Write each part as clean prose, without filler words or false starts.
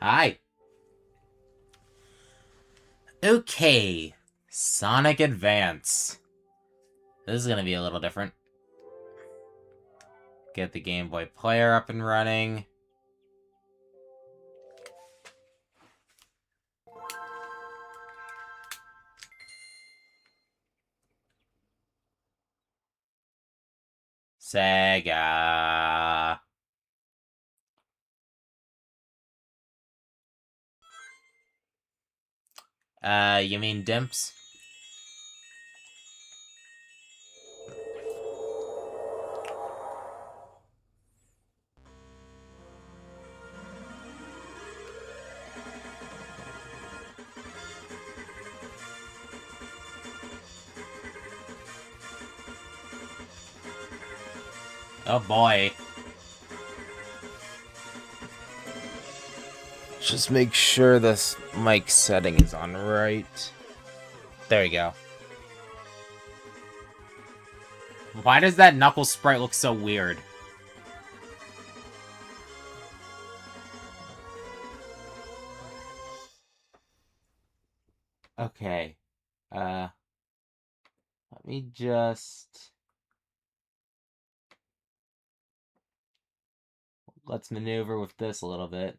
Hi. Okay. Sonic Advance. This is gonna be a little different. Get the Game Boy Player up and running. Sega. You mean Dimps? Oh boy. Just make sure this mic setting is on right. There we go. Why does that Knuckles sprite look so weird? Okay. Let me just... Let's maneuver with this a little bit.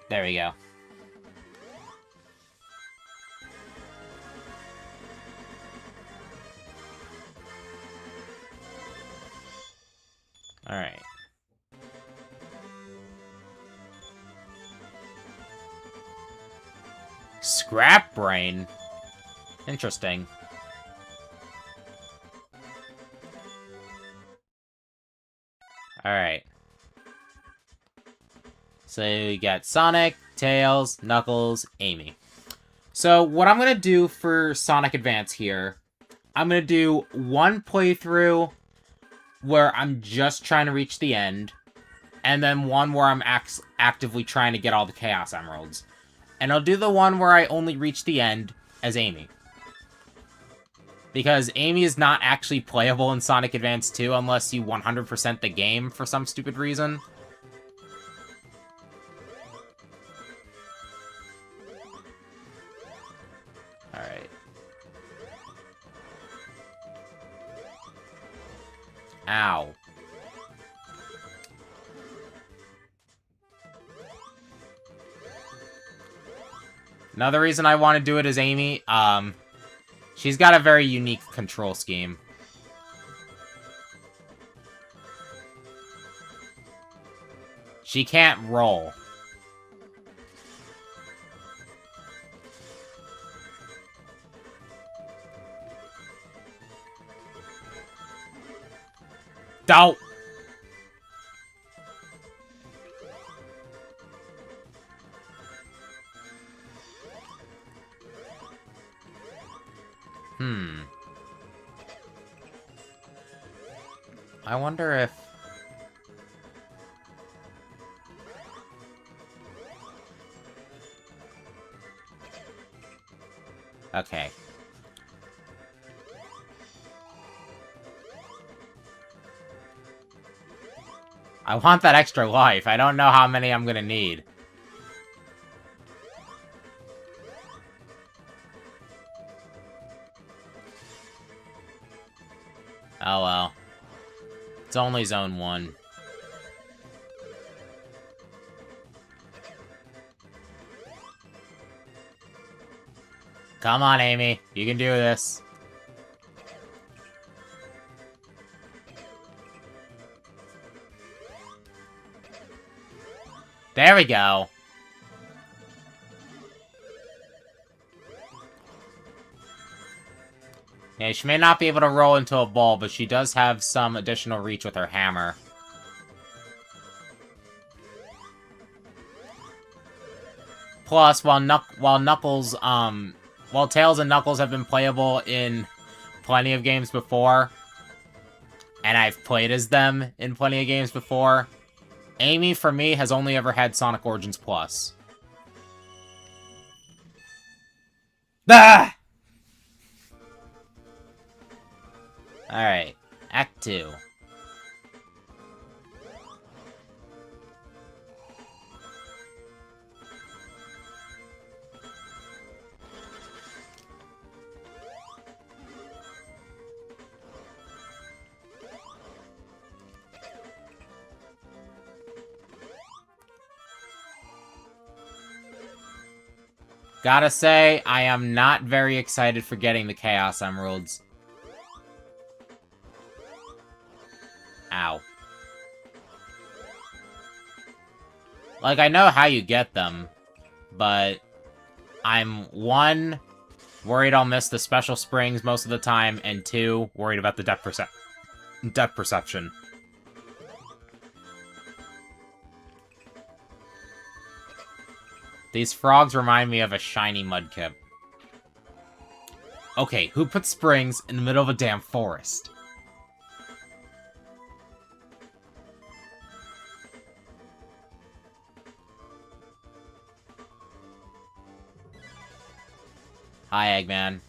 There we go. Alright. Scrap Brain? Interesting. Alright. So you got Sonic, Tails, Knuckles, Amy. So what I'm going to do for Sonic Advance here, I'm going to do one playthrough where I'm just trying to reach the end, and then one where I'm actively trying to get all the Chaos Emeralds. And I'll do the one where I only reach the end as Amy. Because Amy is not actually playable in Sonic Advance 2 unless you 100% the game for some stupid reason. Alright. Ow. Another reason I want to do it as Amy, she's got a very unique control scheme. She can't roll. Don't! I wonder if... Okay. I want that extra life. I don't know how many I'm gonna need. Oh well. It's only Zone 1. Come on, Amy. You can do this. There we go. Yeah, she may not be able to roll into a ball, but she does have some additional reach with her hammer. Plus, while Tails and Knuckles have been playable in plenty of games before, and I've played as them in plenty of games before, Amy, for me, has only ever had Sonic Origins Plus. Ah! Alright. Act 2. Gotta say, I am not very excited for getting the Chaos Emeralds. Ow. Like, I know how you get them, but I'm, 1, worried I'll miss the special springs most of the time, and 2, worried about the depth perception. These frogs remind me of a shiny Mudkip. Okay, who put springs in the middle of a damn forest? Hi, Eggman.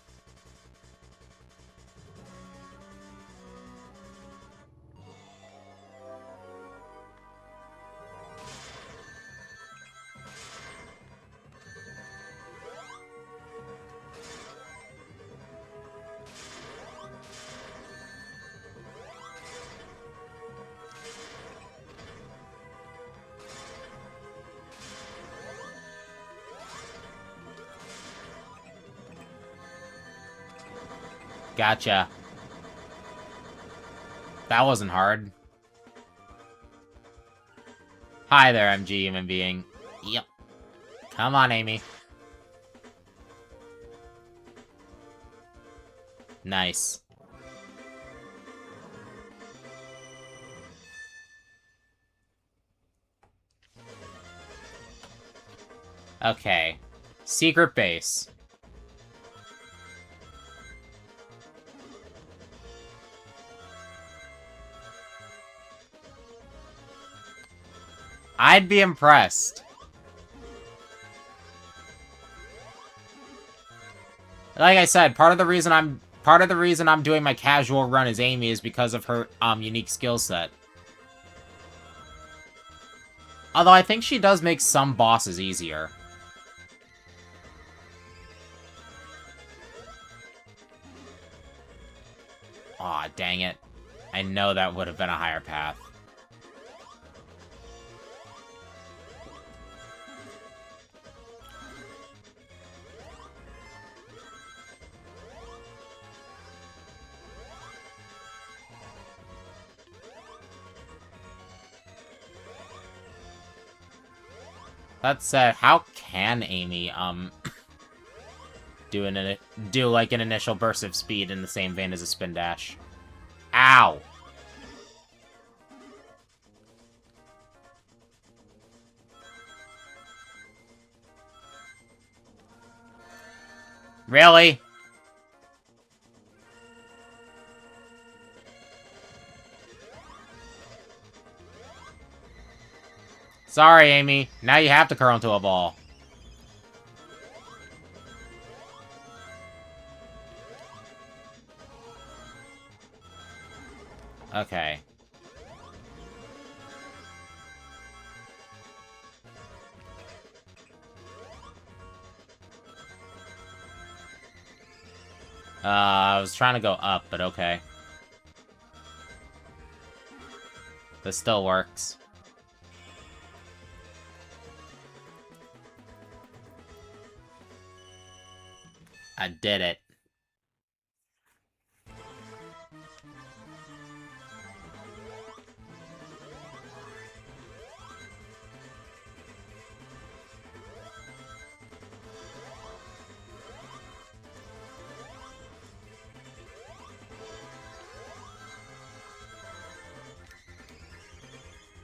Gotcha. That wasn't hard. Hi there, MG human being. Yep. Come on, Amy. Nice. Okay. Secret base. I'd be impressed. Like I said, part of the reason I'm doing my casual run as Amy is because of her unique skill set. Although I think she does make some bosses easier. Aw, dang it. I know that would have been a higher path. That said, how can Amy, do like an initial burst of speed in the same vein as a spin dash? Ow! Really? Sorry, Amy. Now you have to curl into a ball. Okay. I was trying to go up, but okay. This still works. I did it.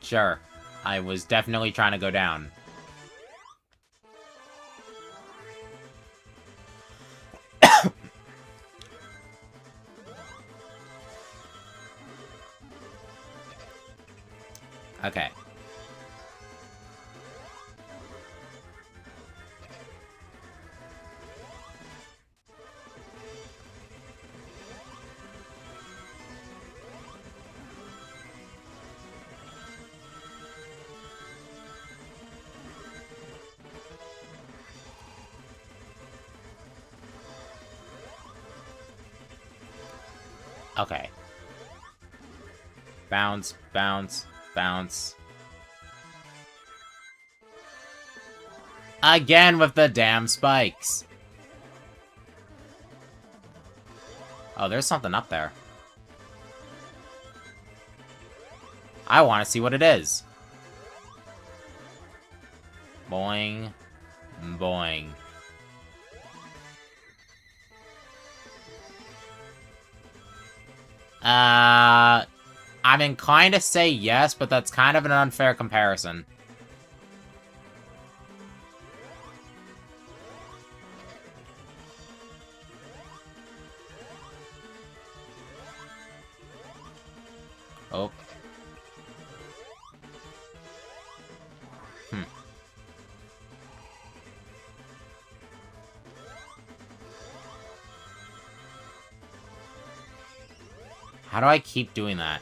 Sure. I was definitely trying to go down. Okay. Okay. Bounce, bounce, bounce. Again with the damn spikes. Oh, there's something up there. I want to see what it is. Boing. Boing. I'm inclined to say yes, but that's kind of an unfair comparison. Oh. How do I keep doing that?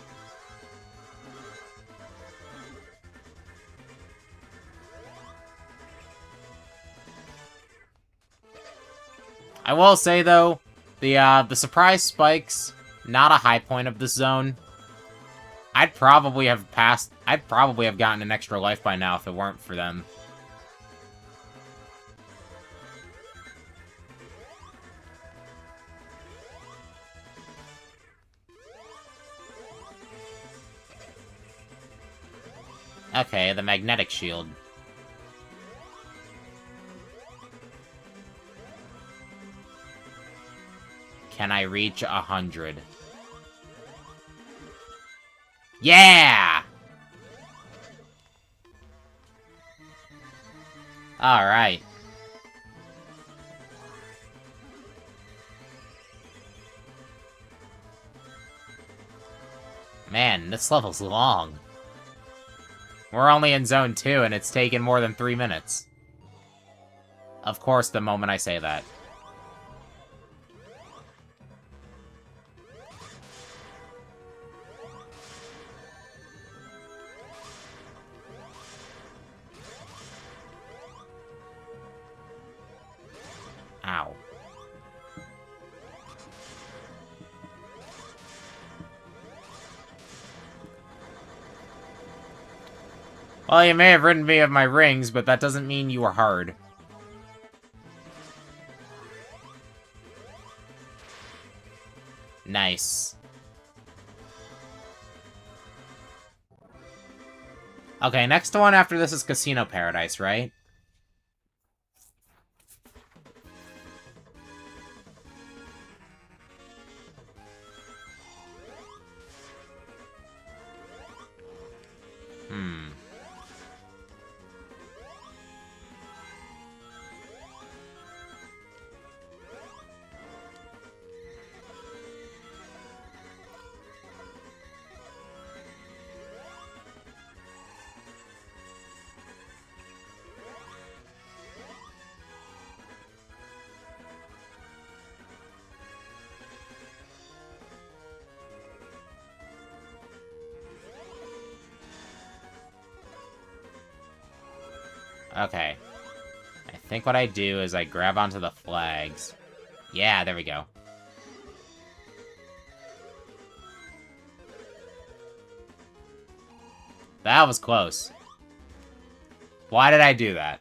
I will say, though, the surprise spikes, not a high point of this zone. I'd probably have gotten an extra life by now if it weren't for them. Okay, the magnetic shield. Can I reach 100? Yeah! Alright. Man, this level's long. We're only in Zone 2, and it's taken more than 3 minutes. Of course, the moment I say that. Ow. Well, you may have ridden me of my rings, but that doesn't mean you are hard. Nice. Okay, next one after this is Casino Paradise, right? Okay. I think what I do is I grab onto the flags. Yeah, there we go. That was close. Why did I do that?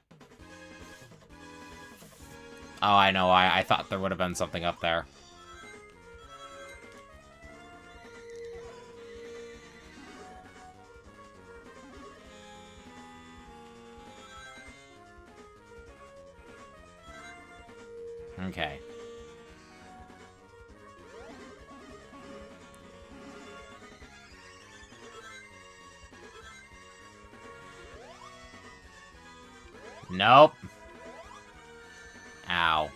Oh, I know why. I thought there would have been something up there. Okay. Nope. Ow.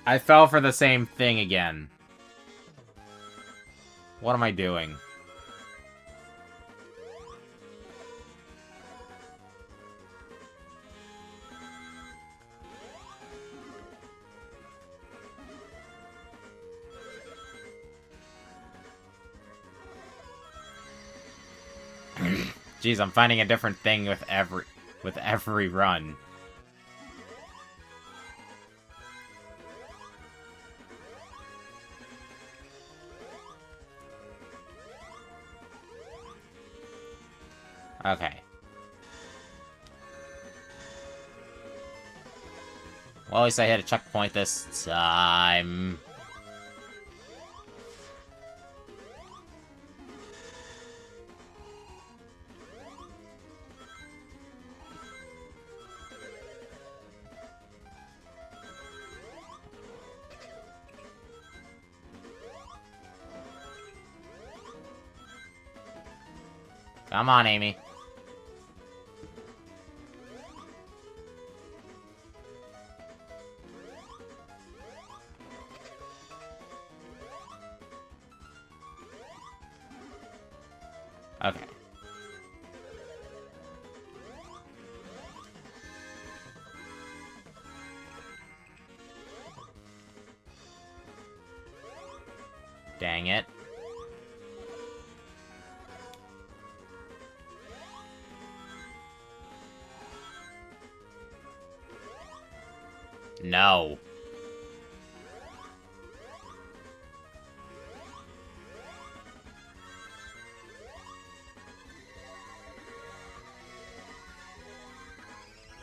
I fell for the same thing again. What am I doing? Jeez, I'm finding a different thing with every run. Okay. Well, at least I hit a checkpoint this time. Come on, Amy. Okay. Dang it. No.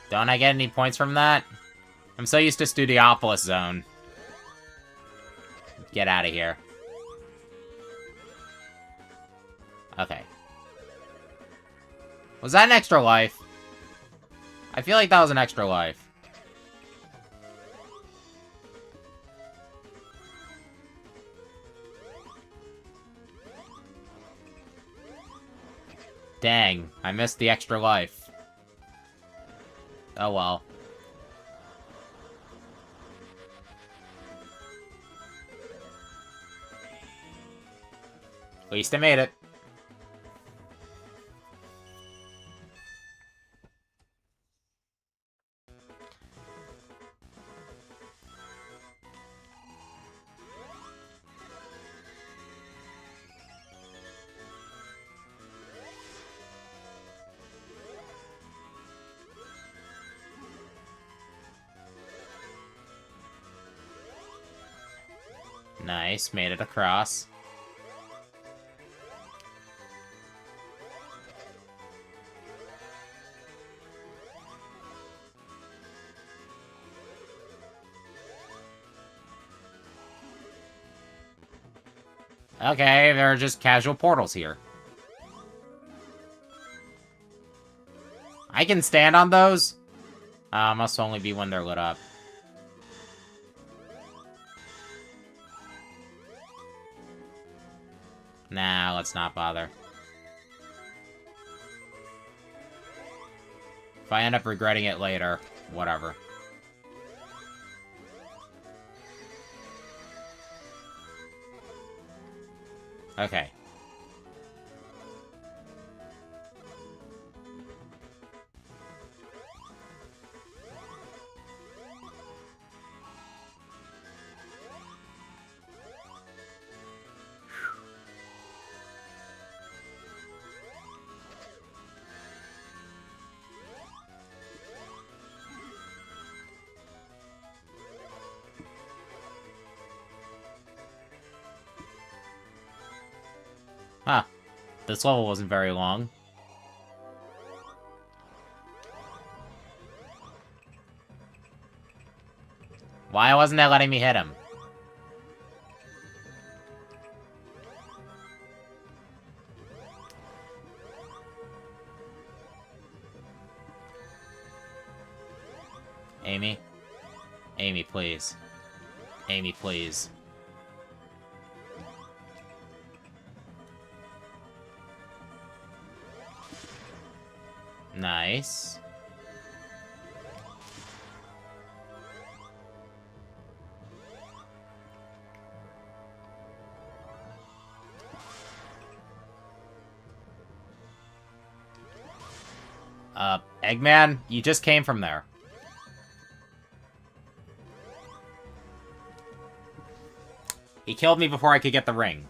Don't I get any points from that? I'm so used to Studiopolis Zone. Get out of here. Okay. Was that an extra life? I feel like that was an extra life. Dang, I missed the extra life. Oh well. At least I made it. Nice, made it across. Okay, there are just casual portals here. I can stand on those? Must only be when they're lit up. Nah, let's not bother. If I end up regretting it later, whatever. Okay. Huh. This level wasn't very long. Why wasn't that letting me hit him? Amy? Amy, please. Amy, please. Nice. Eggman, you just came from there. He killed me before I could get the ring.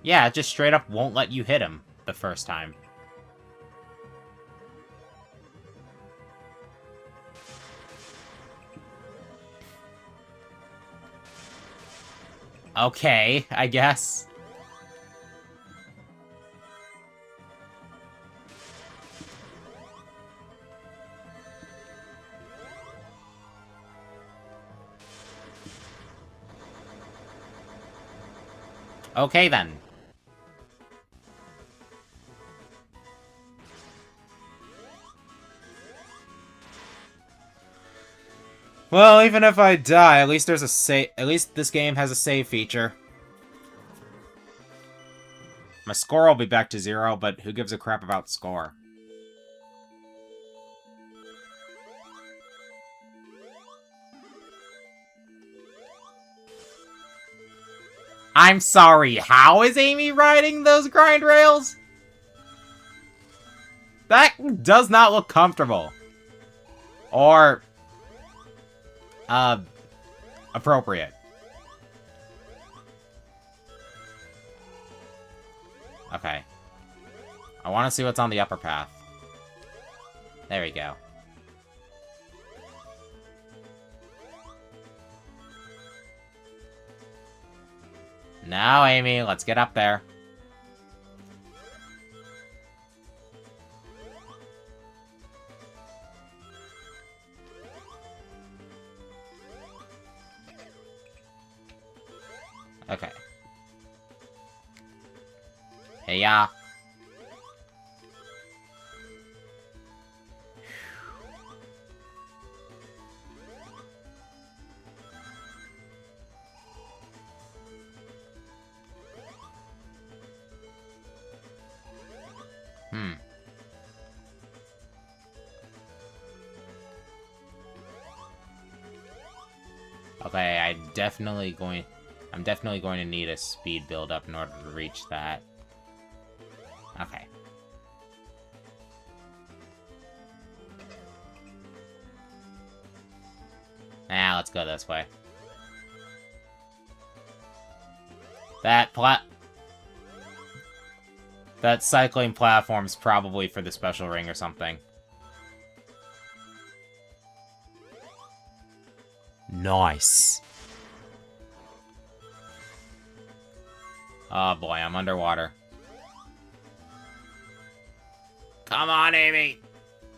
Yeah, it just straight up won't let you hit him the first time. Okay, I guess. Okay, then. Well, even if I die, at least there's a save. At least this game has a save feature. My score will be back to 0, but who gives a crap about score? I'm sorry, how is Amy riding those grind rails? That does not look comfortable. Or, appropriate. Okay. I want to see what's on the upper path. There we go. Now, Amy, let's get up there. Okay. Hey, ya. Okay, I'm definitely going to need a speed build up in order to reach that. Okay. Now let's go this way. That cycling platform's probably for the special ring or something. Nice. Oh boy, I'm underwater. Come on, Amy!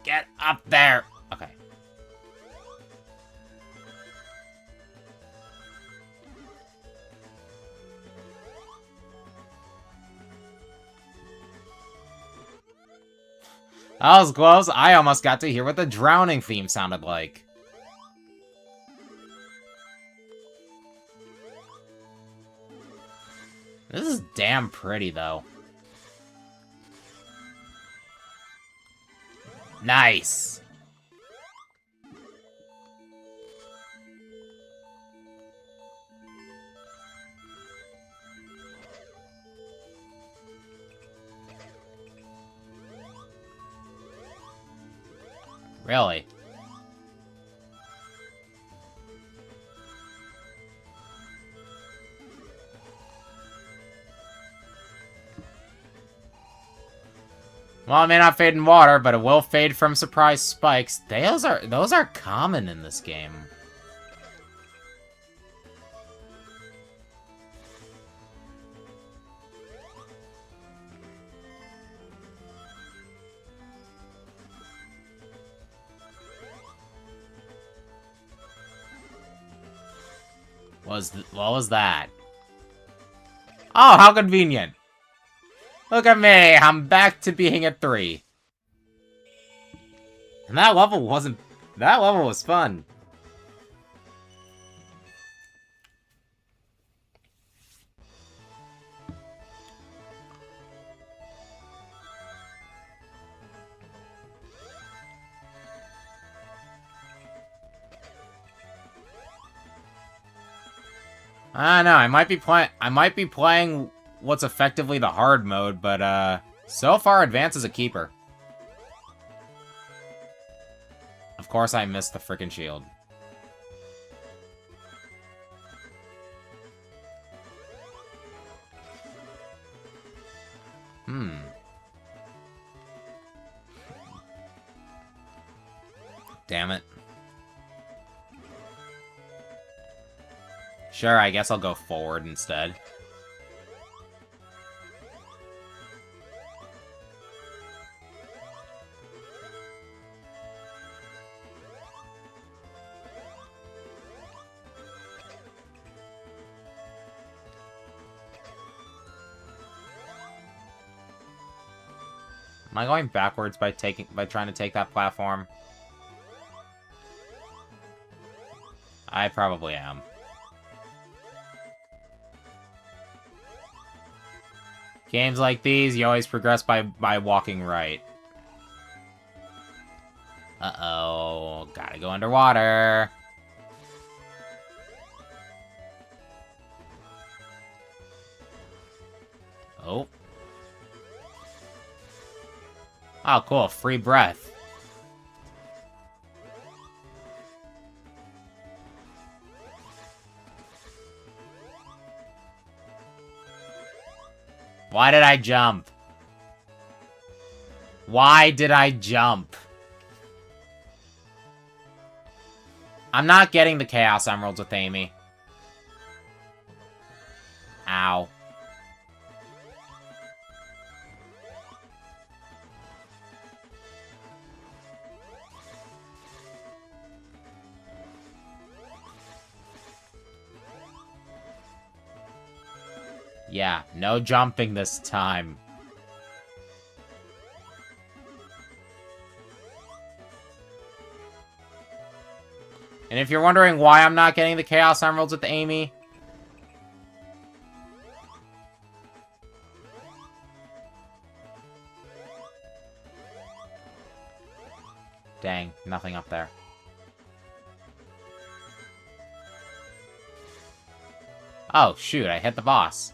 Get up there! Okay. That was close. I almost got to hear what the drowning theme sounded like. This is damn pretty, though. Nice! Really? Well, it may not fade in water, but it will fade from surprise spikes. Those are common in this game. What was that? Oh, how convenient. Look at me, I'm back to being at 3. And that level was fun. I don't know, I might be playing what's effectively the hard mode, but so far Advance is a keeper. Of course I missed the frickin' shield. Damn it. Sure, I guess I'll go forward instead. Am I going backwards by trying to take that platform? I probably am. Games like these, you always progress by walking right. Uh-oh. Gotta go underwater. Oh. Oh, cool. Free breath. Why did I jump? Why did I jump? I'm not getting the Chaos Emeralds with Amy. Ow. Yeah, no jumping this time. And if you're wondering why I'm not getting the Chaos Emeralds with Amy... Dang, nothing up there. Oh, shoot, I hit the boss.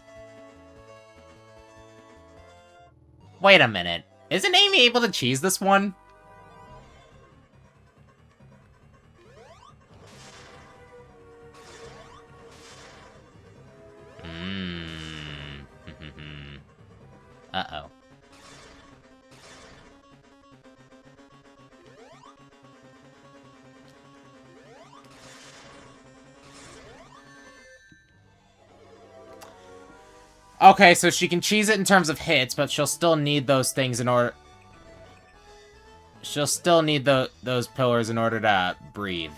Wait a minute. Isn't Amy able to cheese this one? Uh-oh. Okay, so she can cheese it in terms of hits, but she'll still need those things in order... She'll still need those pillars in order to breathe.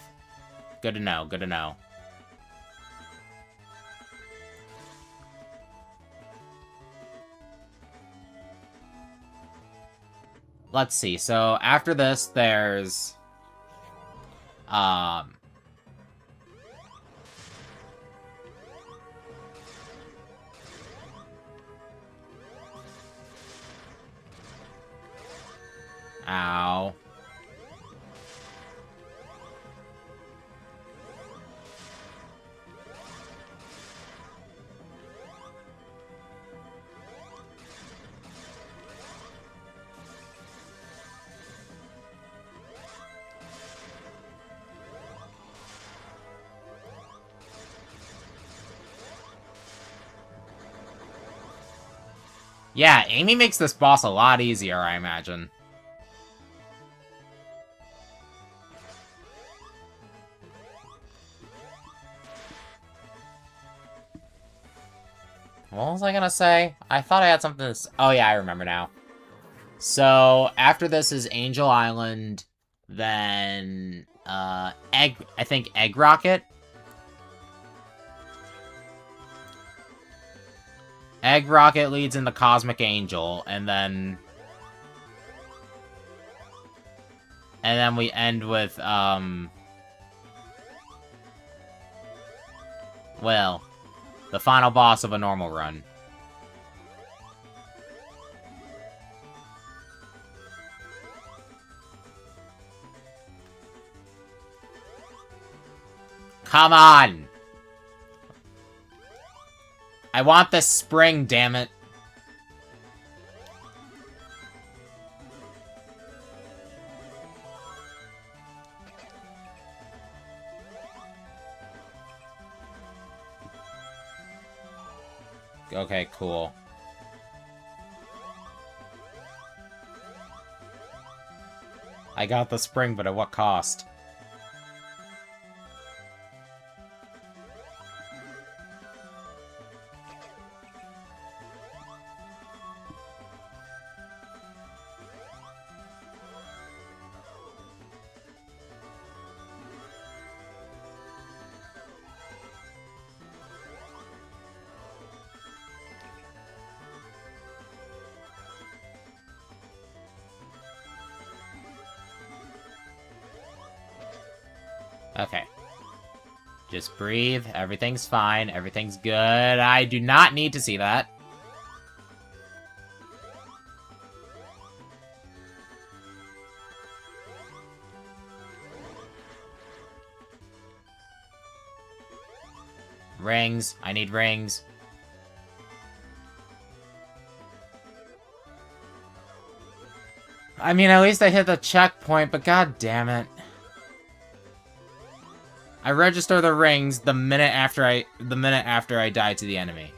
Good to know, good to know. Let's see, so after this, there's... Ow. Yeah, Amy makes this boss a lot easier, I imagine. What was I gonna say? I thought I had something to say. Oh yeah, I remember now. So, after this is Angel Island, then, I think Egg Rocket? Egg Rocket leads into Cosmic Angel, and then we end with, well, the final boss of a normal run. Come on! I want this spring, damn it. Okay, cool. I got the spring, but at what cost? Okay. Just breathe. Everything's fine. Everything's good. I do not need to see that. Rings. I need rings. I mean, at least I hit the checkpoint, but god damn it. I register the rings the minute after I die to the enemy.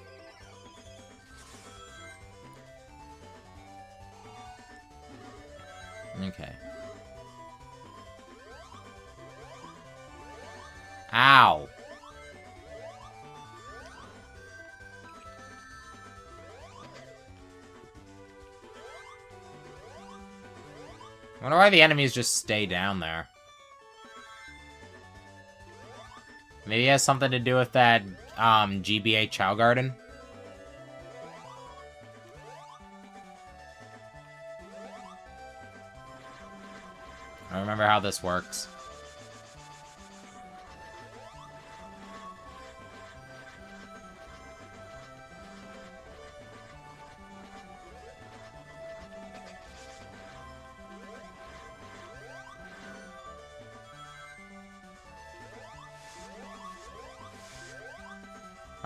Okay. Ow. I wonder why the enemies just stay down there. Maybe it has something to do with that, GBA Chow Garden? I don't remember how this works.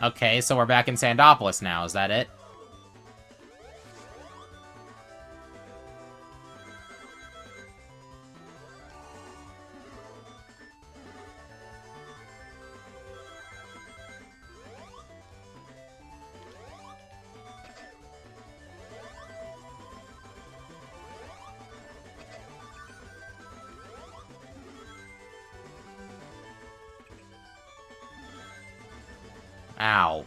Okay, so we're back in Sandopolis now, is that it? Ow.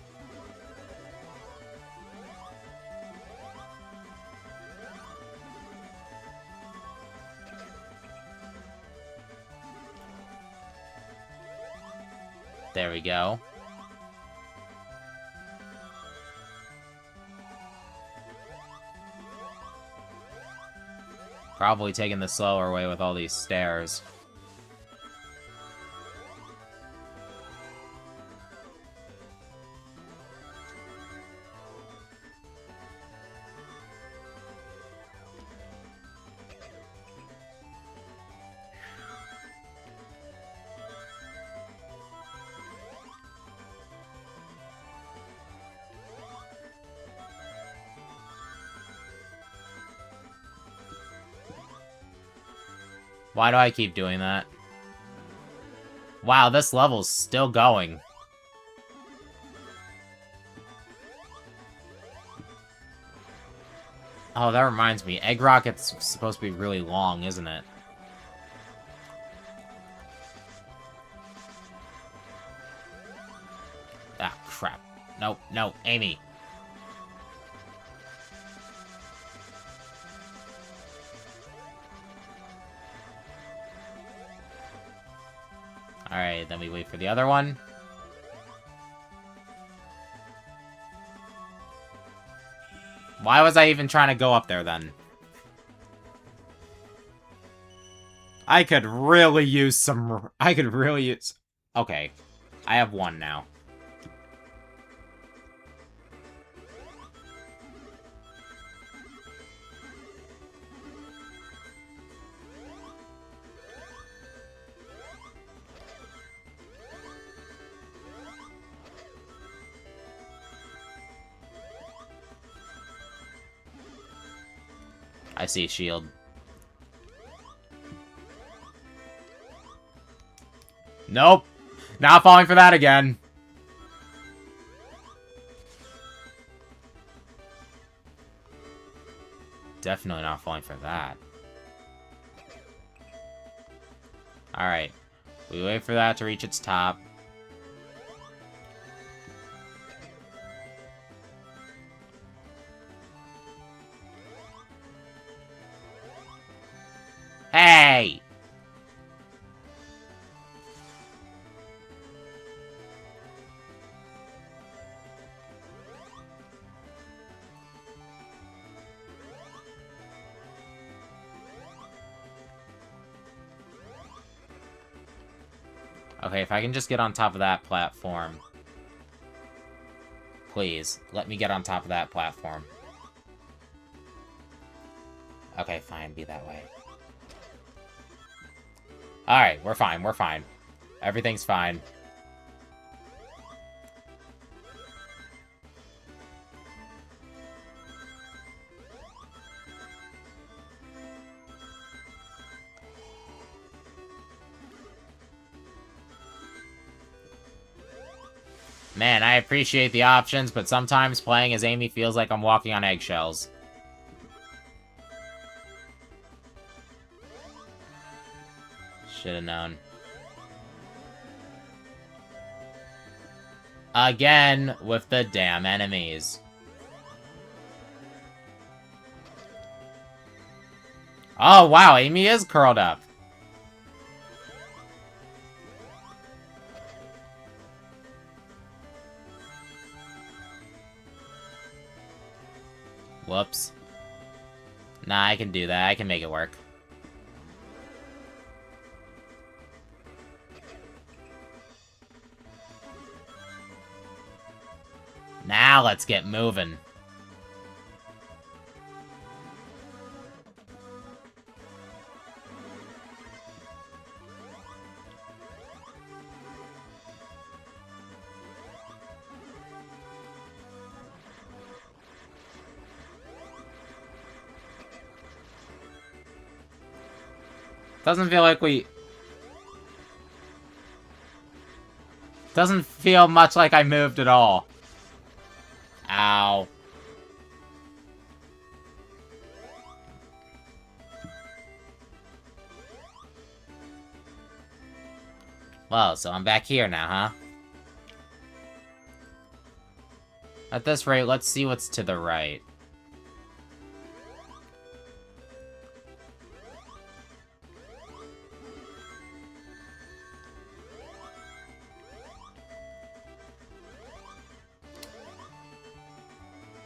There we go. Probably taking the slower way with all these stairs. Why do I keep doing that? Wow, this level's still going. Oh, that reminds me. Egg Rocket's supposed to be really long, isn't it? Ah, crap. No, no, Amy. Alright, then we wait for the other one. Why was I even trying to go up there, then? I could really use some... Okay. I have one now. I see a shield. Nope. Not falling for that again. Definitely not falling for that. Alright. We wait for that to reach its top. Hey! Okay, if I can just get on top of that platform. Please, let me get on top of that platform. Okay, fine, be that way. Alright, we're fine, we're fine. Everything's fine. Man, I appreciate the options, but sometimes playing as Amy feels like I'm walking on eggshells. Should've known. Again, with the damn enemies. Oh, wow, Amy is curled up. Whoops. Nah, I can do that. I can make it work. Now let's get moving. Doesn't feel like we... Doesn't feel much like I moved at all. Ow. Well, so I'm back here now, huh? At this rate, let's see what's to the right.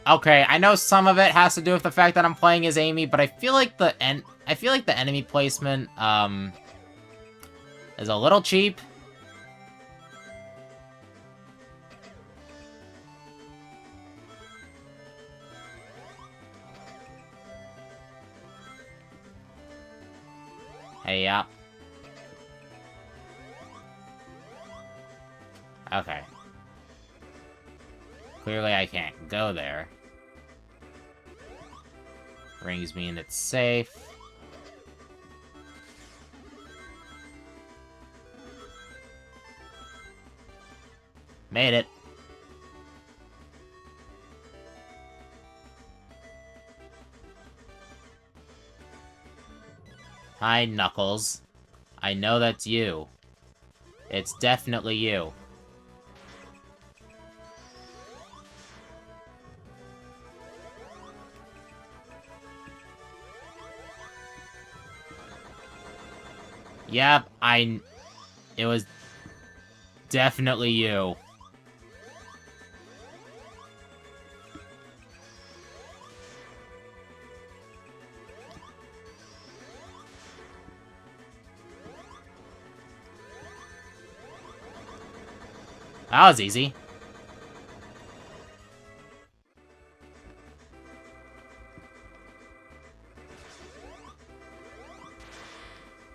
Okay, I know some of it has to do with the fact that I'm playing as Amy, but I feel like the enemy placement is a little cheap. Hey, yeah. Okay. Clearly I can't go there. Rings mean it's safe. Made it. Hi, Knuckles. I know that's you. It's definitely you. Yep, it was definitely you. That was easy.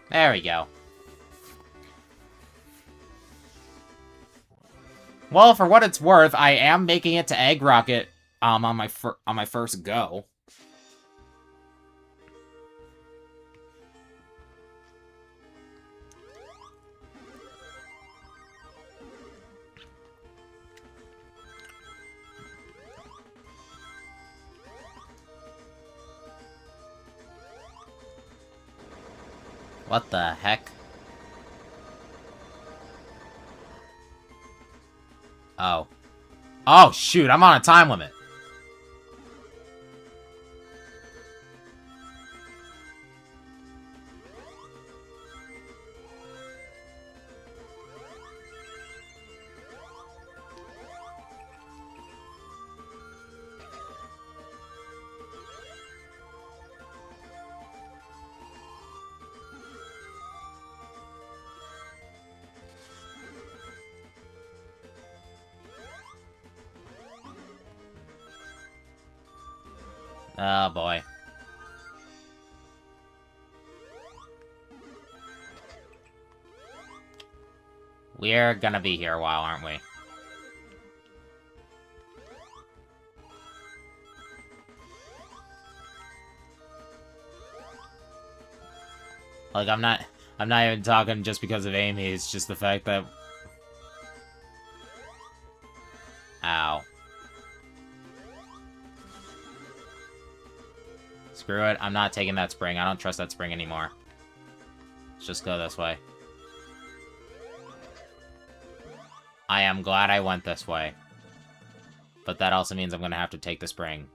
There we go. Well, for what it's worth, I am making it to Egg Rocket on my first go. What the heck? Oh. Oh, shoot, I'm on a time limit. Oh, boy. We're gonna be here a while, aren't we? Like, I'm not even talking just because of Amy, it's just the fact that... Ow. Screw it, I'm not taking that spring. I don't trust that spring anymore. Let's just go this way. I am glad I went this way. But that also means I'm gonna have to take the spring.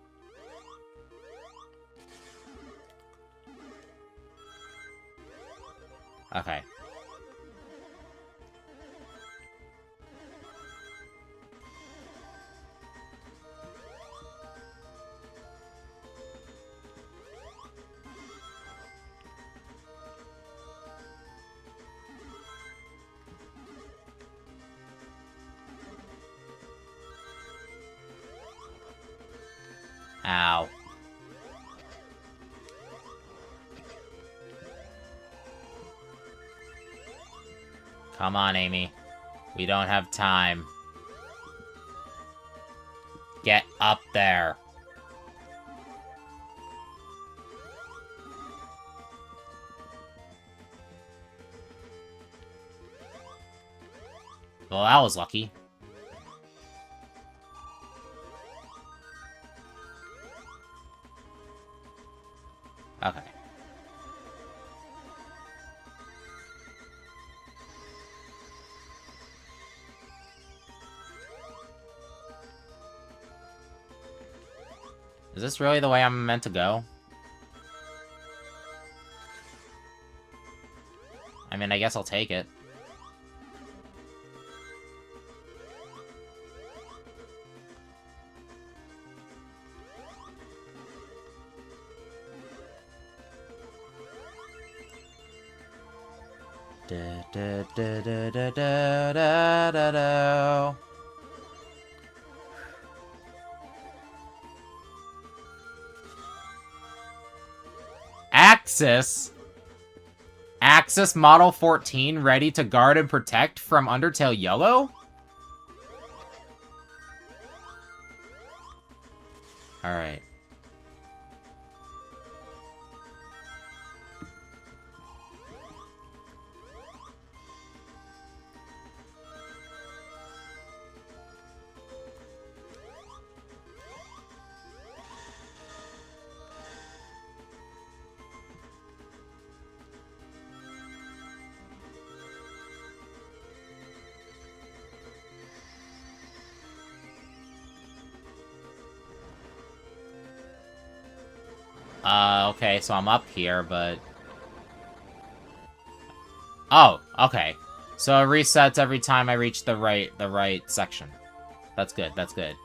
Okay. Ow. Come on, Amy. We don't have time. Get up there. Well, that was lucky. Okay. Is this really the way I'm meant to go? I mean, I guess I'll take it. Da, da, da, da, da, da, da, da, da. Axis? Axis Model 14 ready to guard and protect from Undertale Yellow? Alright. Okay, so I'm up here, but... Oh, okay. So it resets every time I reach the right section. That's good, that's good.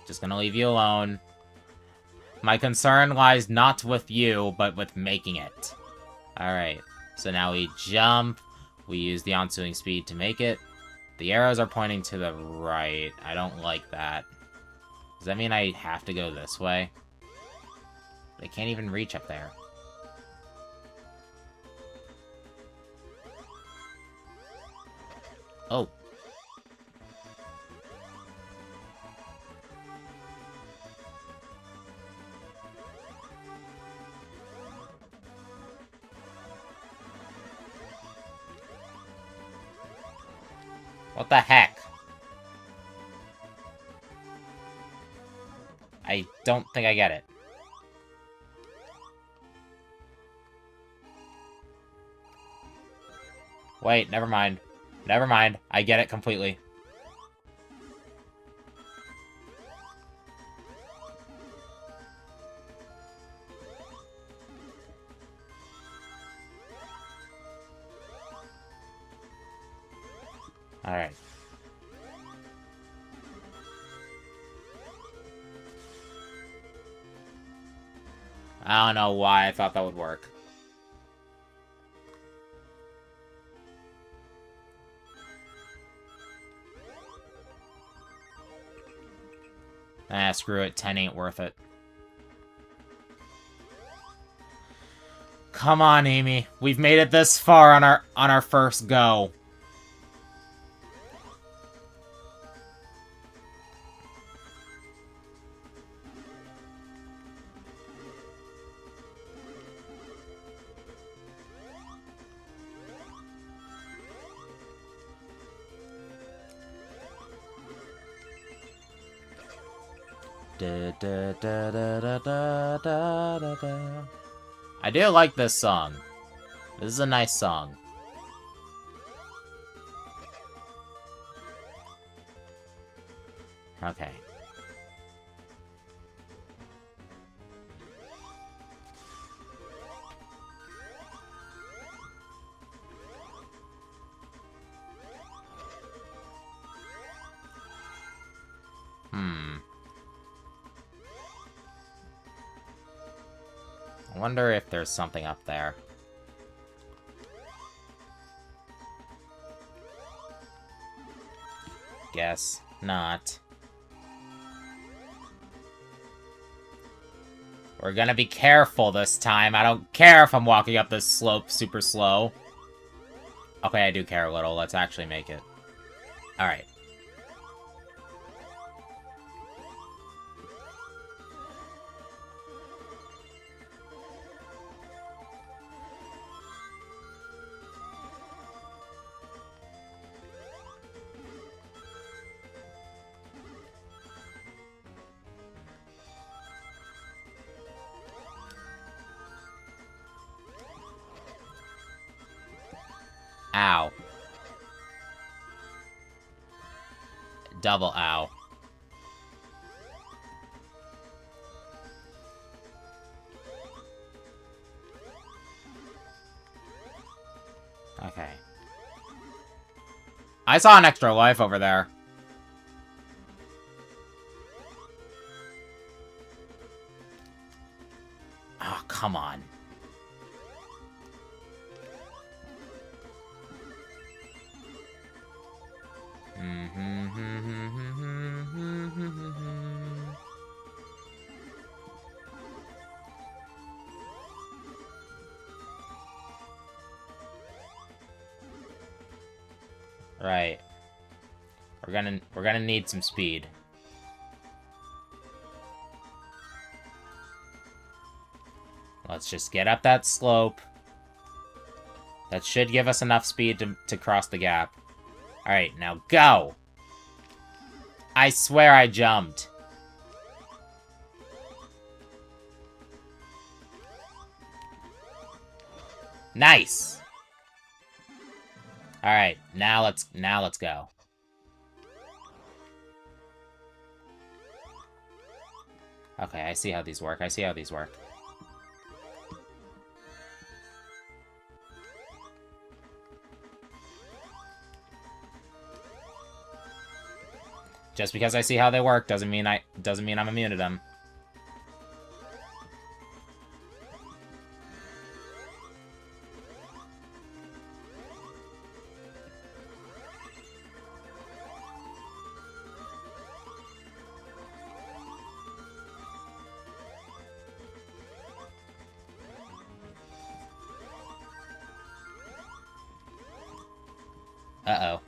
Just gonna leave you alone. My concern lies not with you, but with making it. Alright, so now we jump. We use the ensuing speed to make it. The arrows are pointing to the right. I don't like that. Does that mean I have to go this way? I can't even reach up there. Oh. What the heck? I don't think I get it. Wait, never mind. Never mind. I get it completely. Alright. I don't know why I thought that would work. Ah, screw it. 10 ain't worth it. Come on, Amy. We've made it this far on our first go. I do like this song. This is a nice song. Okay. I wonder if there's something up there. Guess not. We're gonna be careful this time. I don't care if I'm walking up this slope super slow. Okay, I do care a little. Let's actually make it. Alright. Ow. Double ow. Okay. I saw an extra life over there. Oh, come on. Right. We're gonna need some speed. Let's just get up that slope. That should give us enough speed to cross the gap. Alright, now go! I swear I jumped. Nice! Alright, now let's go. Okay, I see how these work. I see how these work. Just because I see how they work doesn't mean I'm immune to them. Uh-oh.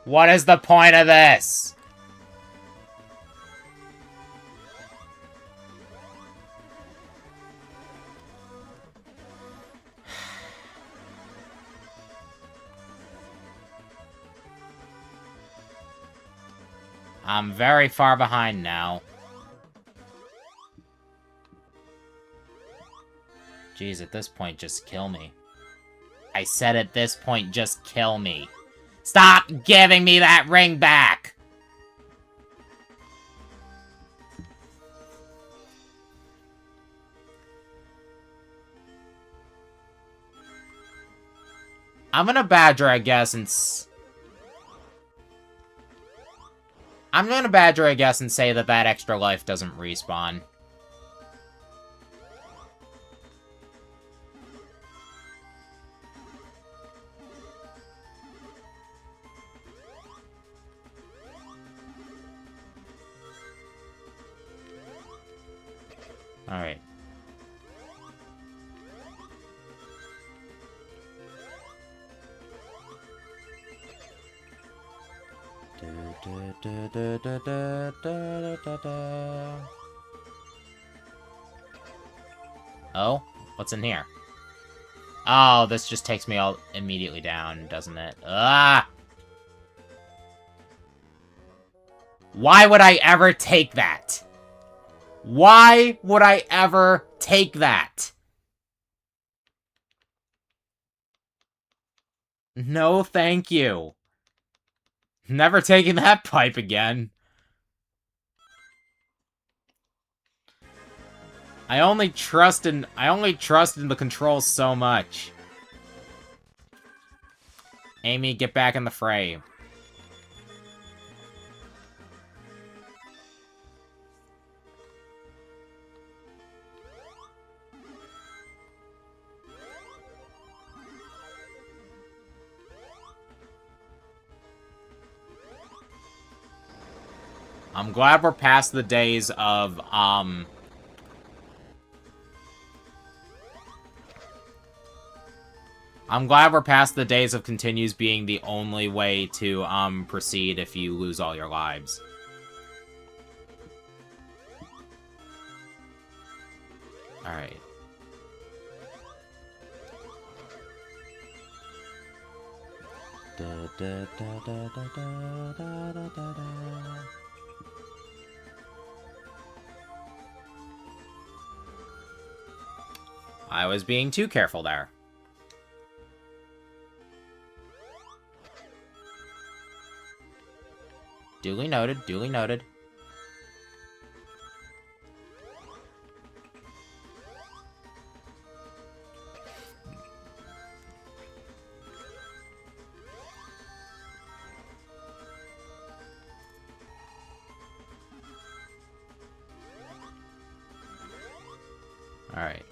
What is the point of this? I'm very far behind now. Jeez, at this point, just kill me. I said at this point, just kill me. Stop giving me that ring back! I'm gonna Badger, I guess, and I'm gonna Badger, I guess, and say that that extra life doesn't respawn. Alright. Oh? What's in here? Oh, this just takes me all immediately down, doesn't it? Ah! Why would I ever take that? Why would I ever take that? No, thank you. Never taking that pipe again. I only trust in the controls so much. Amy, get back in the fray. I'm glad we're past the days of, I'm glad we're past the days of continues being the only way to, proceed if you lose all your lives. Alright. I was being too careful there. Duly noted, duly noted. Alright.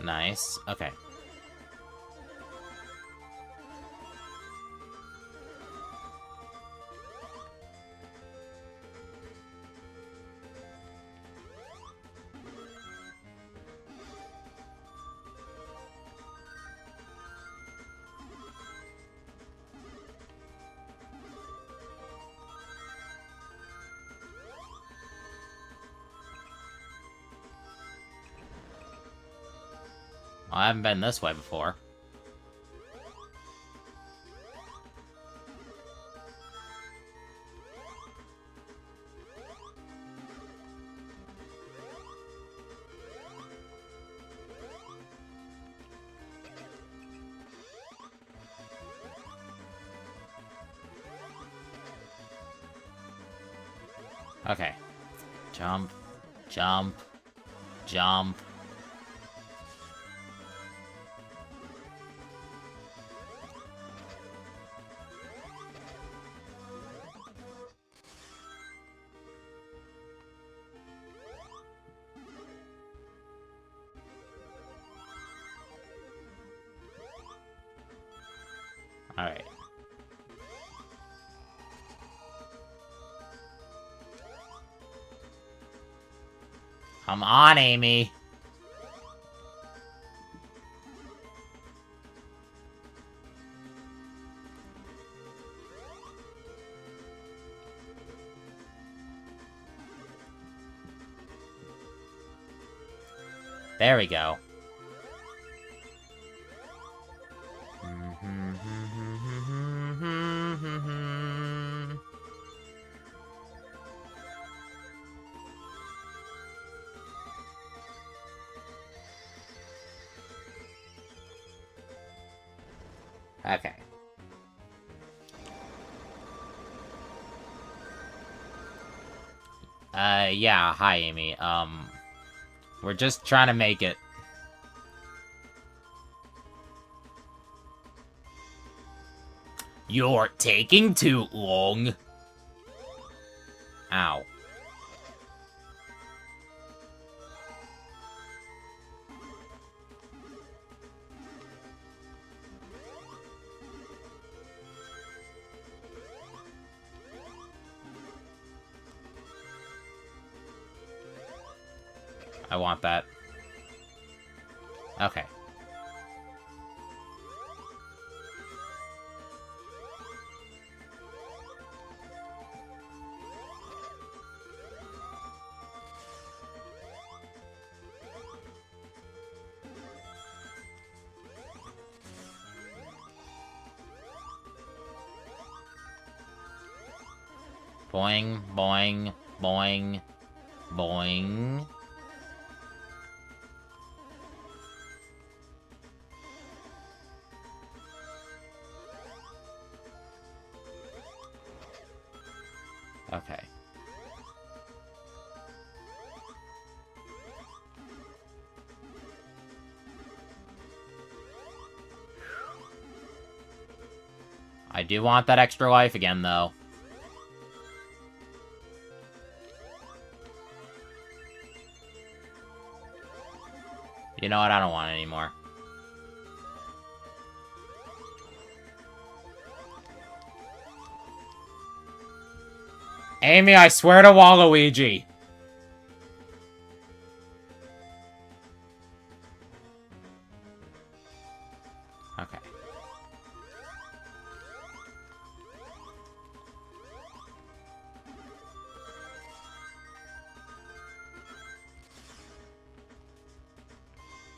Nice. Okay. Well, I haven't been this way before. Okay. Jump. Jump. Jump. Alright. Come on, Amy. There we go. Okay. Yeah, hi, Amy. We're just trying to make it. You're taking too long. Ow. I want that. Okay. Boing, boing, boing, boing. Okay. I do want that extra life again, though. You know what? I don't want it anymore. Amy, I swear to Waluigi! Okay.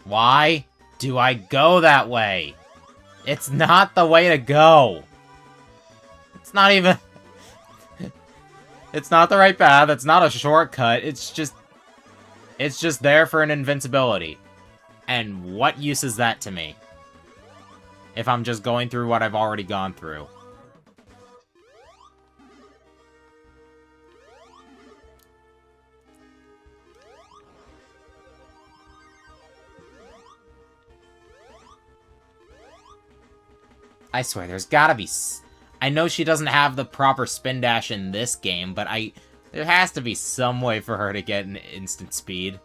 Why do I go that way? It's not the way to go. It's not even... It's not the right path. It's not a shortcut. It's just there for an invincibility. And what use is that to me? If I'm just going through what I've already gone through. I swear, there's gotta be... I know she doesn't have the proper spin dash in this game, but there has to be some way for her to get an instant speed.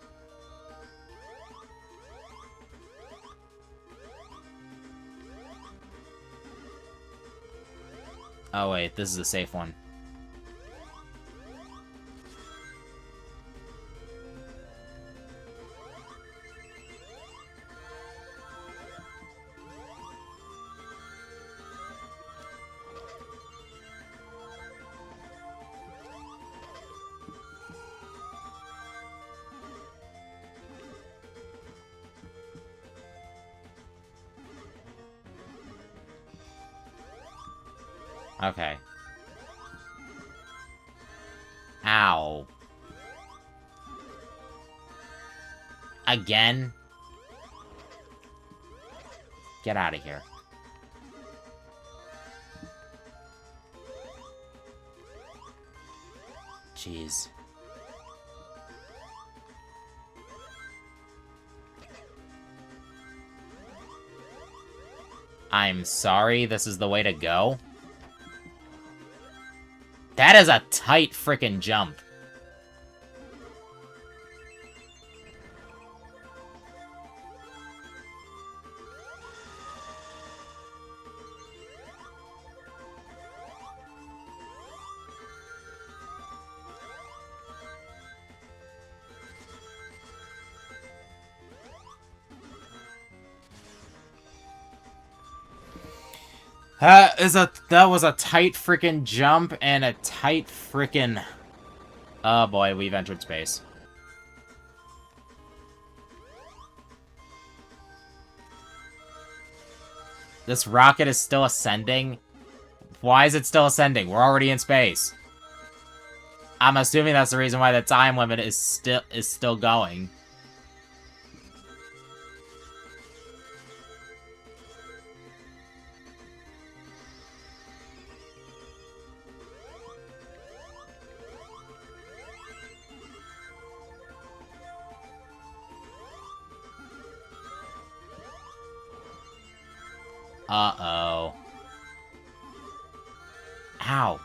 Oh wait, this is a safe one. Okay. Ow. Again? Get out of here. Jeez. I'm sorry, this is the way to go? That is a tight frickin' jump. That was a tight frickin' jump and a tight frickin'... Oh boy, we've entered space. This rocket is still ascending? Why is it still ascending? We're already in space. I'm assuming that's the reason why the time limit is still going. Uh-oh. Ow.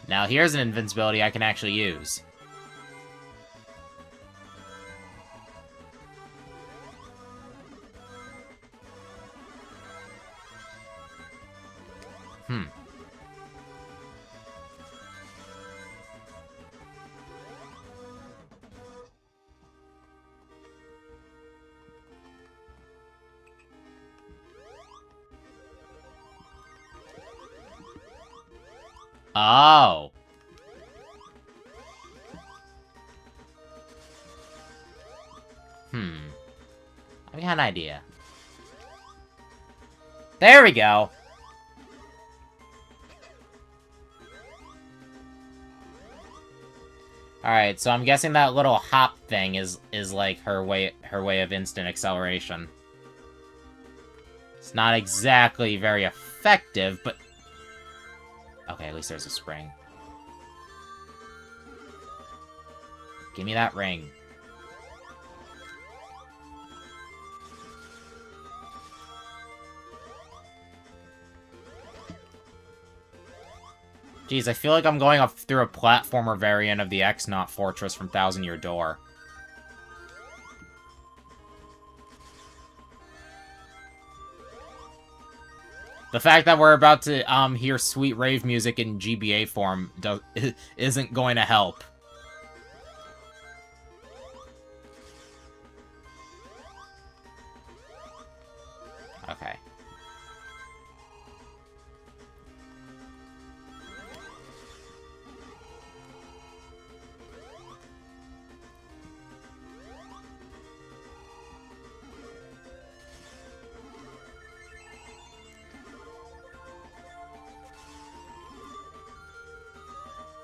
Now here's an invincibility I can actually use. Oh. I got an idea. There we go. Alright, so I'm guessing that little hop thing is like her way of instant acceleration. It's not exactly very effective, but... Okay, at least there's a spring. Give me that ring. Jeez, I feel like I'm going up through a platformer variant of the X-Naut Fortress from Thousand Year Door. The fact that we're about to hear sweet rave music in GBA form isn't going to help. Okay.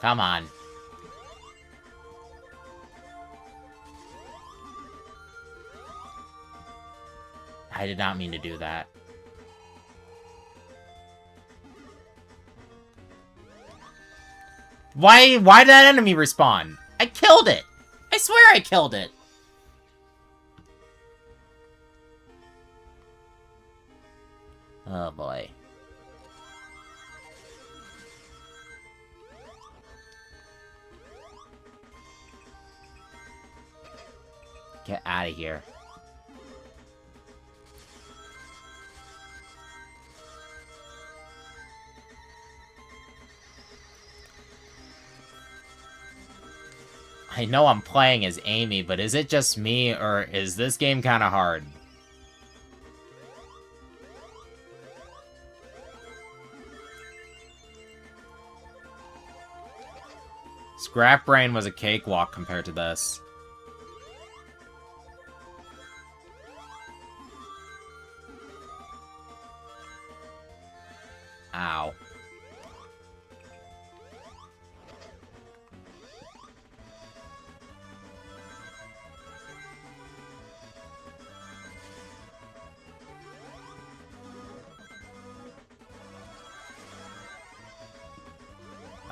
Come on. I did not mean to do that. Why did that enemy respawn? I killed it! I swear I killed it! Oh boy. Get out of here. I know I'm playing as Amy, but is it just me, or is this game kind of hard? Scrap Brain was a cakewalk compared to this. Ow.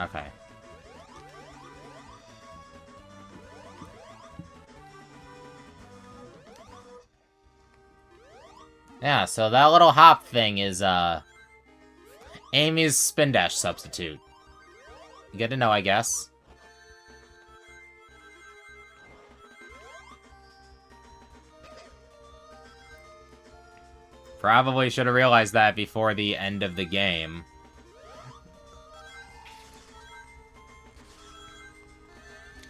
Okay. Yeah, so that little hop thing is, Amy's spin dash substitute. Good to know, I guess. Probably should have realized that before the end of the game.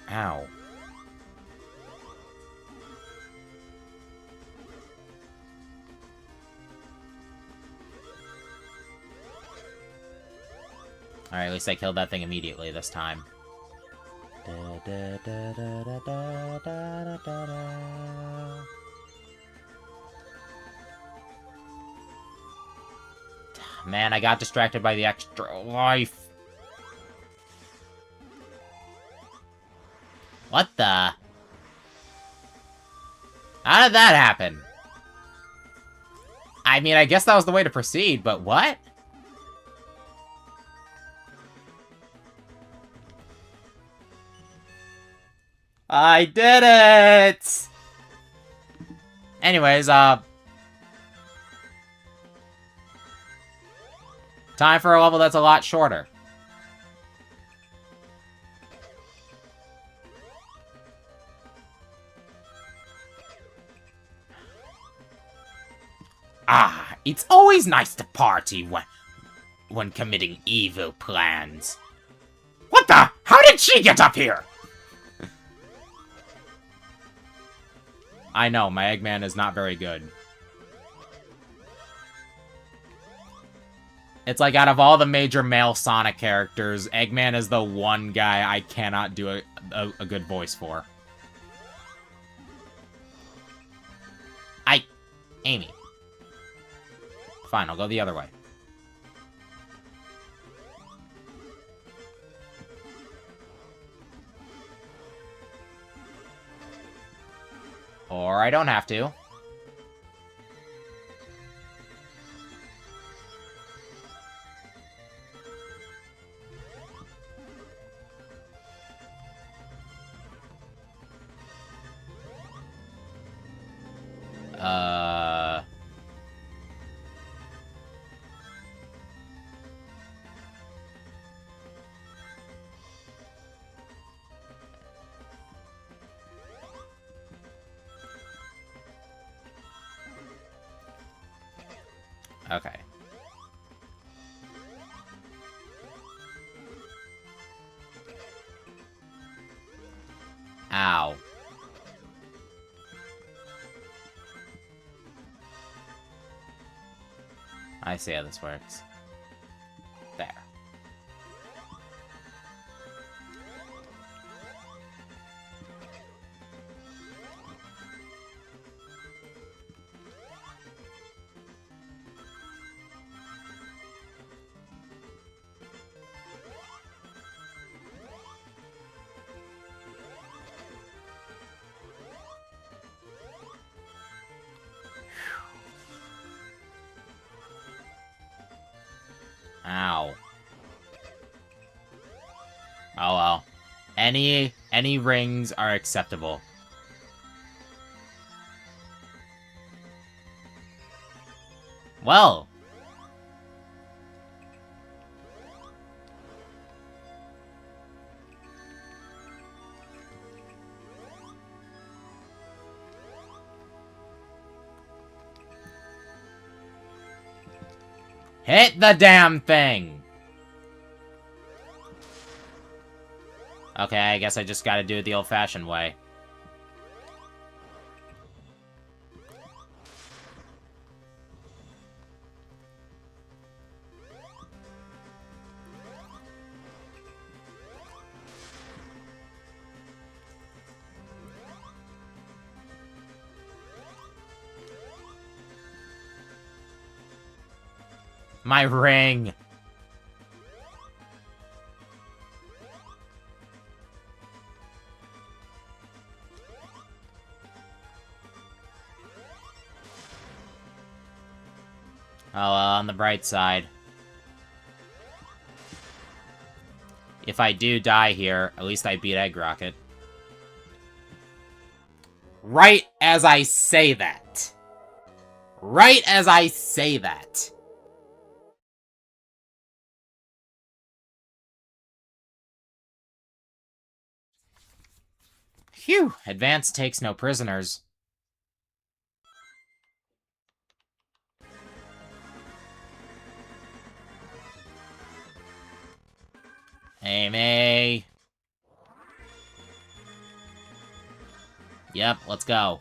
Ow. Alright, at least I killed that thing immediately this time. Man, I got distracted by the extra life. What the? How did that happen? I mean, I guess that was the way to proceed, but what? I did it! Anyways, time for a level that's a lot shorter. Ah, it's always nice to party when committing evil plans. What the? How did she get up here? I know, my Eggman is not very good. It's like, out of all the major male Sonic characters, Eggman is the one guy I cannot do a good voice for. Amy. Fine, I'll go the other way. Or I don't have to. Okay. Ow. I see how this works. There. Ow. Oh well. Any rings are acceptable. Well. Hit the damn thing! Okay, I guess I just gotta do it the old-fashioned way. My ring! Oh, well, on the bright side. If I do die here, at least I beat Egg Rocket. Right as I say that. Right as I say that. Phew, Advance takes no prisoners. Amy. Yep, let's go.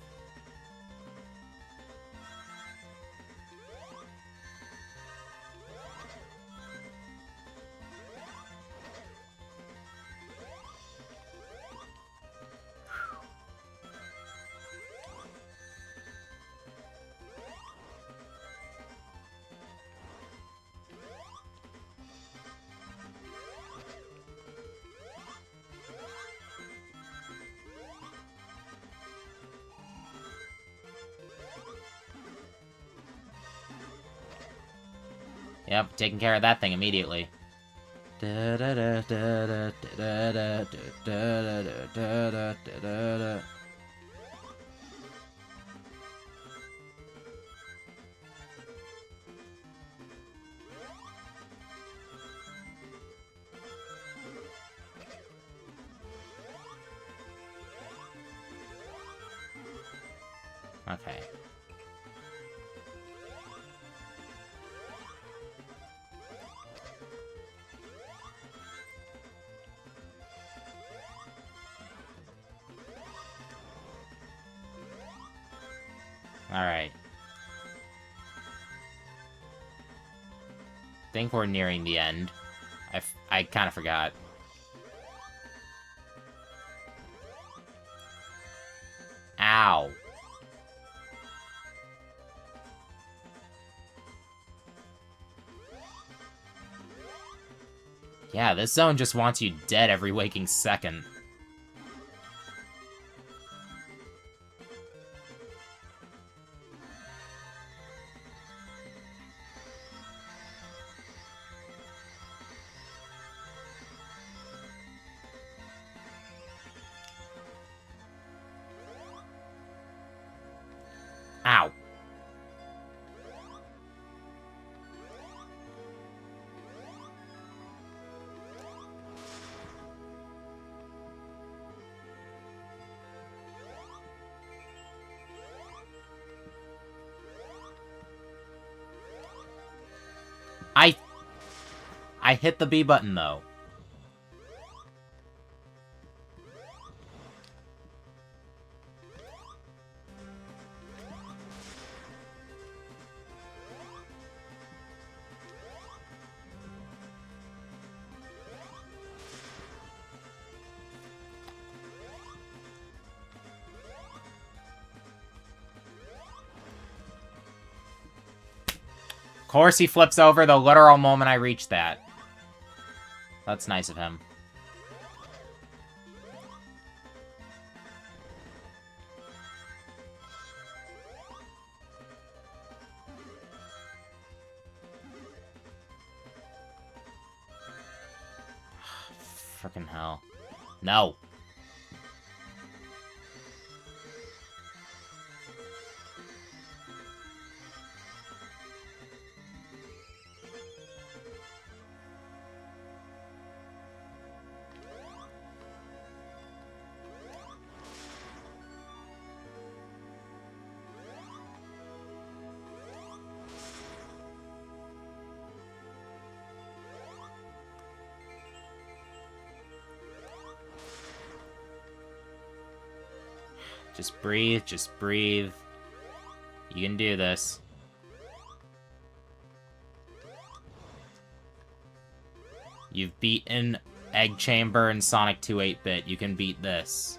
Yep, taking care of that thing immediately. Okay. Alright. Think we're nearing the end. I kind of forgot. Ow. Yeah, this zone just wants you dead every waking second. Ow. I hit the B button, though. Of course he flips over the literal moment I reach that. That's nice of him. Frickin' hell. No. Just breathe, just breathe. You can do this. You've beaten Egg Chamber and Sonic 2 8-bit. You can beat this.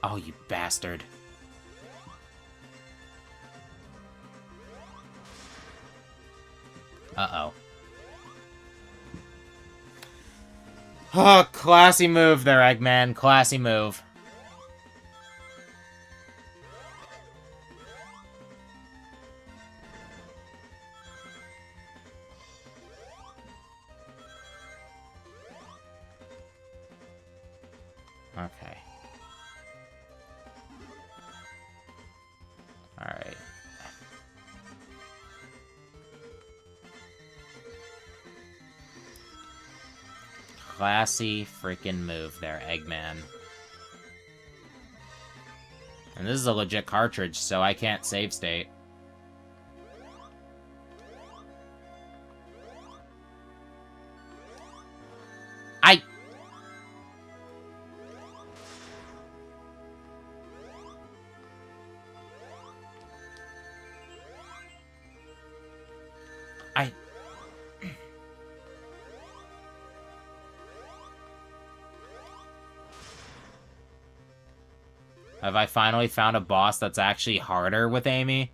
Oh, you bastard. Uh-oh. Oh, classy move there, Eggman. Classy move. Okay. Alright. Classy freaking move there, Eggman. And this is a legit cartridge, so I can't save state. Have I finally found a boss that's actually harder with Amy?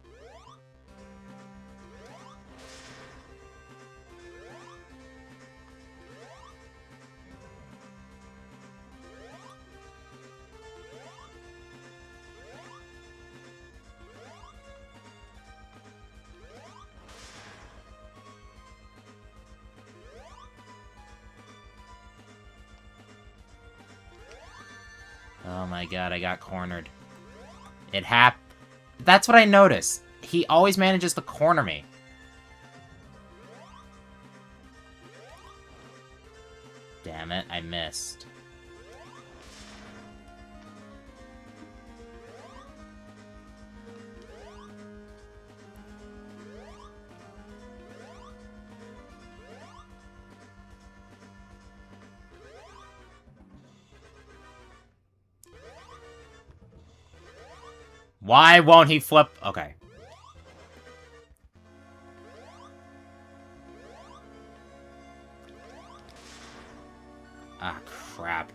Oh my god, I got cornered. That's what I noticed. He always manages to corner me. Damn it, I missed. Why won't he flip? Okay. Ah, crap.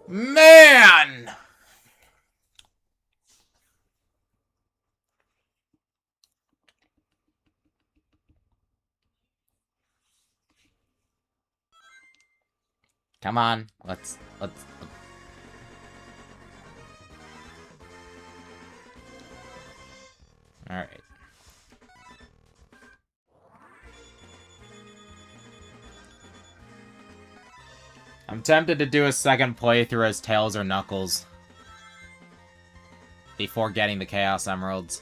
Man! Come on, let's... Alright. I'm tempted to do a second playthrough as Tails or Knuckles. Before getting the Chaos Emeralds.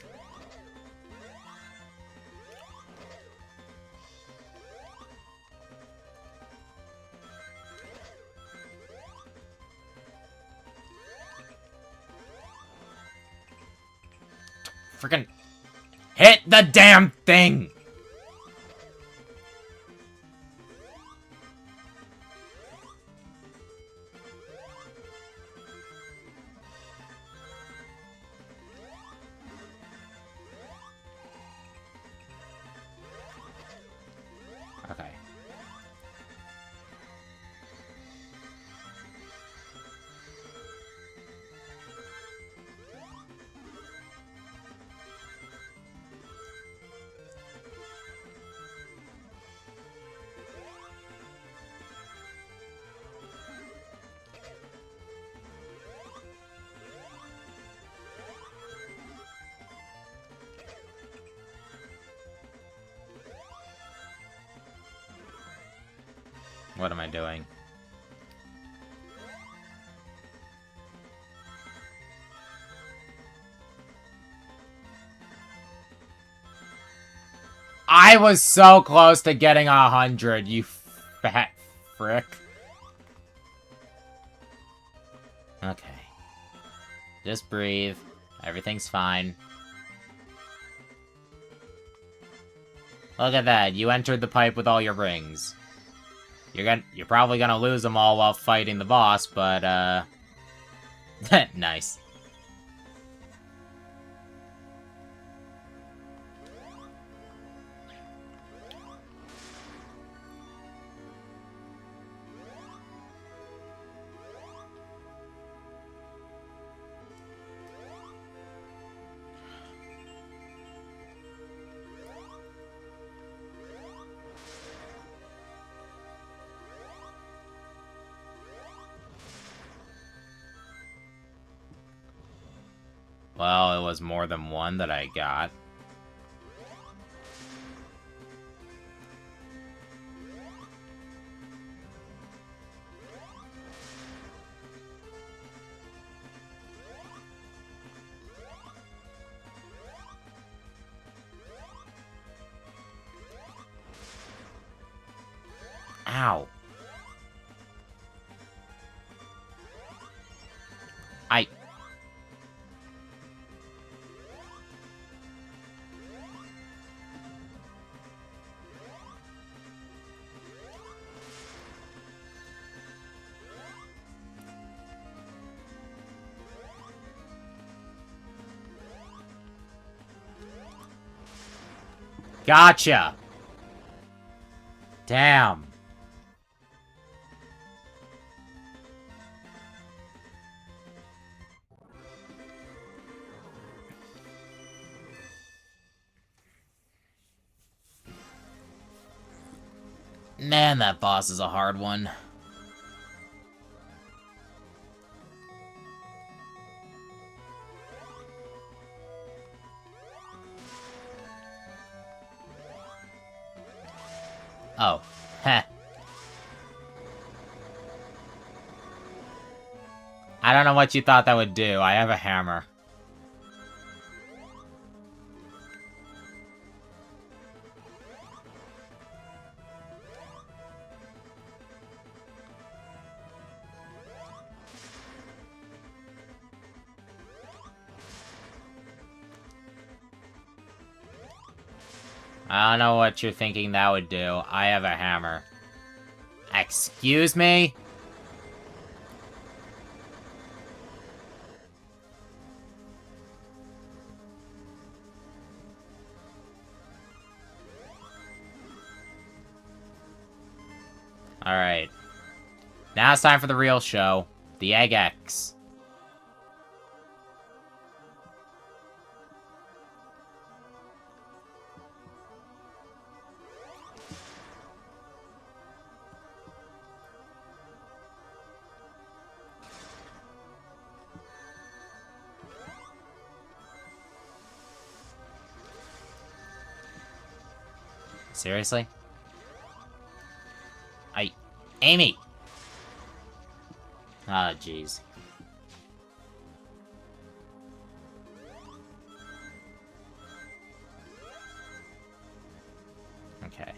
Freaking hit the damn thing! Okay. What am I doing? I was so close to getting 100, you fat frick. Okay. Just breathe. Everything's fine. Look at that, you entered the pipe with all your rings. You're probably gonna lose them all while fighting the boss, but, nice. Well, it was more than one that I got. Ow. Gotcha! Damn. Man, that boss is a hard one. Oh. Heh. I don't know what you thought that would do. I have a hammer. I don't know what you're thinking that would do. I have a hammer. Excuse me? Alright. Now it's time for the real show. The Egg X. Seriously? Amy! Ah, jeez. Okay.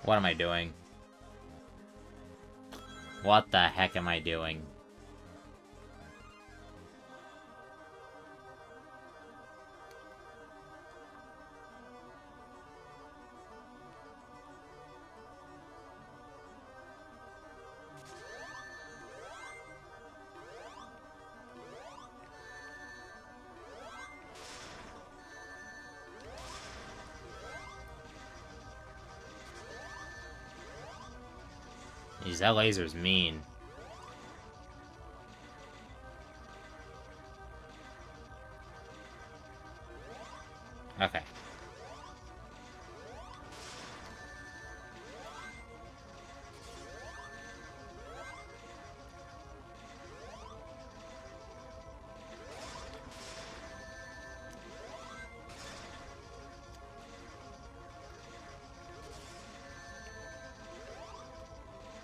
What am I doing? What the heck am I doing? Jeez, that laser's mean. Okay.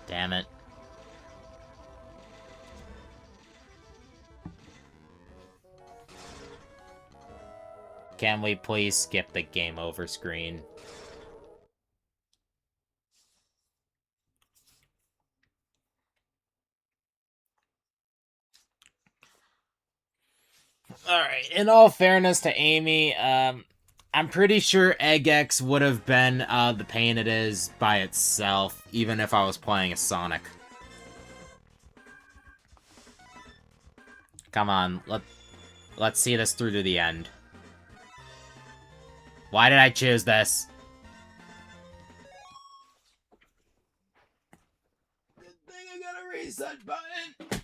Damn it. Can we please skip the game over screen? Alright, in all fairness to Amy, I'm pretty sure Egg X would have been the pain it is by itself, even if I was playing as Sonic. Come on, let's see this through to the end. Why did I choose this? Good thing I got a reset button.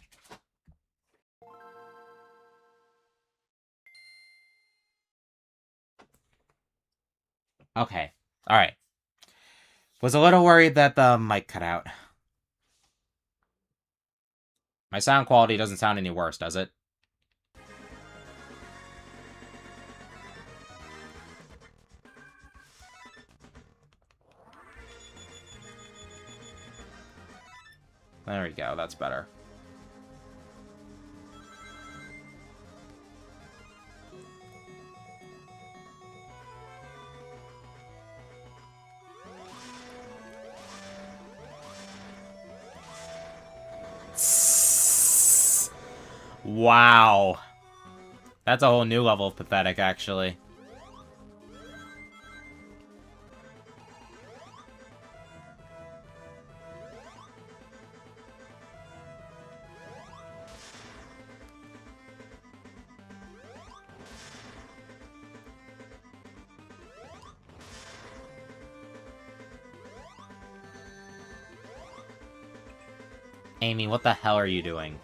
Okay. Alright. Was a little worried that the mic cut out. My sound quality doesn't sound any worse, does it? There we go, that's better. Wow. That's a whole new level of pathetic, actually. Amy, what the hell are you doing?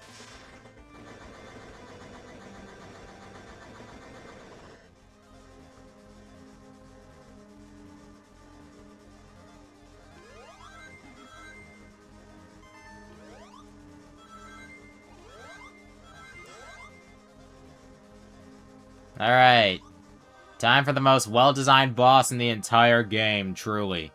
Alright. Time for the most well-designed boss in the entire game, truly.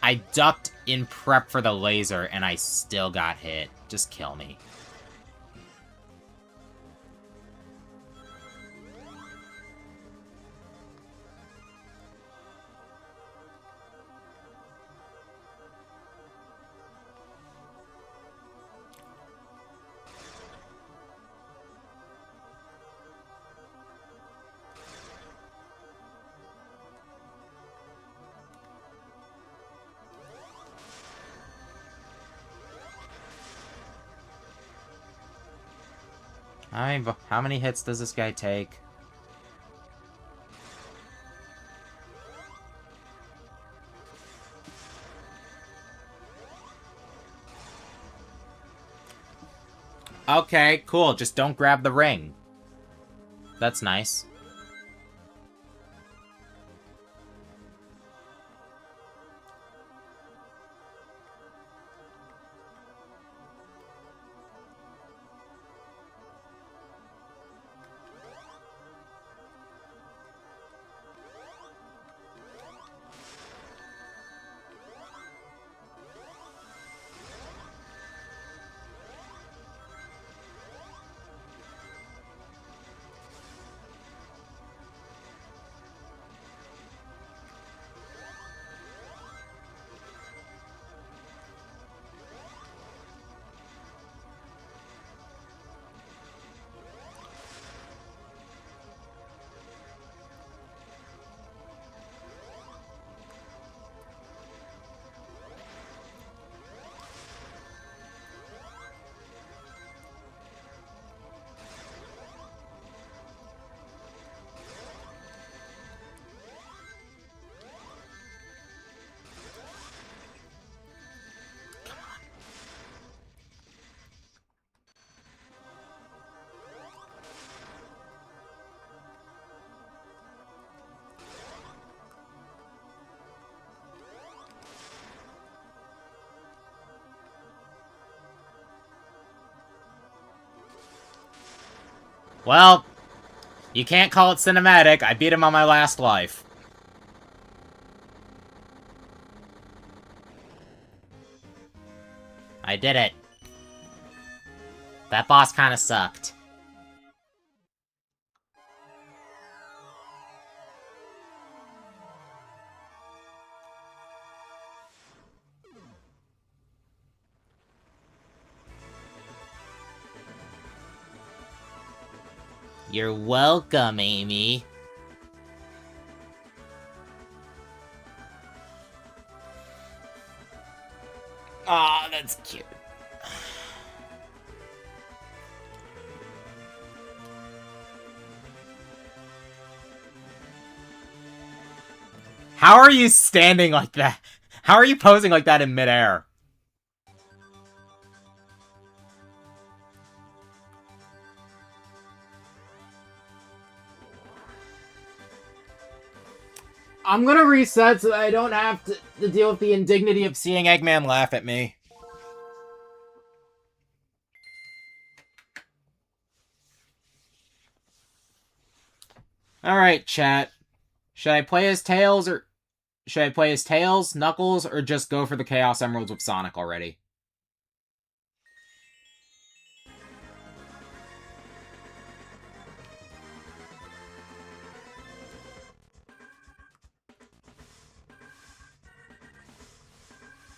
I ducked in prep for the laser, and I still got hit. Just kill me. How many hits does this guy take? Okay, cool. Just don't grab the ring. That's nice. Well, you can't call it cinematic. I beat him on my last life. I did it. That boss kind of sucked. You're welcome, Amy. Aw, that's cute. How are you standing like that? How are you posing like that in midair? I'm gonna reset so that I don't have to deal with the indignity of seeing Eggman laugh at me. Alright, chat. Should I play as Tails, or... Should I play as Tails, Knuckles, or just go for the Chaos Emeralds with Sonic already?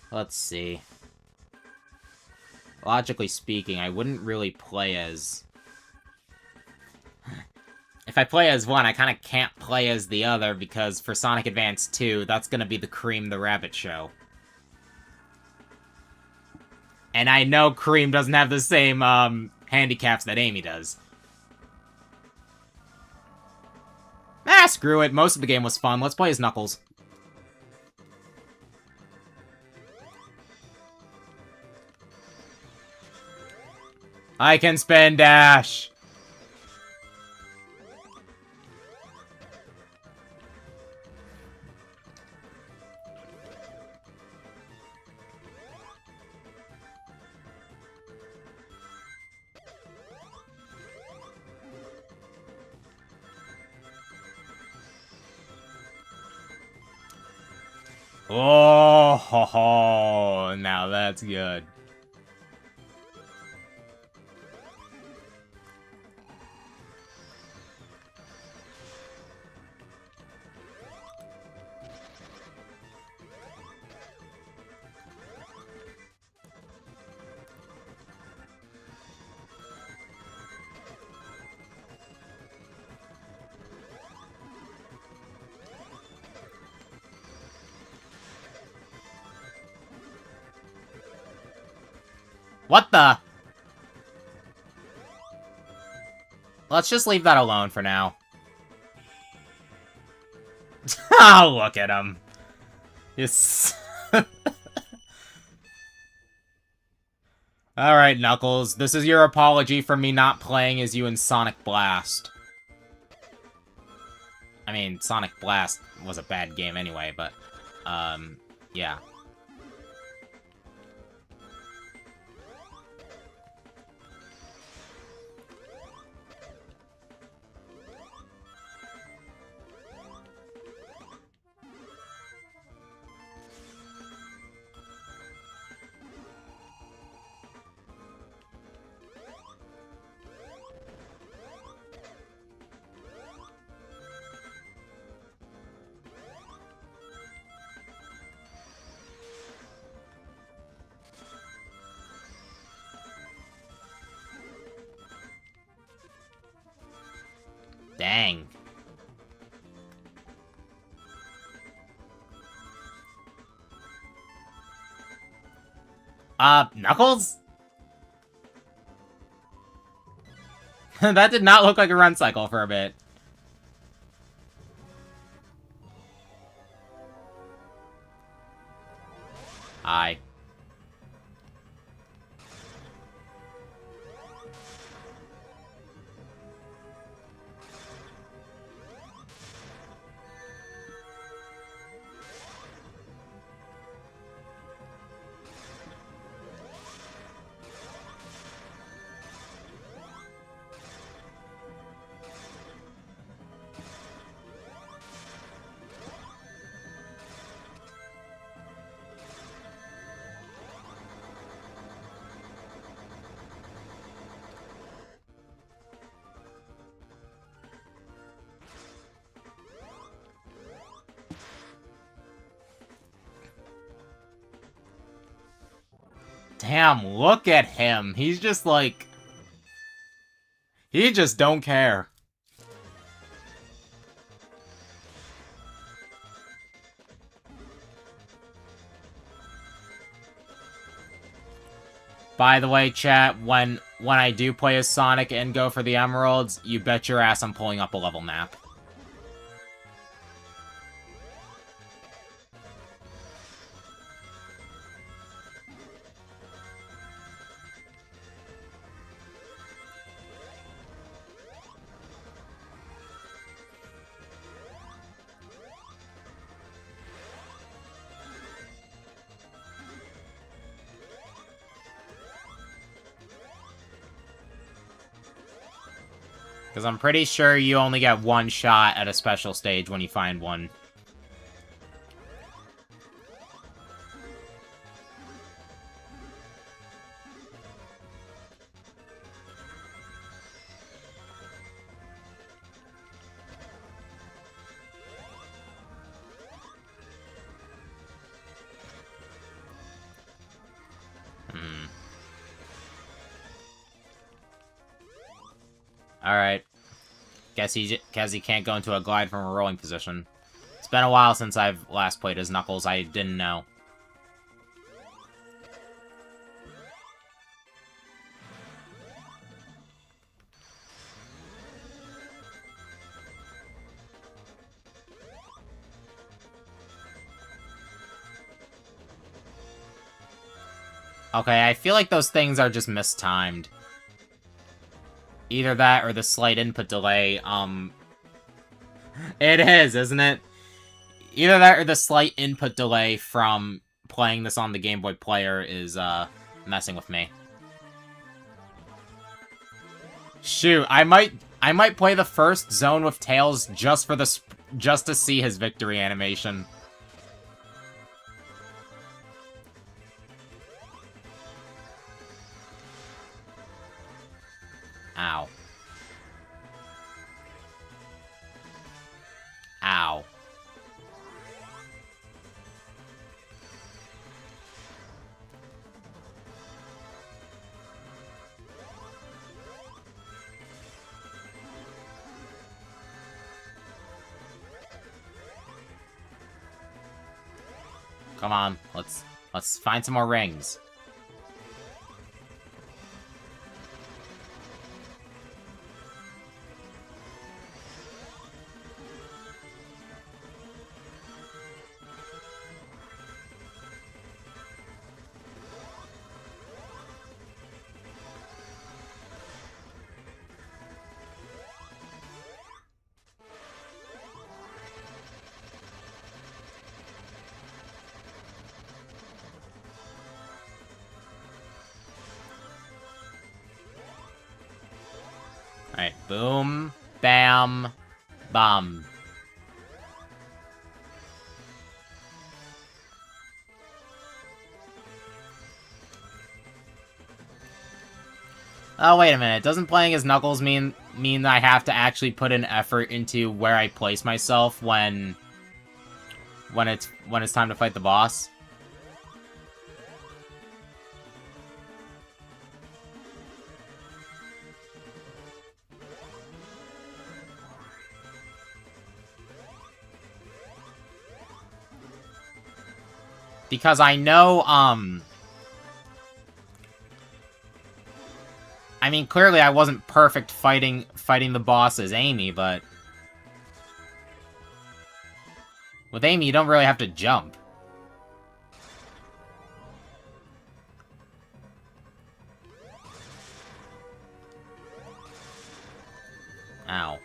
Let's see. Logically speaking, I wouldn't really play as... If I play as one, I kind of can't play as the other, because for Sonic Advance 2, that's gonna be the Cream the Rabbit show. And I know Cream doesn't have the same, handicaps that Amy does. Ah, screw it. Most of the game was fun. Let's play as Knuckles. I can spin dash! Oh, ho, ho. Now that's good. What the? Let's just leave that alone for now. Oh, look at him. Yes. Alright, Knuckles. This is your apology for me not playing as you in Sonic Blast. I mean, Sonic Blast was a bad game anyway, but, yeah. Dang. Knuckles? That did not look like a run cycle for a bit. Hi. Damn, look at him. He's just like... He just don't care. By the way, chat, when I do play as Sonic and go for the Emeralds, you bet your ass I'm pulling up a level map. Because I'm pretty sure you only get one shot at a special stage when you find one. Alright. Guess he can't go into a glide from a rolling position. It's been a while since I've last played as Knuckles. I didn't know. Okay, I feel like those things are just mistimed. Either that or the slight input delay, It is, isn't it? Either that or the slight input delay from playing this on the Game Boy Player is, messing with me. Shoot, I might play the first zone with Tails just to see his victory animation. Ow. Ow. Come on, let's find some more rings. Alright, boom, bam, bum. Oh, wait a minute. Doesn't playing as Knuckles mean I have to actually put an effort into where I place myself when it's time to fight the boss? Because I know, I mean, clearly I wasn't perfect fighting the boss as Amy, but with Amy, you don't really have to jump. Ow.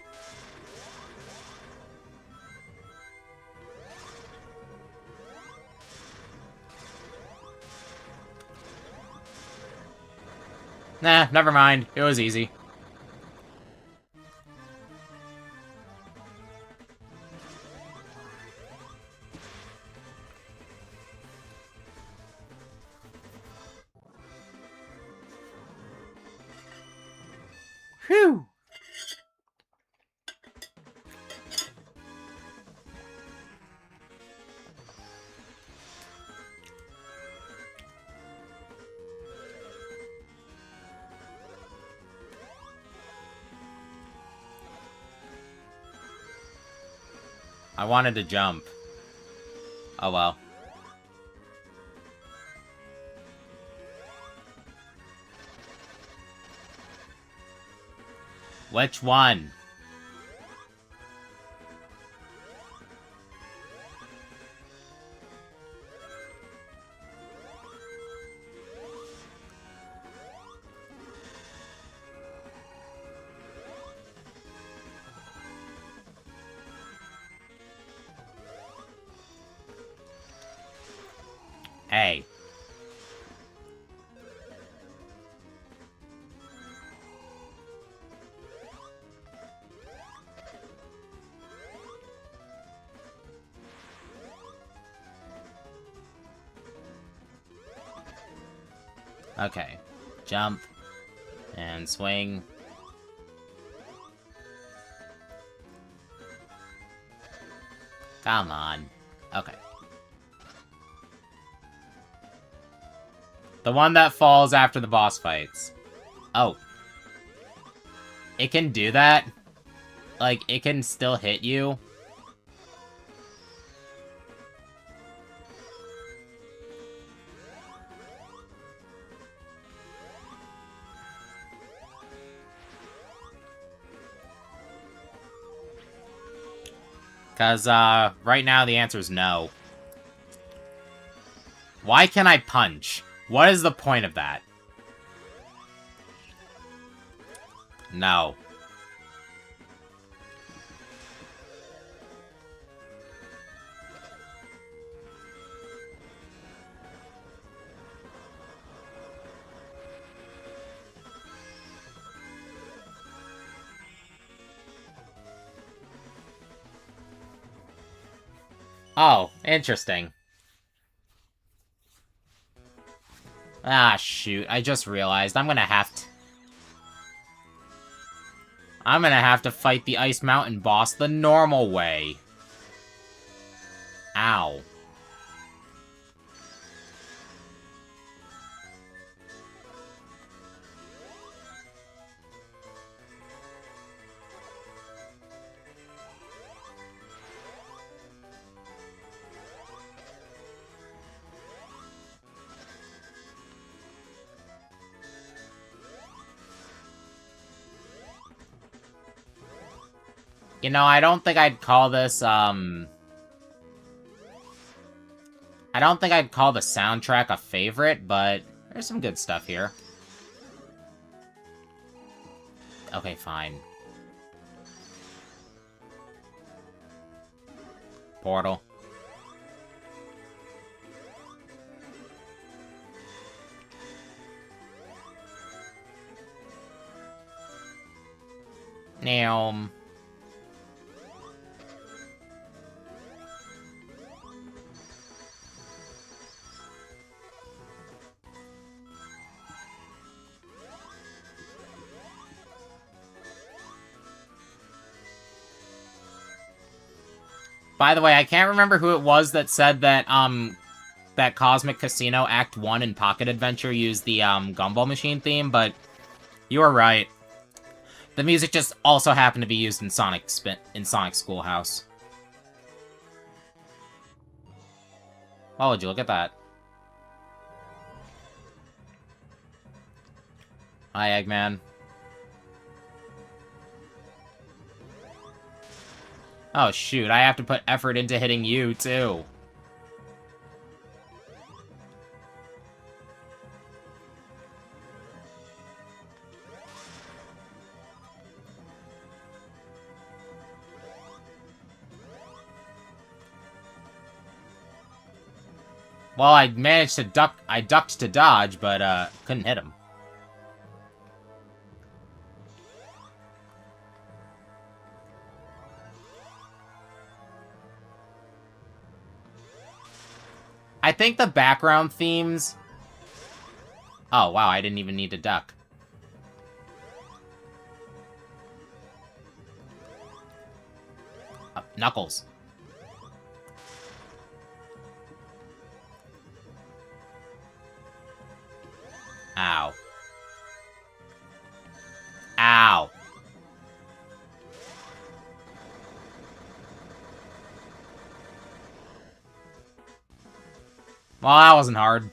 Nah, never mind. It was easy. Whew! I wanted to jump. Oh well. Which one? Hey. Okay. Jump. And swing. Come on. Okay. The one that falls after the boss fights. Oh. It can do that? Like, it can still hit you? Because, right now the answer is no. Why can I punch? What is the point of that? No. Oh, interesting. Ah, shoot. I just realized I'm gonna have to fight the Ice Mountain boss the normal way. Ow. You know, I don't think I'd call this, I don't think I'd call the soundtrack a favorite, but there's some good stuff here. Okay, fine. Portal. Now, by the way, I can't remember who it was that said that, that Cosmic Casino Act 1 in Pocket Adventure used the, Gumball Machine theme, but you were right. The music just also happened to be used in Sonic Schoolhouse. Oh, would you look at that? Hi, Eggman. Oh, shoot, I have to put effort into hitting you, too. Well, I managed to duck. I ducked to dodge, but, couldn't hit him. I think the background themes... Oh, wow, I didn't even need to duck. Knuckles. Ow. Ow. Well, that wasn't hard.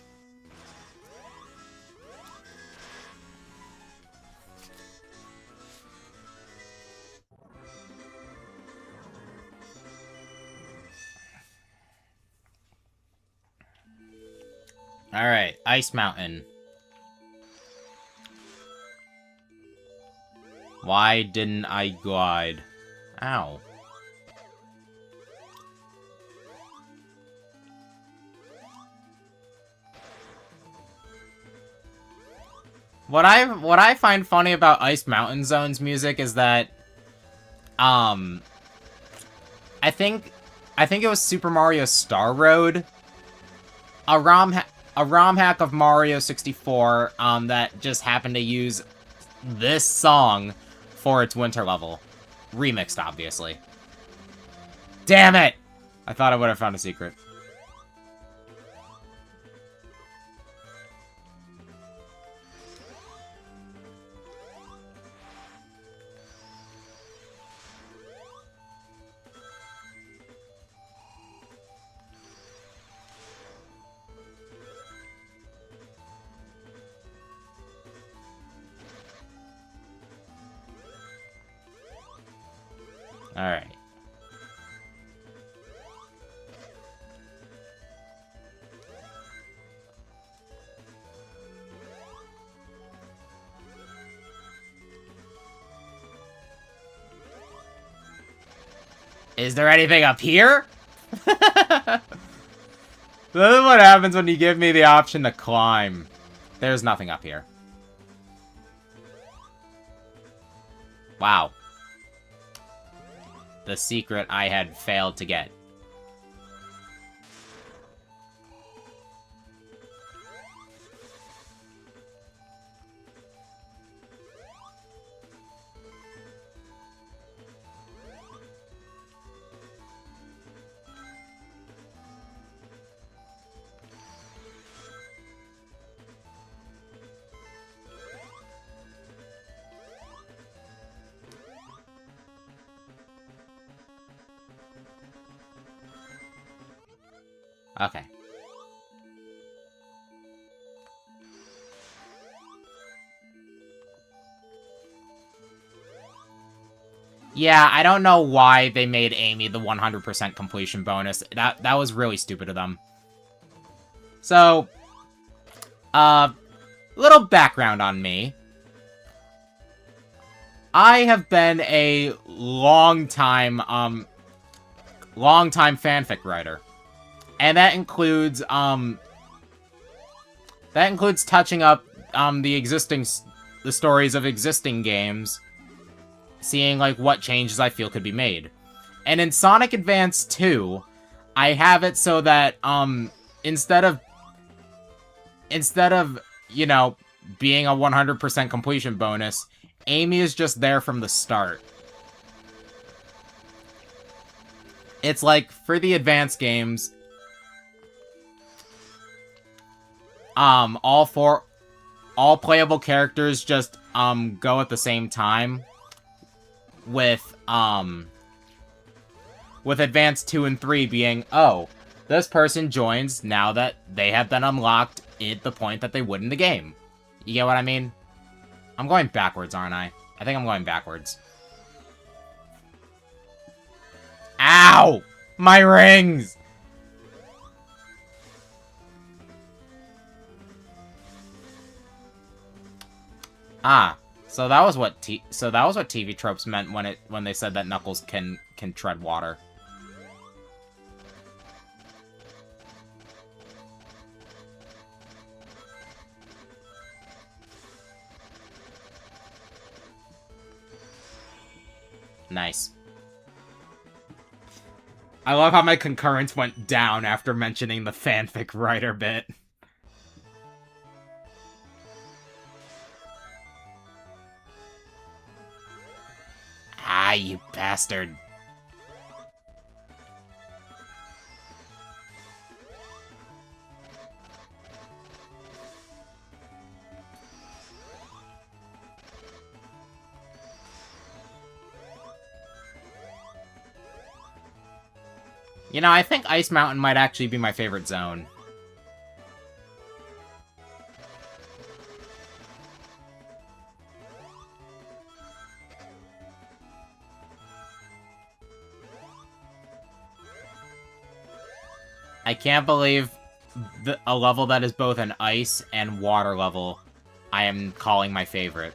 Alright, Ice Mountain. Why didn't I glide? Ow. What I find funny about Ice Mountain Zone's music is that, I think it was Super Mario Star Road. A ROM a ROM hack of Mario 64 that just happened to use this song for its winter level. Remixed, obviously. Damn it! I thought I would have found a secret. Alright. Is there anything up here? This is what happens when you give me the option to climb. There's nothing up here. Wow. The secret I had failed to get. Okay. Yeah, I don't know why they made Amy the 100% completion bonus. That was really stupid of them. So, little background on me. I have been a long-time fanfic writer. And that includes touching up, the stories of existing games, seeing, like, what changes I feel could be made. And in Sonic Advance 2, I have it so that, instead of, you know, being a 100% completion bonus, Amy is just there from the start. It's like, for the Advance games, all playable characters just, go at the same time. With Advance 2 and 3 being, oh, this person joins now that they have been unlocked at the point that they would in the game. You get what I mean? I'm going backwards, aren't I? I think I'm going backwards. Ow! My rings! Ah, so that was what TV Tropes meant when they said that Knuckles can tread water. Nice. I love how my concurrence went down after mentioning the fanfic writer bit. Ah, you bastard. You know, I think Ice Mountain might actually be my favorite zone. I can't believe a level that is both an ice and water level I am calling my favorite.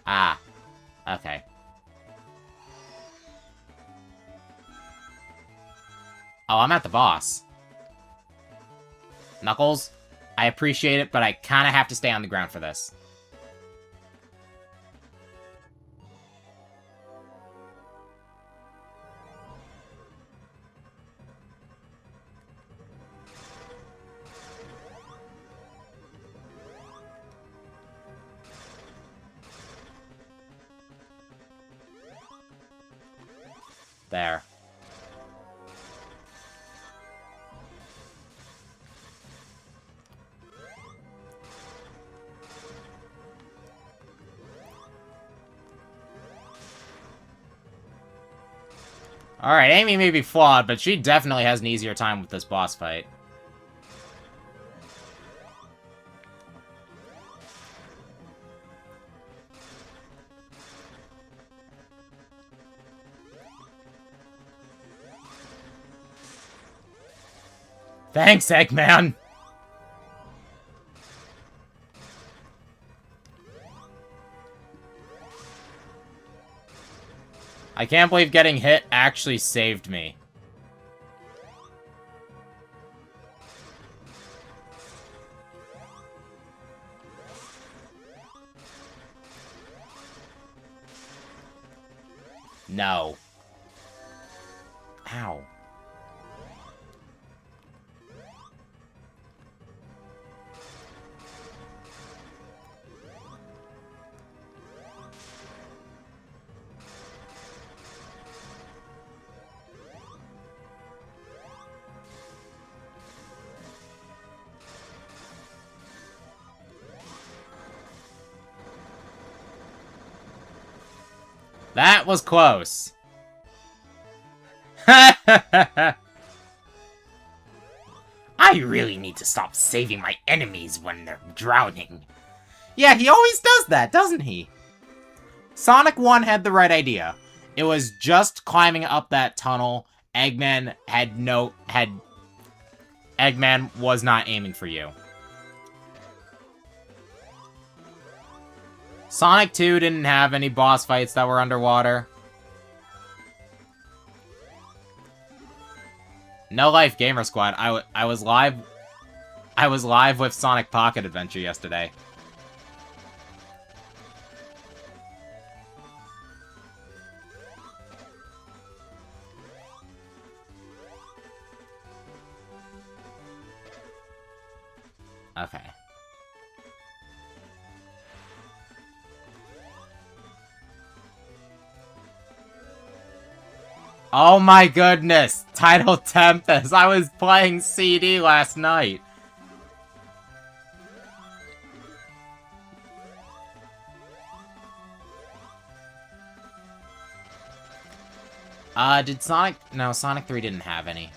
Ah. Okay. Oh, I'm at the boss. Knuckles, I appreciate it, but I kind of have to stay on the ground for this. There. Alright, Amy may be flawed, but she definitely has an easier time with this boss fight. Thanks, Eggman! I can't believe getting hit actually saved me. No. Ow. That was close. I really need to stop saving my enemies when they're drowning. Yeah, he always does that, doesn't he? Sonic 1 had the right idea. It was just climbing up that tunnel. Eggman was not aiming for you. Sonic 2 didn't have any boss fights that were underwater. No Life Gamer Squad. I was live with Sonic Pocket Adventure yesterday. Okay. Oh my goodness! Tidal Tempest! I was playing CD last night! Did Sonic... No, Sonic 3 didn't have any.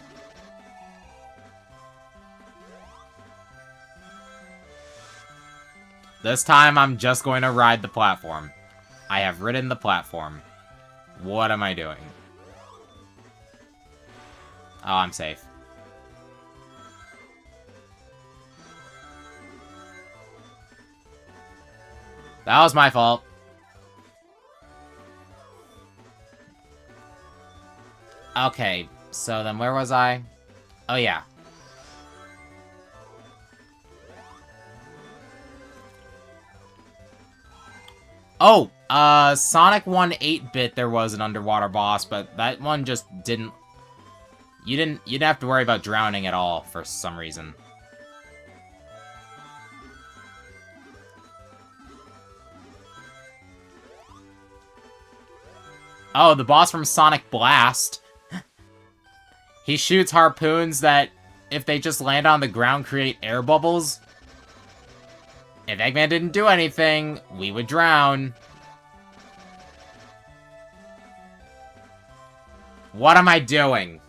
This time, I'm just going to ride the platform. I have ridden the platform. What am I doing? Oh, I'm safe. That was my fault. Okay, so then where was I? Oh, yeah. Oh, Sonic 1 8-bit there was an underwater boss, but that one just didn't... You didn't have to worry about drowning at all for some reason. Oh, the boss from Sonic Blast. He shoots harpoons that, if they just land on the ground, create air bubbles. If Eggman didn't do anything, we would drown. What am I doing?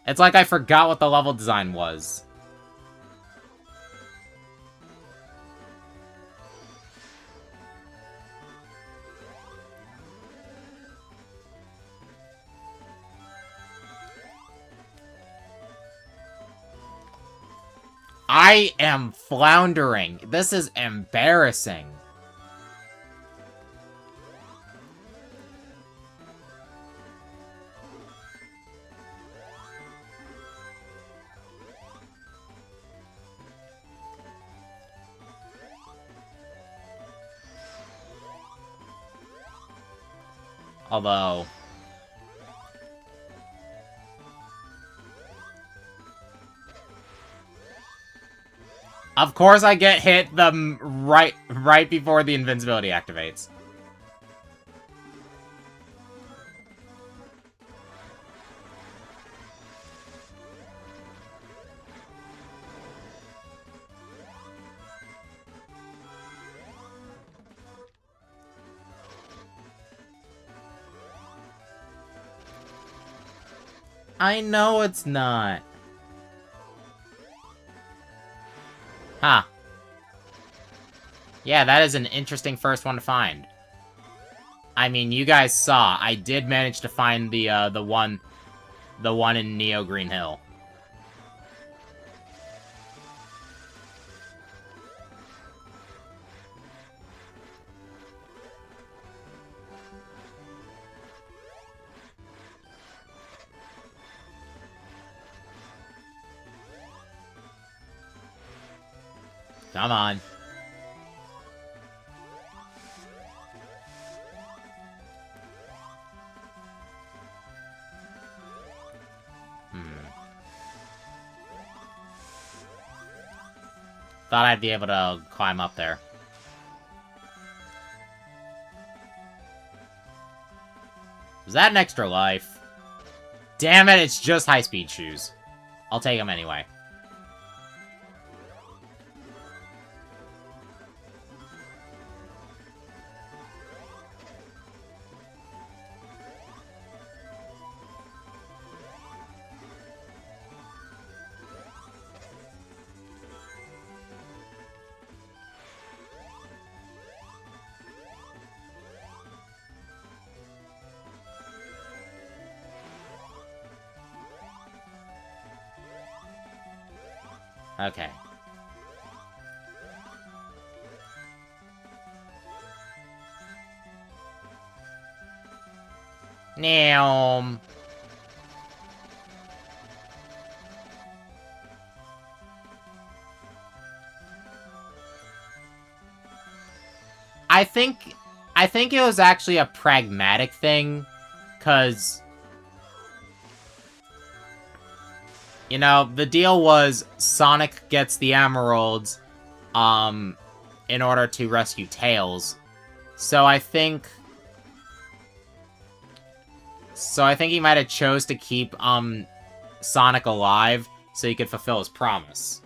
It's like I forgot what the level design was. I am floundering. This is embarrassing. Although... Of course I get hit the right before the invincibility activates. I know it's not. Huh. Yeah, that is an interesting first one to find. I mean, you guys saw, I did manage to find the one in Neo Green Hill. Come on. Thought I'd be able to climb up there. Is that an extra life? Damn it, it's just high-speed shoes. I'll take them anyway. Okay. Now. I think it was actually a pragmatic thing, 'cause you know, the deal was Sonic gets the emeralds, in order to rescue Tails. So I think he might have chose to keep, Sonic alive so he could fulfill his promise.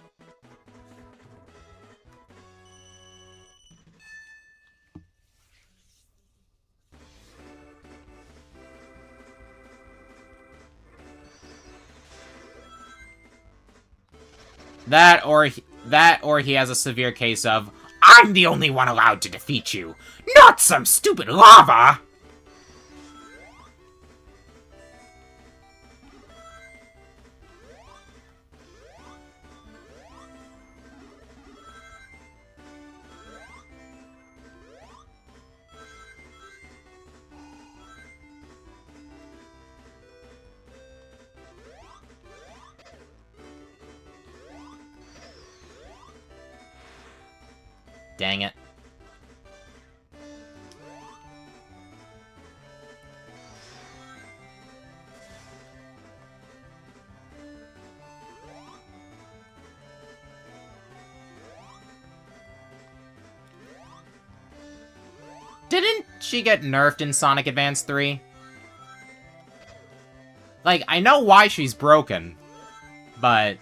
That or he has a severe case of, I'm the only one allowed to defeat you, not some stupid lava! Dang it. Didn't she get nerfed in Sonic Advance 3? Like, I know why she's broken, but...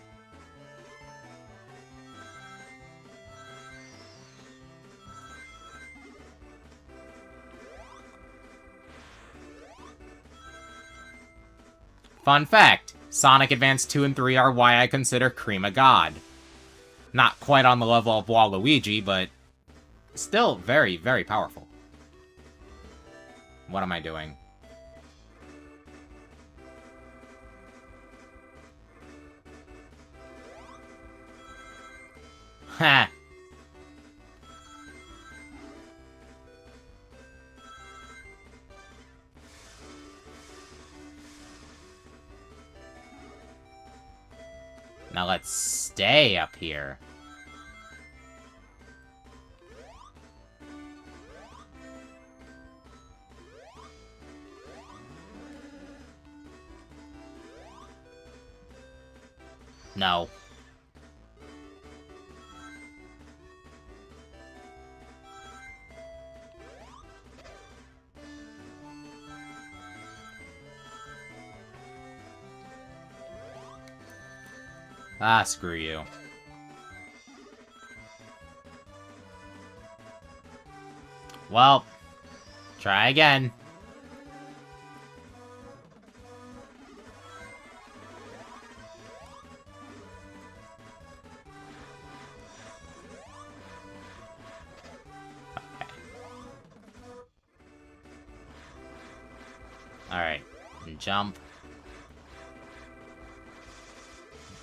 Fun fact, Sonic Advance 2 and 3 are why I consider Cream a god. Not quite on the level of Waluigi, but still very, very powerful. What am I doing? Ha! Now let's stay up here. No. Ah, screw you. Well, try again. Alright. Jump.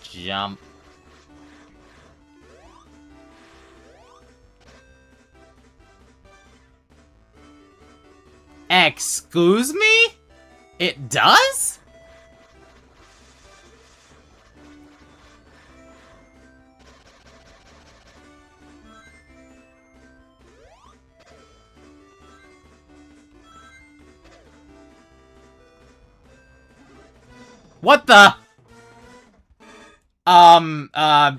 Jump. Excuse me? It does? What the? I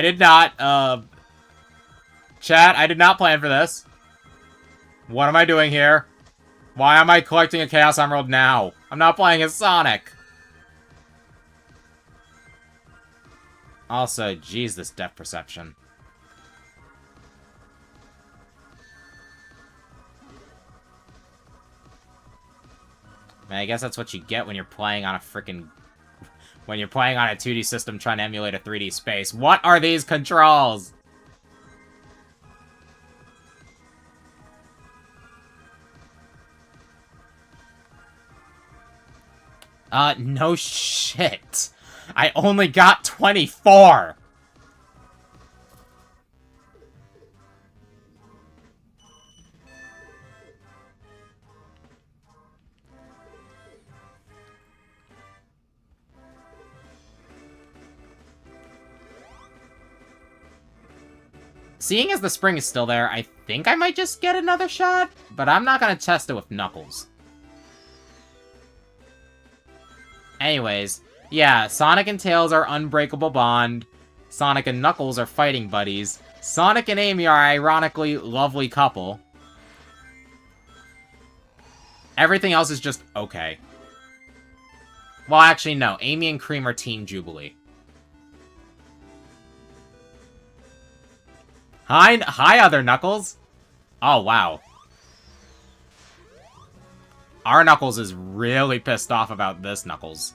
did not, chat, I did not plan for this. What am I doing here? Why am I collecting a Chaos Emerald now? I'm not playing as Sonic. Also, geez, this depth perception. Man, I guess that's what you get when you're playing on a frickin'... When you're playing on a 2D system trying to emulate a 3D space. What are these controls? No shit. I only got 24! Seeing as the spring is still there, I think I might just get another shot, but I'm not gonna test it with Knuckles. Anyways, yeah, Sonic and Tails are unbreakable bond. Sonic and Knuckles are fighting buddies. Sonic and Amy are ironically lovely couple. Everything else is just okay. Well, actually, no. Amy and Cream are Team Jubilee. Hi, other Knuckles. Oh, wow. Our Knuckles is really pissed off about this Knuckles.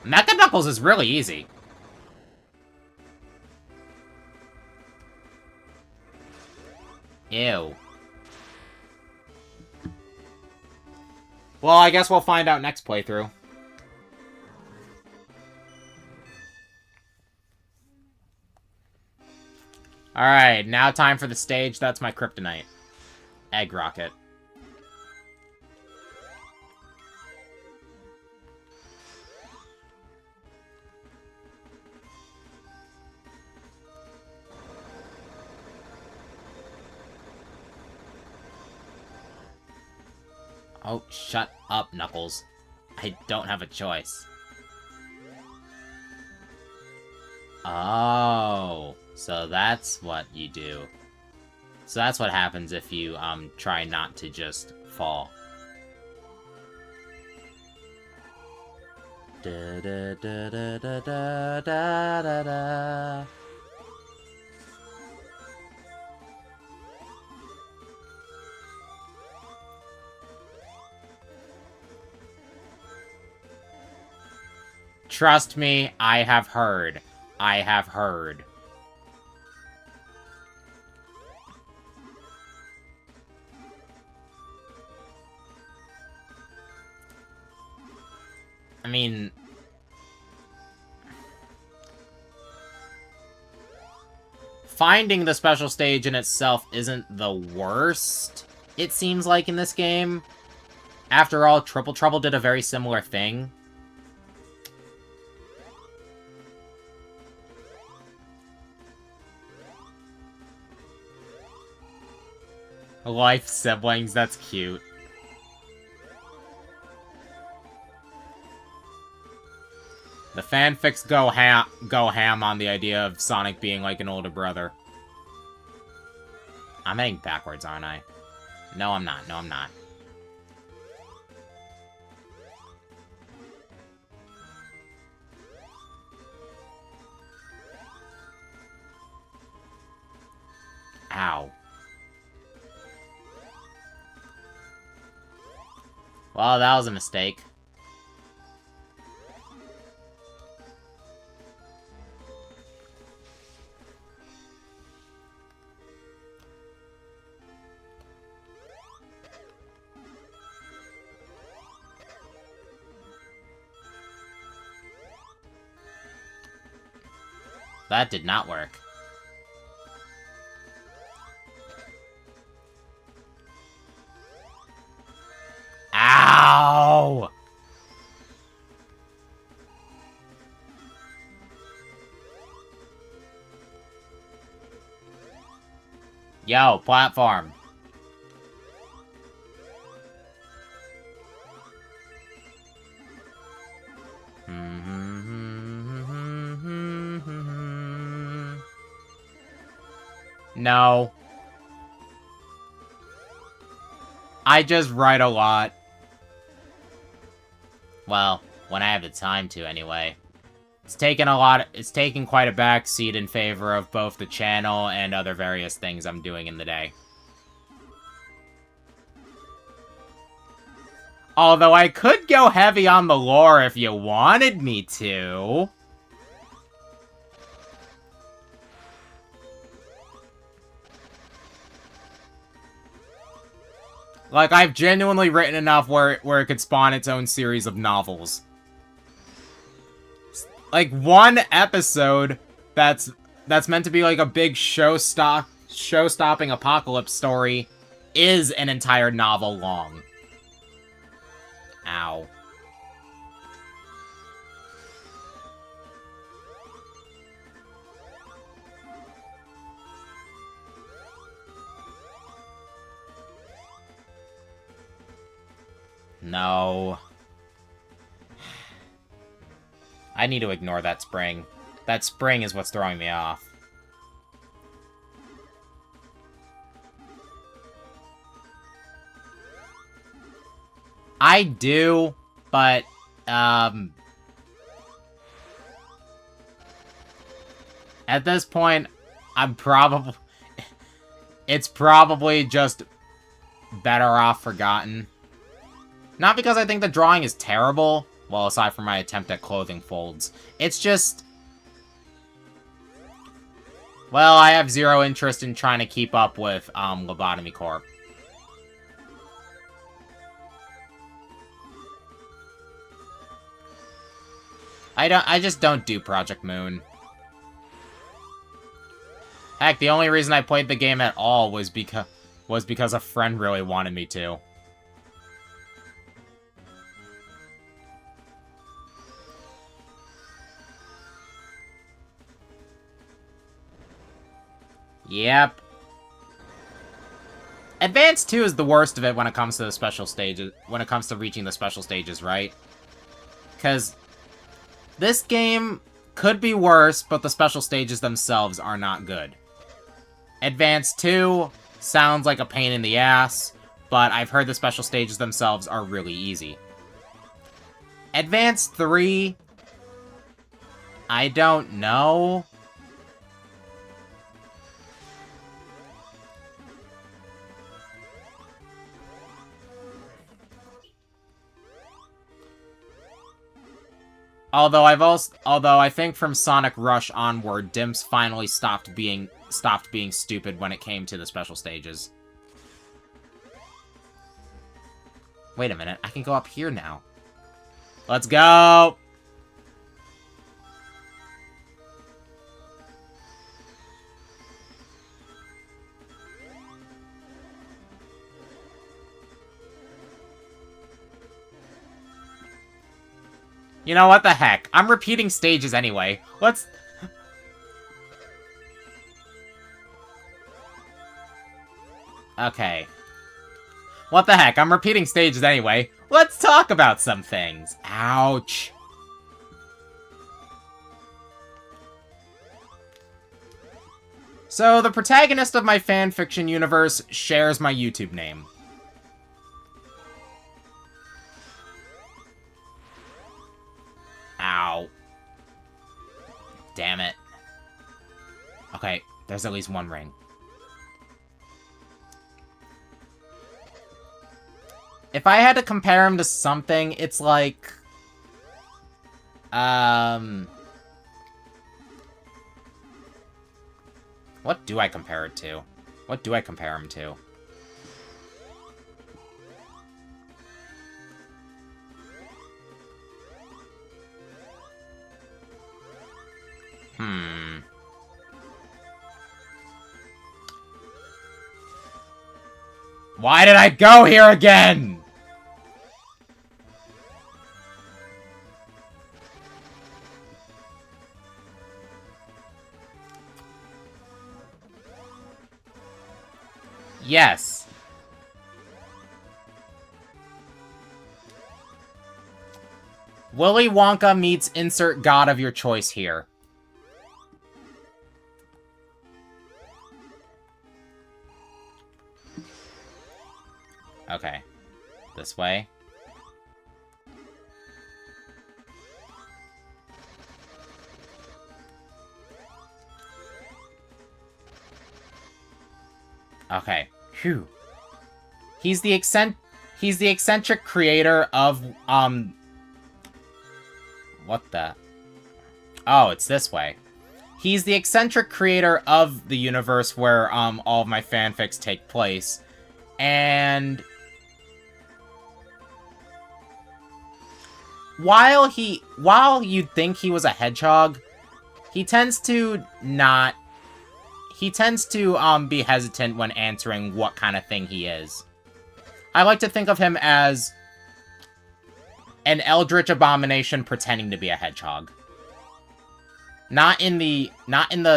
Mecha Knuckles is really easy. Ew. Well, I guess we'll find out next playthrough. Alright, now time for the stage. That's my kryptonite. Egg Rocket. Oh, shut up, Knuckles. I don't have a choice. Oh, so that's what you do. So that's what happens if you, try not to just fall. Da da da da da da da da da. Trust me, I have heard. I have heard. I mean... Finding the special stage in itself isn't the worst. it seems like, in this game. After all, Triple Trouble did a very similar thing. Life siblings, that's cute. The fanfics go ham on the idea of Sonic being like an older brother. I'm heading backwards, aren't I? No, I'm not. No, I'm not. Ow. Well, that was a mistake. That did not work. Ow! Yo, platform. No. I just write a lot. Well, when I have the time to, anyway. It's taken quite a backseat in favor of both the channel and other various things I'm doing in the day. Although I could go heavy on the lore if you wanted me to. Like, I've genuinely written enough where it could spawn its own series of novels. Like, one episode that's meant to be like a big show-stopping apocalypse story is an entire novel long. Ow. No. I need to ignore that spring. That spring is what's throwing me off. I do, but, at this point, it's probably just better off forgotten. Not because I think the drawing is terrible, well, aside from my attempt at clothing folds. It's just... well, I have zero interest in trying to keep up with, Lobotomy Corp. I just don't do Project Moon. Heck, the only reason I played the game at all was because a friend really wanted me to. Yep. Advance 2 is the worst of it when it comes to the special stages, when it comes to reaching the special stages, right? Because this game could be worse, but the special stages themselves are not good. Advance 2 sounds like a pain in the ass, but I've heard the special stages themselves are really easy. Advance 3, I don't know. Although I think from Sonic Rush onward, Dimps finally stopped being stupid when it came to the special stages. Wait a minute, I can go up here now. Let's go! You know what the heck? I'm repeating stages anyway. Let's... Okay. What the heck? I'm repeating stages anyway. Let's talk about some things. Ouch. So, the protagonist of my fanfiction universe shares my YouTube name. Ow. Damn it. Okay, there's at least one ring. If I had to compare him to something, it's like... What do I compare it to? What do I compare him to? Why did I go here again? Yes. Willy Wonka meets insert god of your choice here. Okay. This way. Okay. Phew. He's the eccentric creator of, what the? Oh, it's this way. He's the eccentric creator of the universe where, all of my fanfics take place. And... while you'd think he was a hedgehog, he tends to not... he tends to, be hesitant when answering what kind of thing he is. I like to think of him as an eldritch abomination pretending to be a hedgehog. Not in the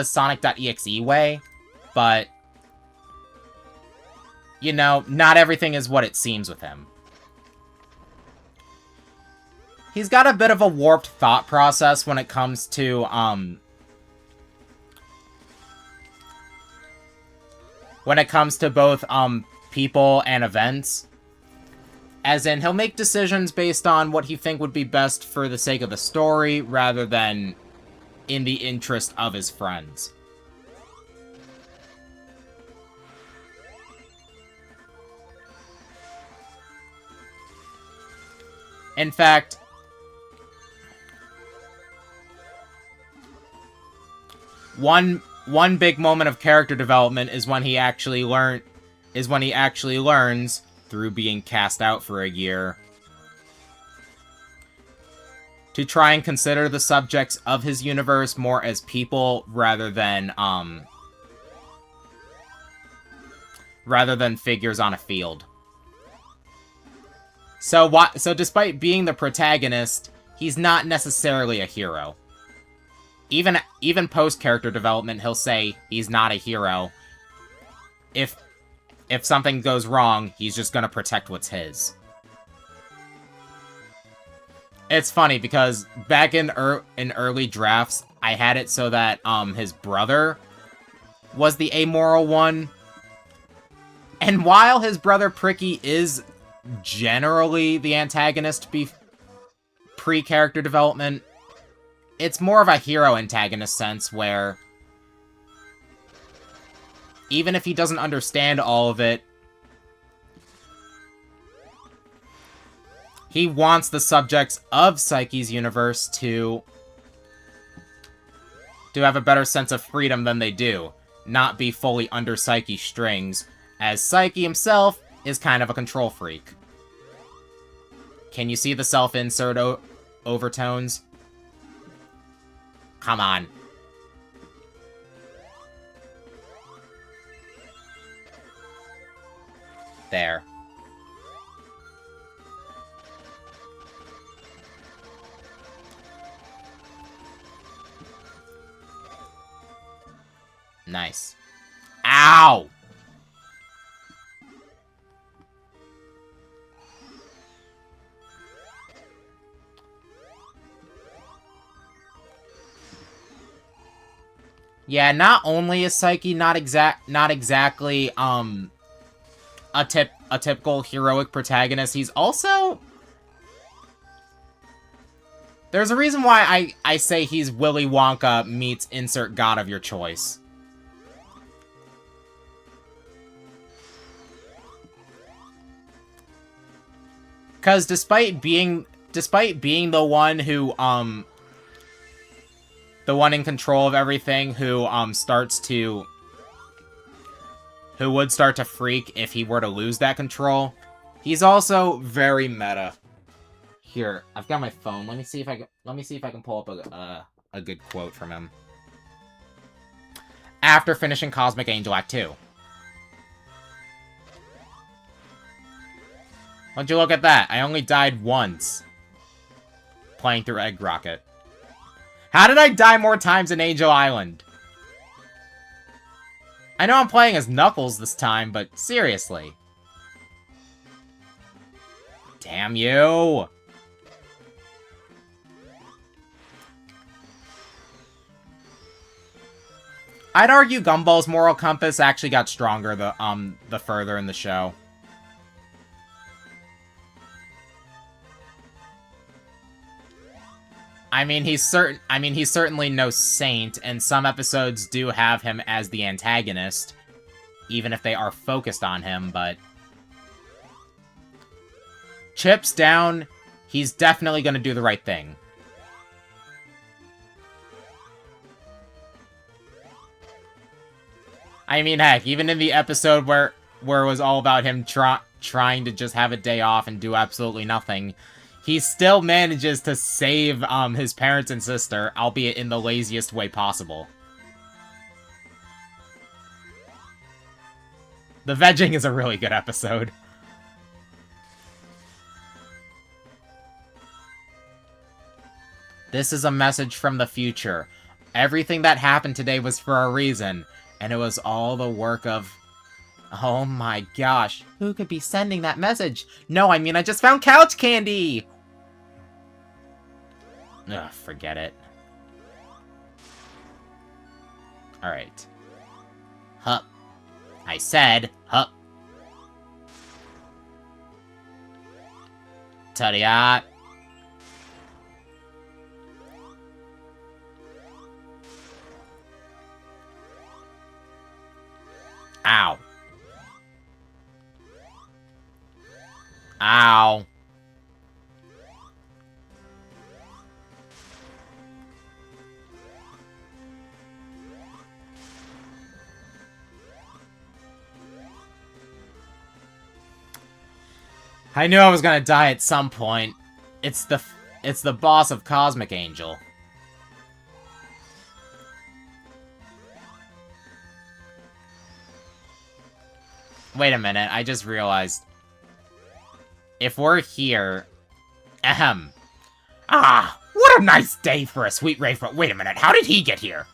Sonic.exe way, but, you know, not everything is what it seems with him. He's got a bit of a warped thought process when it comes to, both, people and events. As in, he'll make decisions based on what he think would be best for the sake of the story, rather than in the interest of his friends. In fact, one big moment of character development is when he actually learns, through being cast out for a year, to try and consider the subjects of his universe more as people rather than figures on a field. So despite being the protagonist, he's not necessarily a hero. Even post-character development, he'll say he's not a hero. If something goes wrong, he's just gonna protect what's his. It's funny, because back in early drafts, I had it so that, his brother was the amoral one. And while his brother Pricky is generally the antagonist pre-character development, it's more of a hero-antagonist sense where even if he doesn't understand all of it, he wants the subjects of Psyche's universe to have a better sense of freedom than they do, not be fully under Psyche's strings, as Psyche himself is kind of a control freak. Can you see the self-insert overtones? Come on. There. Nice. Ow! Yeah, not only is Psyche not exactly a typical heroic protagonist, he's also... There's a reason why I say he's Willy Wonka meets insert god of your choice. Because despite being the one who, the one in control of everything who, who would start to freak if he were to lose that control, he's also very meta. Here, I've got my phone. Let me see if I can pull up a good quote from him. After finishing Cosmic Angel Act 2. Would you look at that? I only died once. Playing through Egg Rocket. How did I die more times in Angel Island? I know I'm playing as Knuckles this time, but seriously. Damn you! I'd argue Gumball's moral compass actually got stronger the further in the show. I mean, he's certainly no saint, and some episodes do have him as the antagonist, even if they are focused on him, but... Chips down, he's definitely gonna do the right thing. I mean, heck, even in the episode where it was all about him trying to just have a day off and do absolutely nothing, he still manages to save his parents and sister, albeit in the laziest way possible. The vegging is a really good episode. This is a message from the future. Everything that happened today was for a reason, and it was all the work of... Oh my gosh, who could be sending that message? No, I mean, I just found couch candy! Ugh, forget it. Alright. Hup. I said, hup. Tariat. Ow. Ow. I knew I was gonna die at some point. It's the boss of Cosmic Angel. Wait a minute, I just realized. If we're here... Ahem. Ah, what a nice day for a sweet rave. Wait a minute, how did he get here?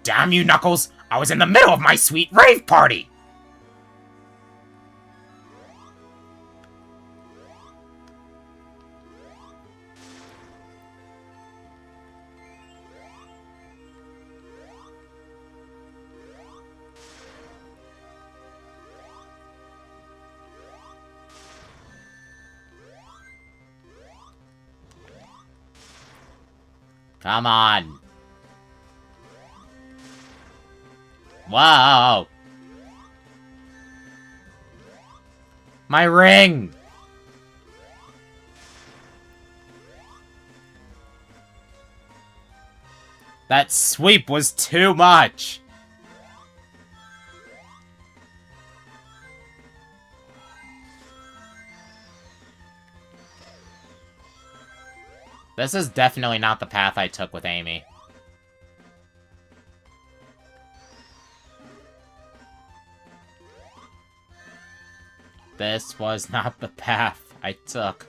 Damn you, Knuckles! I was in the middle of my sweet rave party! Come on. Whoa! My ring! That sweep was too much! This is definitely not the path I took with Amy. This was not the path I took.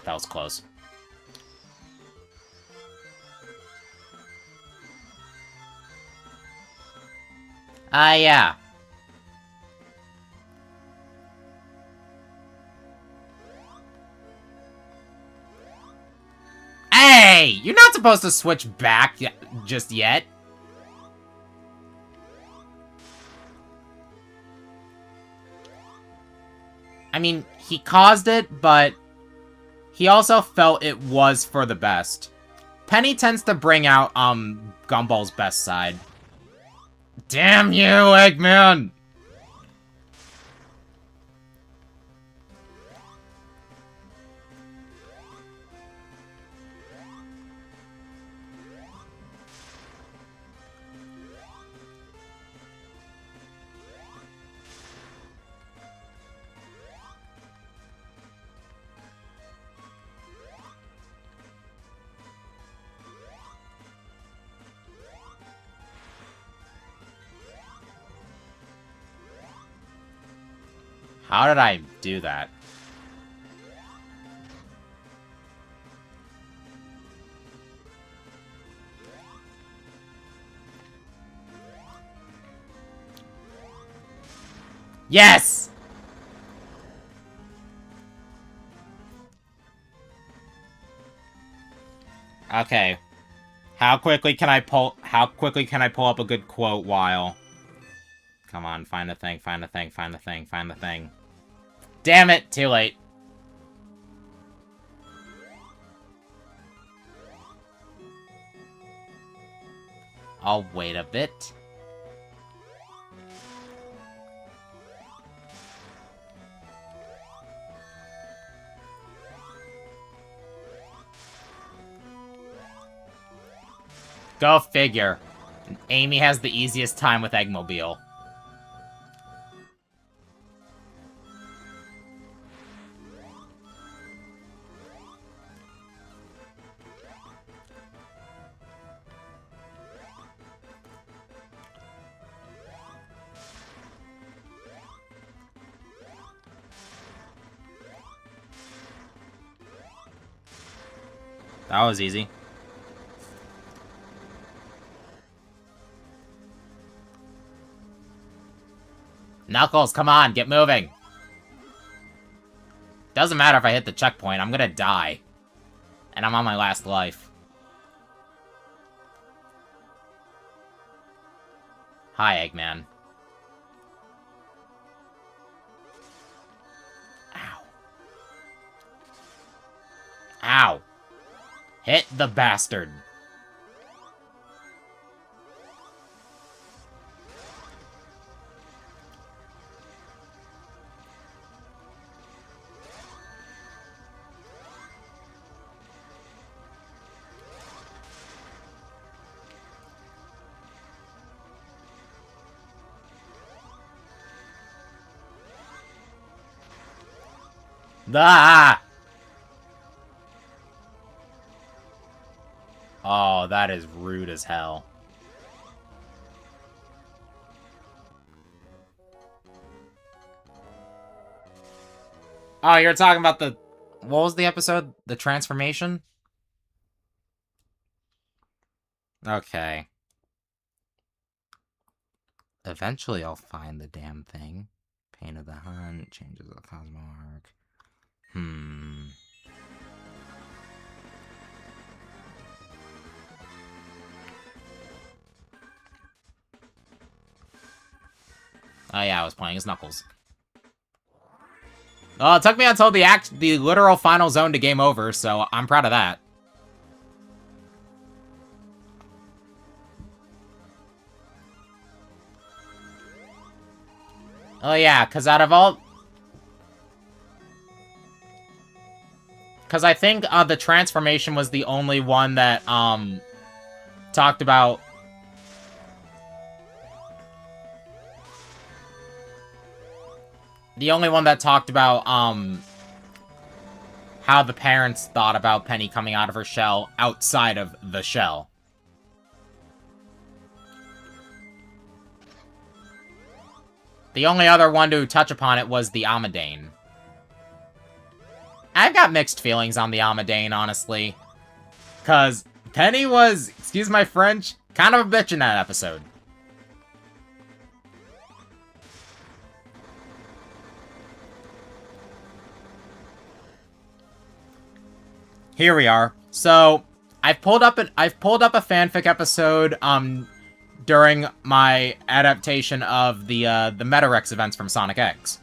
that was close. Yeah. Hey! You're not supposed to switch back just yet. I mean, he caused it, but he also felt it was for the best. Penny tends to bring out, Gumball's best side. Damn you, Eggman! How did I do that? Yes! Okay. How quickly can I pull up a good quote while... Come on, find the thing, find the thing, find the thing, find the thing. Damn it, too late. I'll wait a bit. Go figure. Amy has the easiest time with Eggmobile. That was easy. Knuckles, come on, get moving. Doesn't matter if I hit the checkpoint, I'm gonna die. And I'm on my last life. Hi, Eggman. Ow. Ow. Hit the bastard. Ah! Oh, that is rude as hell. Oh, you're talking about the... What was the episode? The transformation? Okay. Eventually I'll find the damn thing. Pain of the Hunt, Changes of the Cosmo Arc. Oh yeah, I was playing as Knuckles. Well, it took me until the literal final zone to game over, so I'm proud of that. Oh yeah, because out of all... Because I think the transformation was the only one that, talked about... The only one that talked about, how the parents thought about Penny coming out of her shell outside of the shell. The only other one to touch upon it was the Amadane. I've got mixed feelings on the Amadane, honestly. Because Penny was, excuse my French, kind of a bitch in that episode. Here we are. So, I've pulled up a fanfic episode during my adaptation of the Metarex events from Sonic X.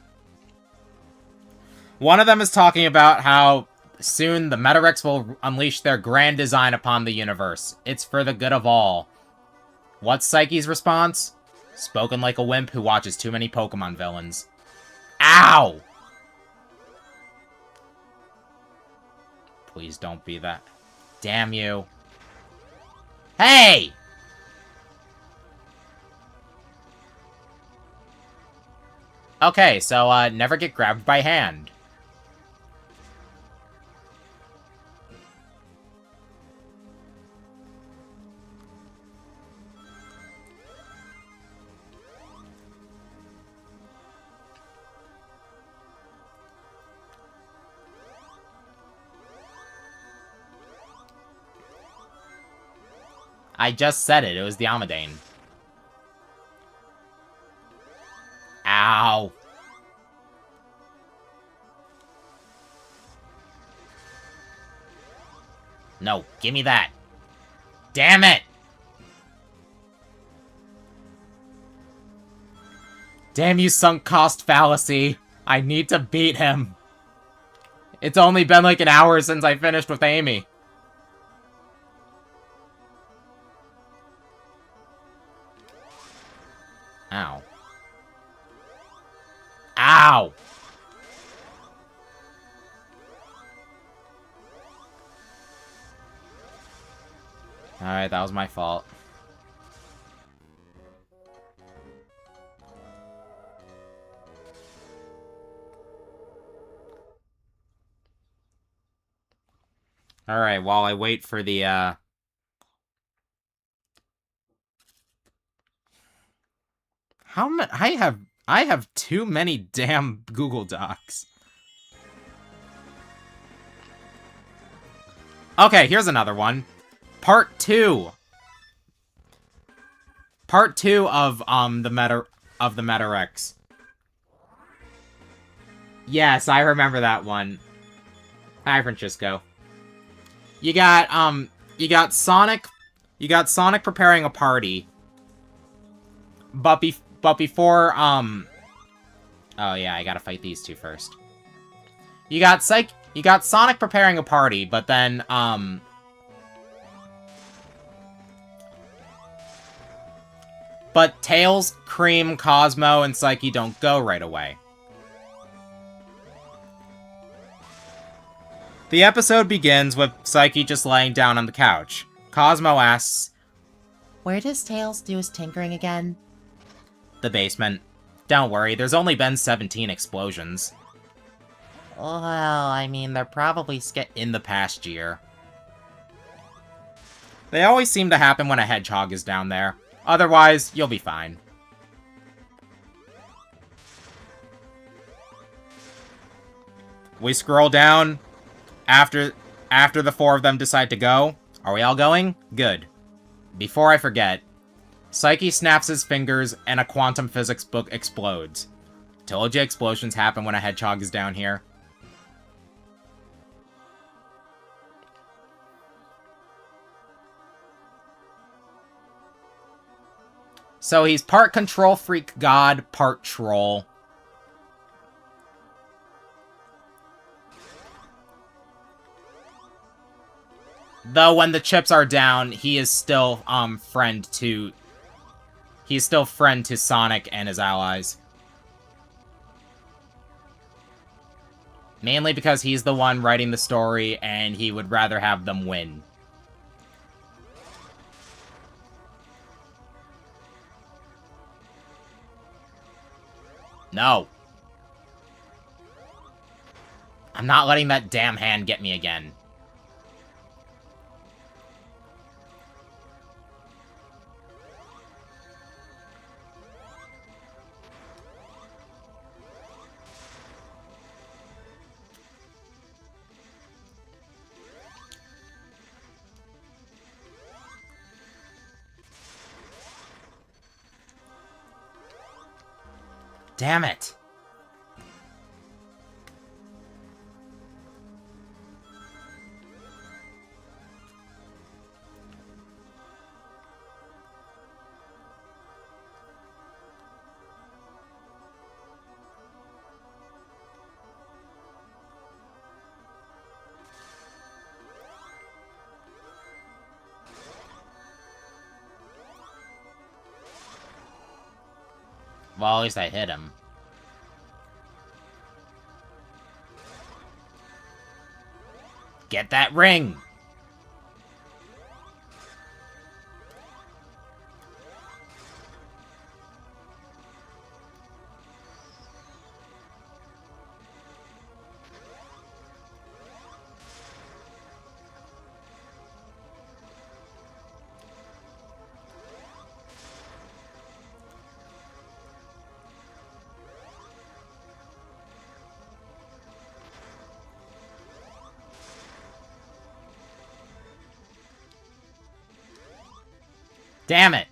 One of them is talking about how soon the Metarex will unleash their grand design upon the universe. It's for the good of all. What's Psyche's response? Spoken like a wimp who watches too many Pokemon villains. Ow! Please don't be that. Damn you. Hey! Okay, so, never get grabbed by hand. I just said it. It was the Amadane. Ow. No, give me that. Damn it! Damn you, sunk cost fallacy. I need to beat him. It's only been like an hour since I finished with Amy. Ow. Ow! Alright, that was my fault. Alright, while I wait for the, How many? I have too many damn Google Docs. Okay, here's another one. Part 2. Part 2 of the Metarex. Yes, I remember that one. Hi, Francisco. You got Sonic preparing a party. But before, oh yeah, I gotta fight these two first. You got Sonic preparing a party, but then, but Tails, Cream, Cosmo, and Psyche don't go right away. The episode begins with Psyche just laying down on the couch. Cosmo asks, "Where does Tails do his tinkering again?" "The basement. Don't worry, there's only been 17 explosions." Well, I mean, they're probably in the past year. They always seem to happen when a hedgehog is down there. Otherwise, you'll be fine. We scroll down. After the four of them decide to go. Are we all going? Good. Before I forget, Psyche snaps his fingers and a quantum physics book explodes. Told you explosions happen when a hedgehog is down here. So he's part control freak god, part troll. Though when the chips are down, he is still friend to Sonic and his allies. Mainly because he's the one writing the story and he would rather have them win. No. I'm not letting that damn hand get me again. Damn it! Well, at least I hit him. Get that ring! Damn it!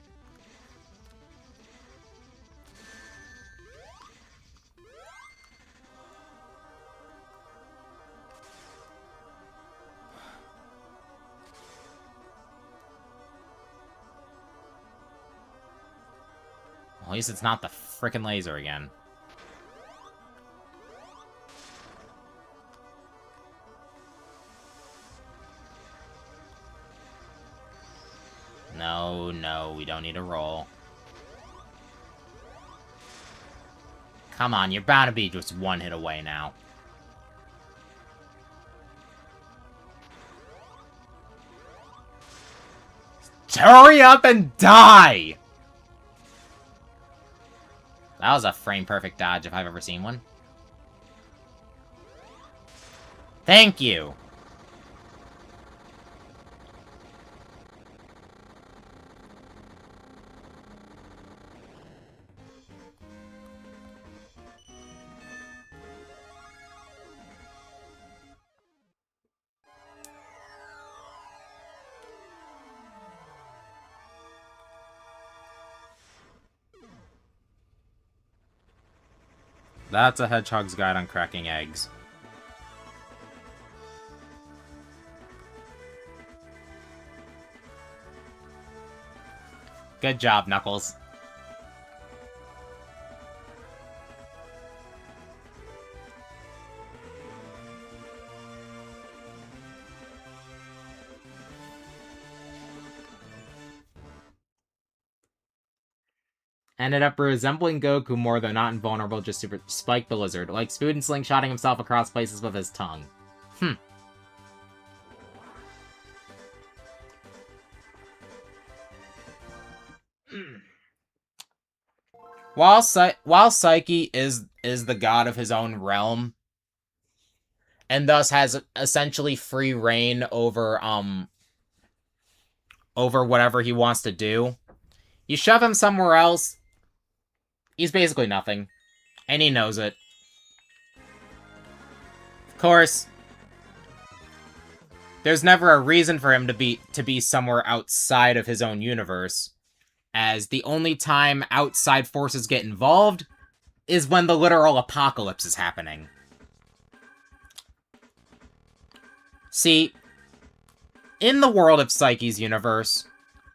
Well, at least it's not the frickin' laser again. No, no, we don't need a roll. Come on, you're bound to be just one hit away now. Hurry up and die! That was a frame-perfect dodge if I've ever seen one. Thank you! That's a Hedgehog's Guide on Cracking Eggs. Good job, Knuckles. Ended up resembling Goku more, though not invulnerable, just Super Spike the Lizard. Like spoon slingshotting himself across places with his tongue. While Psyche is the god of his own realm, and thus has essentially free reign over whatever he wants to do, you shove him somewhere else, he's basically nothing. And he knows it. Of course, there's never a reason for him to be somewhere outside of his own universe, as the only time outside forces get involved is when the literal apocalypse is happening. See, in the world of Psyche's universe,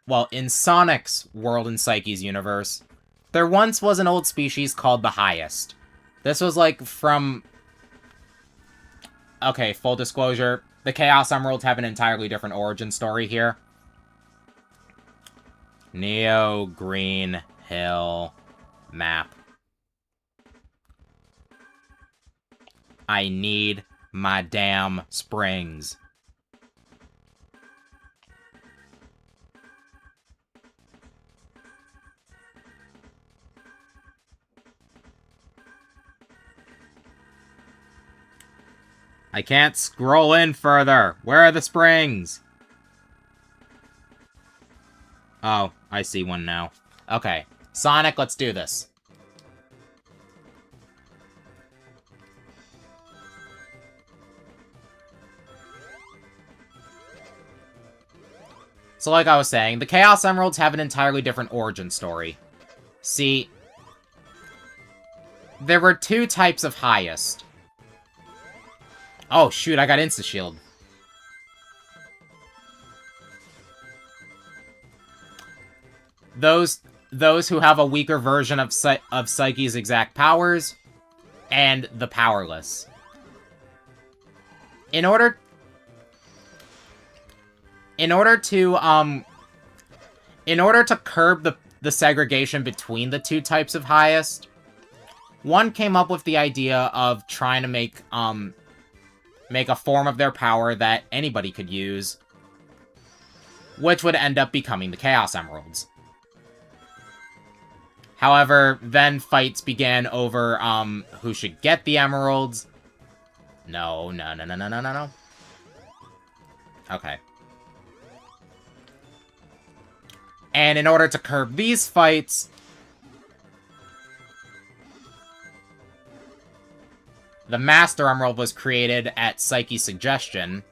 well, in Sonic's world in Psyche's universe, there once was an old species called the Highest. This was like from... Okay, full disclosure, the Chaos Emeralds have an entirely different origin story here. Neo Green Hill map. I need my damn springs. I can't scroll in further. Where are the springs? Oh, I see one now. Okay. Sonic, let's do this. So like I was saying, the Chaos Emeralds have an entirely different origin story. See, there were two types of highest. Oh, shoot, I got Insta-Shield. Those who have a weaker version of Psyche's exact powers, and the powerless. In order to curb the segregation between the two types of highest, one came up with the idea of trying to make a form of their power that anybody could use, which would end up becoming the Chaos Emeralds. However, then fights began over who should get the emeralds. No. Okay. And in order to curb these fights, the Master Emerald was created at Psyche's suggestion,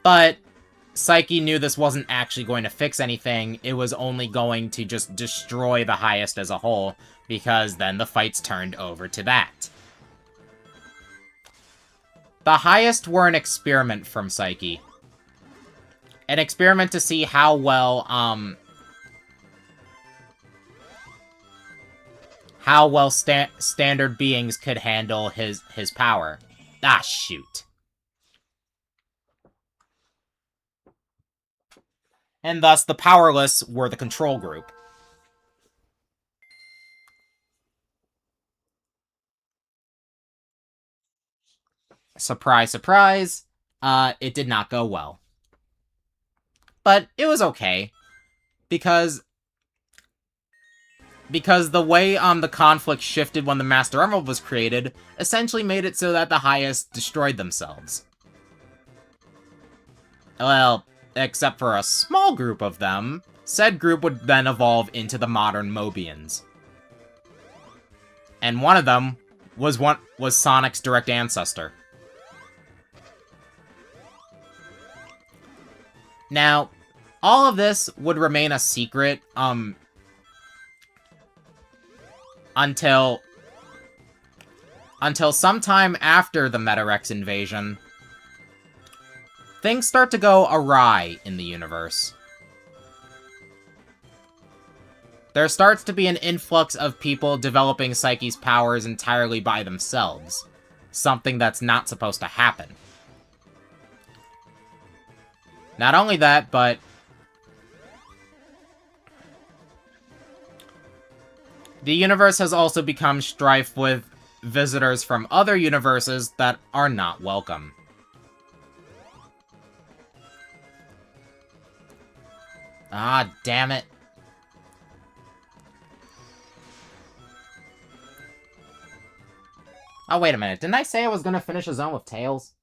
but Psyche knew this wasn't actually going to fix anything. It was only going to just destroy the highest as a whole, because then the fights turned over to that. The highest were an experiment from Psyche. An experiment to see how well standard beings could handle his power. Ah, shoot. And thus, the powerless were the control group. Surprise, surprise, it did not go well. But it was okay, because the way the conflict shifted when the Master Emerald was created essentially made it so that the highest destroyed themselves. Well, except for a small group of them, said group would then evolve into the modern Mobians. And one of them was Sonic's direct ancestor. Now, all of this would remain a secret, until sometime after the Metarex invasion. Things start to go awry in the universe. There starts to be an influx of people developing Psyche's powers entirely by themselves. Something that's not supposed to happen. Not only that, but the universe has also become strife with visitors from other universes that are not welcome. Ah, damn it. Oh, wait a minute. Didn't I say I was gonna finish a zone with Tails?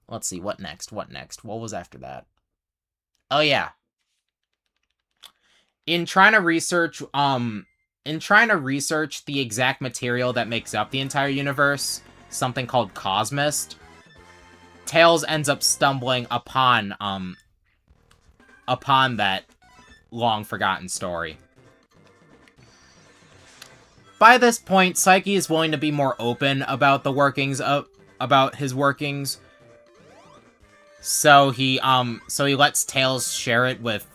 Let's see, what next? What was after that? Oh, yeah. In trying to research the exact material that makes up the entire universe, something called Cosmist, Tails ends up stumbling upon that long-forgotten story. By this point, Psyche is willing to be more open about his workings. So he lets Tails share it with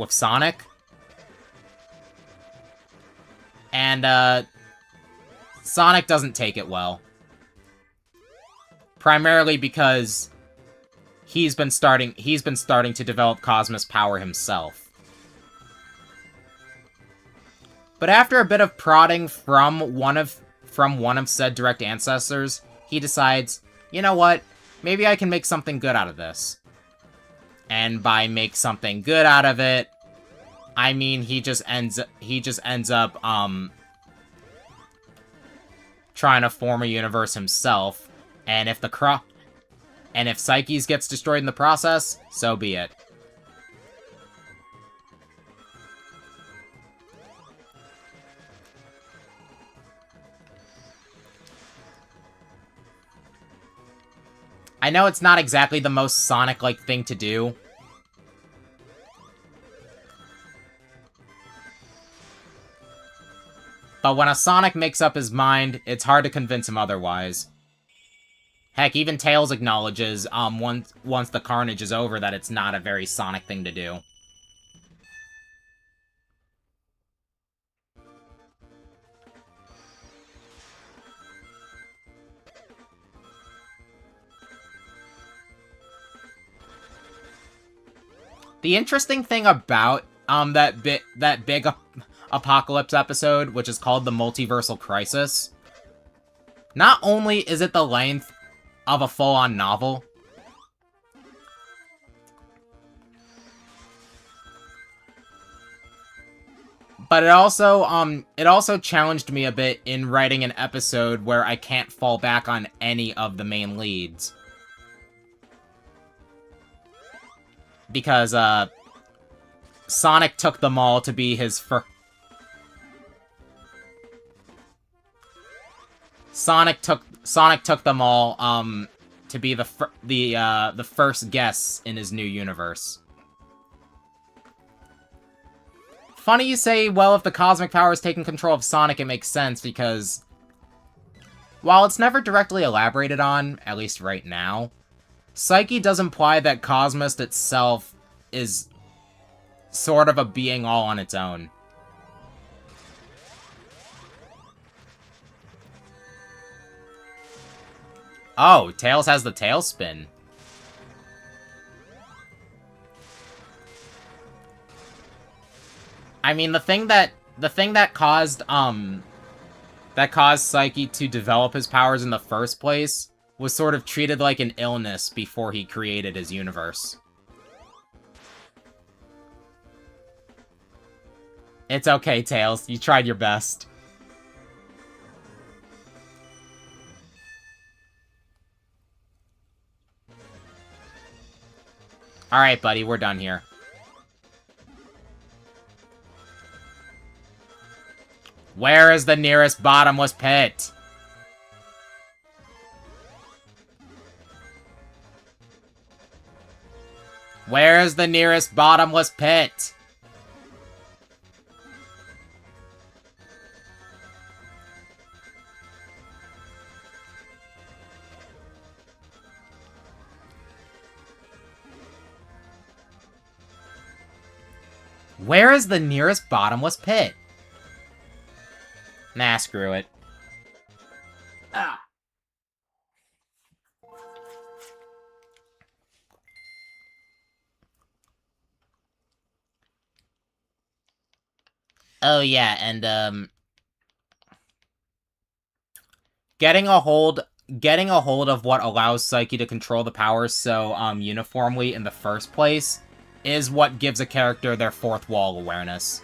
Sonic. And Sonic doesn't take it well. Primarily because he's been starting to develop Cosmos power himself. But after a bit of prodding from one of said direct ancestors, he decides, you know what? Maybe I can make something good out of this. And by make something good out of it, I mean he just ends up trying to form a universe himself, and if Psyche's gets destroyed in the process, so be it. I know it's not exactly the most Sonic-like thing to do. But when a Sonic makes up his mind, it's hard to convince him otherwise. Heck, even Tails acknowledges, once the carnage is over, that it's not a very Sonic thing to do. The interesting thing about that big Apocalypse episode, which is called the Multiversal Crisis, not only is it the length of a full-on novel, but it also challenged me a bit in writing an episode where I can't fall back on any of the main leads. Because, Sonic took them all to be his Sonic took them all, to be the first guests in his new universe. Funny you say, well, if the cosmic power is taking control of Sonic, it makes sense, because while it's never directly elaborated on, at least right now, Psyche does imply that Cosmos itself is sort of a being all on its own. Oh, Tails has the Tailspin. I mean, the thing that caused Psyche to develop his powers in the first place was sort of treated like an illness before he created his universe. It's okay, Tails. You tried your best. Alright, buddy. We're done here. Where is the nearest bottomless pit? Where is the nearest bottomless pit? Where is the nearest bottomless pit? Nah, screw it. Ah. Oh yeah, and getting a hold of what allows Psyche to control the powers so uniformly in the first place is what gives a character their fourth wall awareness.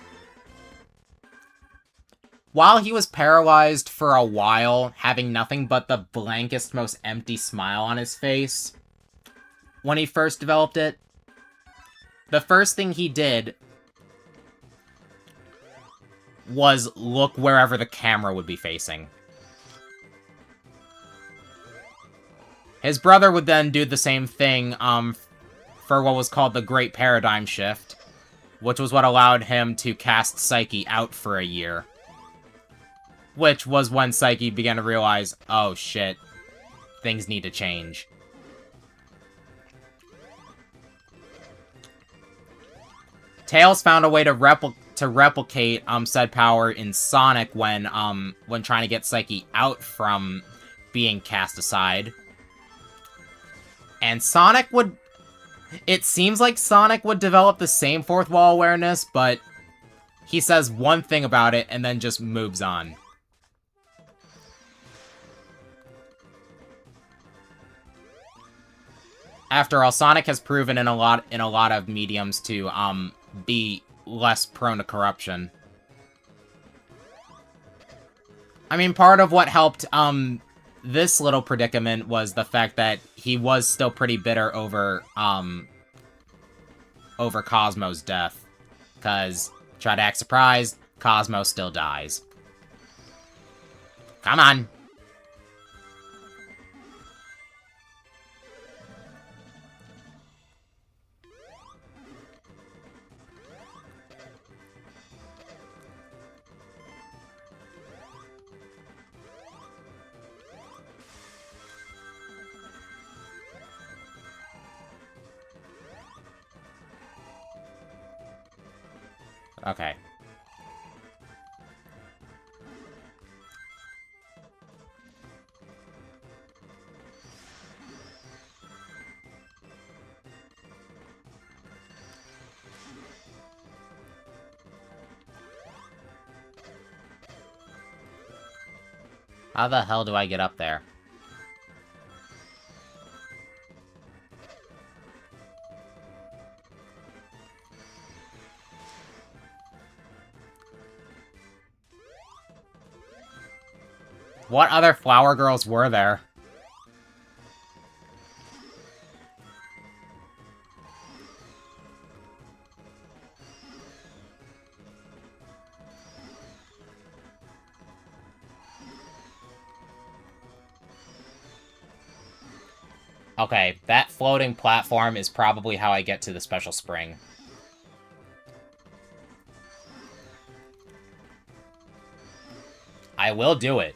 While he was paralyzed for a while, having nothing but the blankest, most empty smile on his face, when he first developed it, the first thing he did was look wherever the camera would be facing. His brother would then do the same thing, for what was called the Great Paradigm Shift, which was what allowed him to cast Psyche out for a year. Which was when Psyche began to realize, oh shit, things need to change. Tails found a way to replicate said power in Sonic when trying to get Psyche out from being cast aside. And it seems like Sonic would develop the same fourth wall awareness, but he says one thing about it and then just moves on. After all, Sonic has proven in a lot of mediums to be less prone to corruption. I mean, part of what helped this little predicament was the fact that he was still pretty bitter over Cosmo's death. 'Cause, try to act surprised, Cosmo still dies. Come on! Okay. How the hell do I get up there? What other flower girls were there? Okay, that floating platform is probably how I get to the special spring. I will do it.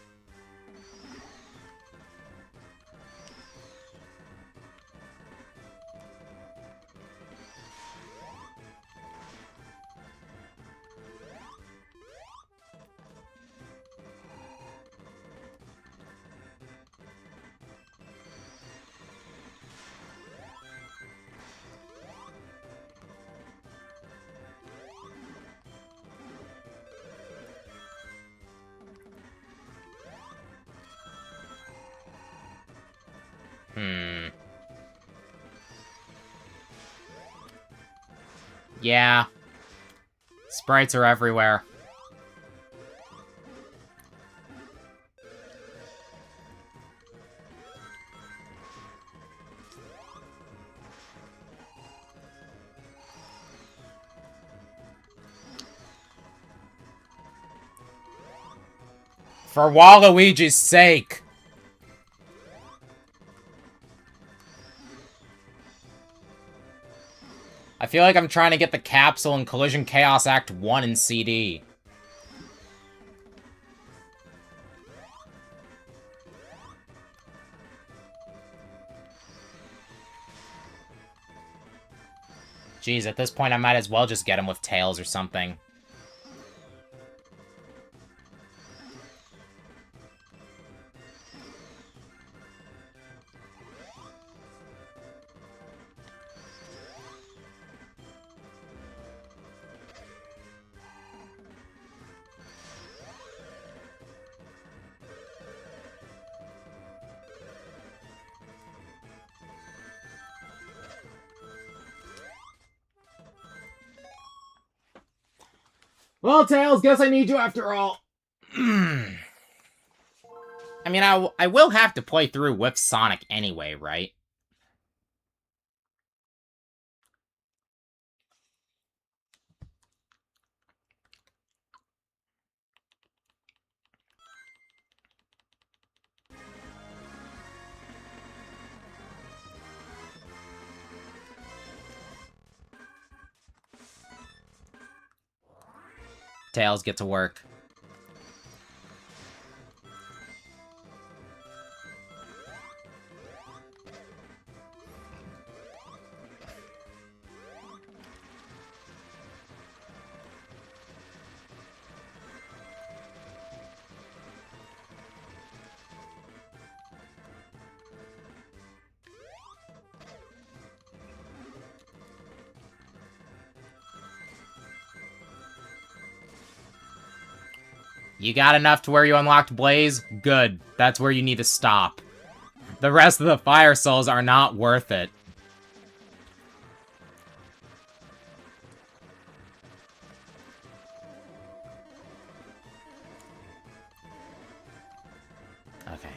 Yeah. Sprites are everywhere. For Waluigi's sake! I feel like I'm trying to get the capsule in Collision Chaos Act 1 in CD. Jeez, at this point I might as well just get him with Tails or something. Well, Tails, guess I need you after all. I mean, I will have to play through with Sonic anyway, right? Tails, get to work. You got enough to where you unlocked Blaze? Good. That's where you need to stop. The rest of the Fire Souls are not worth it. Okay.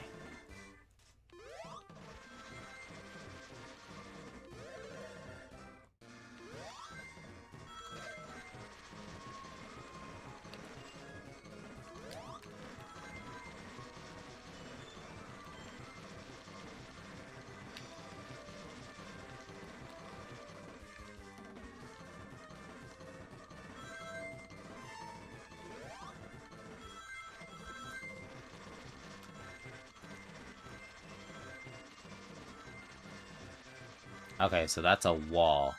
Okay, so that's a wall.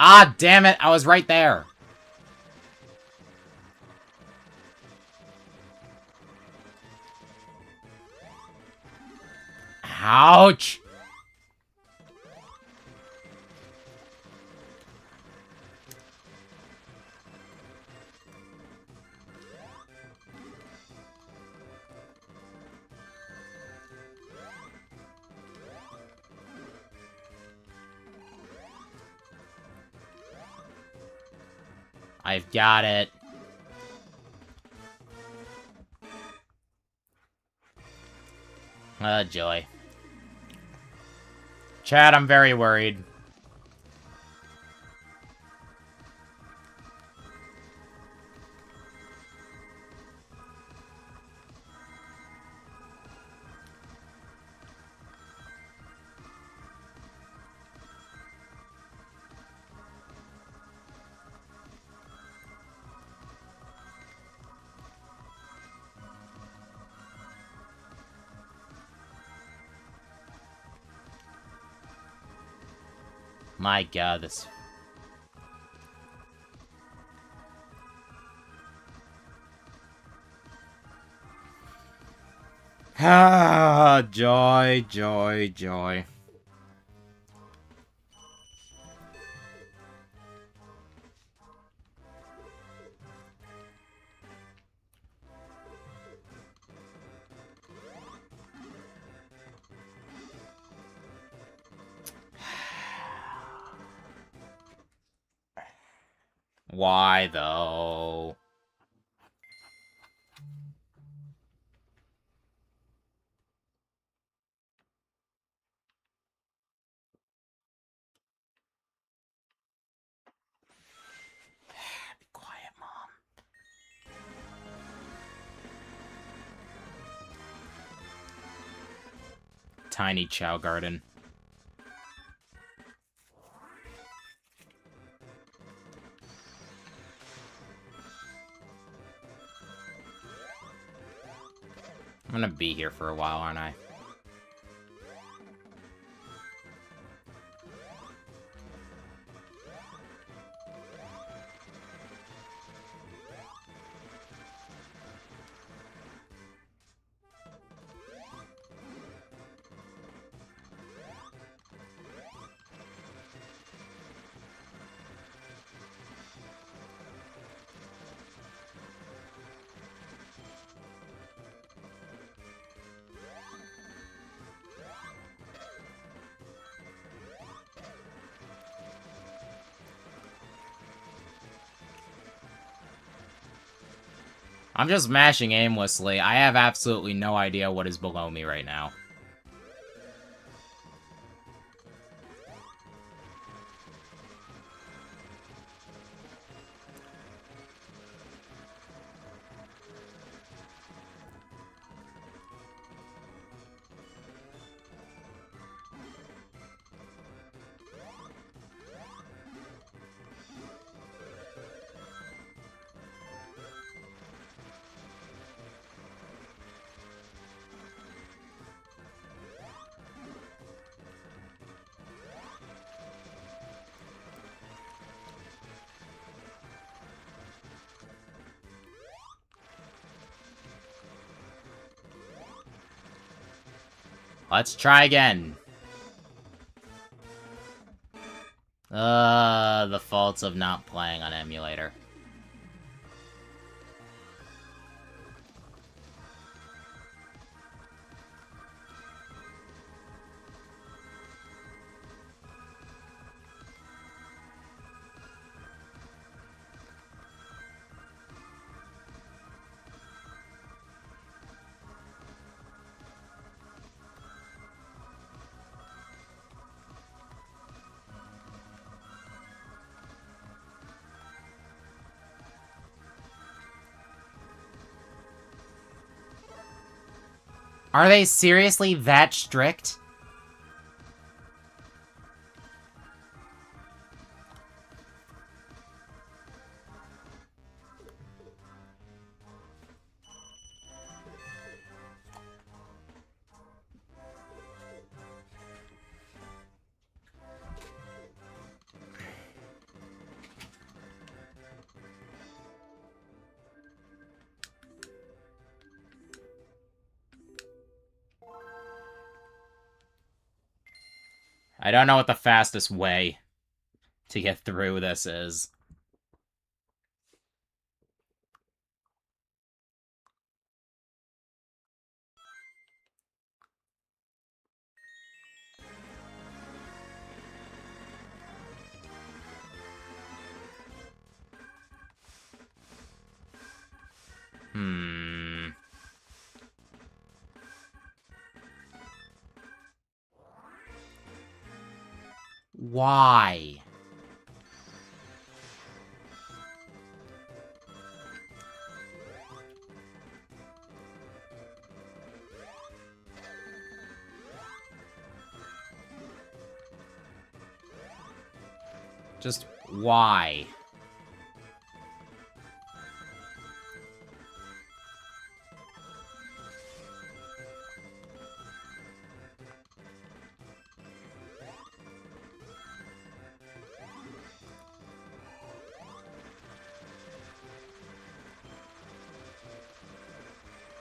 Ah, damn it! I was right there. Ouch! I've got it. Joy. Chad, I'm very worried. My god, this... Ah, joy, joy, joy. Why, though? Be quiet, Mom. Tiny Chow Garden. I'm gonna be here for a while, aren't I? I'm just mashing aimlessly. I have absolutely no idea what is below me right now. Let's try again. The faults of not playing on emulator. Are they seriously that strict? I don't know what the fastest way to get through this is. Why? Just why?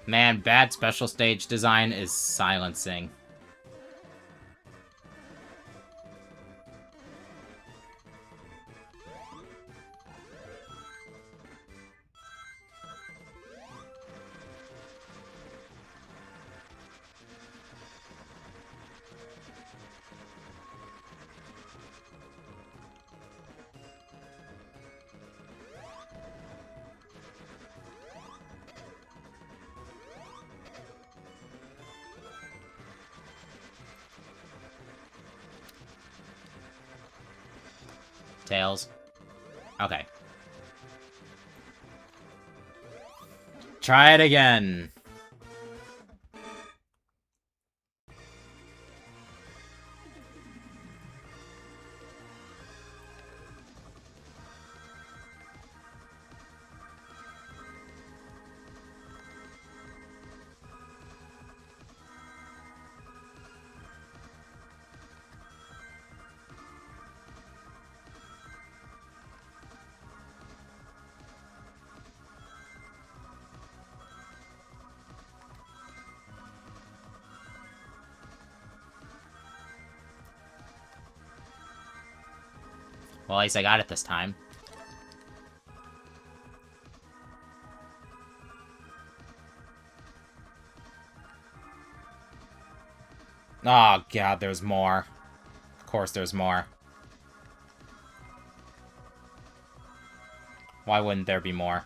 Man, bad special stage design is silencing. Tails. Okay. Try it again. Well, at least I got it this time. Oh, God, there's more. Of course there's more. Why wouldn't there be more?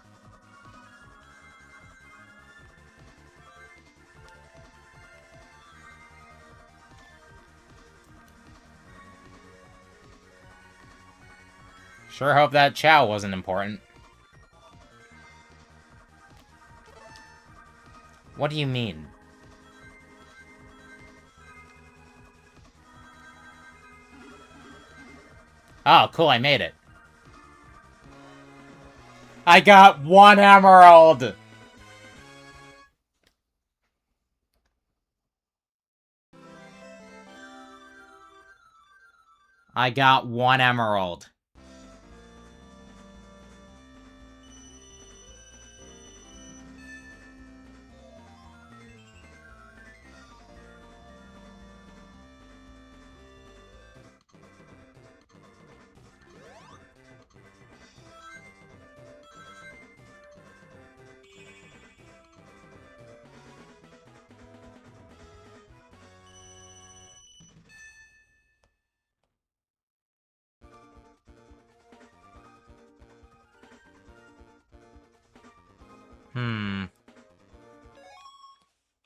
Sure hope that Chao wasn't important. What do you mean? Oh, cool, I made it. I got 1 emerald! I got 1 emerald.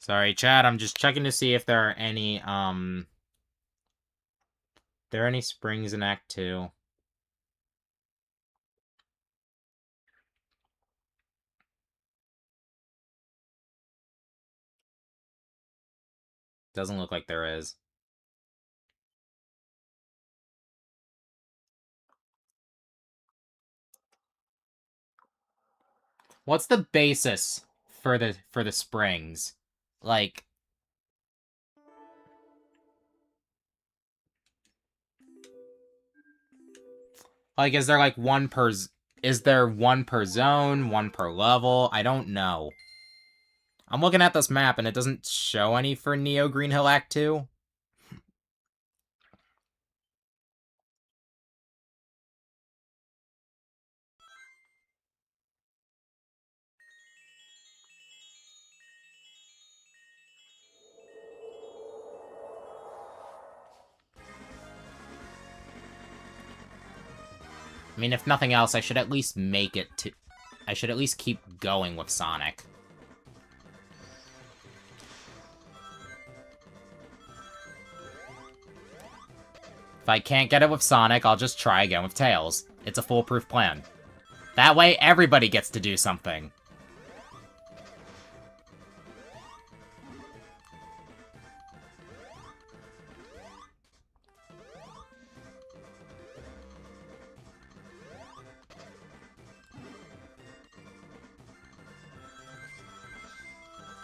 Sorry, chat, I'm just checking to see if there are any, there are any springs in Act 2. Doesn't look like there is. What's the basis for the springs? Like, is there like is there one per zone, one per level? I don't know. I'm looking at this map and it doesn't show any for Neo Green Hill Act 2. I mean, if nothing else, I should at least make it to... I should at least keep going with Sonic. If I can't get it with Sonic, I'll just try again with Tails. It's a foolproof plan. That way, everybody gets to do something.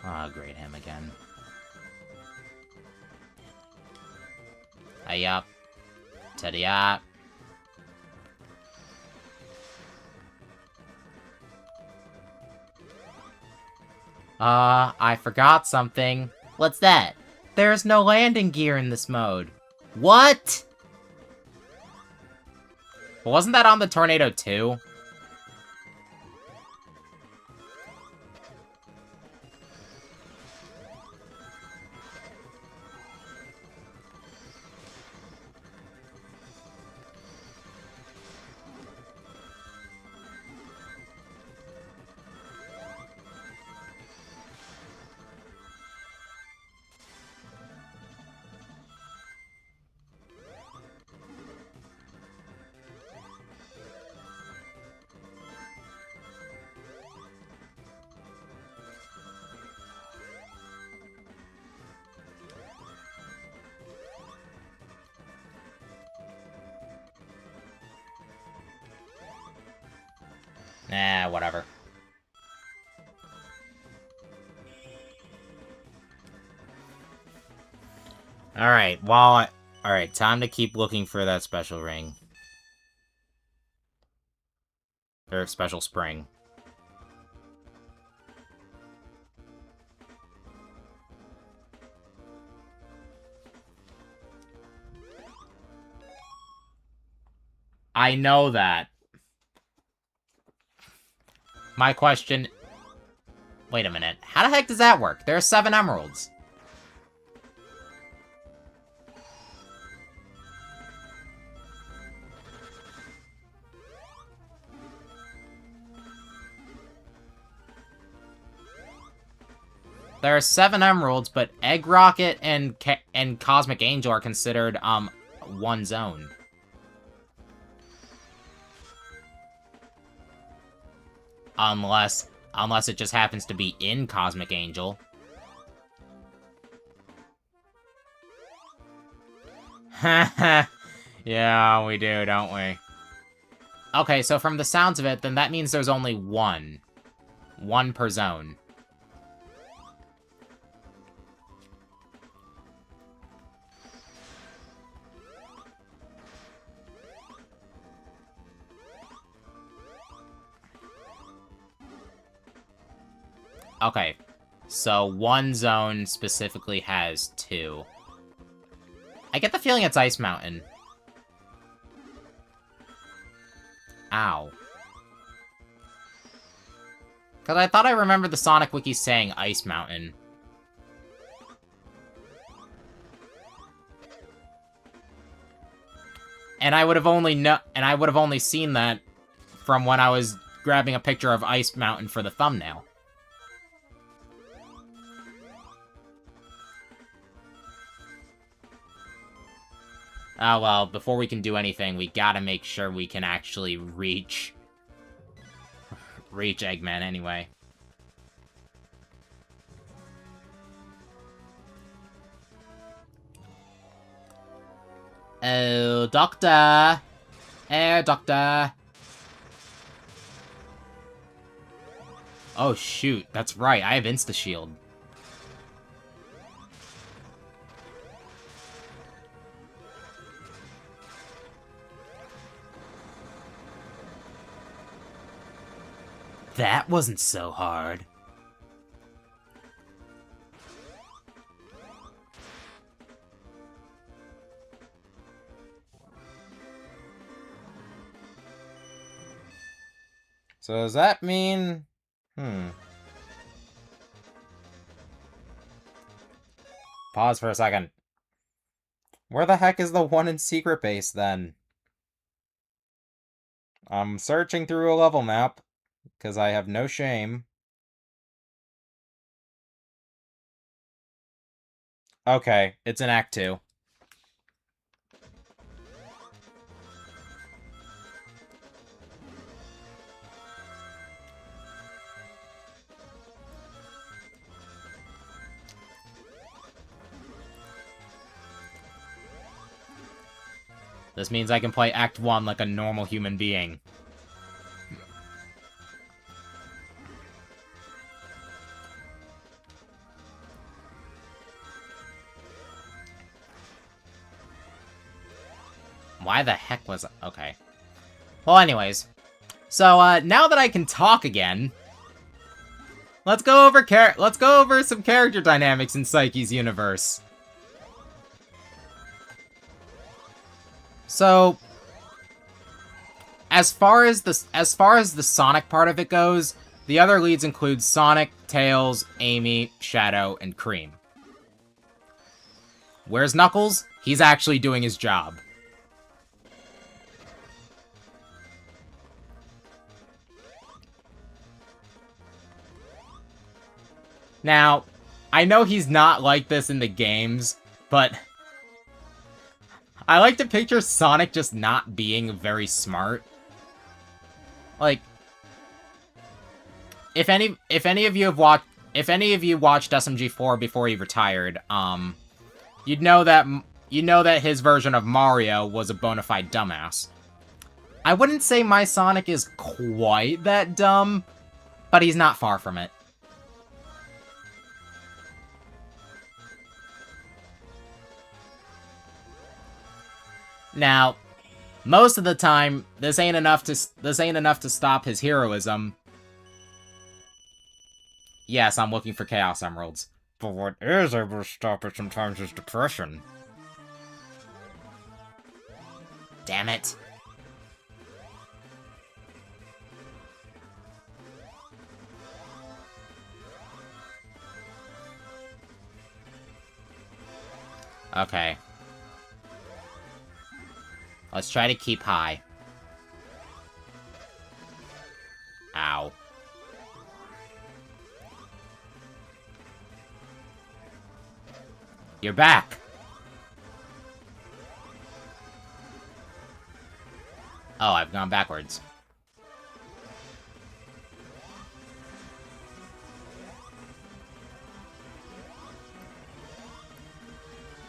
Ah, great, him again. Hey up. Teddy up. I forgot something. What's that? There's no landing gear in this mode. What? Wasn't that on the Tornado 2? Nah, whatever. Alright, Alright, time to keep looking for that special ring. Or special spring. I know that. My question... Wait a minute. How the heck does that work? There are 7 emeralds. There are 7 emeralds, but Egg Rocket and Cosmic Angel are considered, one zone. Unless it just happens to be in Cosmic Angel. Yeah, we do, don't we? Okay, so from the sounds of it, then that means there's only one. One per zone. Okay, so one zone specifically has 2. I get the feeling it's Ice Mountain. Ow. Because I thought I remembered the Sonic Wiki saying Ice Mountain. And I would have only seen that from when I was grabbing a picture of Ice Mountain for the thumbnail. Oh well, before we can do anything, we gotta make sure we can actually reach Eggman anyway. Oh, Doctor! Air Doctor! Oh shoot, that's right, I have Insta-Shield. That wasn't so hard. So does that mean... Pause for a second. Where the heck is the one in Secret Base, then? I'm searching through a level map, because I have no shame. Okay, it's in Act 2. This means I can play Act 1 like a normal human being. Why the heck was... Okay. Well, anyways. So, now that I can talk again... Let's go over some character dynamics in Psyche's universe. So... As far as the Sonic part of it goes, the other leads include Sonic, Tails, Amy, Shadow, and Cream. Where's Knuckles? He's actually doing his job. Now, I know he's not like this in the games, but I like to picture Sonic just not being very smart. Like, if any of you watched SMG4 before he retired, you'd know that his version of Mario was a bona fide dumbass. I wouldn't say my Sonic is quite that dumb, but he's not far from it. Now, most of the time, this ain't enough to stop his heroism. Yes, I'm looking for Chaos Emeralds. But what is able to stop it sometimes is depression. Damn it. Okay. Let's try to keep high. Ow. You're back! Oh, I've gone backwards.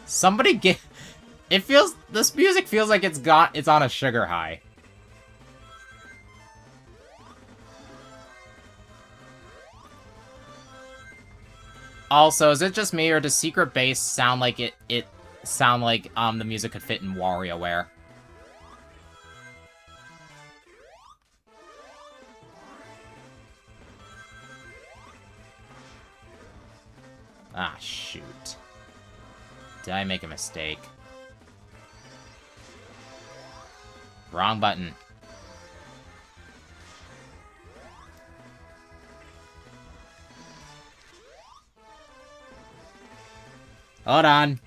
Somebody get... This music feels like it's on a sugar high. Also, is it just me, or does Secret Base sound like the music could fit in WarioWare? Ah, shoot. Did I make a mistake? Wrong button. Hold on.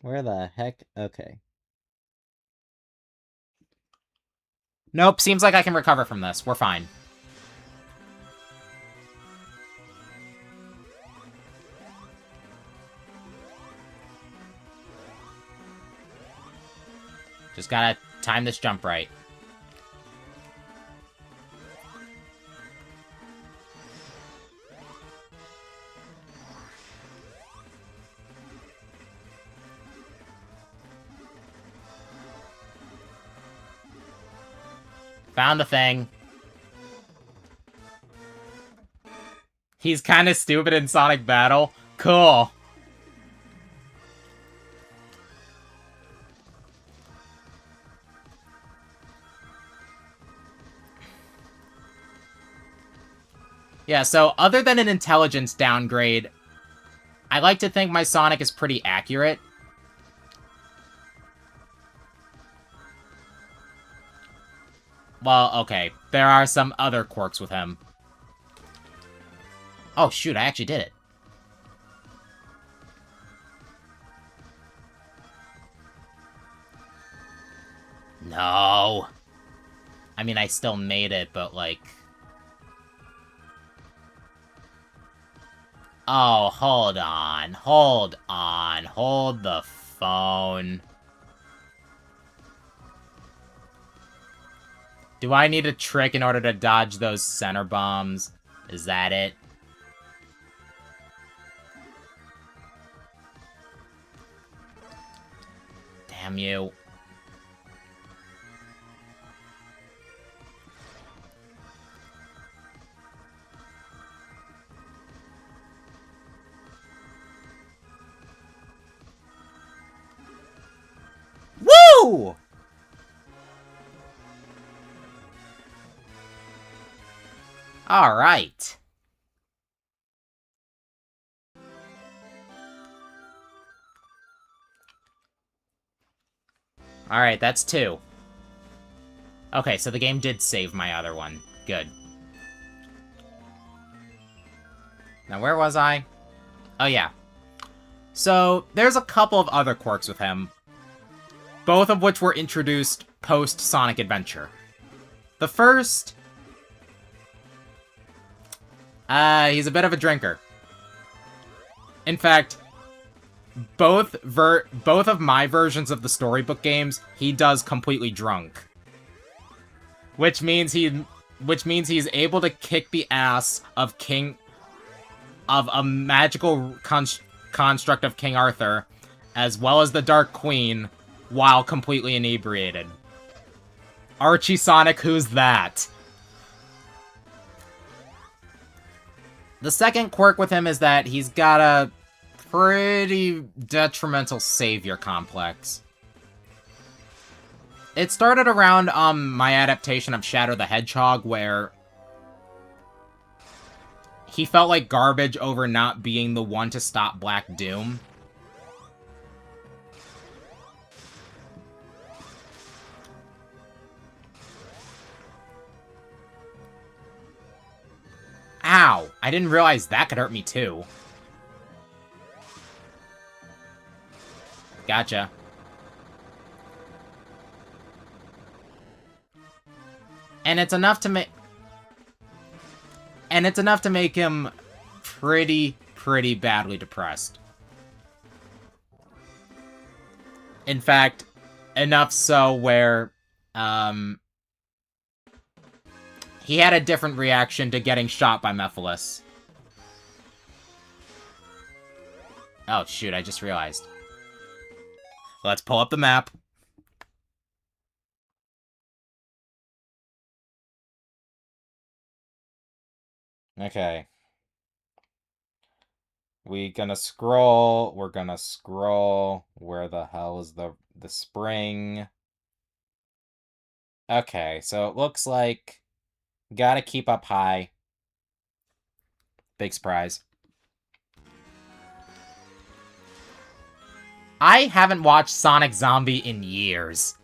Where the heck? Okay. Nope, seems like I can recover from this. We're fine. Just gotta time this jump right. Found the thing. He's kind of stupid in Sonic Battle. Cool. Yeah, so other than an intelligence downgrade, I like to think my Sonic is pretty accurate. Well, okay. There are some other quirks with him. Oh, shoot, I actually did it. No. I mean, I still made it, but, like... Oh, hold on. Hold on. Hold the phone. Do I need a trick in order to dodge those center bombs? Is that it? Damn you. Woo! All right. All right, that's 2. Okay, so the game did save my other one. Good. Now, where was I? Oh, yeah. So, there's a couple of other quirks with him, both of which were introduced post-Sonic Adventure. The first... he's a bit of a drinker. In fact, both of my versions of the storybook games, he does completely drunk. Which means he's able to kick the ass of a magical construct of King Arthur, as well as the Dark Queen, while completely inebriated. Archie Sonic, who's that? The second quirk with him is that he's got a pretty detrimental savior complex. It started around my adaptation of Shadow the Hedgehog, where he felt like garbage over not being the one to stop Black Doom. Ow! I didn't realize that could hurt me too. Gotcha. And it's enough to make... And it's enough to make him pretty badly depressed. In fact, enough so where, he had a different reaction to getting shot by Mephiles. Oh, shoot, I just realized. Let's pull up the map. Okay. We're gonna scroll. Where the hell is the spring? Okay, so it looks like... Gotta keep up high. Big surprise. I haven't watched Sonic Zombie in years.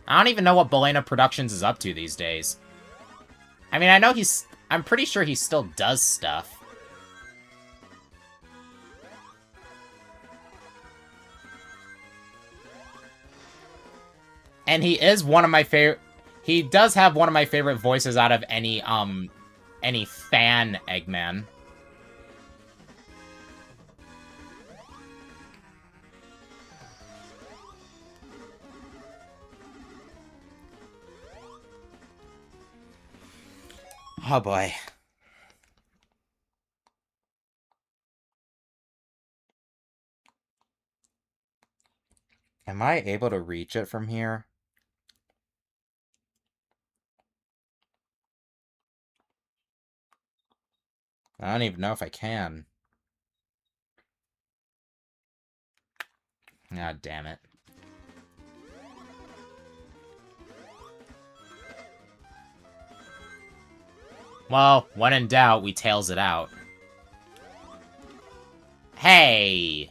I don't even know what Bolena Productions is up to these days. I mean, I know I'm pretty sure he still does stuff. And he is one of my favorite... He does have one of my favorite voices out of any fan Eggman. Oh boy. Am I able to reach it from here? I don't even know if I can. God damn it. Well, when in doubt, we tails it out. Hey!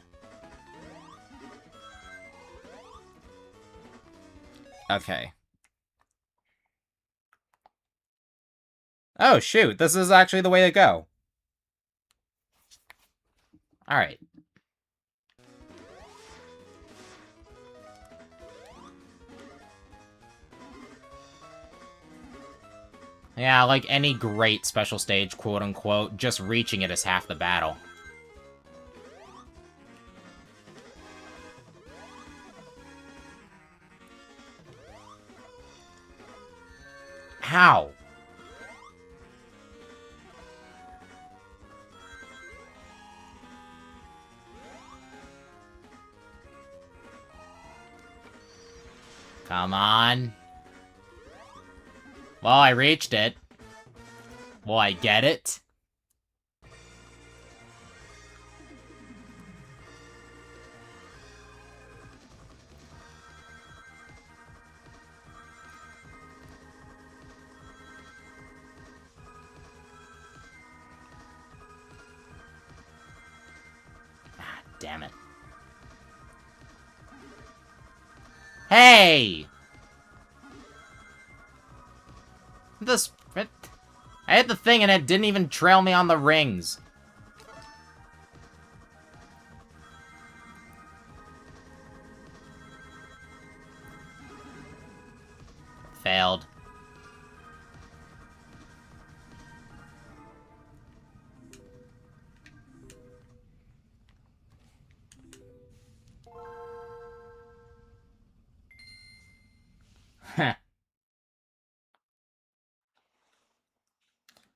Okay. Oh, shoot. This is actually the way to go. Alright. Yeah, like any great special stage, quote-unquote, just reaching it is half the battle. How? Come on. Well, I reached it. Will I get it? Ah, damn it. Hey! This... I hit the thing and it didn't even trail me on the rings. Failed.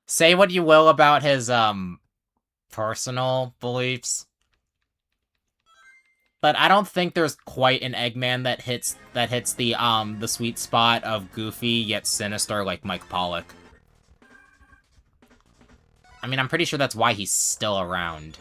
Say what you will about his, personal beliefs, but I don't think there's quite an Eggman that hits the sweet spot of goofy yet sinister like Mike Pollock. I mean, I'm pretty sure that's why he's still around.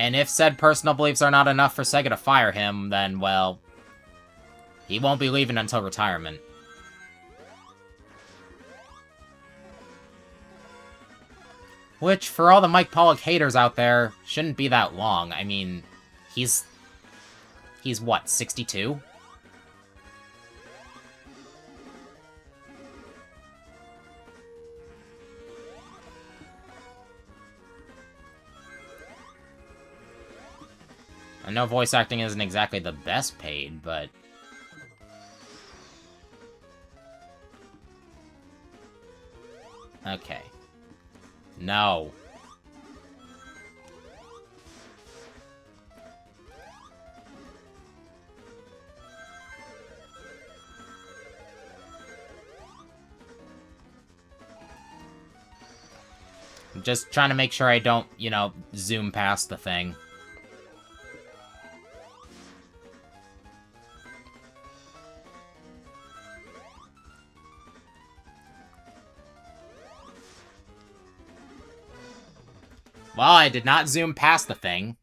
And if said personal beliefs are not enough for Sega to fire him, then, well, he won't be leaving until retirement. Which, for all the Mike Pollock haters out there, shouldn't be that long. I mean, he's what, 62? I know voice acting isn't exactly the best paid, but... Okay. No. I'm just trying to make sure I don't, you know, zoom past the thing. Well, I did not zoom past the thing.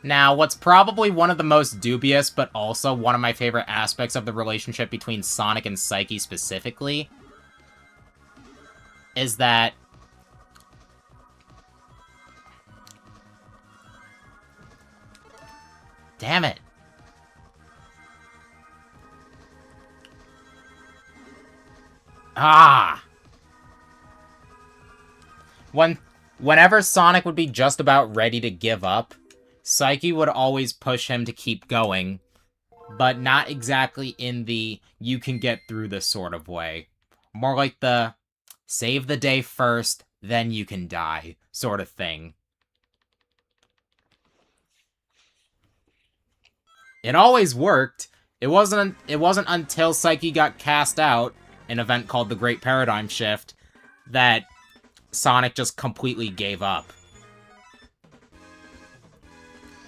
Now, what's probably one of the most dubious, but also one of my favorite aspects of the relationship between Sonic and Psyche specifically, is that... Damn it. Ah! Whenever Sonic would be just about ready to give up, Psyche would always push him to keep going, but not exactly in the you can get through this sort of way. More like the save the day first, then you can die sort of thing. It always worked. It wasn't until Psyche got cast out, an event called the Great Paradigm Shift, that Sonic just completely gave up.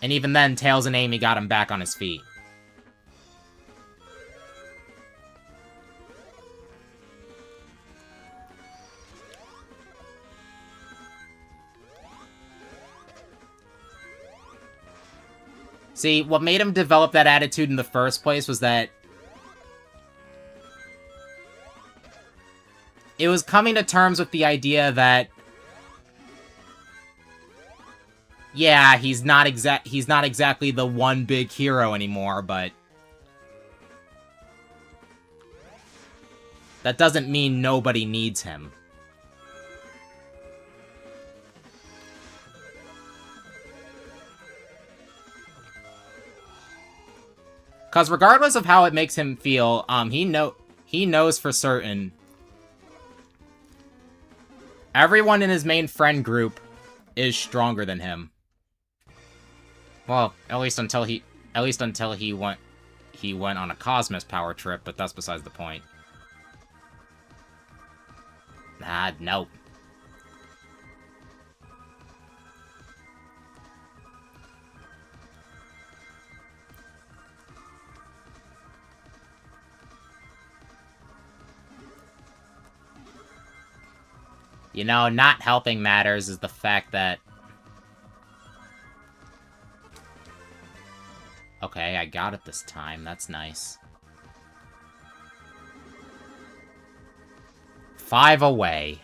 And even then, Tails and Amy got him back on his feet. See, what made him develop that attitude in the first place was that it was coming to terms with the idea that, yeah, he's not exactly the one big hero anymore, but that doesn't mean nobody needs him. Because regardless of how it makes him feel, he knows for certain everyone in his main friend group is stronger than him. Well, at least until he went on a Cosmos power trip, but that's besides the point. Ah, nope. You know, not helping matters is the fact that... Okay, I got it this time. That's nice. 5 away.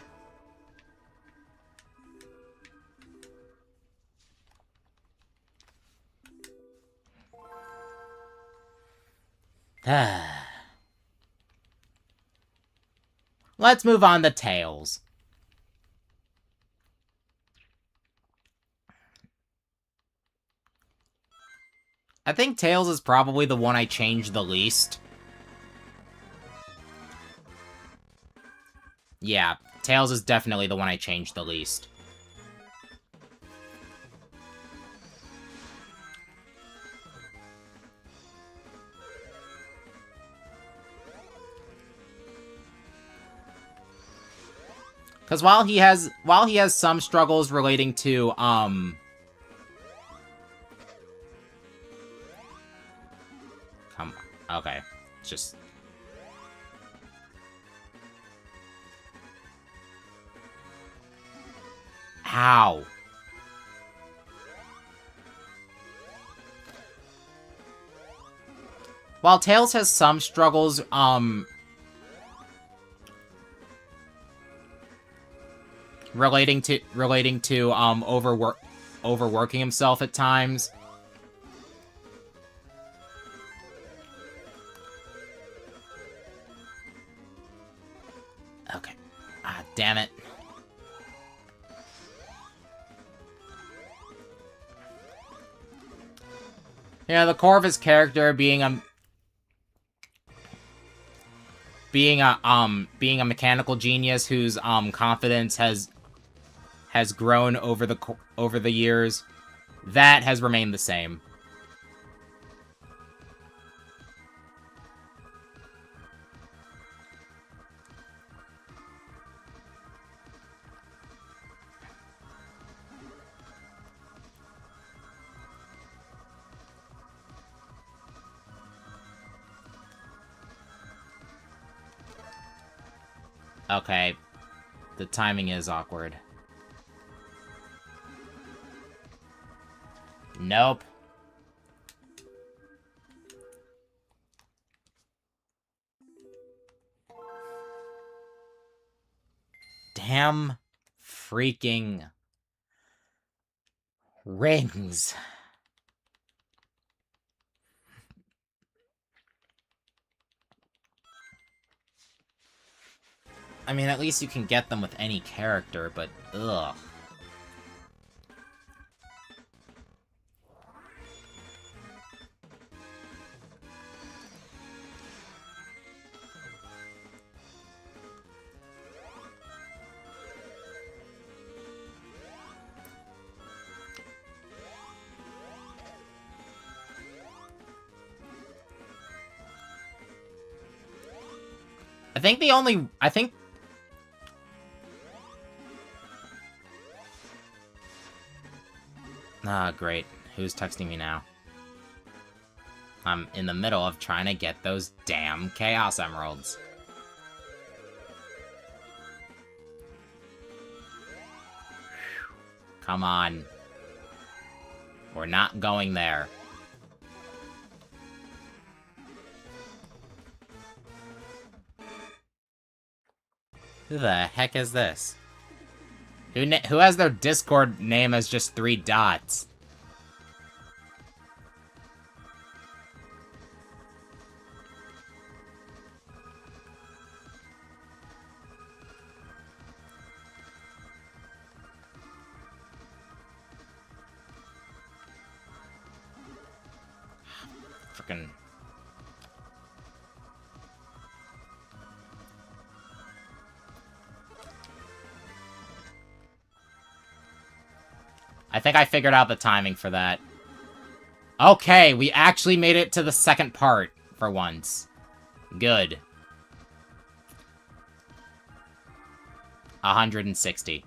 Let's move on to Tails. I think Tails is probably the one I changed the least. Yeah, Tails is definitely the one I changed the least. Because while he has some struggles relating to, okay, just... Ow. While Tails has some struggles, relating to overworking himself at times. Okay. Ah, damn it. Yeah, the core of his character being a mechanical genius whose confidence has grown over the years, that has remained the same. Okay, the timing is awkward. Nope. Damn freaking rings. I mean, at least you can get them with any character, but ugh. I think... Ah, great. Who's texting me now? I'm in the middle of trying to get those damn Chaos Emeralds. Come on. We're not going there. Who the heck is this? Who has their Discord name as just 3 dots? Frickin'. I think I figured out the timing for that. Okay, we actually made it to the second part for once. Good. 160.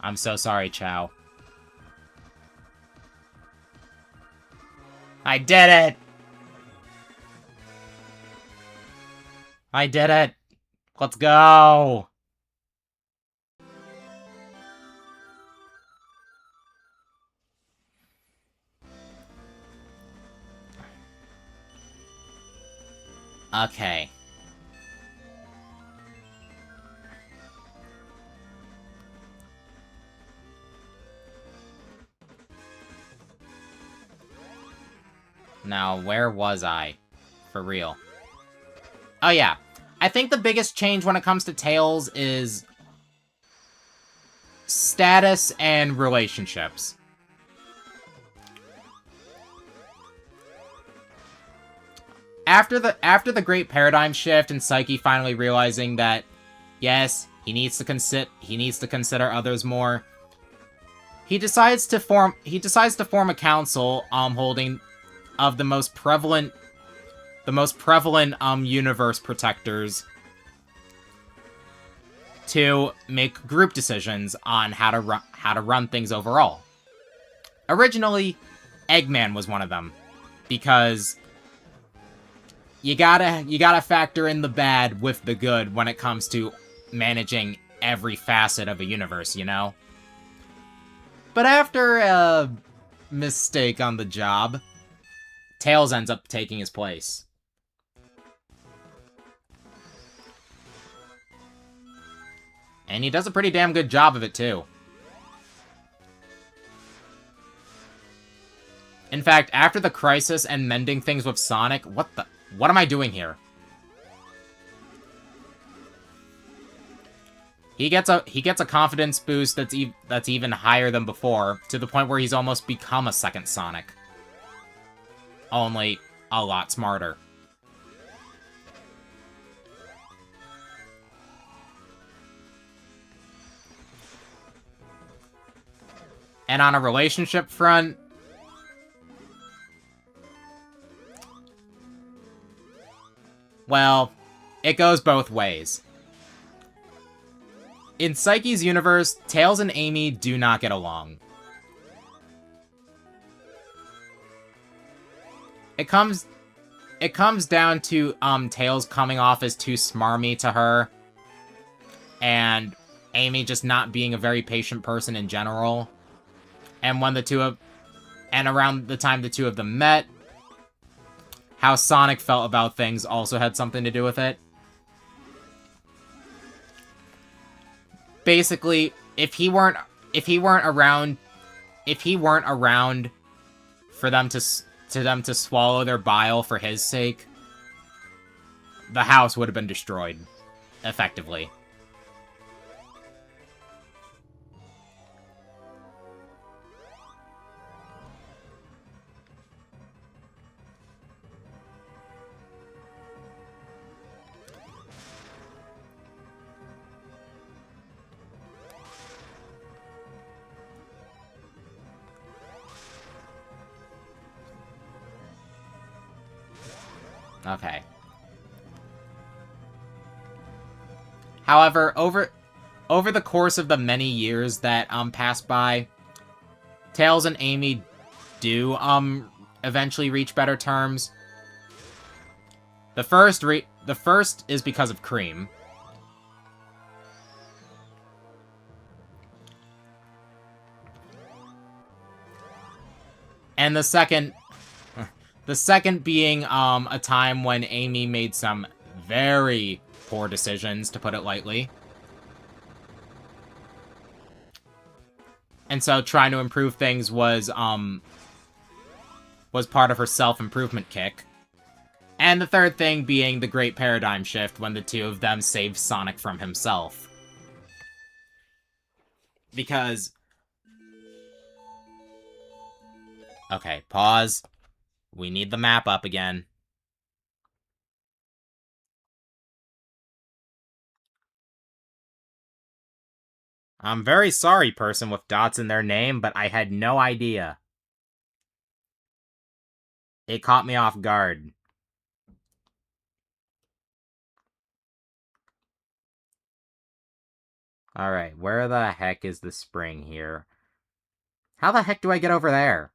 I'm so sorry, Chow. I did it! I did it! Let's go! Okay. Now, where was I? For real. Oh, yeah. I think the biggest change when it comes to Tails is status and relationships. After the great paradigm shift and Psyche finally realizing that, yes, he needs to consider others more, he decides to form a council holding of the most prevalent universe protectors to make group decisions on how to run things overall. Originally, Eggman was one of them, because you gotta factor in the bad with the good when it comes to managing every facet of a universe, you know? But after a mistake on the job, Tails ends up taking his place. And he does a pretty damn good job of it, too. In fact, after the crisis and mending things with Sonic, what am I doing here? He gets a confidence boost that's even higher than before, to the point where he's almost become a second Sonic. Only a lot smarter. And on a relationship front, well, it goes both ways. In Psyche's universe, Tails and Amy do not get along. It comes down to Tails coming off as too smarmy to her, and Amy just not being a very patient person in general. And around the time the two of them met, how Sonic felt about things also had something to do with it. Basically, if he weren't around for them to swallow their bile for his sake, the house would have been destroyed, effectively. Okay. However, over the course of the many years that passed by, Tails and Amy do eventually reach better terms. The first is because of Cream. And the second being a time when Amy made some very poor decisions, to put it lightly. And so trying to improve things was part of her self-improvement kick. And the third thing being the great paradigm shift when the two of them saved Sonic from himself. Because... Okay, pause. We need the map up again. I'm very sorry, person with dots in their name, but I had no idea. It caught me off guard. Alright, where the heck is the spring here? How the heck do I get over there?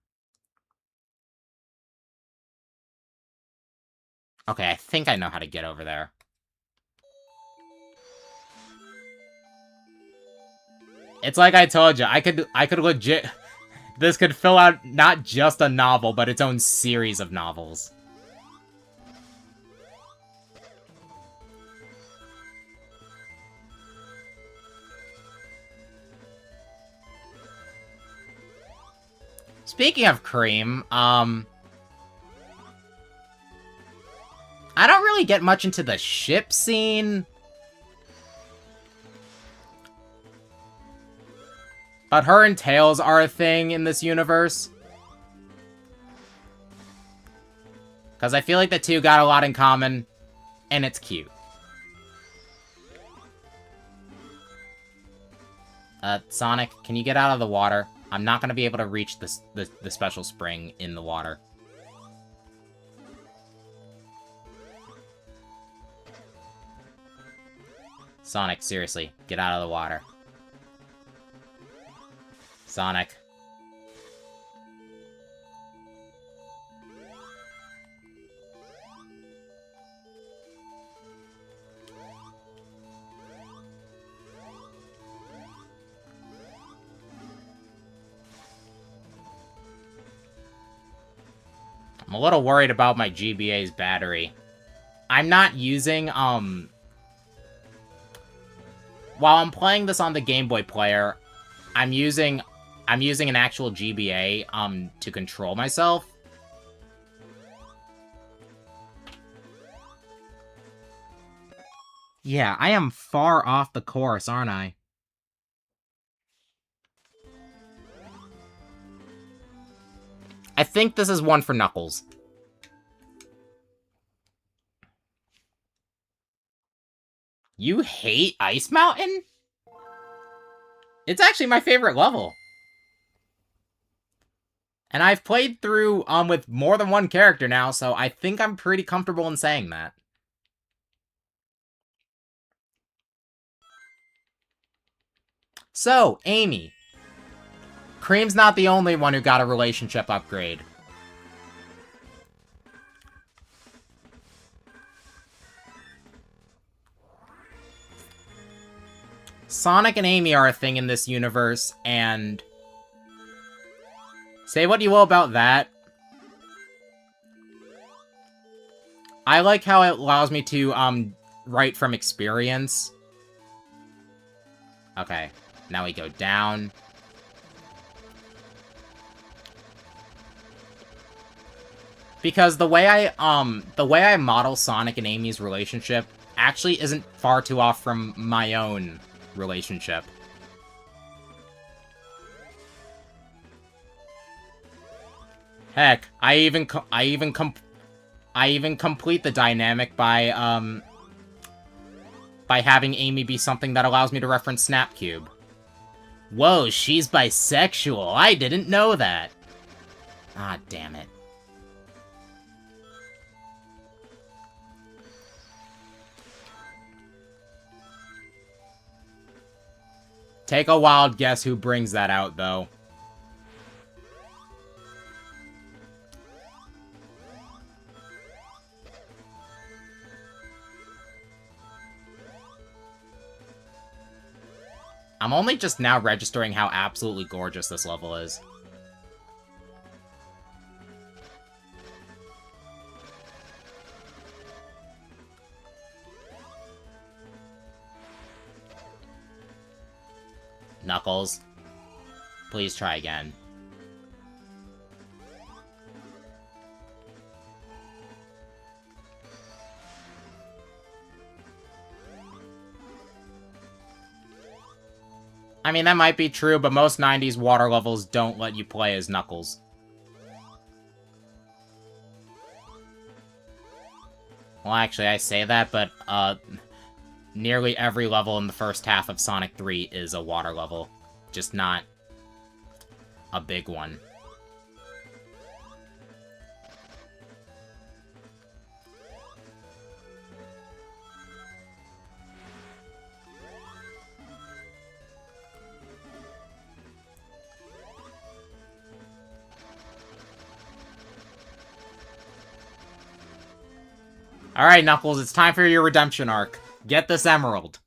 Okay, I think I know how to get over there. It's like I told you, I could legit... This could fill out not just a novel, but its own series of novels. Speaking of Cream, I don't really get much into the ship scene. But her and Tails are a thing in this universe. Because I feel like the two got a lot in common, and it's cute. Sonic, can you get out of the water? I'm not going to be able to reach the special spring in the water. Sonic, seriously, get out of the water. Sonic. I'm a little worried about my GBA's battery. I'm not using, while I'm playing this on the Game Boy player, I'm using an actual GBA, to control myself. Yeah, I am far off the course, aren't I? I think this is one for Knuckles. You hate Ice Mountain? It's actually my favorite level. And I've played through, with more than one character now, so I think I'm pretty comfortable in saying that. So, Amy. Cream's not the only one who got a relationship upgrade. Sonic and Amy are a thing in this universe, and... say what you will about that. I like how it allows me to, write from experience. Okay, now we go down. Because the way I model Sonic and Amy's relationship actually isn't far too off from my own relationship. Heck, I even complete the dynamic by having Amy be something that allows me to reference Snapcube. Whoa, she's bisexual. I didn't know that. Ah, damn it. Take a wild guess who brings that out, though. I'm only just now registering how absolutely gorgeous this level is. Knuckles, please try again. I mean, that might be true, but most 90s water levels don't let you play as Knuckles. Well, actually, I say that, but, nearly every level in the first half of Sonic 3 is a water level. Just not a big one. Alright, Knuckles, it's time for your redemption arc. Get this emerald.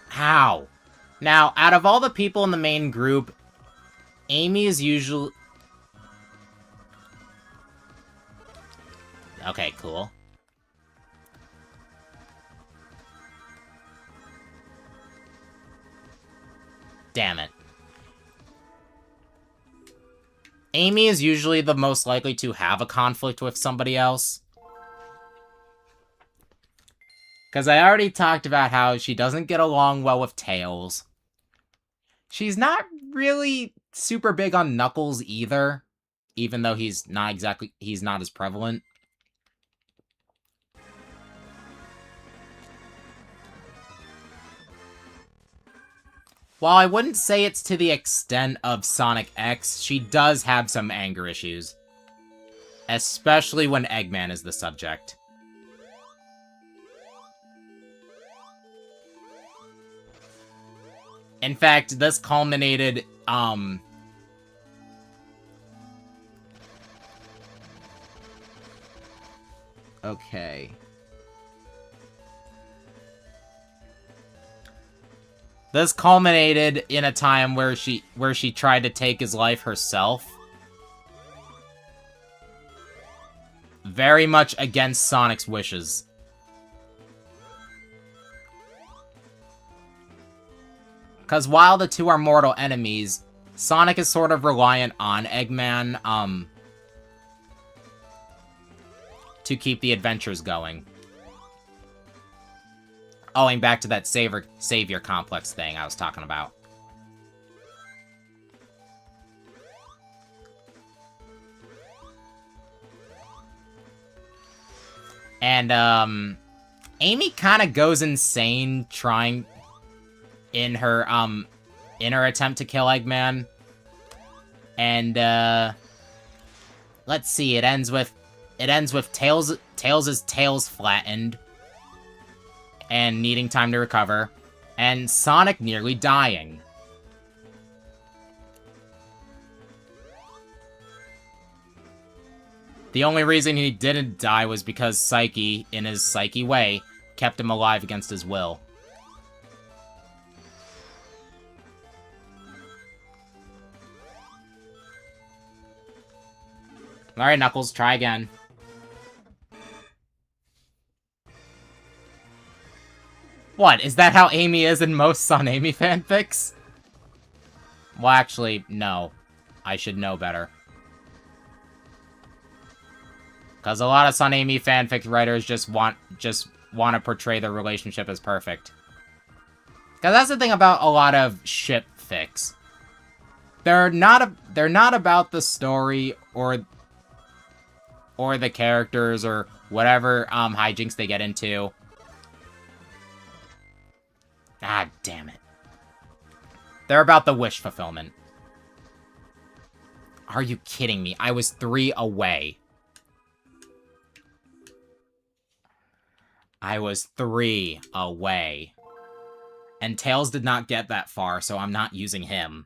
How? Now, out of all the people in the main group, Amy is usually... Okay, cool. Damn it. Amy is usually the most likely to have a conflict with somebody else. Because I already talked about how she doesn't get along well with Tails. She's not really super big on Knuckles either, even though he's not as prevalent. While I wouldn't say it's to the extent of Sonic X, she does have some anger issues. Especially when Eggman is the subject. In fact, this culminated, Okay. This culminated in a time where she tried to take his life herself. Very much against Sonic's wishes. Because while the two are mortal enemies, Sonic is sort of reliant on Eggman, to keep the adventures going. Owing back to that savior complex thing I was talking about. And, Amy kind of goes insane trying... in her attempt to kill Eggman. And, let's see, it ends with Tails' tails flattened. And needing time to recover. And Sonic nearly dying. The only reason he didn't die was because Psyche, in his Psyche way, kept him alive against his will. Alright, Knuckles, try again. What, is that how Amy is in most Son Amy fanfics? Well, actually, no. I should know better. Because a lot of Son Amy fanfic writers just want to portray their relationship as perfect. Because that's the thing about a lot of ship fics. They're not about the story or or the characters or whatever hijinks they get into. Ah, damn it. They're about the wish fulfillment. Are you kidding me? I was 3 away. I was 3 away. And Tails did not get that far, so I'm not using him.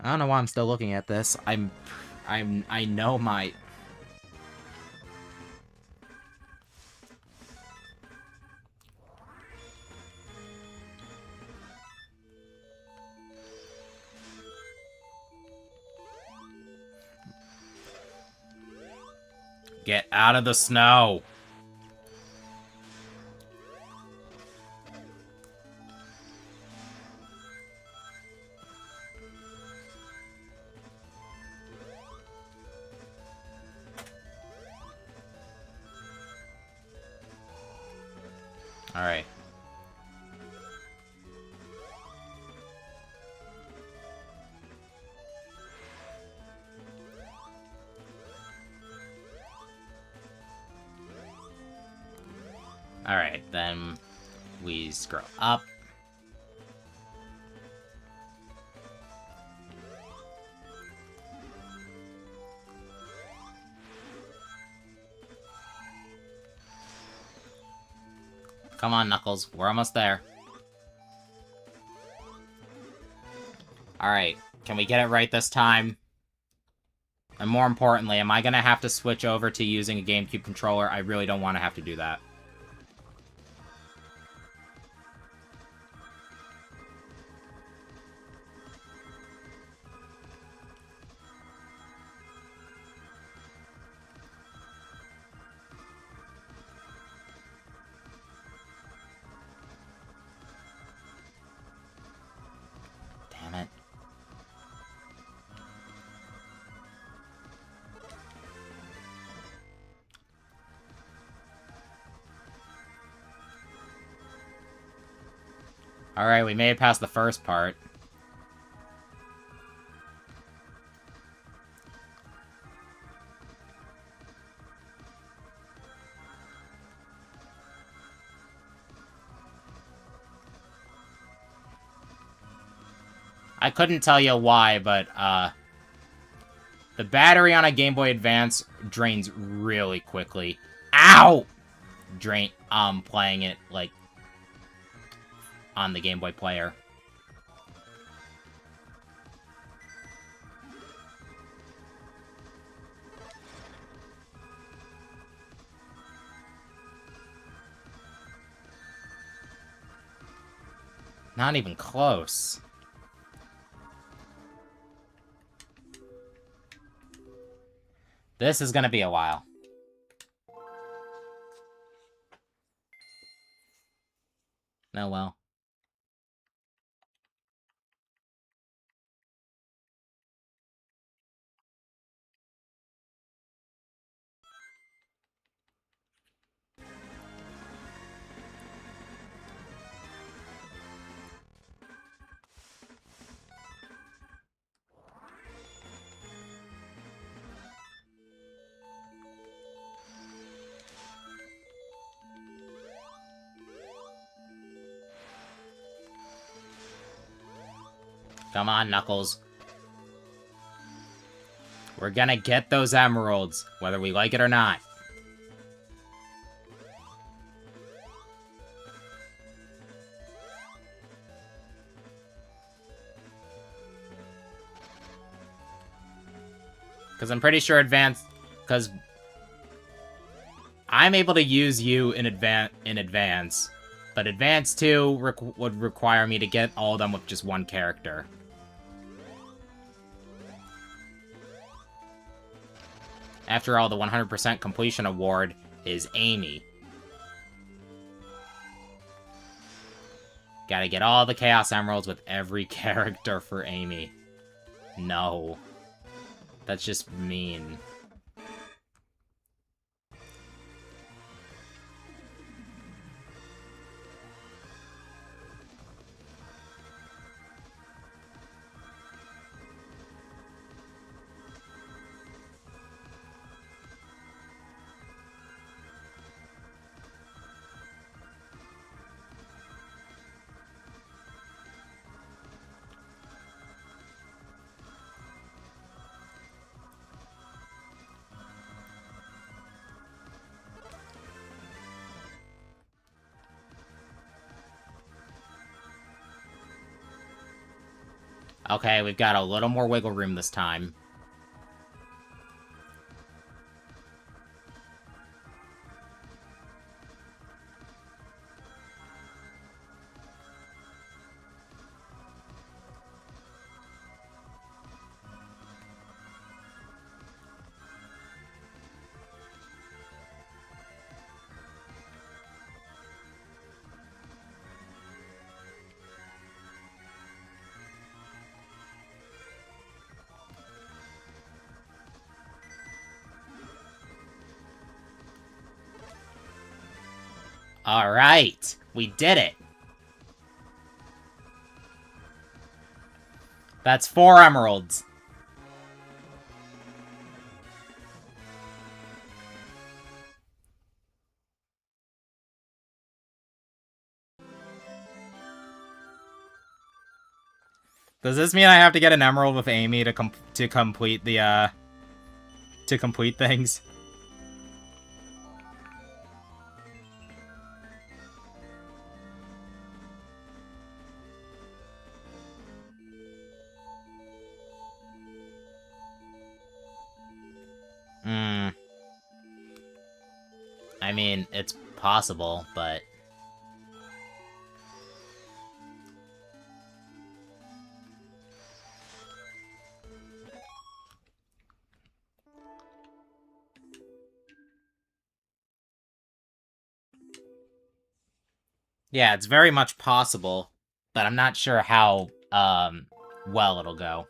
I don't know why I'm still looking at this. I know my... Get out of the snow! Alright. Alright, then we scroll up. Come on, Knuckles. We're almost there. Alright, can we get it right this time? And more importantly, am I gonna have to switch over to using a GameCube controller? I really don't want to have to do that. Damn it. Alright, we made it past the first part. I couldn't tell you why, but, the battery on a Game Boy Advance drains really quickly. Ow! Playing it, like, on the Game Boy player. Not even close. This is gonna be a while. Oh well. Come on, Knuckles. We're gonna get those emeralds, whether we like it or not. Because I'm pretty sure because I'm able to use you in advance, but Advance 2 would require me to get all of them with just one character. After all, the 100% completion award is Amy. Gotta get all the Chaos Emeralds with every character for Amy. No. That's just mean. Okay, we've got a little more wiggle room this time. Alright, we did it. That's 4 emeralds. Does this mean I have to get an emerald with Amy to complete the, to complete things? I mean, it's possible, but... Yeah, it's very much possible, but I'm not sure how, well it'll go.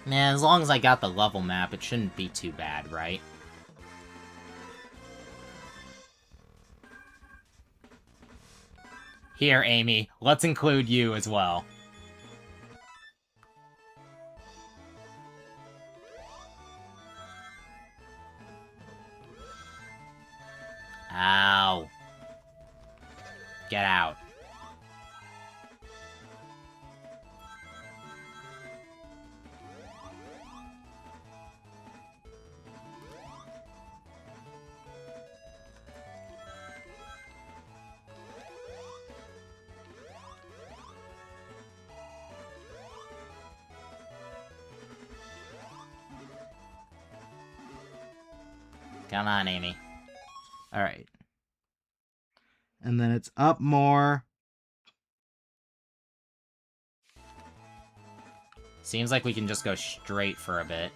Man, as long as I got the level map, it shouldn't be too bad, right? Here, Amy, let's include you as well. Ow. Get out. Come on, Amy. Alright. And then it's up more. Seems like we can just go straight for a bit.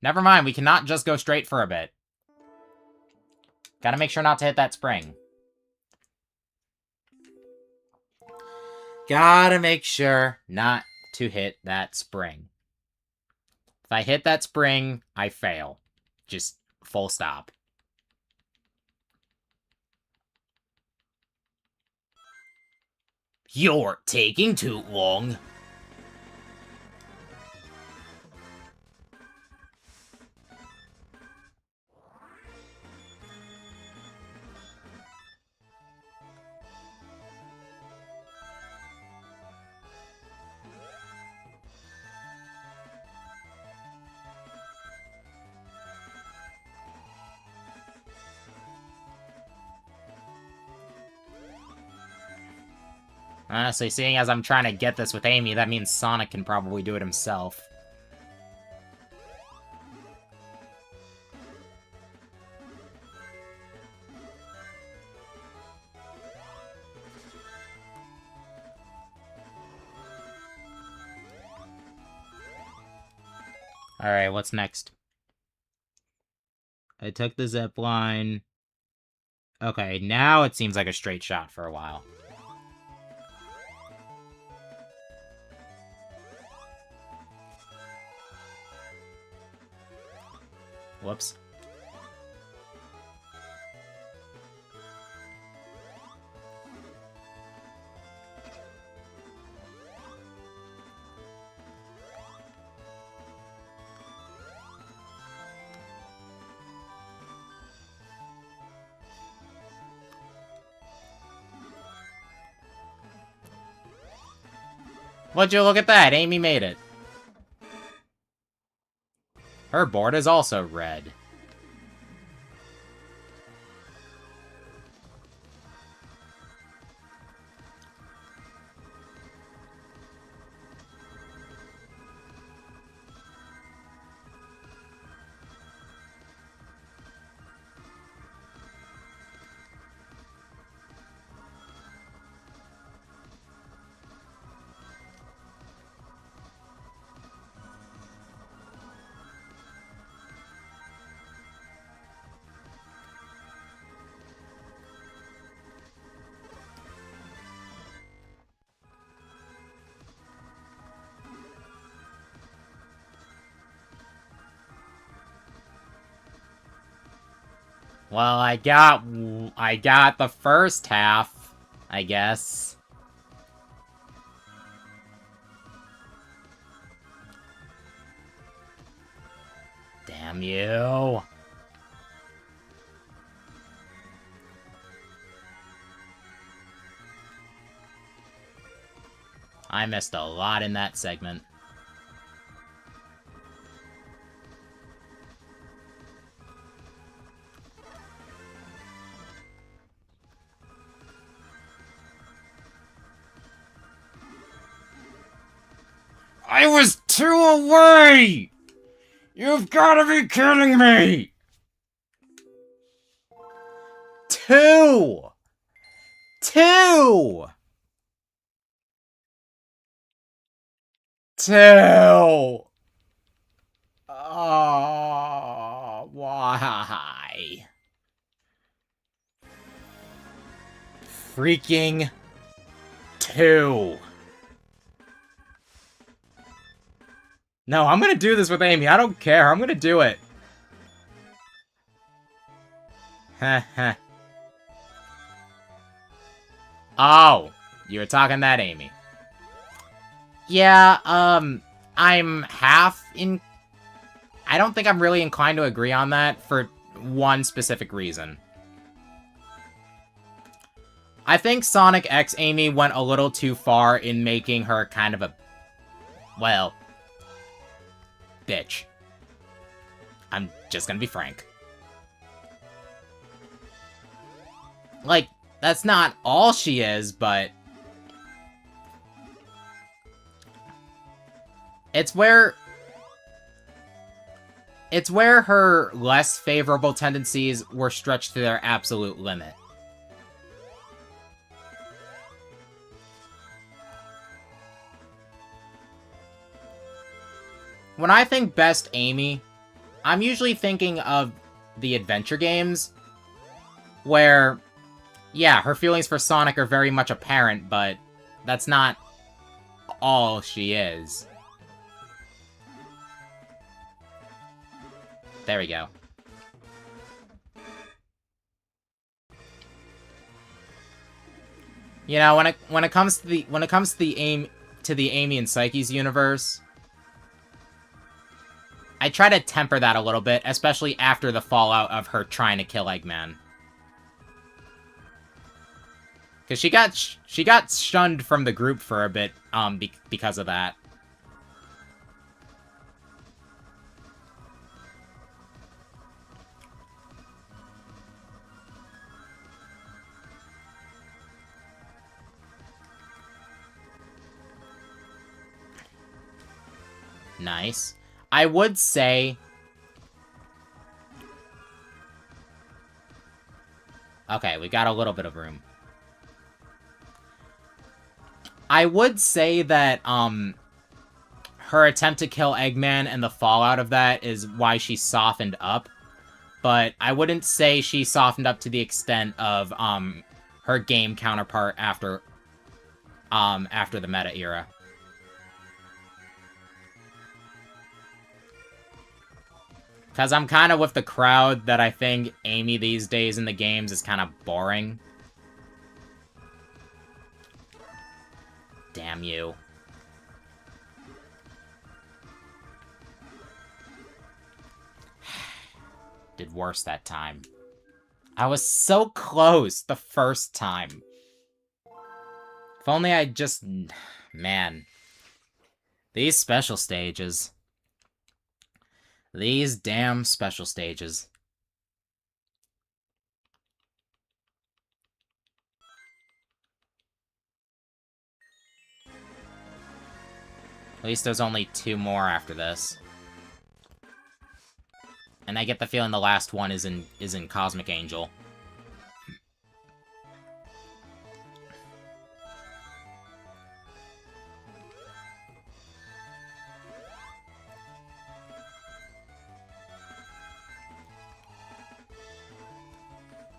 Never mind, we cannot just go straight for a bit. Gotta make sure not to hit that spring. Gotta make sure not to hit that spring. If I hit that spring, I fail. Just full stop. You're taking too long. Honestly, seeing as I'm trying to get this with Amy, that means Sonic can probably do it himself. Alright, what's next? I took the zip line. Okay, now it seems like a straight shot for a while. Whoops. Would you look at that? Amy made it. Her board is also red. Well, I got the first half, I guess. Damn you. I missed a lot in that segment. I was 2 away! You've gotta be kidding me! 2! 2! 2! Oh, why? Freaking 2. No, I'm gonna do this with Amy. I don't care. I'm gonna do it. Heh. Oh, you were talking that, Amy. Yeah, I'm half in... I don't think I'm really inclined to agree on that for one specific reason. I think Sonic X Amy went a little too far in making her kind of a... well... bitch. I'm just gonna be frank. Like, that's not all she is, but... It's where her less favorable tendencies were stretched to their absolute limit. When I think best Amy, I'm usually thinking of the adventure games, where, yeah, her feelings for Sonic are very much apparent, but that's not all she is. There we go. You know, when it comes to the Amy and Psyche's universe, I try to temper that a little bit, especially after the fallout of her trying to kill Eggman. Because she got shunned from the group for a bit, because of that. Nice. I would say... Okay, we got a little bit of room. I would say that, her attempt to kill Eggman and the fallout of that is why she softened up. But I wouldn't say she softened up to the extent of, her game counterpart after the Meta era. Because I'm kind of with the crowd that I think Amy these days in the games is kind of boring. Damn you. Did worse that time. I was so close the first time. If only I just... Man. These special stages. These damn special stages. At least there's only 2 more after this. And I get the feeling the last one is in Cosmic Angel.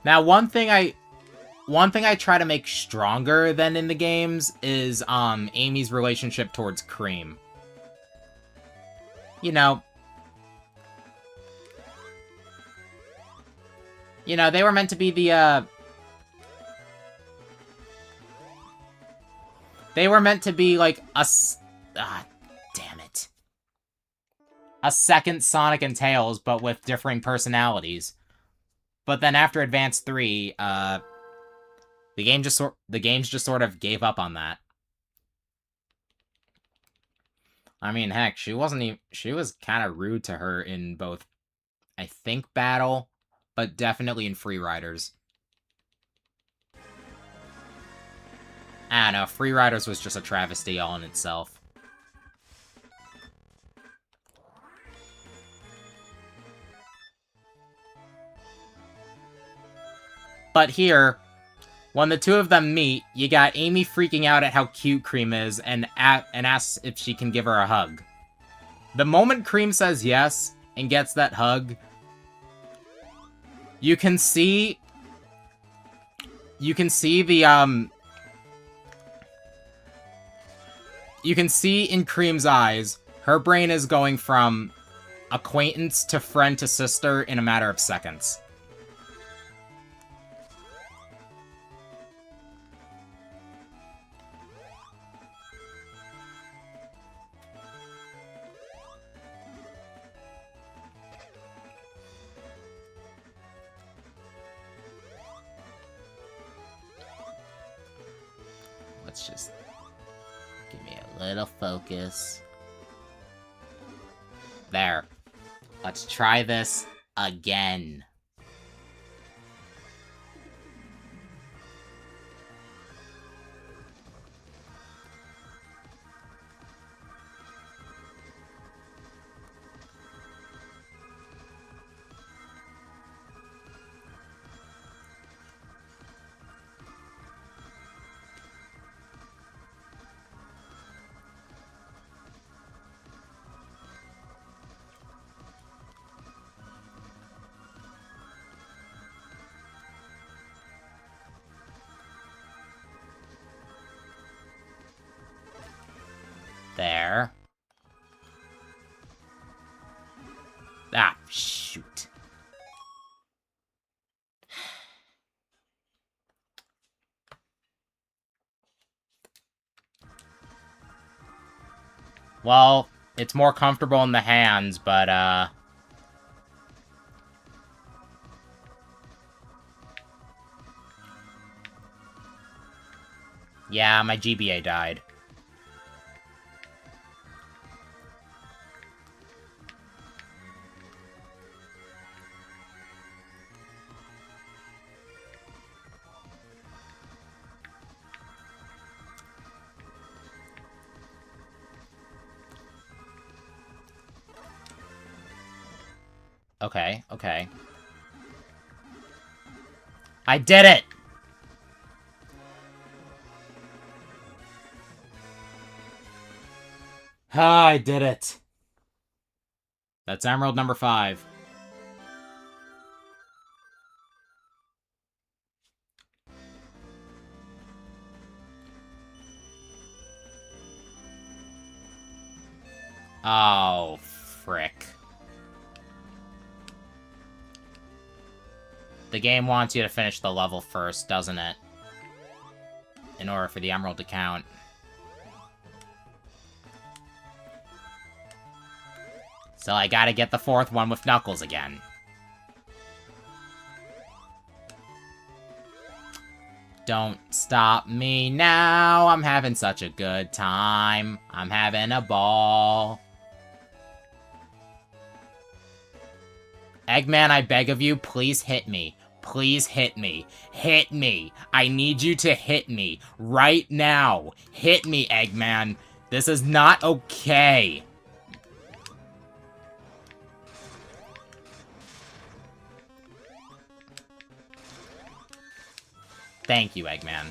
Now, one thing I try to make stronger than in the games is Amy's relationship towards Cream. You know, they were meant to be the they were meant to be like damn it. A second Sonic and Tails, but with differing personalities. But then after Advance 3, the games just sort of gave up on that. I mean, heck, she was kind of rude to her in both, I think, Battle, but definitely in Free Riders. I don't know, Free Riders was just a travesty all in itself. But here, when the two of them meet, you got Amy freaking out at how cute Cream is and asks if she can give her a hug. The moment Cream says yes and gets that hug, you can see the you can see in Cream's eyes, her brain is going from acquaintance to friend to sister in a matter of seconds. Let's just give me a little focus. There. Let's try this again. There. Ah, shoot. Well, it's more comfortable in the hands, but, yeah, my GBA died. Okay, okay. I did it! Ah, I did it. That's Emerald number 5. Oh, frick. The game wants you to finish the level first, doesn't it? In order for the emerald to count. So I gotta get the 4th one with Knuckles again. Don't stop me now, I'm having such a good time. I'm having a ball. Eggman, I beg of you, please hit me. Please hit me. Hit me. I need you to hit me. Right now. Hit me, Eggman. This is not okay. Thank you, Eggman.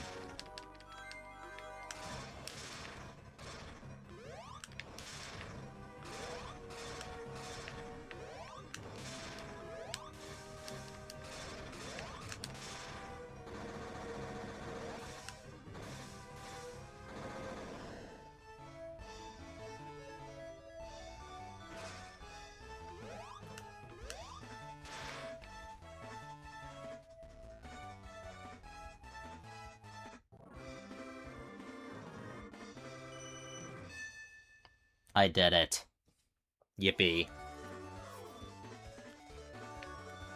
I did it. Yippee.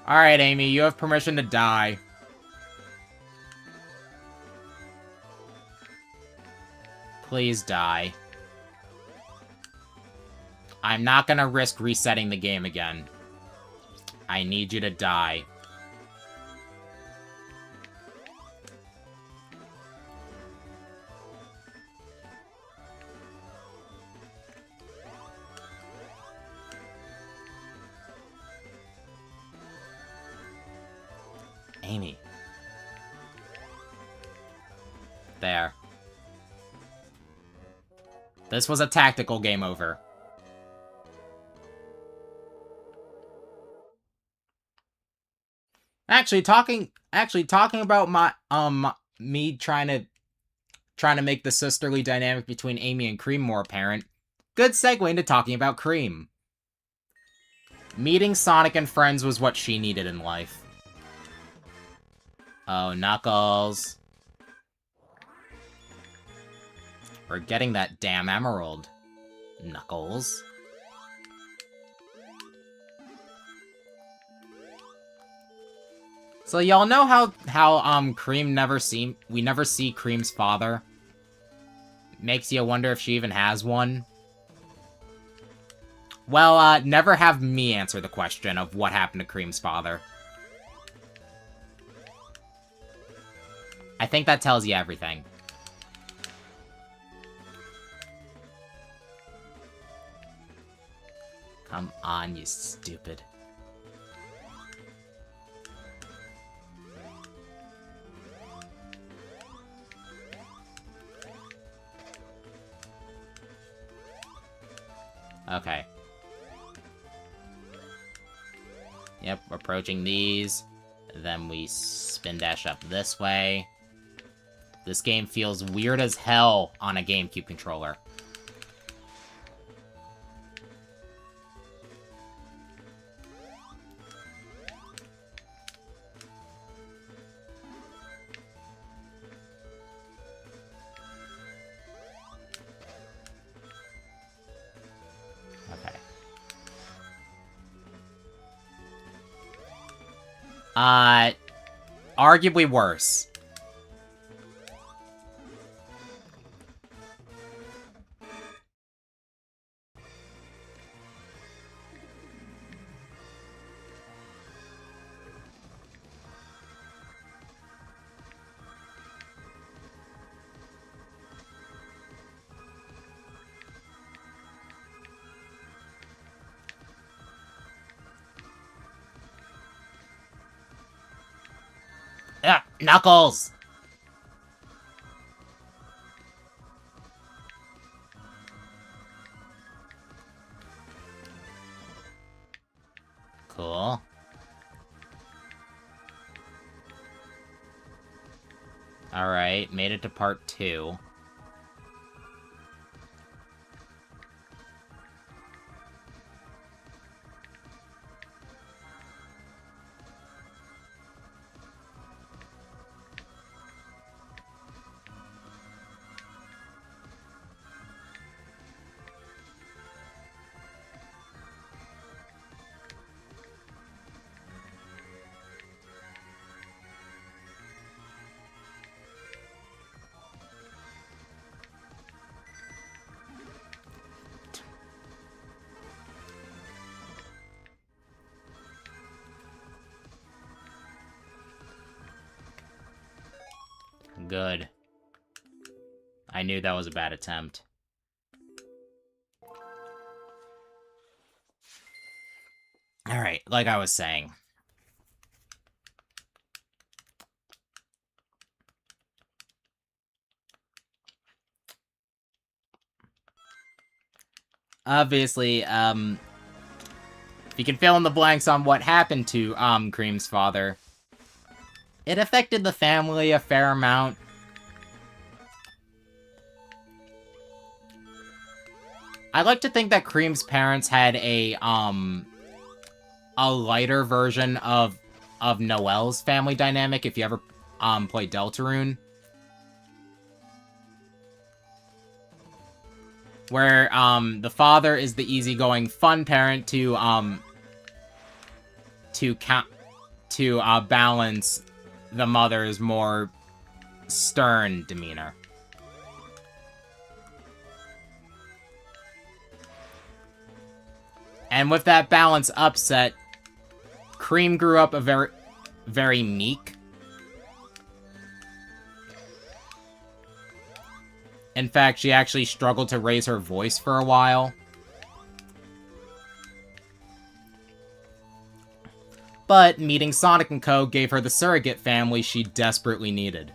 Alright, Amy, you have permission to die. Please die. I'm not gonna risk resetting the game again. I need you to die. Amy. There. This was a tactical game over. Actually, talking about me trying to make the sisterly dynamic between Amy and Cream more apparent. Good segue into talking about Cream. Meeting Sonic and friends was what she needed in life. Oh, Knuckles. We're getting that damn emerald. Knuckles. So y'all know how Cream we never see Cream's father? Makes you wonder if she even has one. Well, never have me answer the question of what happened to Cream's father. I think that tells you everything. Come on, you stupid. Okay. Yep, we're approaching these. Then we spin dash up this way. This game feels weird as hell on a GameCube controller. Okay. Arguably worse. Ugh, Knuckles! Cool. Alright, made it to part 2. good. I knew that was a bad attempt. Alright, like I was saying. Obviously, if you can fill in the blanks on what happened to, Cream's father, it affected the family a fair amount. I like to think that Cream's parents had a lighter version of Noelle's family dynamic, if you ever, played Deltarune. Where, the father is the easygoing, fun parent to balance the mother's more stern demeanor. And with that balance upset, Cream grew up a very meek. In fact, she actually struggled to raise her voice for a while. But meeting Sonic & Co. gave her the surrogate family she desperately needed.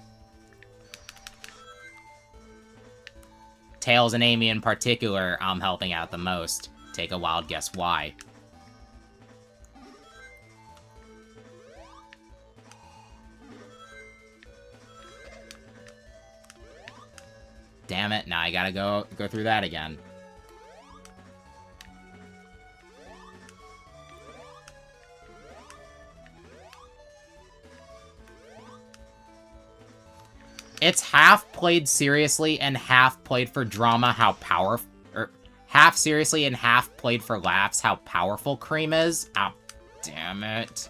Tails and Amy in particular, helping out the most. Take a wild guess why. Damn it, now I gotta go through that again. It's half played seriously and half played for drama how powerful... half seriously and half played for laughs how powerful Cream is. Oh, damn it.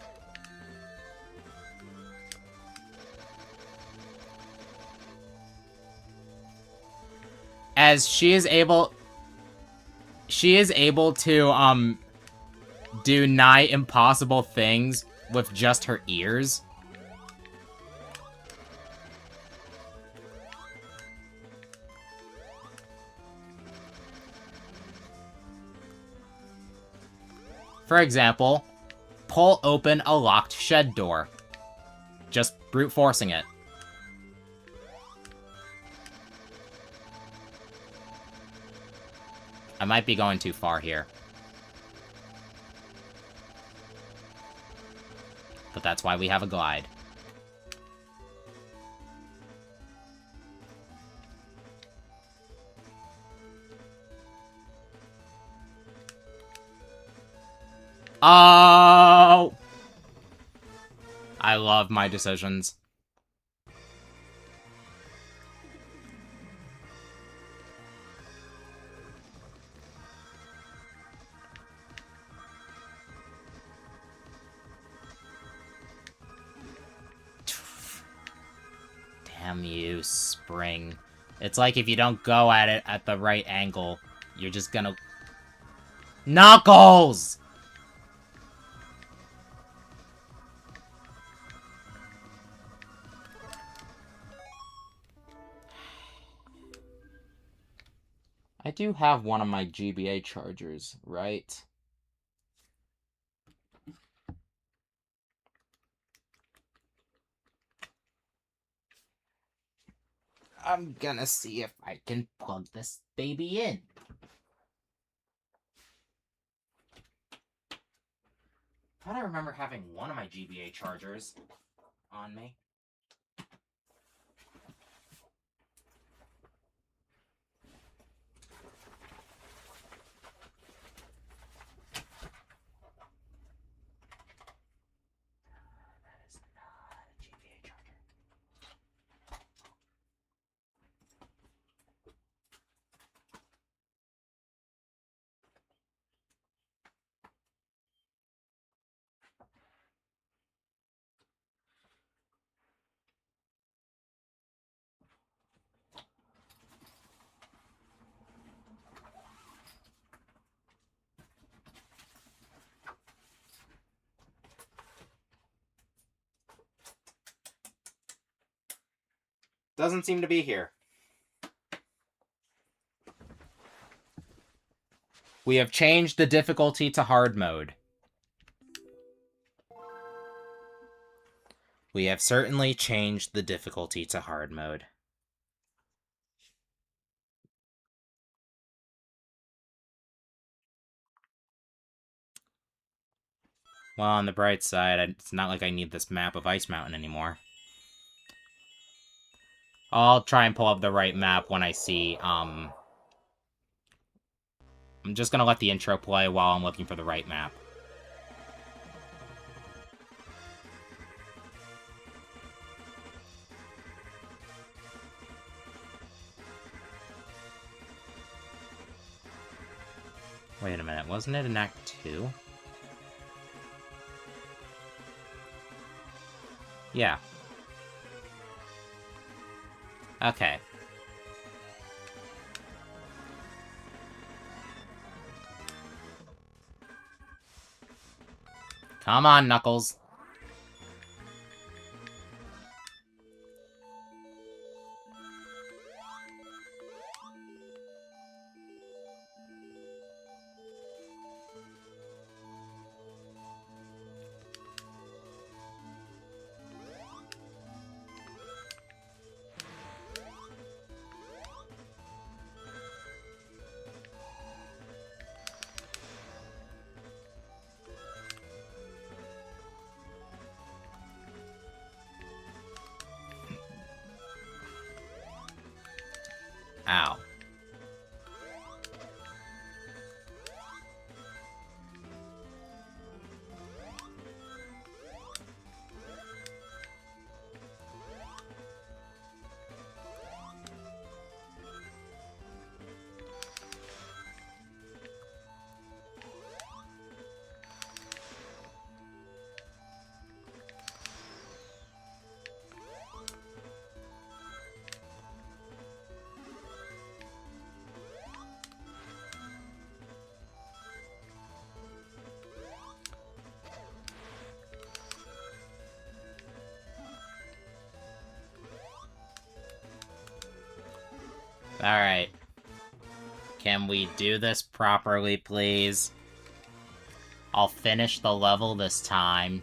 As she is able to, do nigh impossible things with just her ears. For example, pull open a locked shed door. Just brute forcing it. I might be going too far here. But that's why we have a glide. Oh! I love my decisions. Damn you, Spring. It's like if you don't go at it at the right angle, you're just gonna... Knuckles! I do have one of my GBA chargers, right? I'm gonna see if I can plug this baby in. I thought I remember having one of my GBA chargers on me. That is not a GBA charger. Doesn't seem to be here. We have changed the difficulty to hard mode. We have certainly changed the difficulty to hard mode. Well, on the bright side, it's not like I need this map of Ice Mountain anymore. I'll try and pull up the right map when I see, I'm just gonna let the intro play while I'm looking for the right map. Wait a minute, wasn't it in Act 2? Yeah. Okay. Come on, Knuckles. Ow. Alright. Can we do this properly, please? I'll finish the level this time.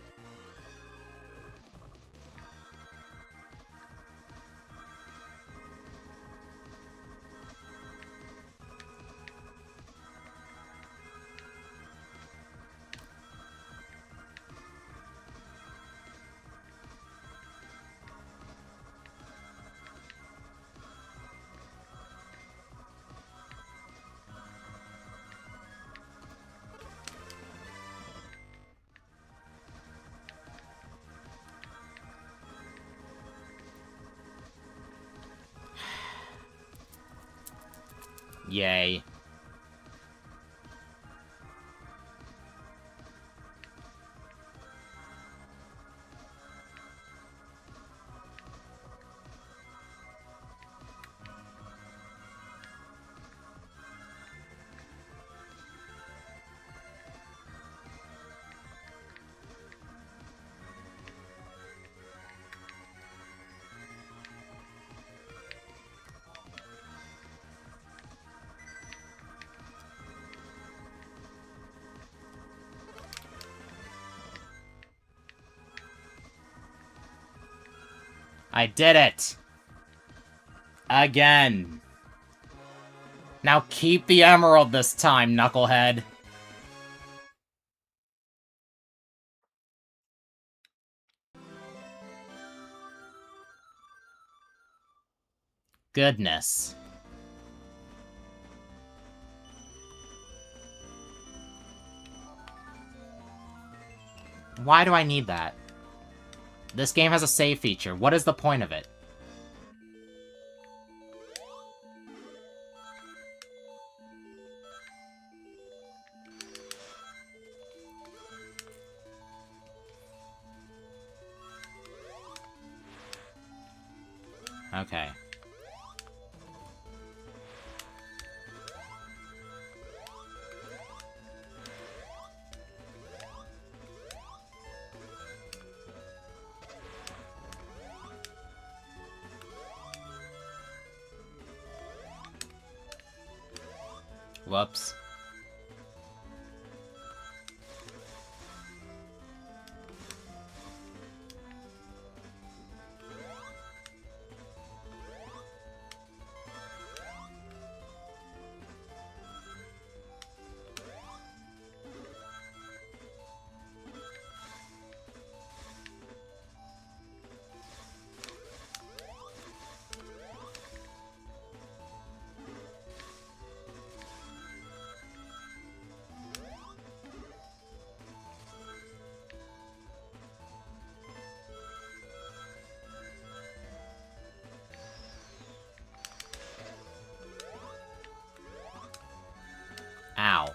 Yay. I did it! Again. Now keep the emerald this time, Knucklehead. Goodness. Why do I need that? This game has a save feature. What is the point of it? Okay. Whoops. Ow.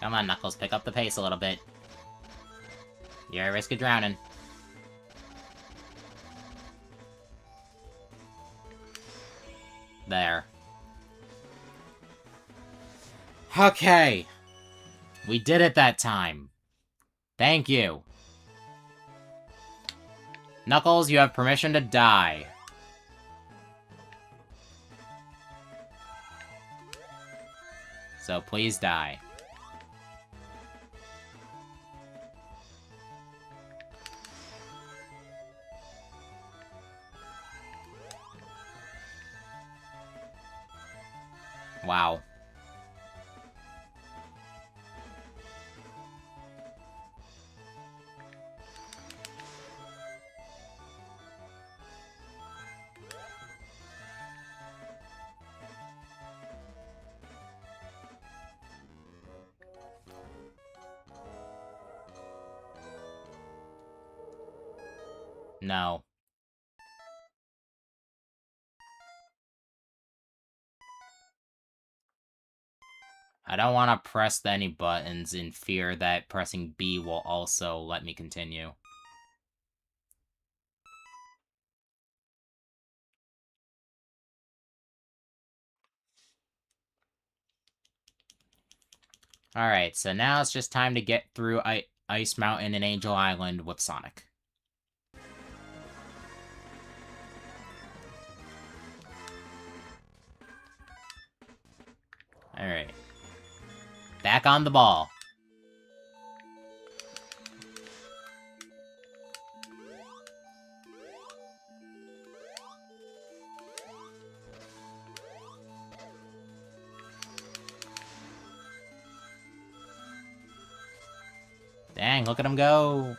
Come on, Knuckles, pick up the pace a little bit. You're at risk of drowning. There. Okay. We did it that time. Thank you. Knuckles, you have permission to die. So please die. Wow. No. I don't want to press any buttons in fear that pressing B will also let me continue. Alright, so now it's just time to get through Ice Mountain and Angel Island with Sonic. Alright. Back on the ball. Dang, look at him go.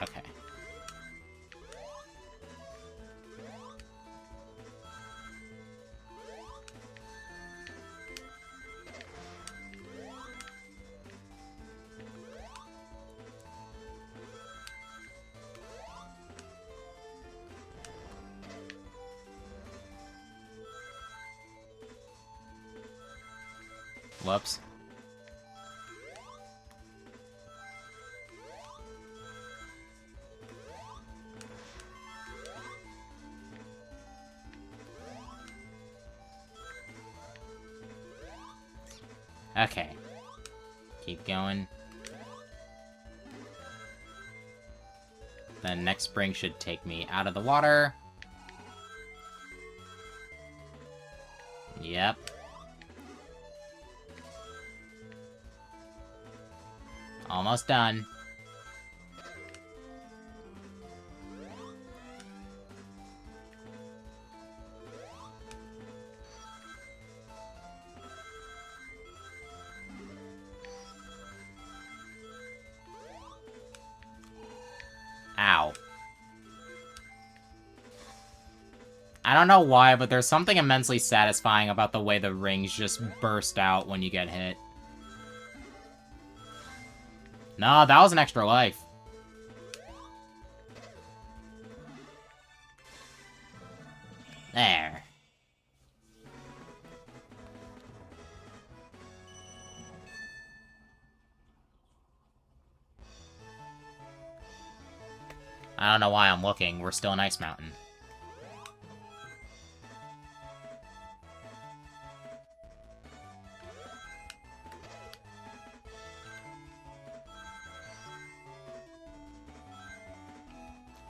Okay. Whoops. Okay. Keep going. The next spring should take me out of the water. Yep. Almost done. Ow. I don't know why, but there's something immensely satisfying about the way the rings just burst out when you get hit. No, that was an extra life. There. I don't know why I'm looking. We're still in Ice Mountain.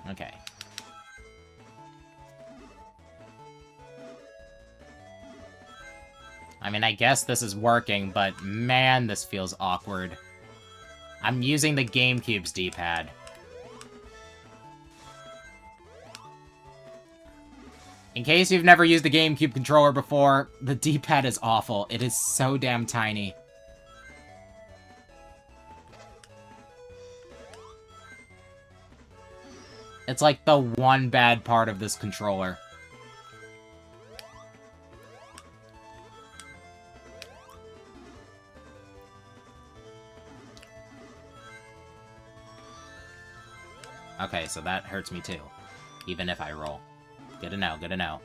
Okay. I mean, I guess this is working, but man, this feels awkward. I'm using the GameCube's D-pad. In case you've never used the GameCube controller before, the D-pad is awful. It is so damn tiny. It's like the one bad part of this controller. Okay, so that hurts me too. Even if I roll. Good to know, good to know.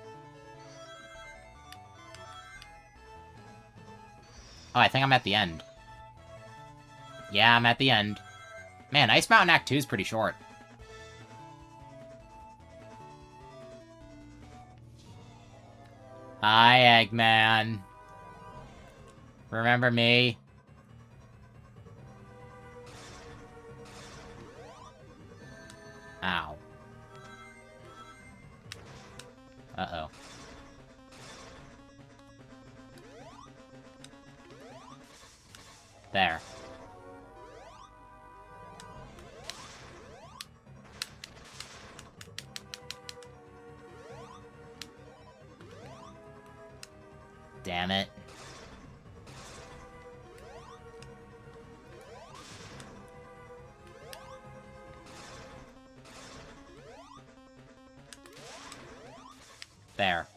Oh, I think I'm at the end. Yeah, I'm at the end. Man, Ice Mountain Act 2 is pretty short. Hi, Eggman. Remember me? Ow. Uh-oh. There. Damn it. There.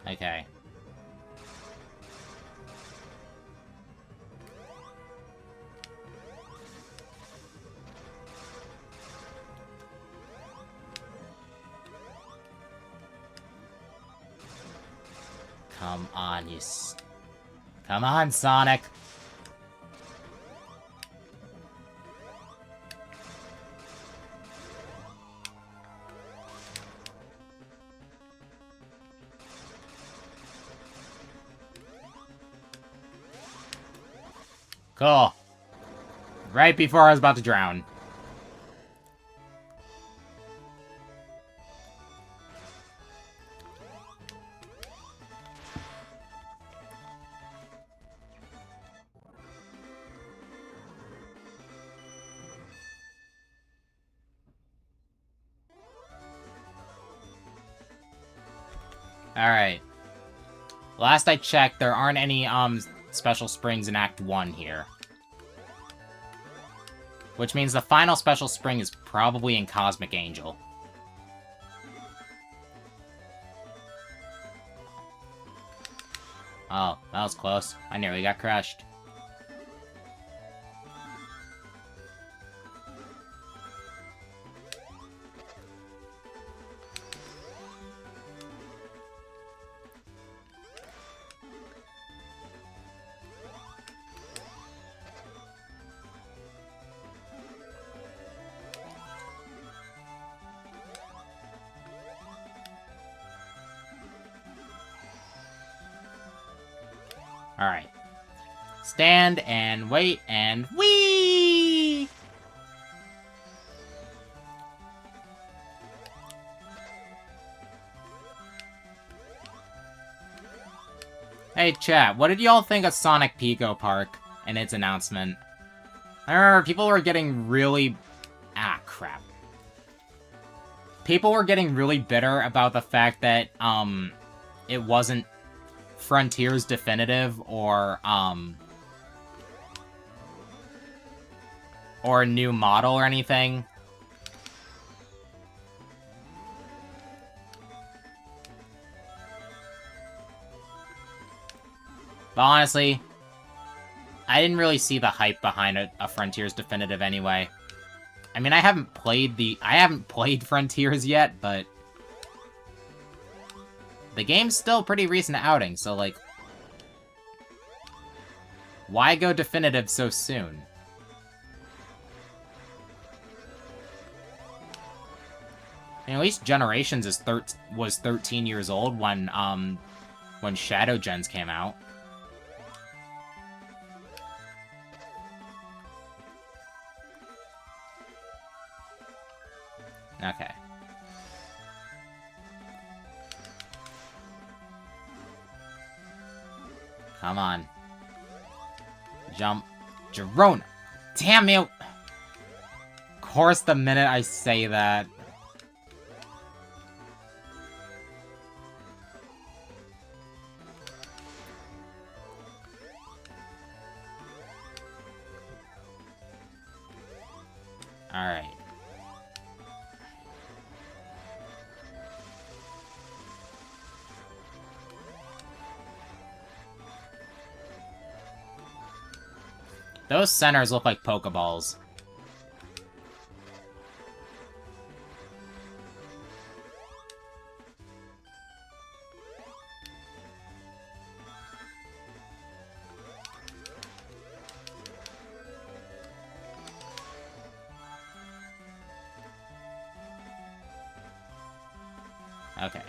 Okay. Come on, Come on, Sonic! Cool. Right before I was about to drown. Alright. Last I checked, there aren't any, special springs in Act 1 here. Which means the final special spring is probably in Cosmic Angel. Oh, that was close. I nearly got crushed. Alright. Stand and wait and whee! Hey chat, what did y'all think of Sonic Pico Park and its announcement? I remember people were getting really... Ah, crap. People were getting really bitter about the fact that, it wasn't Frontiers Definitive or a new model or anything. But honestly, I didn't really see the hype behind a Frontiers Definitive anyway. I mean, I haven't played Frontiers yet, but the game's still pretty recent outing, so like, why go definitive so soon? I mean, at least Generations was 13 years old when Shadow Gens came out. Okay. Come on. Jump. Jerona! Damn you! Of course, the minute I say that. Alright. Those centers look like Pokeballs. Okay.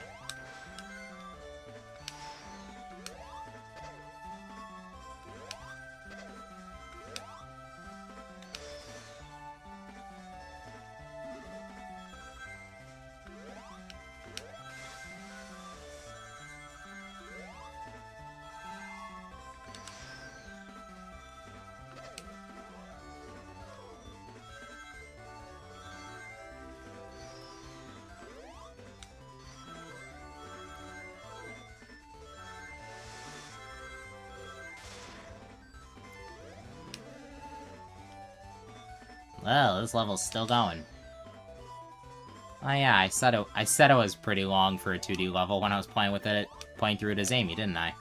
Well, this level's still going. Oh yeah, I said it was pretty long for a 2D level when I was playing through it as Amy, didn't I?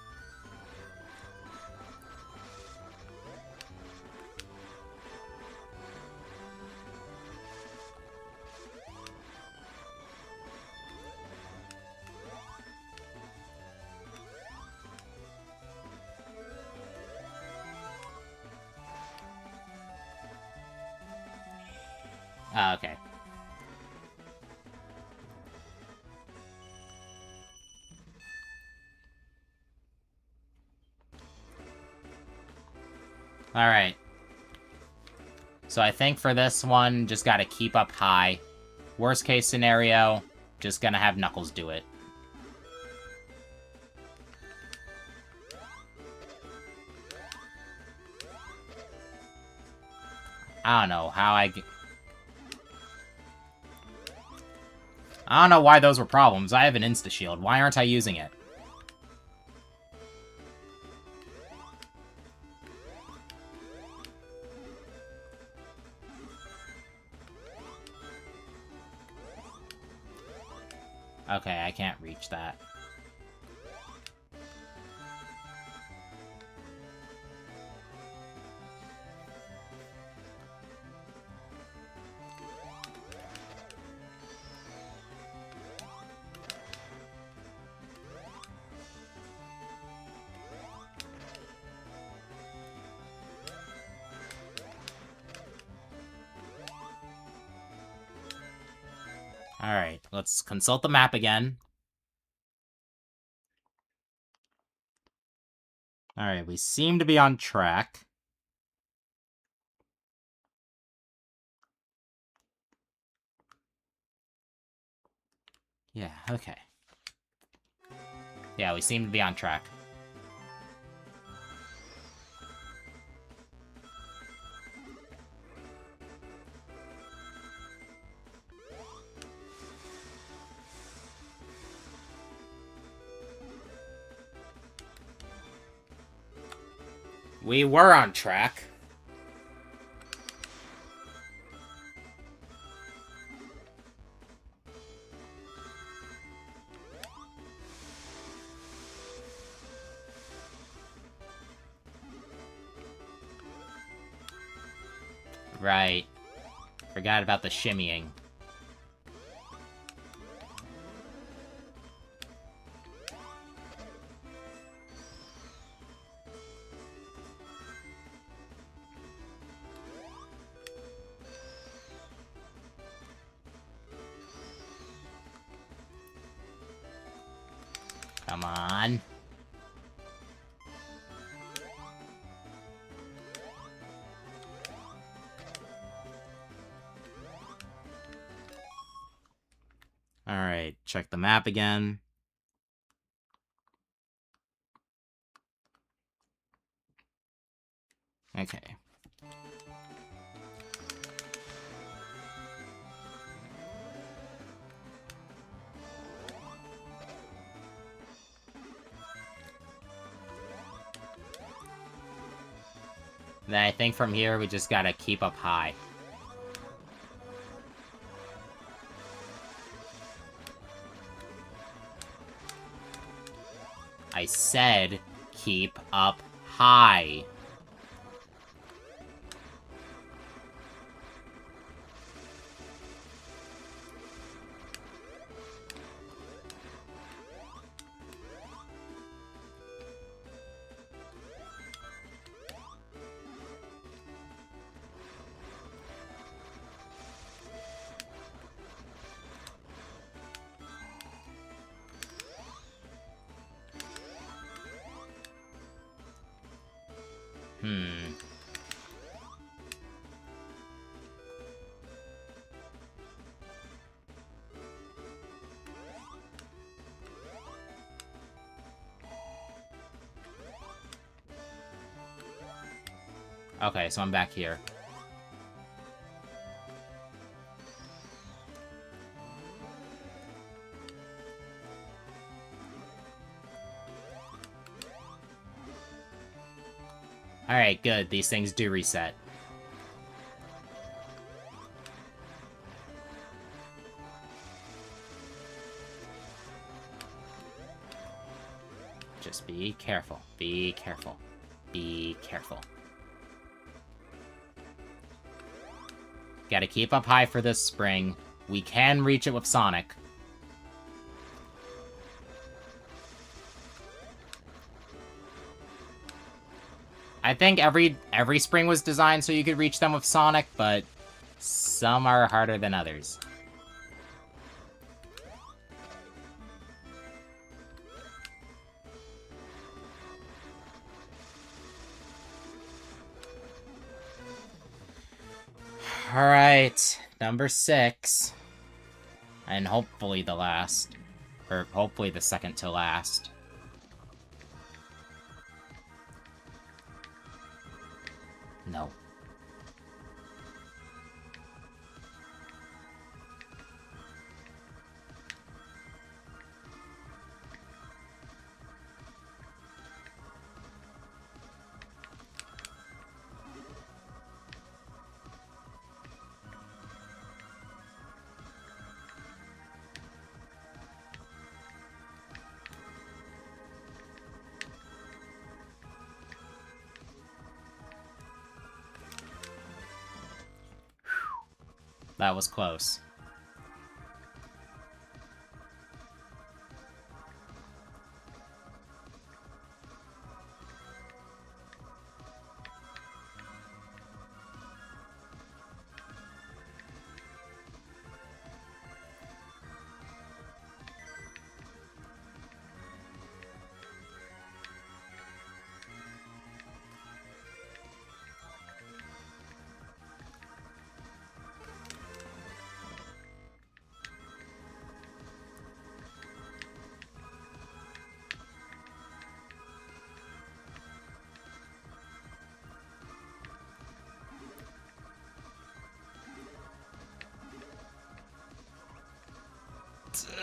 Oh, okay. Alright. So I think for this one, just gotta keep up high. Worst case scenario, just gonna have Knuckles do it. I don't know how I don't know why those were problems. I have an Insta-Shield. Why aren't I using it? Okay, I can't reach that. Alright, let's consult the map again. Alright, we seem to be on track. Yeah, okay. Yeah, we seem to be on track. We were on track. Right. Forgot about the shimmying. Come on. Alright, check the map again. Okay. Then I think from here we just gotta keep up high. I said keep up high. Okay, so I'm back here. Alright, good. These things do reset. Just be careful. Be careful. Be careful. Gotta keep up high for this spring. We can reach it with Sonic. I think every spring was designed so you could reach them with Sonic, but some are harder than others. Alright, number 6. And hopefully the last. Or hopefully the second to last. No. That was close.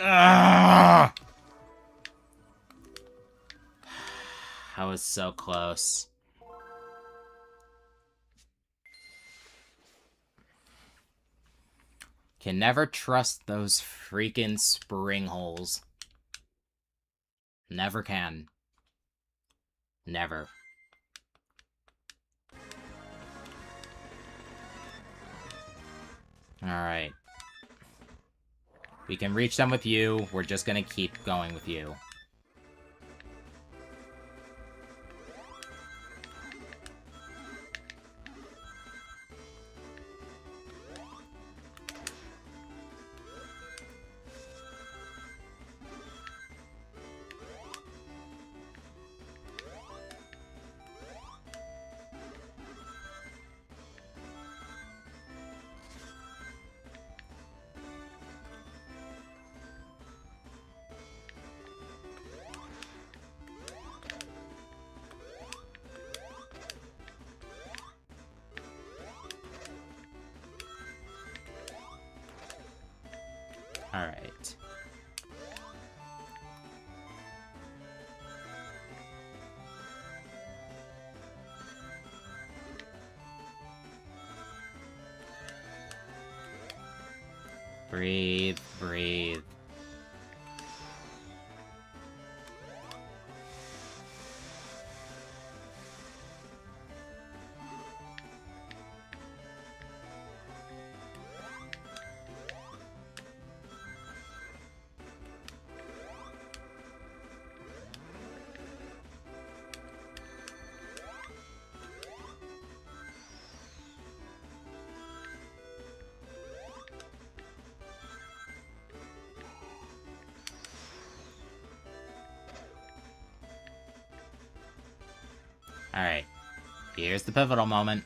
Ugh! I was so close. Can never trust those freaking spring holes. Never can. Never. Alright. We can reach them with you. We're just gonna keep going with you. Alright. Breathe, breathe. Alright. Here's the pivotal moment.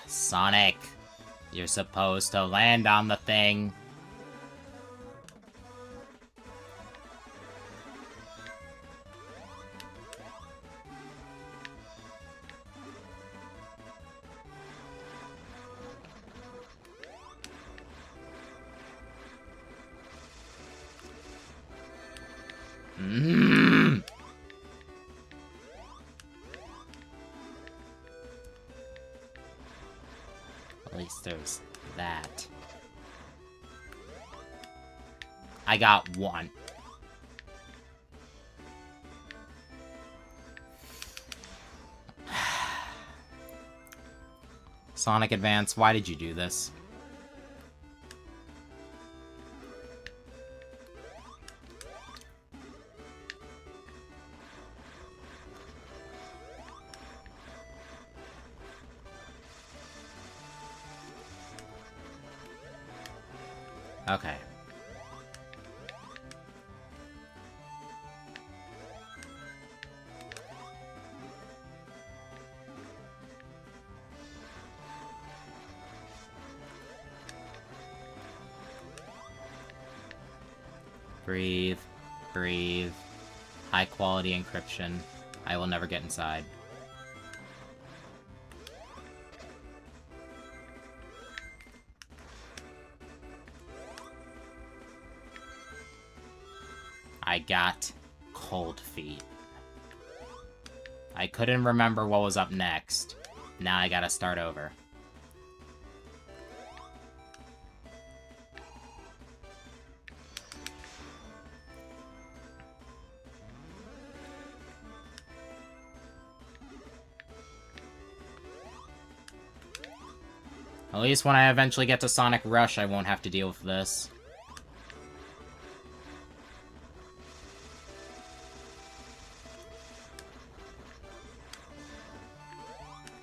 Sonic, you're supposed to land on the thing. At least there's that. I got one. Sonic Advance, why did you do this? Okay. Breathe. Breathe. High quality encryption. I will never get inside. I got cold feet. I couldn't remember what was up next. Now I gotta start over. At least when I eventually get to Sonic Rush, I won't have to deal with this.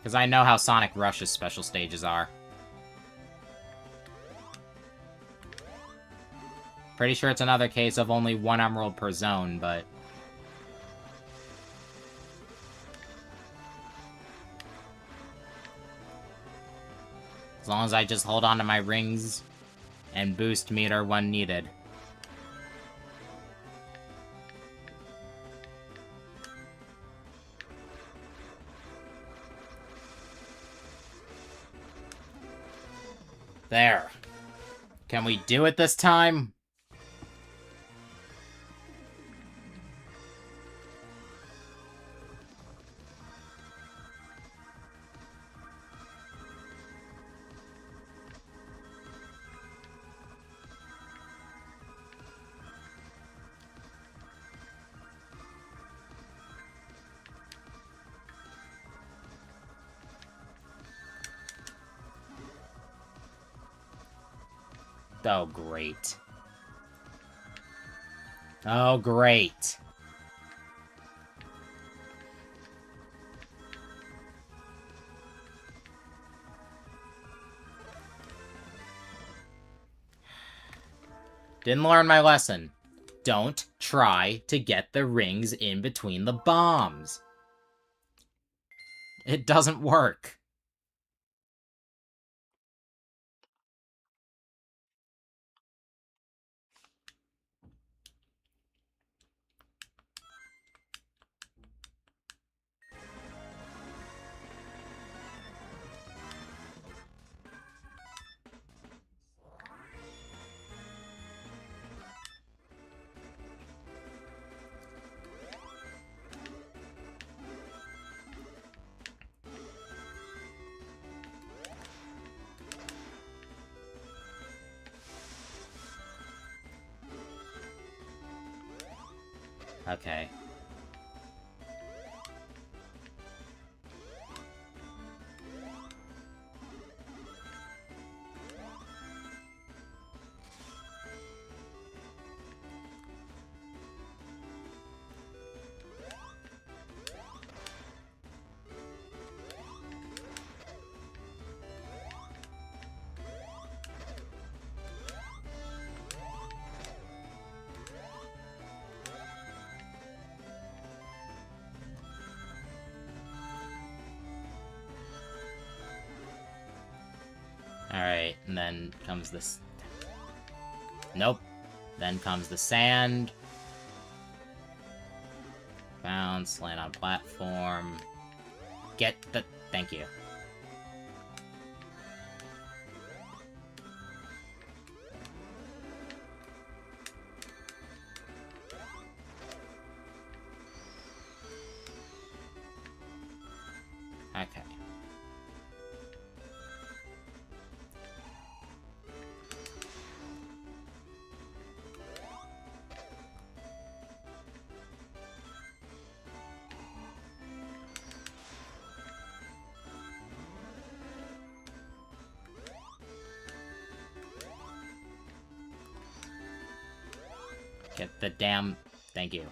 Because I know how Sonic Rush's special stages are. Pretty sure it's another case of only one emerald per zone, but... as long as I just hold on to my rings and boost meter when needed. There. Can we do it this time? Oh, great. Oh, great. Didn't learn my lesson. Don't try to get the rings in between the bombs. It doesn't work. Okay. Alright, and then comes this... Nope. Then comes the sand. Bounce, land on platform. Get the... Thank you. Okay. Get the damn... Thank you.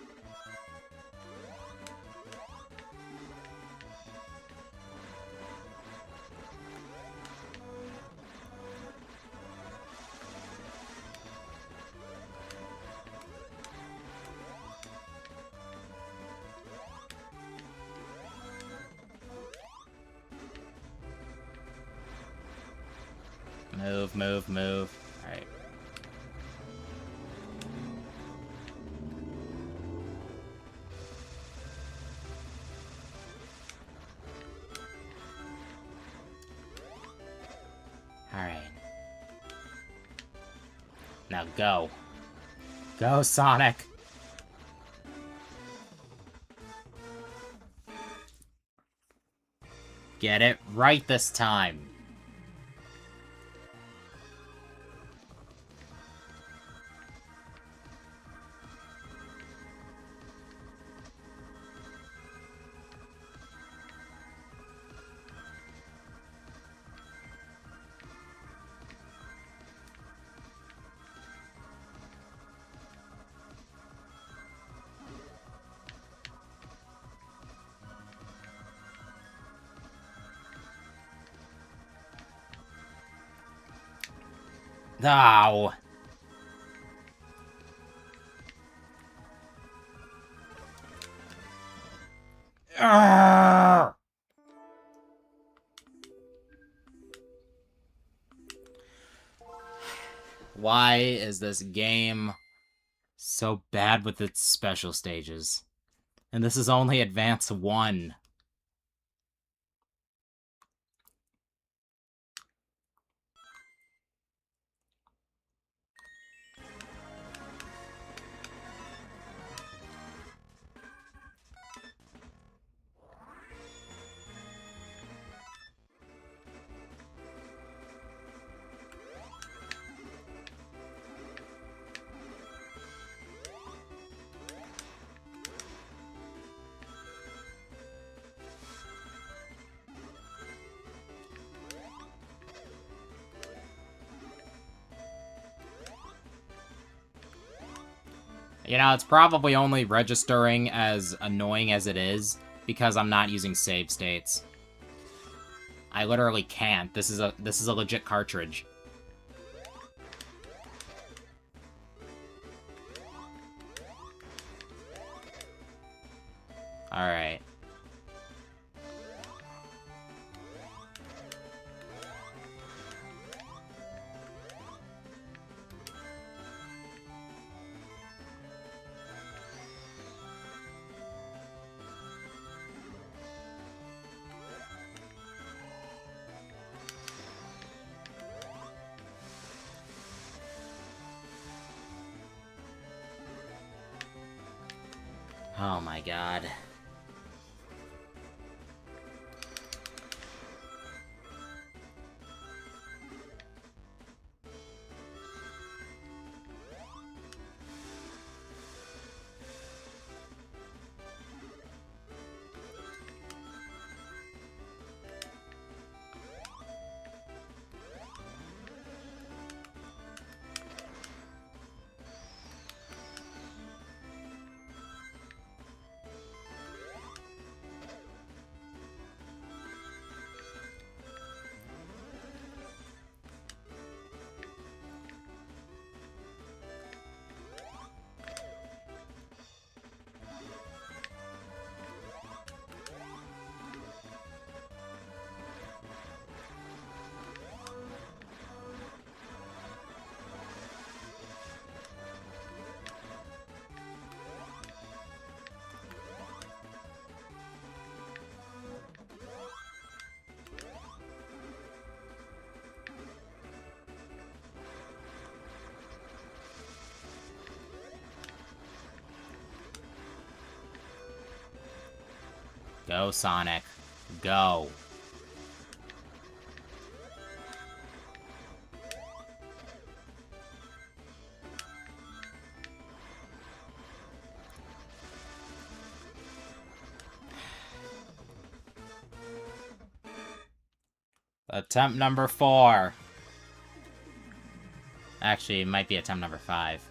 Move, move, move. Alright. Alright. Now go. Go, Sonic! Get it right this time. Oh. Arrgh. Why is this game so bad with its special stages? And this is only Advance 1. You know, it's probably only registering as annoying as it is because I'm not using save states. I literally can't. This is a legit cartridge. Alright. Oh my god. Go, Sonic. Go. Attempt number 4. Actually, it might be attempt number 5.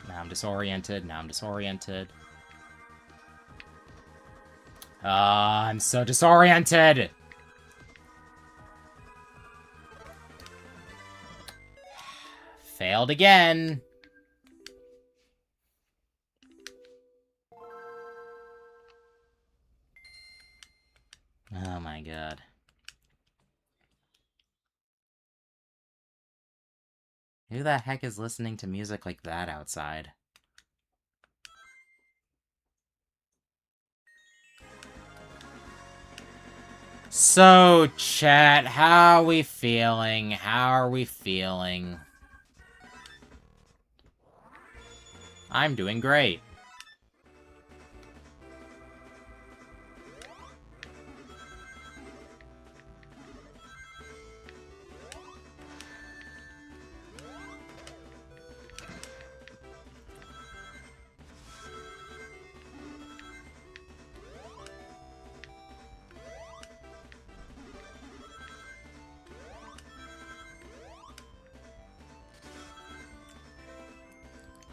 Now I'm disoriented. Now I'm disoriented. I'm so disoriented! Failed again. Oh my god. Who the heck is listening to music like that outside? So, chat, how are we feeling? How are we feeling? I'm doing great.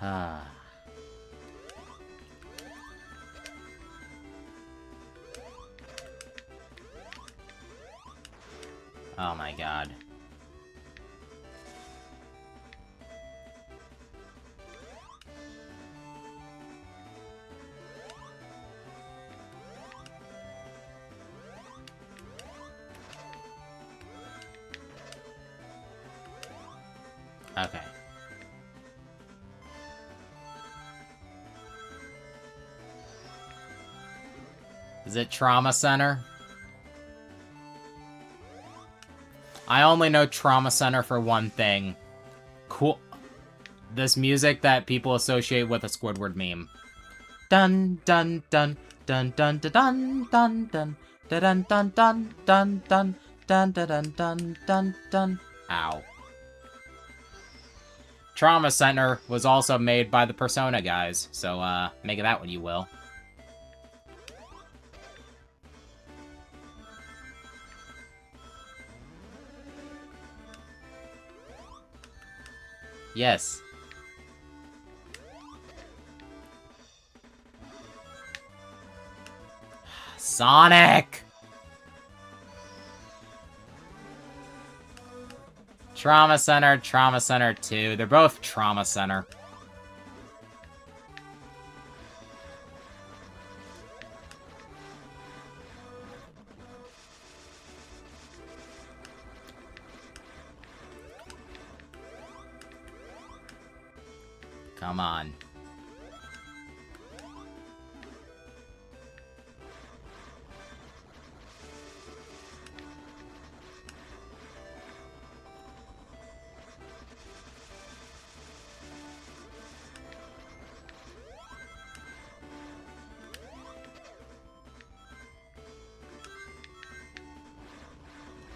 Ah. Oh my god. Okay. Is it Trauma Center? I only know Trauma Center for one thing. Cool. This music that people associate with a Squidward meme. Dun dun dun dun dun dun dun dun dun Dun dun dun dun dun dun dun dun dun dun dun. Ow. Trauma Center was also made by the Persona guys, so make of that what you will. Yes. Sonic! Trauma Center 2. They're both Trauma Center. Come on.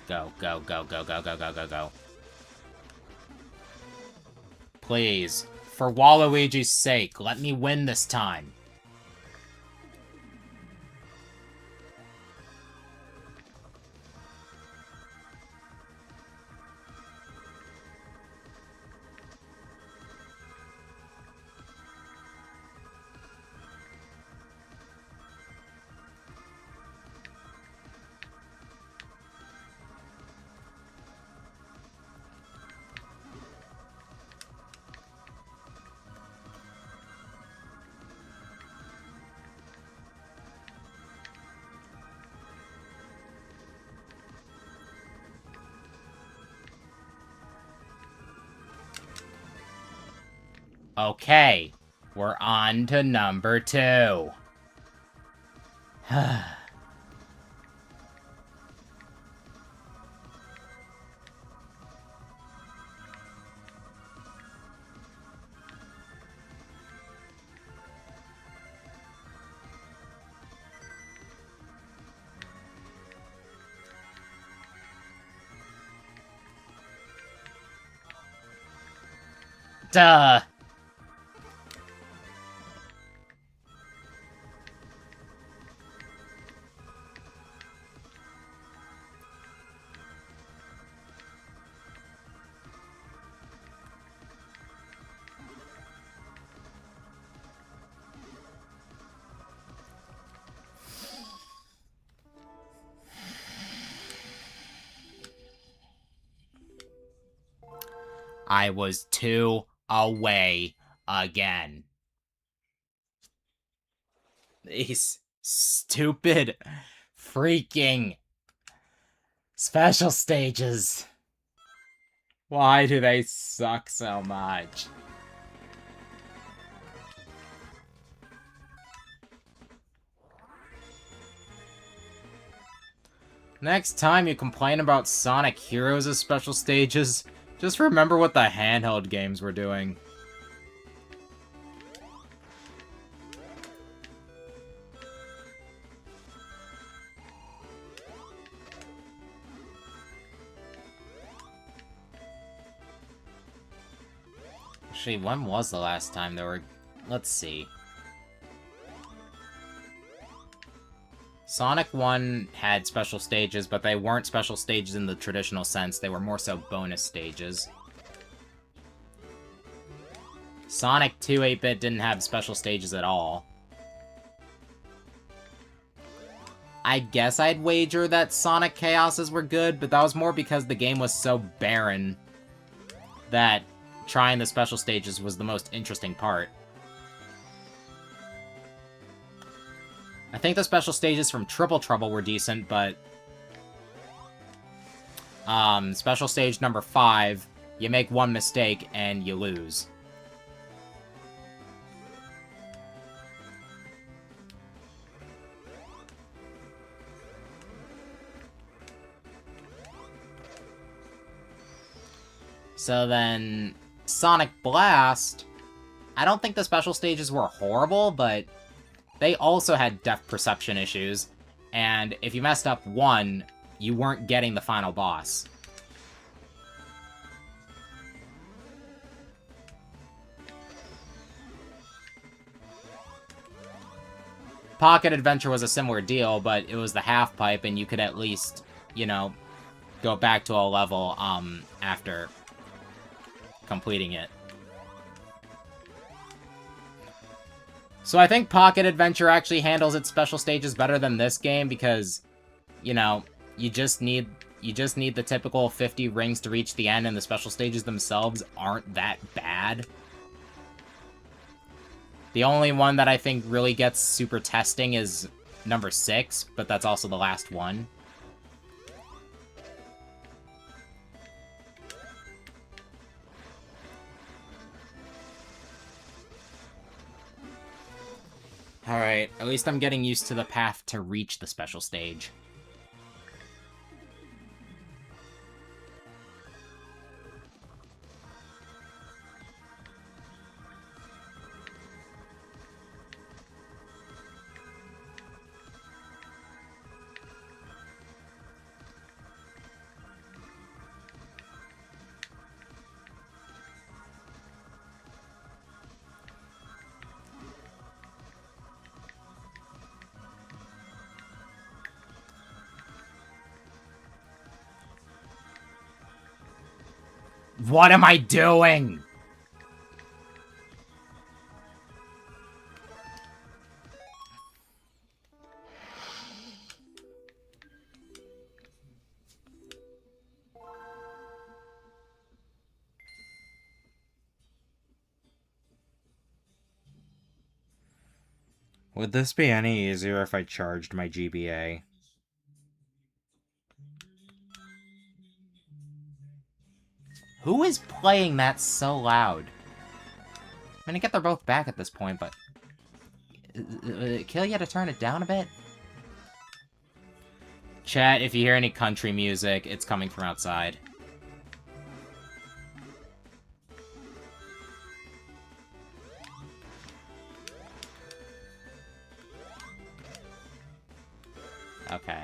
Go, go, go, go, go, go, go, go, go. Please, for Waluigi's sake, let me win this time. Okay, we're on to number 2. Duh. I was 2 away again. These stupid freaking special stages. Why do they suck so much? Next time you complain about Sonic Heroes' special stages, just remember what the handheld games were doing. Actually, when was the last time there were... Let's see. Sonic 1 had special stages, but they weren't special stages in the traditional sense. They were more so bonus stages. Sonic 2 8-bit didn't have special stages at all. I guess I'd wager that Sonic Chaoses were good, but that was more because the game was so barren that trying the special stages was the most interesting part. I think the special stages from Triple Trouble were decent, but... special stage number 5, you make one mistake and you lose. So then, Sonic Blast, I don't think the special stages were horrible, but they also had depth perception issues, And if you messed up one, you weren't getting the final boss. Pocket Adventure was a similar deal, but it was the half pipe, and you could at least, you know, go back to a level, after completing it. So I think Pocket Adventure actually handles its special stages better than this game because, you know, you just need the typical 50 rings to reach the end, and the special stages themselves aren't that bad. The only one that I think really gets super testing is number 6, but that's also the last one. Alright, at least I'm getting used to the path to reach the special stage. What am I doing? Would this be any easier if I charged my GBA? Who is playing that so loud? I mean, I get they're both back at this point, but... Would it kill you to turn it down a bit? Chat, if you hear any country music, it's coming from outside. Okay.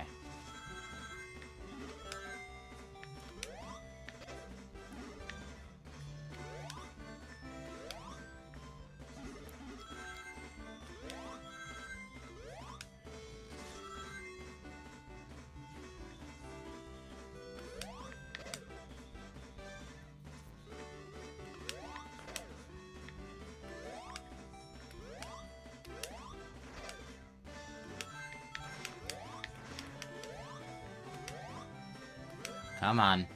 Come on.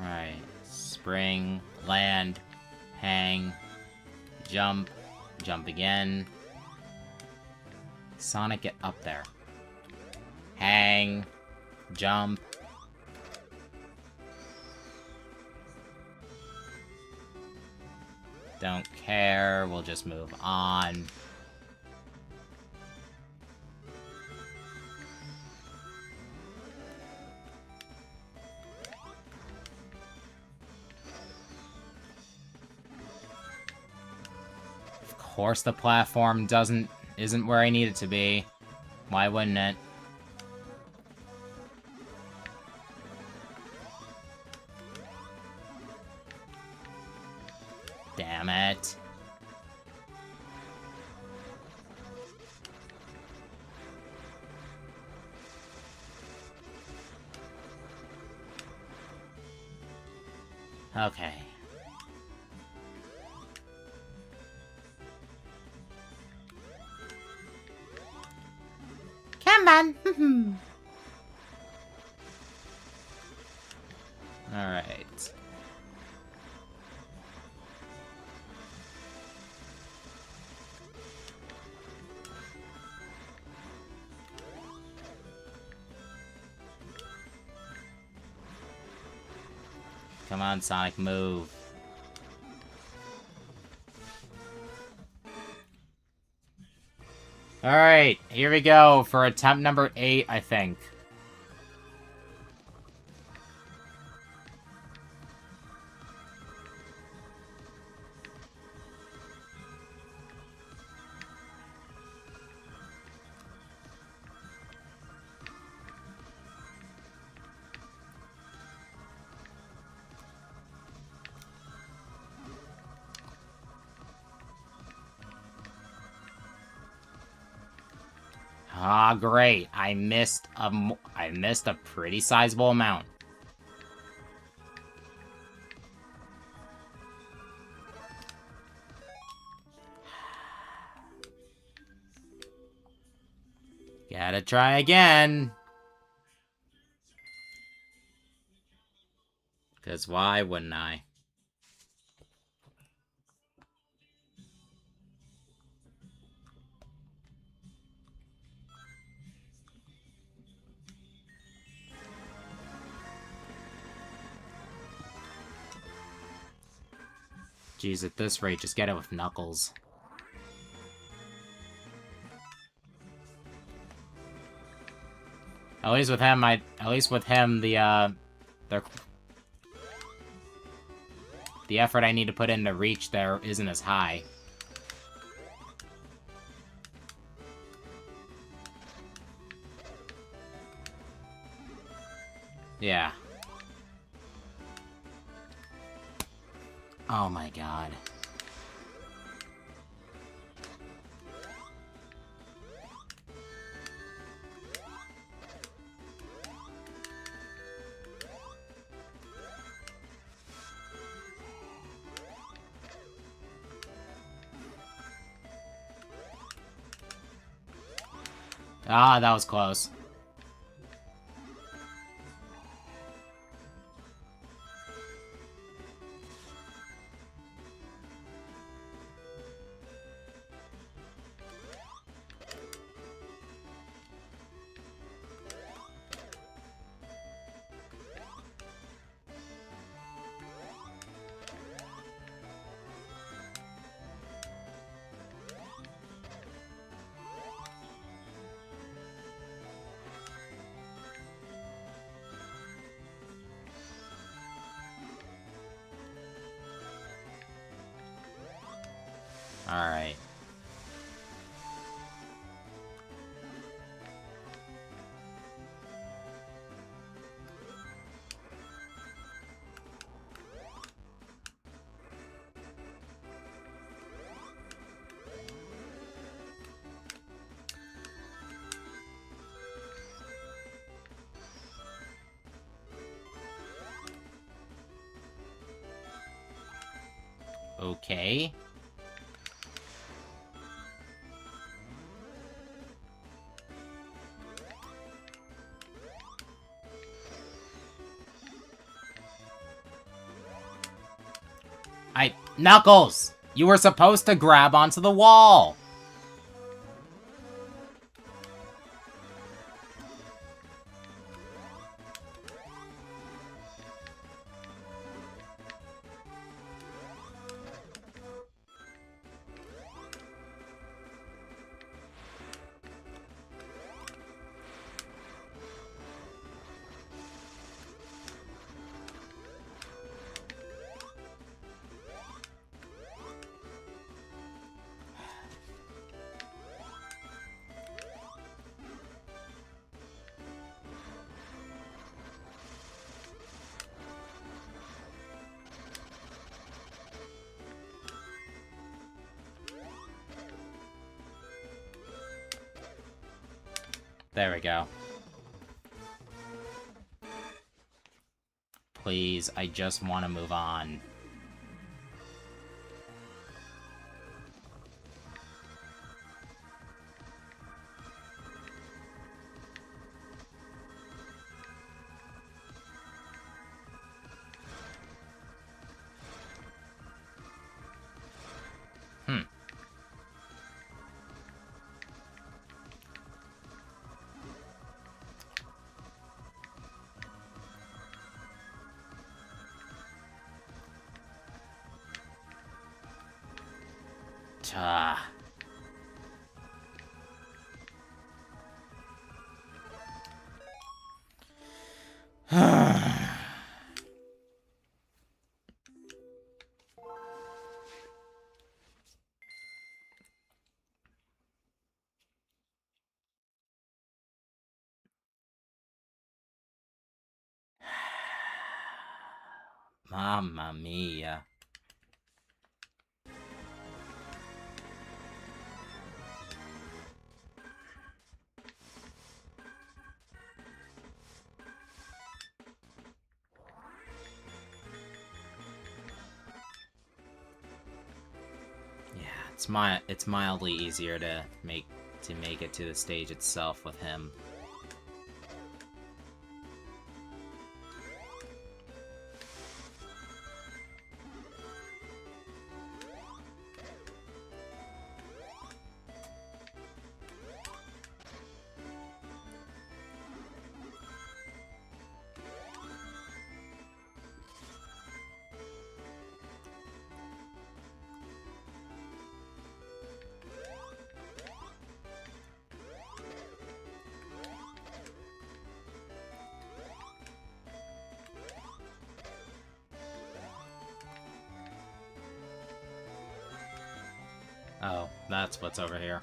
Alright. Spring, land, hang, jump, jump again. Sonic, get up there. Hang, jump. Don't care, we'll just move on. Of course the platform isn't where I need it to be. Why wouldn't it? Damn it. Okay. Come on. All right. Come on, Sonic, move. Alright, here we go for attempt number 8, I think. Ah, great. I missed a pretty sizable amount. Gotta try again. 'Cause why wouldn't I? Jeez, at this rate, just get it with Knuckles. At least with him, the effort I need to put in to reach there isn't as high. Yeah. Oh my god. Ah, that was close. Alright. Okay. Knuckles! You were supposed to grab onto the wall! There we go. Please, I just want to move on. Mamma mia. it's mildly easier to make it to the stage itself with him. Oh, that's what's over here.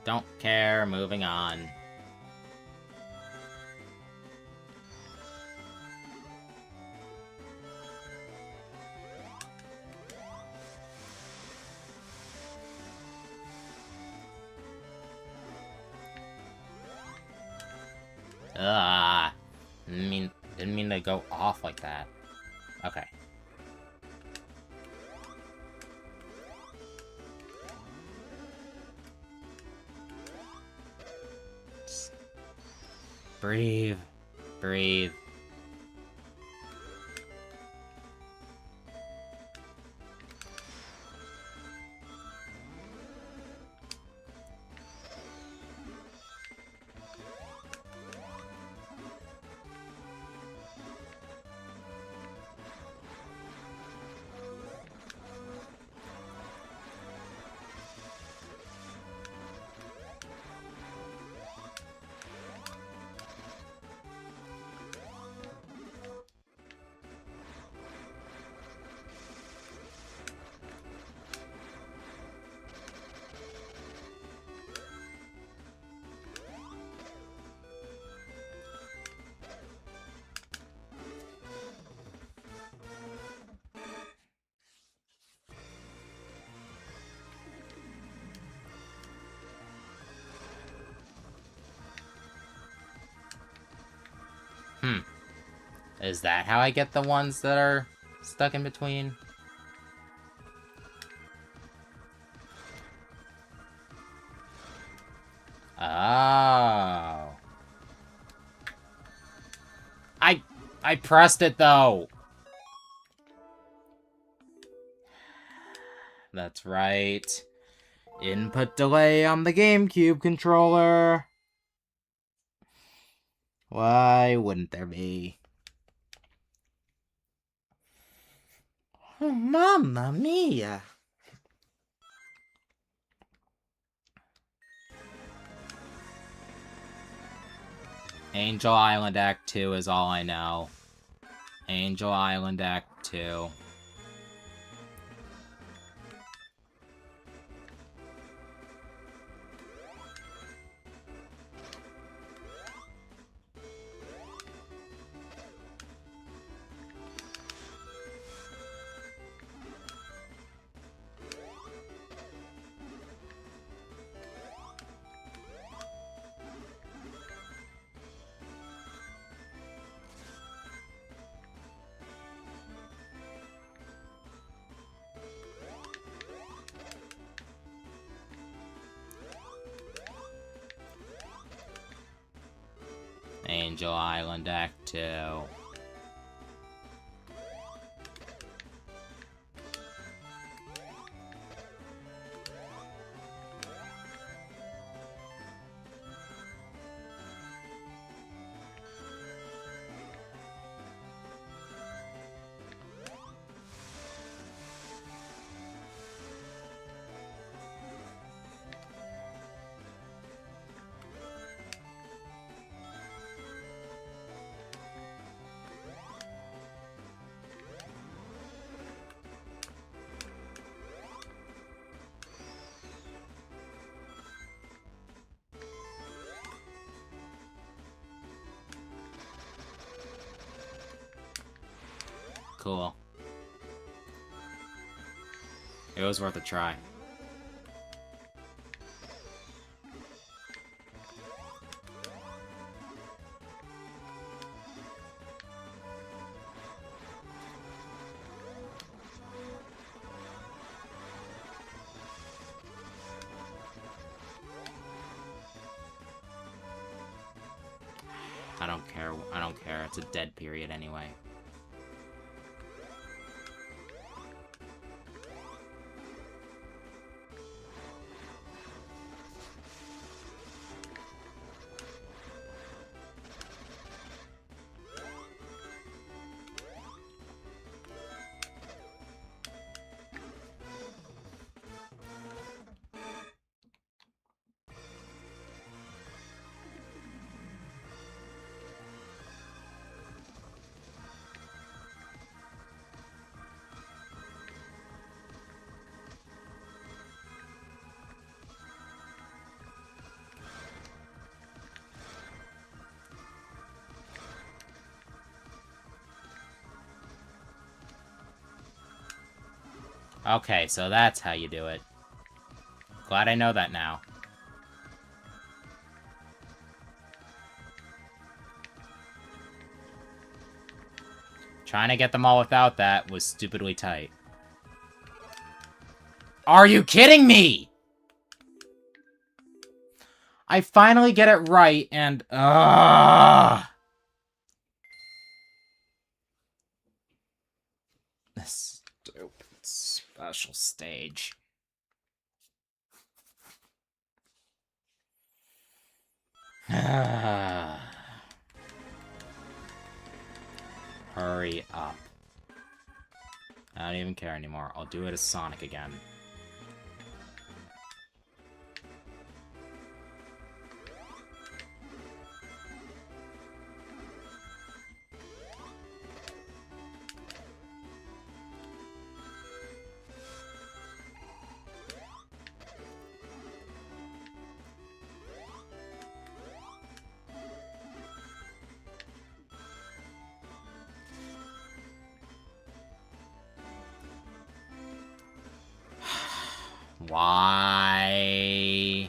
Don't care, moving on. Didn't mean to go off like that. Okay. Breathe. Breathe. Is that how I get the ones that are stuck in between? Oh. I pressed it, though! That's right. Input delay on the GameCube controller. Why wouldn't there be? Oh, Mamma Mia! Angel Island Act 2 is all I know. Angel Island Act 2. Angel Island Act 2. Cool. It was worth a try. I don't care. I don't care. It's a dead period anyway. Okay, so that's how you do it. Glad I know that now. Trying to get them all without that was stupidly tight. Are you kidding me?! I finally get it right, and... This stupid special stage. Hurry up. I don't even care anymore. I'll do it as Sonic again. Why?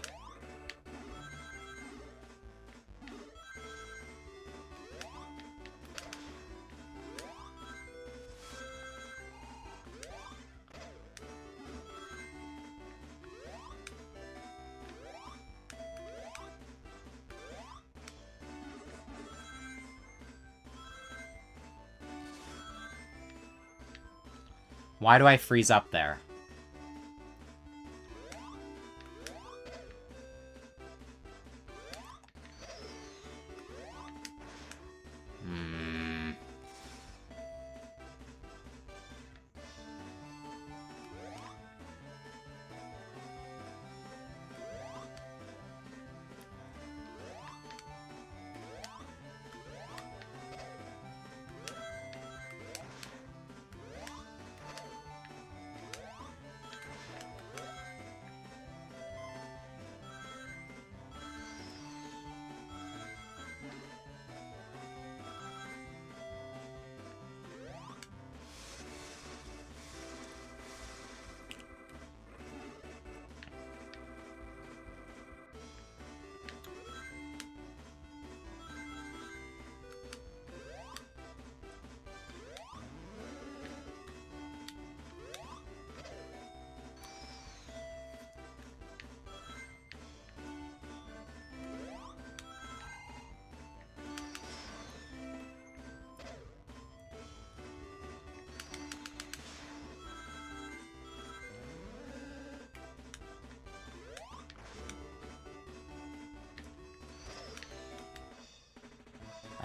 Why do I freeze up there?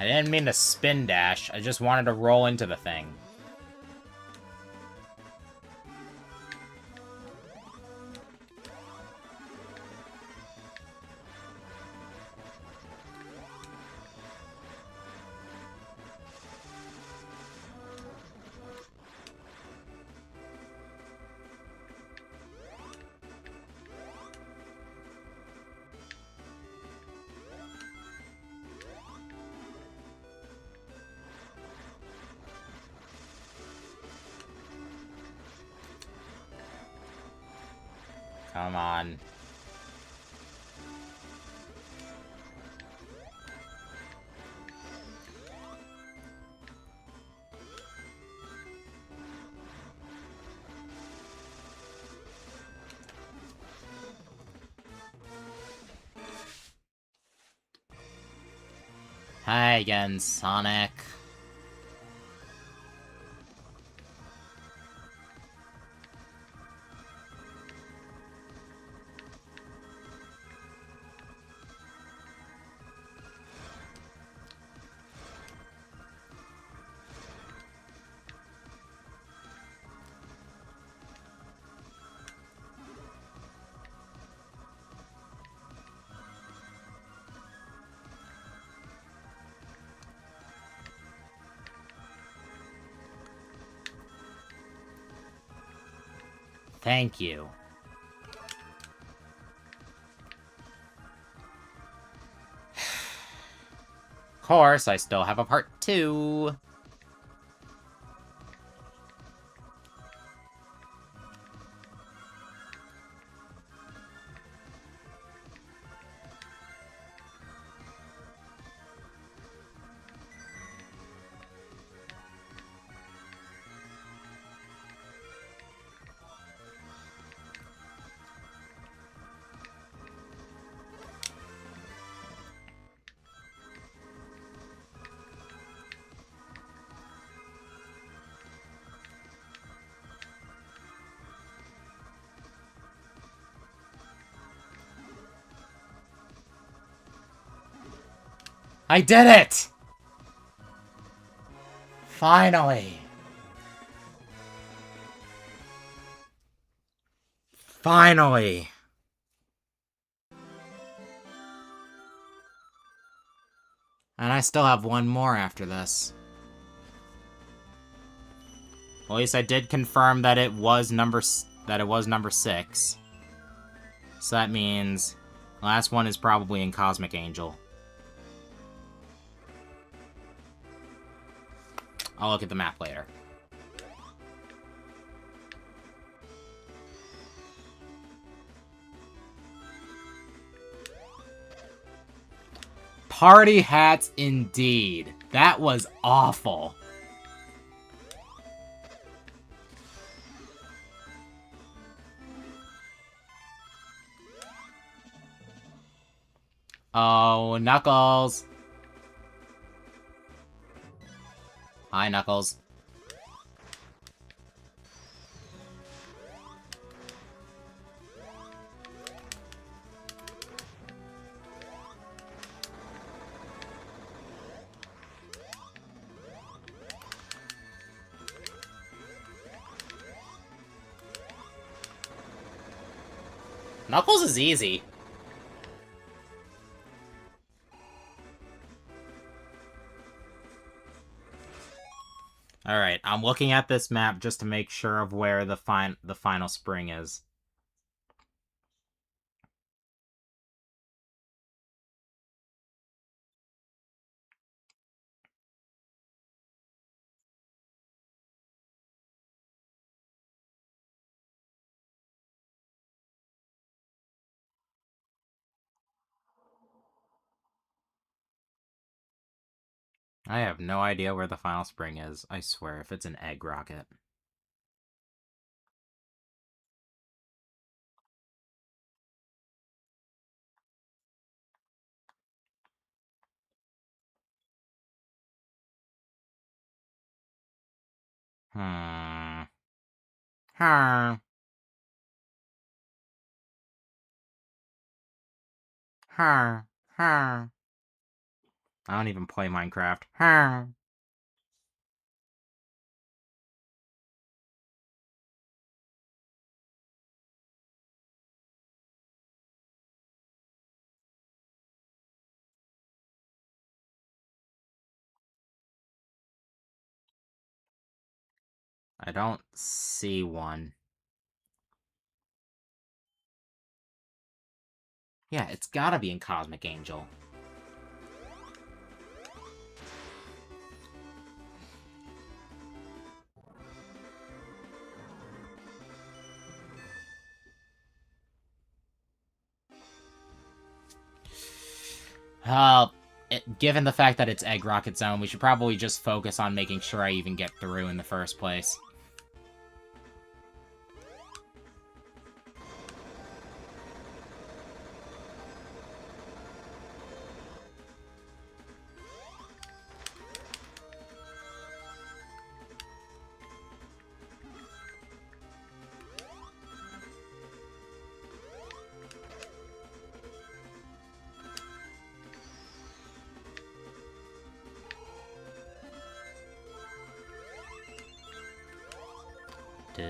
I didn't mean to spin dash, I just wanted to roll into the thing. Come on. Hi again, Sonic. Thank you. Of course, I still have a part 2. I did it! Finally! Finally! And I still have one more after this. Well, at least I did confirm that it was number 6. So that means the last one is probably in Cosmic Angel. I'll look at the map later. Party hats indeed. That was awful. Oh, Knuckles. Hi, Knuckles. Knuckles is easy. Alright, I'm looking at this map just to make sure of where the final spring is. I have no idea where the final spring is. I swear, if it's an egg rocket. Hmm. Huh. Huh. Huh. I don't even play Minecraft. Huh. I don't see one. Yeah, it's gotta be in Cosmic Angel. Given the fact that it's Egg Rocket Zone, we should probably just focus on making sure I even get through in the first place. You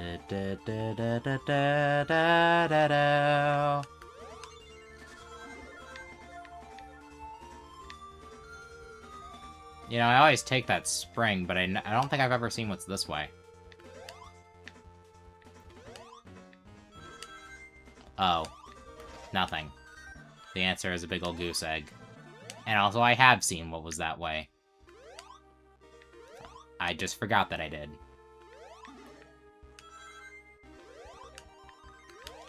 know, I always take that spring, but I don't think I've ever seen what's this way. Oh. Nothing. The answer is a big old goose egg. And also, I have seen what was that way. I just forgot that I did.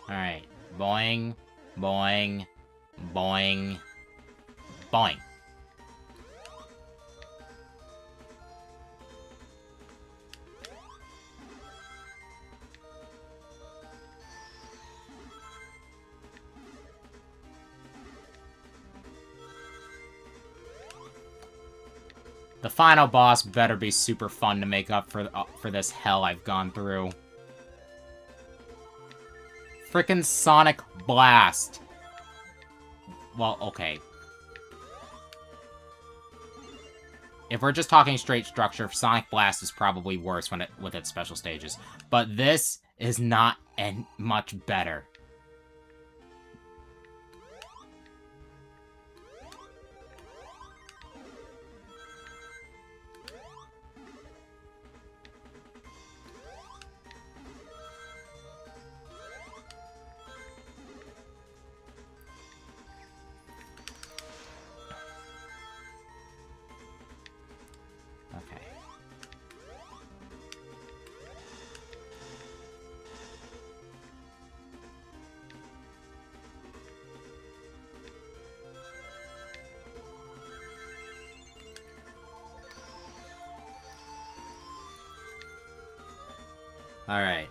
Alright. Boing. Boing. Boing. Boing. The final boss better be super fun to make up for this hell I've gone through. Frickin' Sonic Blast. Well, okay. If we're just talking straight structure, Sonic Blast is probably worse with its special stages. But this is not much better. Alright.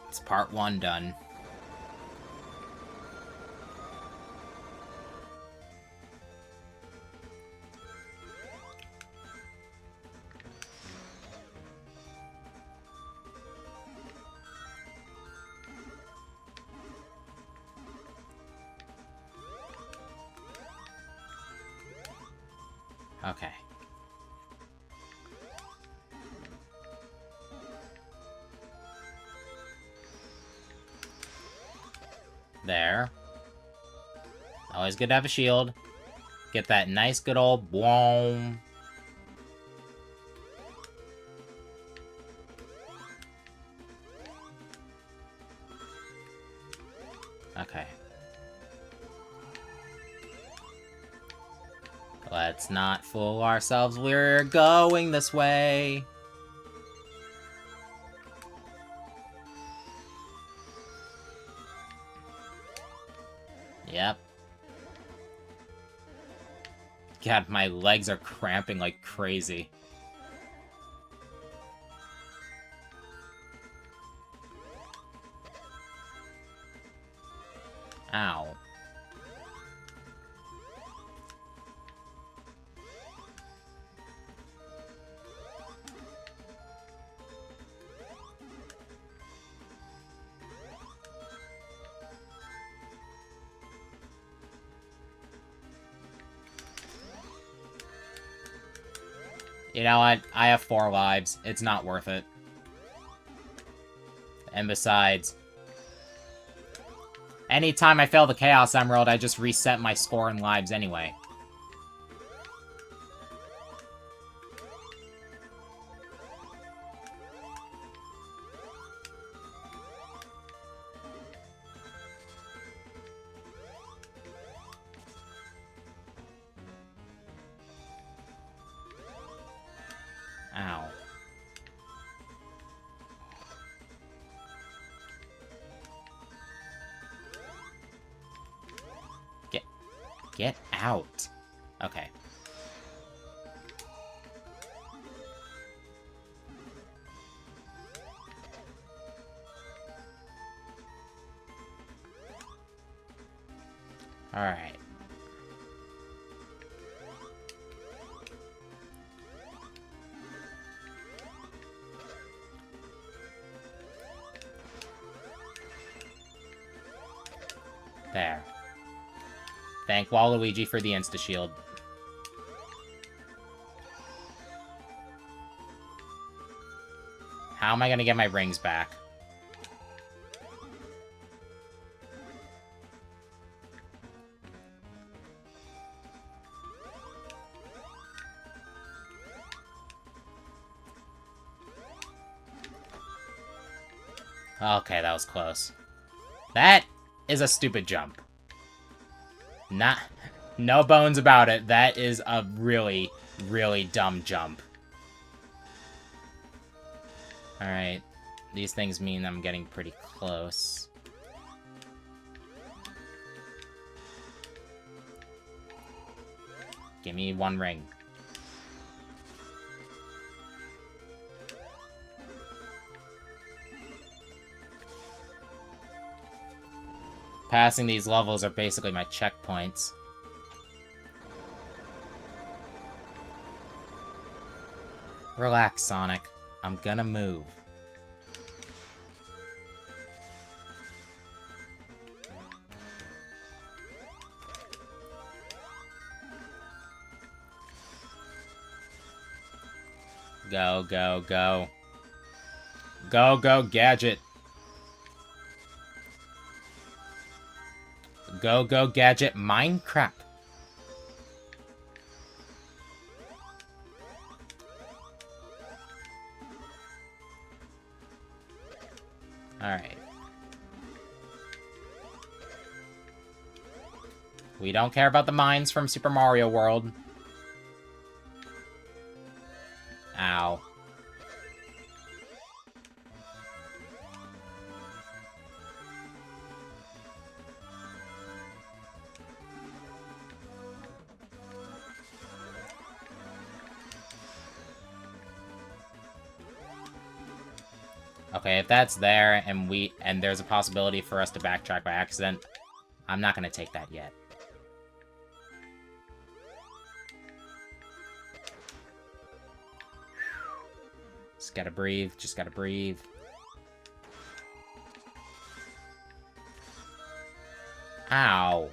It's part 1 done. Okay. There. Always good to have a shield. Get that nice good old boom. Okay. Let's not fool ourselves. We're going this way. Yep. God, my legs are cramping like crazy. Ow. You know what? I have 4 lives. It's not worth it. And besides, anytime I fail the Chaos Emerald, I just reset my score in lives anyway. Ow. Get out. Okay. Alright. There. Thank Waluigi for the insta-shield. How am I gonna get my rings back? Okay, that was close. That is a stupid jump. No bones about it. That is a really, really dumb jump. Alright. These things mean I'm getting pretty close. Give me one ring. Passing these levels are basically my checkpoints. Relax, Sonic. I'm gonna move. Go, go, go. Go, go, Gadget. Go, go, Gadget. Minecraft. Alright. We don't care about the mines from Super Mario World. Ow. Okay, if that's there and there's a possibility for us to backtrack by accident, I'm not gonna take that yet. Just gotta breathe, just gotta breathe. Ow.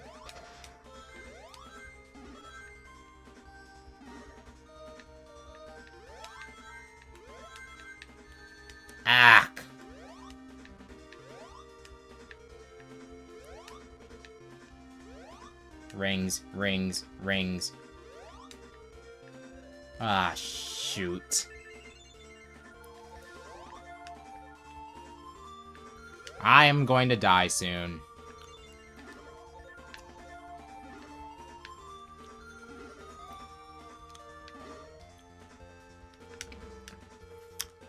Ah. Rings, rings, rings. Ah, shoot. I am going to die soon.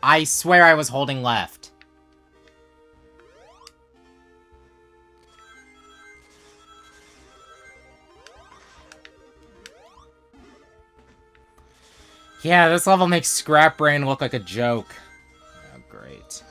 I swear I was holding left. Yeah, this level makes Scrap Brain look like a joke. Oh, great.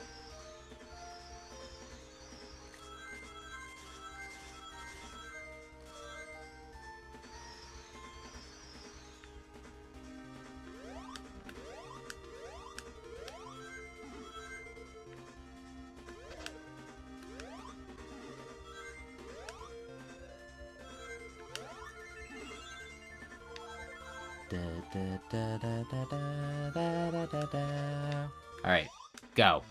Alright, go.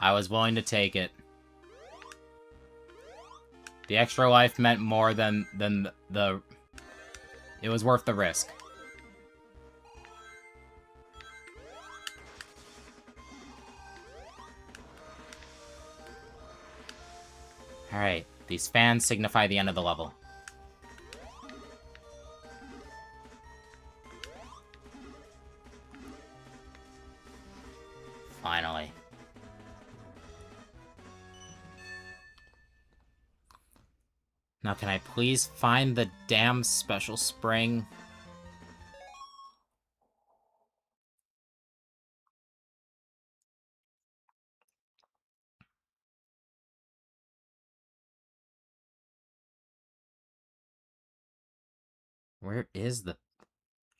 I was willing to take it. The extra life meant more than the... It was worth the risk. Alright, these fans signify the end of the level. Finally. Now, can I please find the damn special spring? Where is the...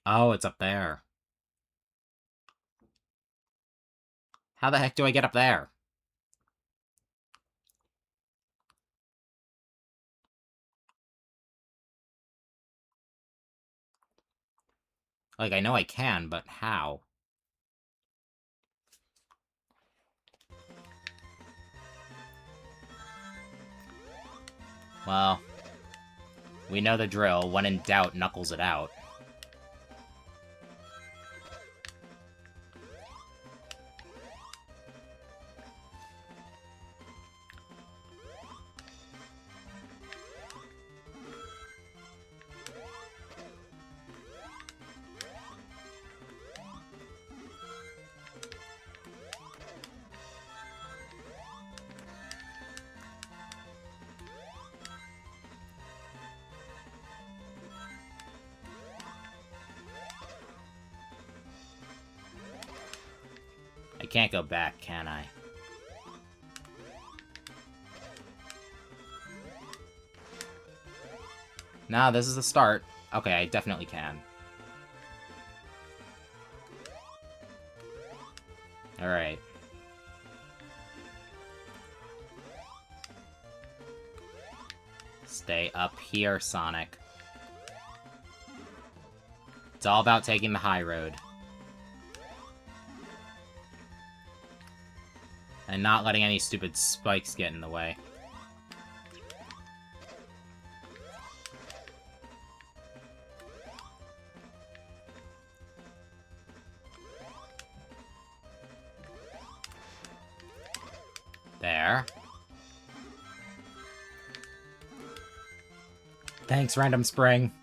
Oh, it's up there. How the heck do I get up there? Like, I know I can, but how? Well, we know the drill. When in doubt, knuckles it out. I can't go back, can I? Nah, this is the start. Okay, I definitely can. Alright. Stay up here, Sonic. It's all about taking the high road. And not letting any stupid spikes get in the way. There. Thanks, Random Spring.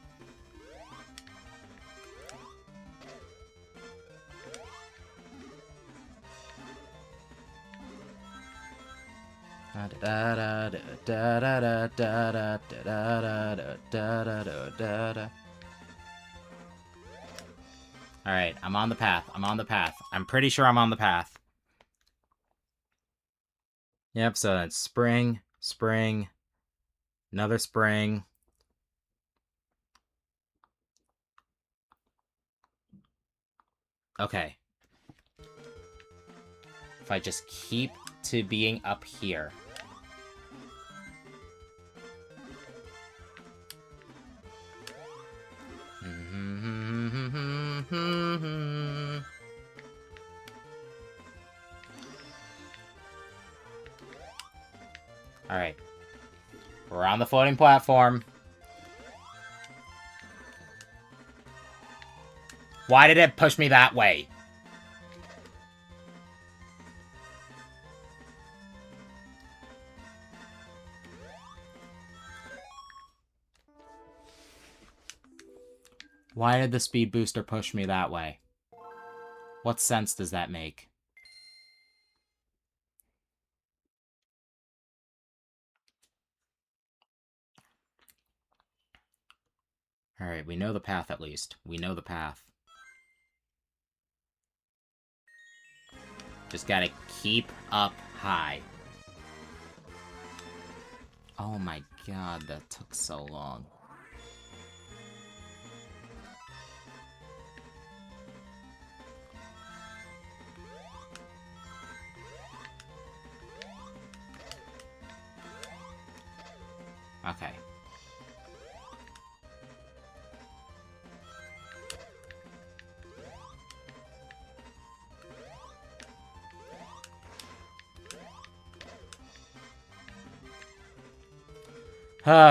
Alright, I'm on the path. I'm on the path. I'm pretty sure I'm on the path. Yep, so that's spring, spring, another spring. Okay. If I just keep to being up here. Alright. We're on the floating platform. Why did it push me that way? Why did the speed booster push me that way? What sense does that make? Alright, we know the path at least. We know the path. Just gotta keep up high. Oh my god, that took so long. Okay.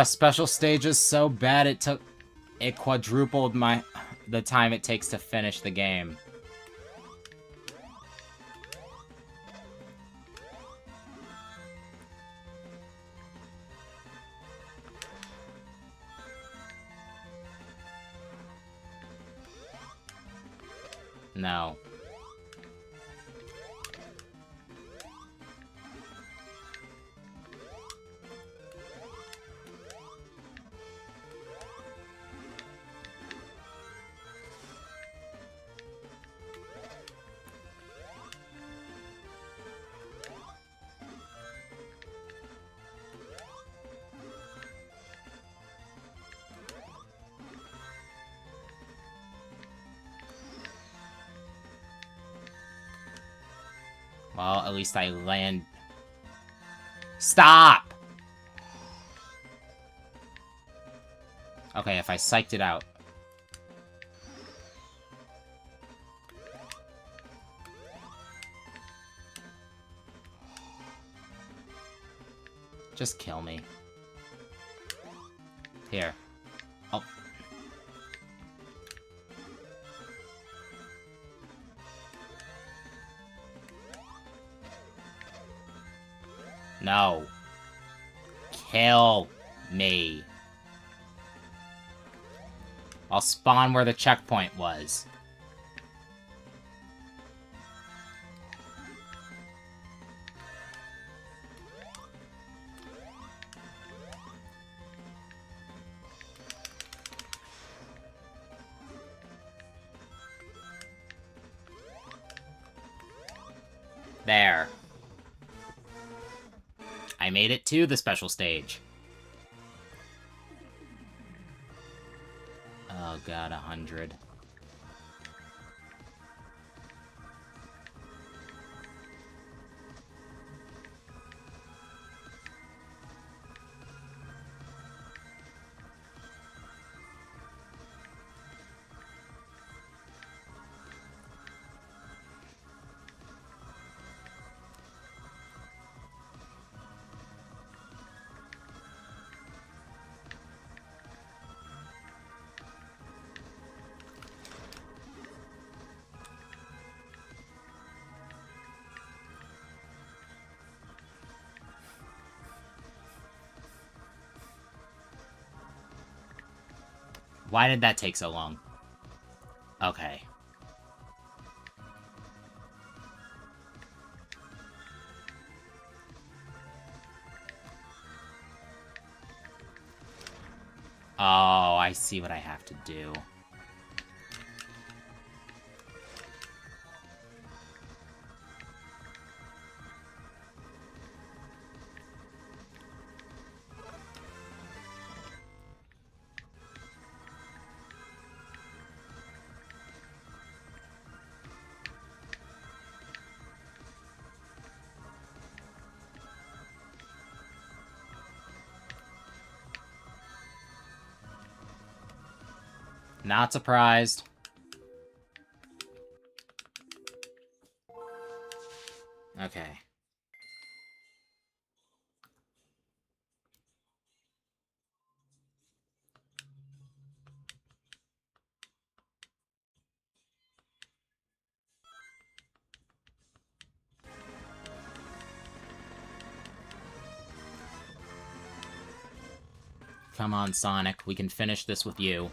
Special stage is so bad it quadrupled the time it takes to finish the game. No. Well, at least I land... Stop! Okay, if I psyched it out. Just kill me. Here. Oh. No. Kill me. I'll spawn where the checkpoint was. There. I made it to the special stage. Oh god, 100. Why did that take so long? Okay. Oh, I see what I have to do. Not surprised. Okay. Come on, Sonic. We can finish this with you.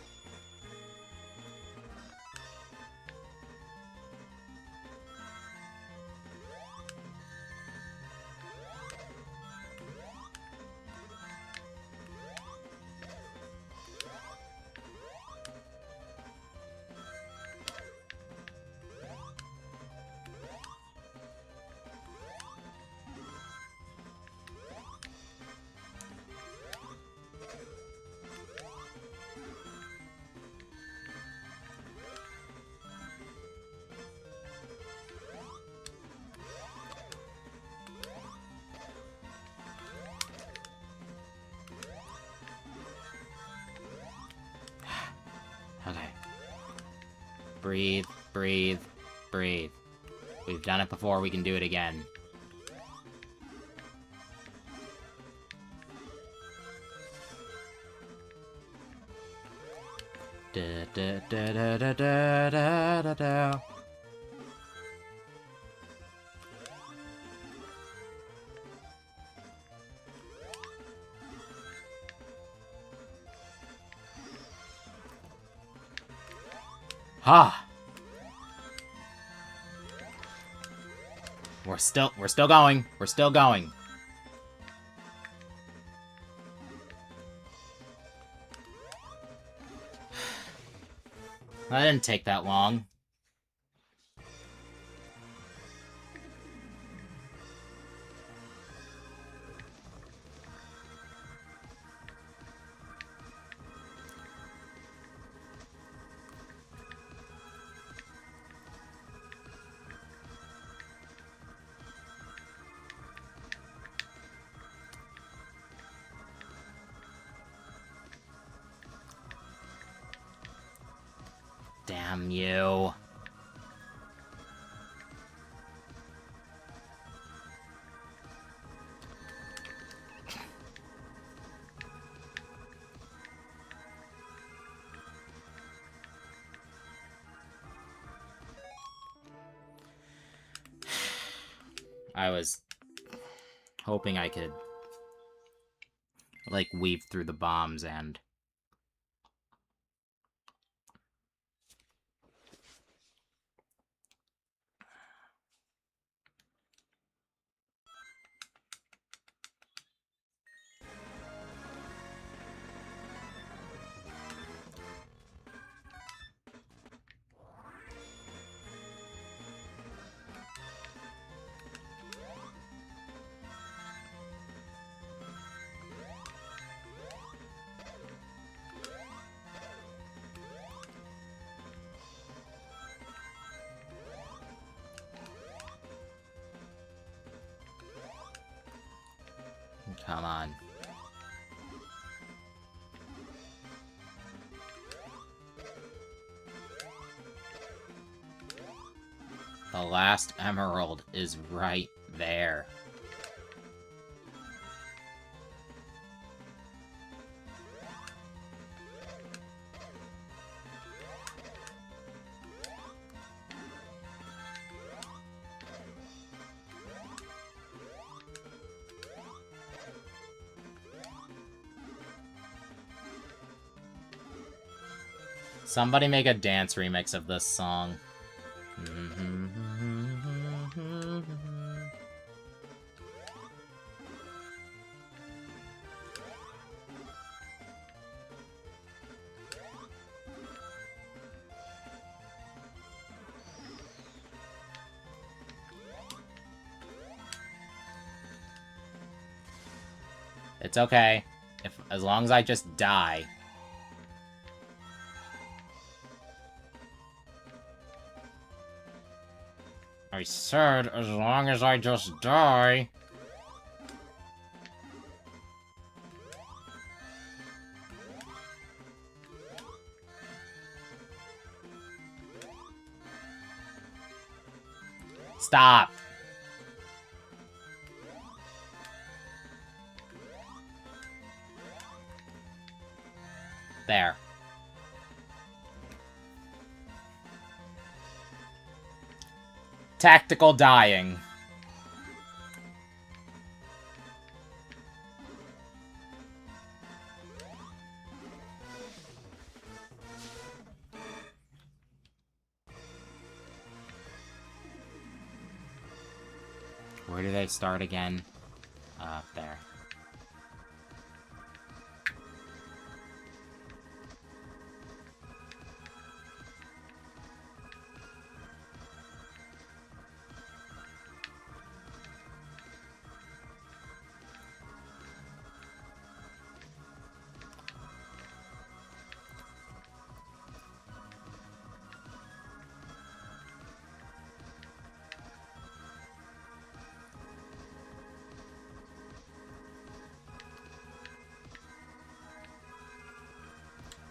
Okay. Breathe, breathe, breathe. We've done it before, we can do it again. Da da da da da da da da da. Ha! We're still going. We're still going. That didn't take that long. Damn you. I was hoping I could, like, weave through the bombs and... Come on. The last emerald is right there. Somebody make a dance remix of this song. It's okay. As long as I just die. I said, as long as I just die. Stop! There. Tactical dying. Where do they start again? There.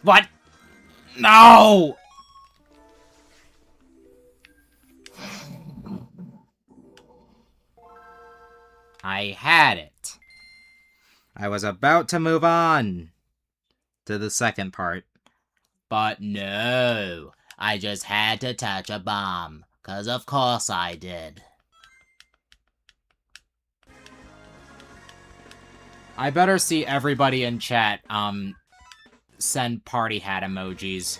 What? No! I had it. I was about to move on to the second part. But no, I just had to touch a bomb, 'cause of course I did. I better see everybody in chat, send party hat emojis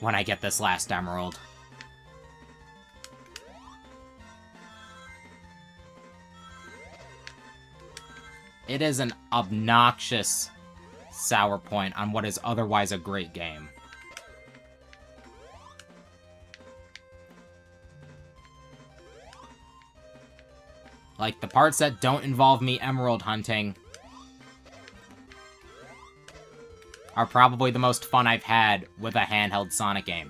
when I get this last emerald. It is an obnoxious sour point on what is otherwise a great game. Like, the parts that don't involve me emerald hunting are probably the most fun I've had with a handheld Sonic game.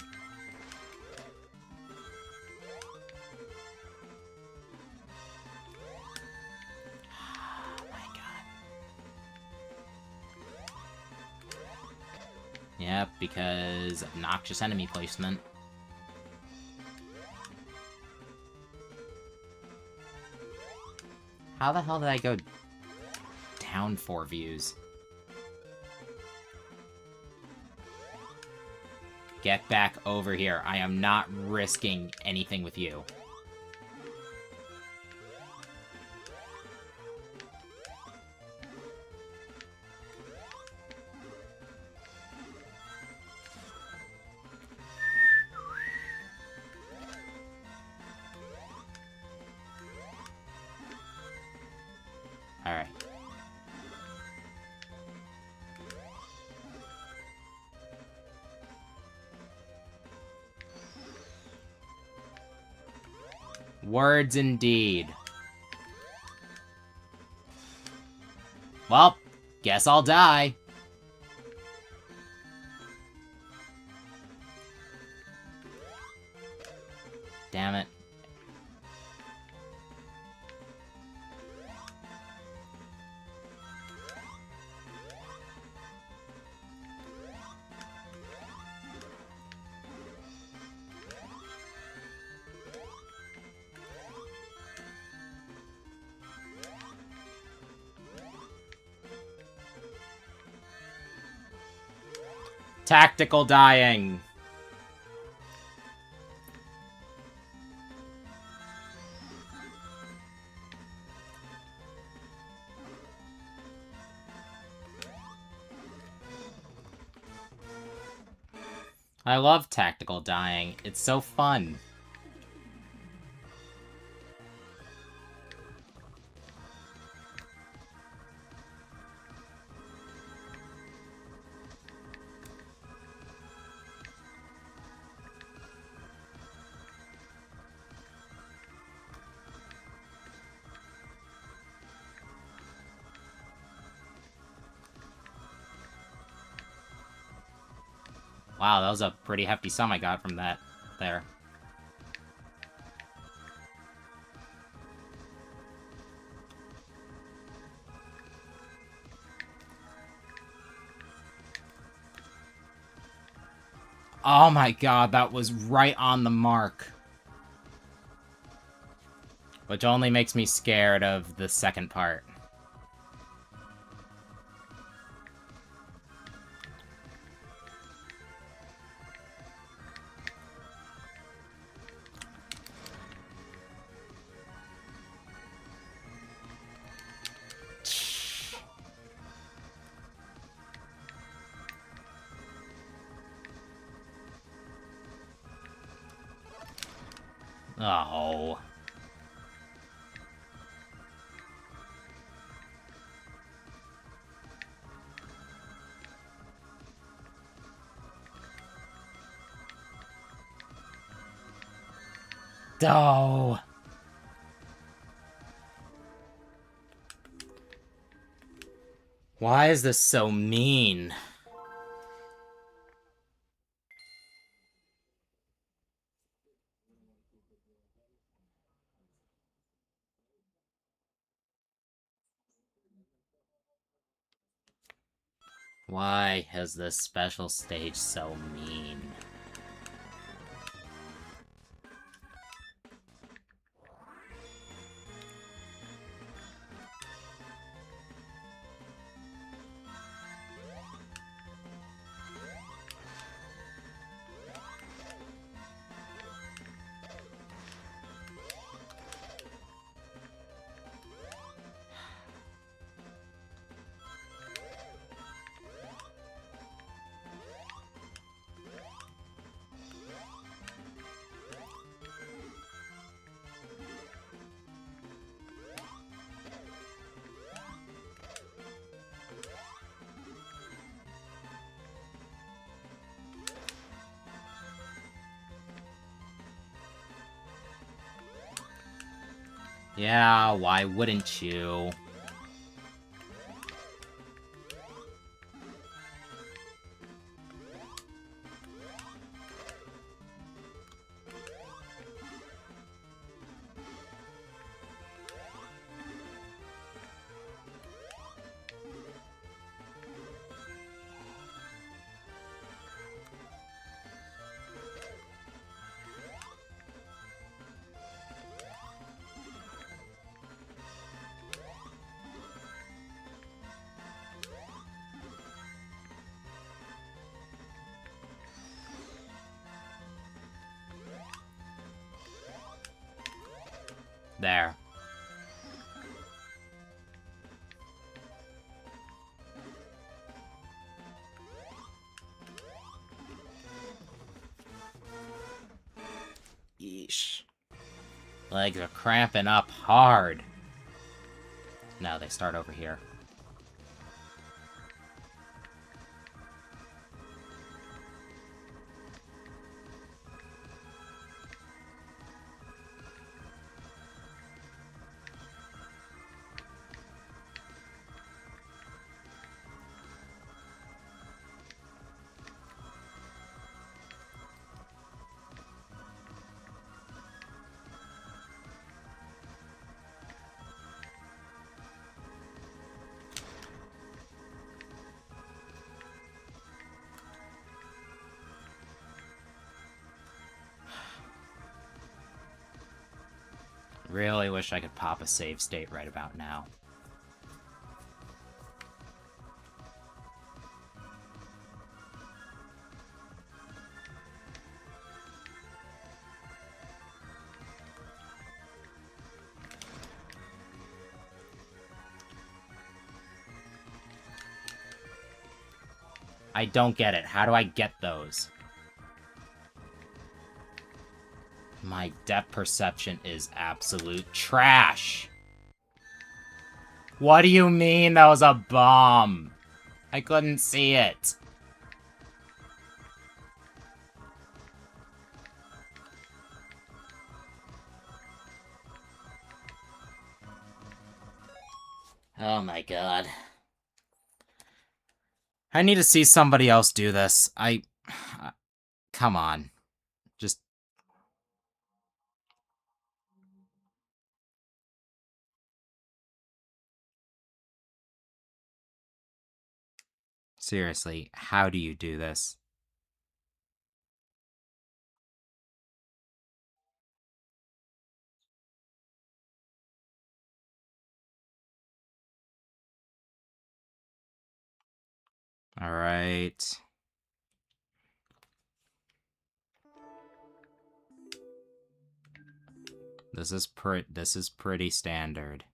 Oh my god. Yep, because obnoxious enemy placement. How the hell did I go down 4 views? Get back over here. I am not risking anything with you. Alright. Words indeed. Well, guess I'll die. Damn it. Tactical dying. I love tactical dying. It's so fun. Wow, that was a pretty hefty sum I got from that there. Oh my god, that was right on the mark. Which only makes me scared of the second part. Oh. Oh. Why is this so mean? Why is this special stage so mean? Yeah, why wouldn't you? There. Yeesh. Legs are cramping up hard. Now they start over here. Really wish I could pop a save state right about now. I don't get it. How do I get those? My depth perception is absolute trash. What do you mean that was a bomb? I couldn't see it. Oh my god. I need to see somebody else do this. Come on. Just... Seriously, how do you do this? Alright. This is pretty standard.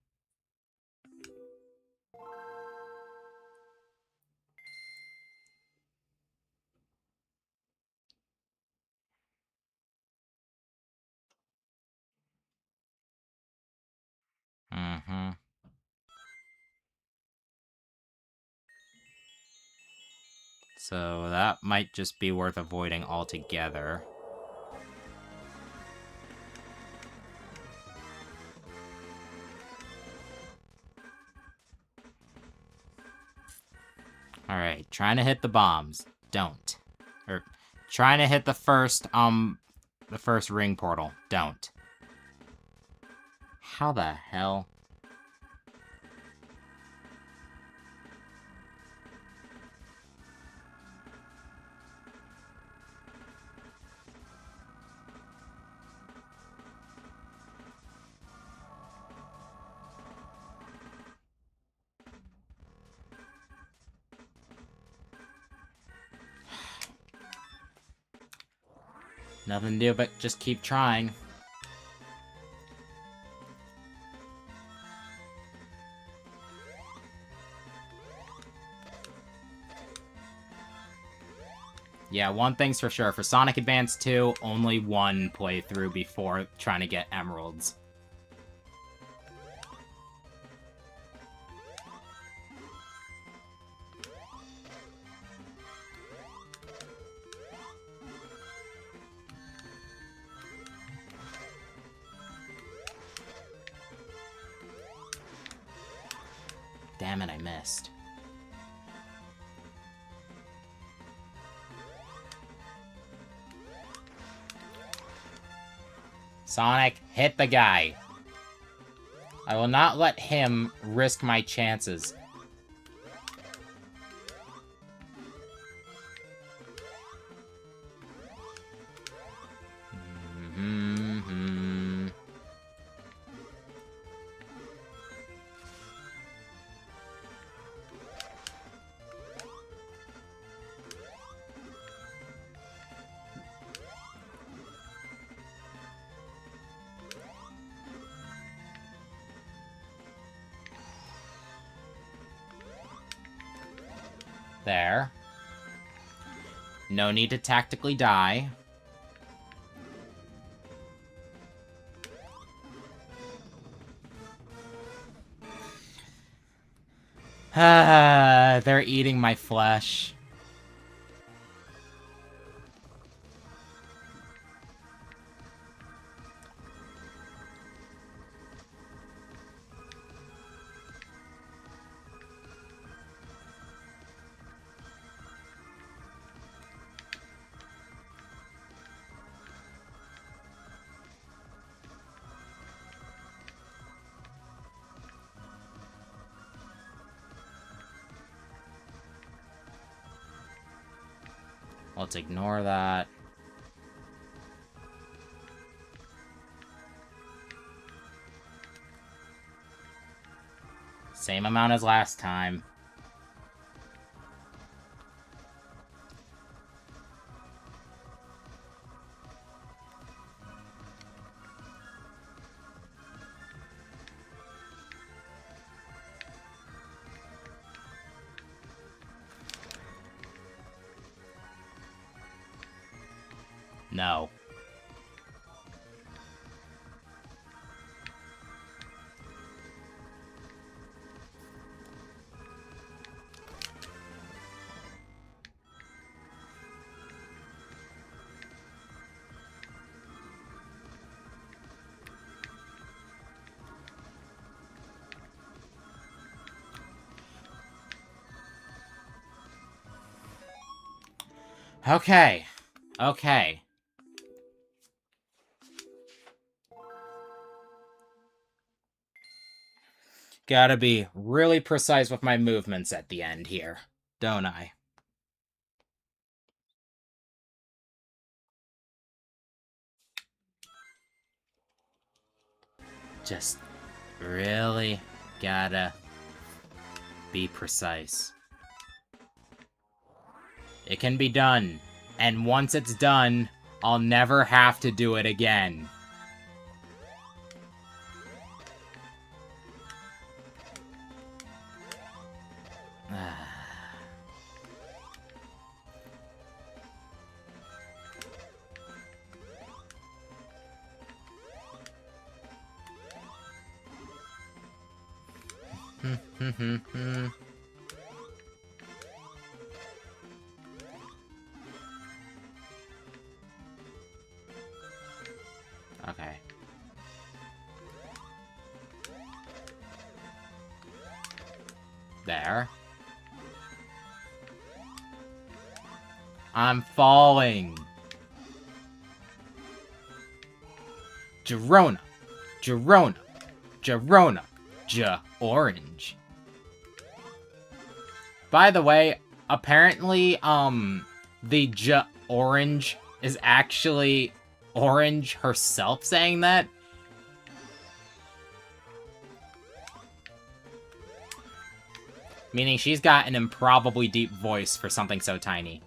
Mm-hmm. So that might just be worth avoiding altogether. Alright, trying to hit the bombs. Don't. Or, trying to hit the first ring portal. Don't. How the hell? Nothing to do but just keep trying. Yeah, one thing's for sure. For Sonic Advance 2, only one playthrough before trying to get emeralds. Damn it, I missed. Sonic, hit the guy. I will not let him risk my chances. There. No need to tactically die. They're eating my flesh. Let's ignore that. Same amount as last time. No. Okay. Okay. Gotta be really precise with my movements at the end here, don't I? Just really gotta be precise. It can be done, and once it's done, I'll never have to do it again. Okay. There. I'm falling. Gerona. Gerona. Gerona. Orange. By the way, apparently, the Orange is actually Orange herself saying that. Meaning she's got an improbably deep voice for something so tiny.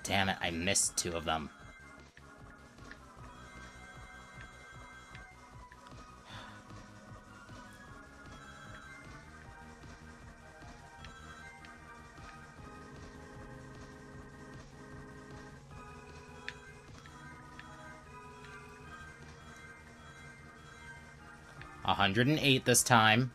Damn it, I missed two of them. $108 this time.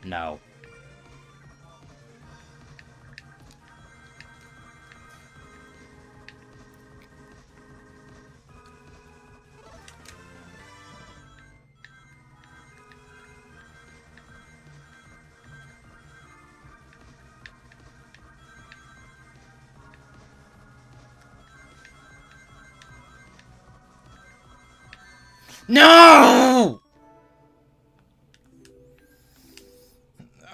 No. No!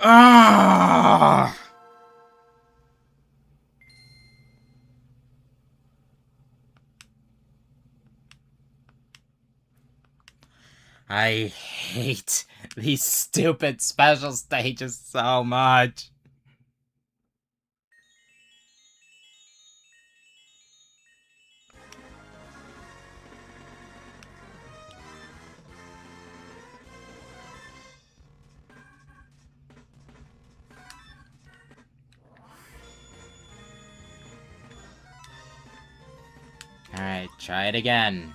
Ah! I hate these stupid special stages so much. Alright, try it again.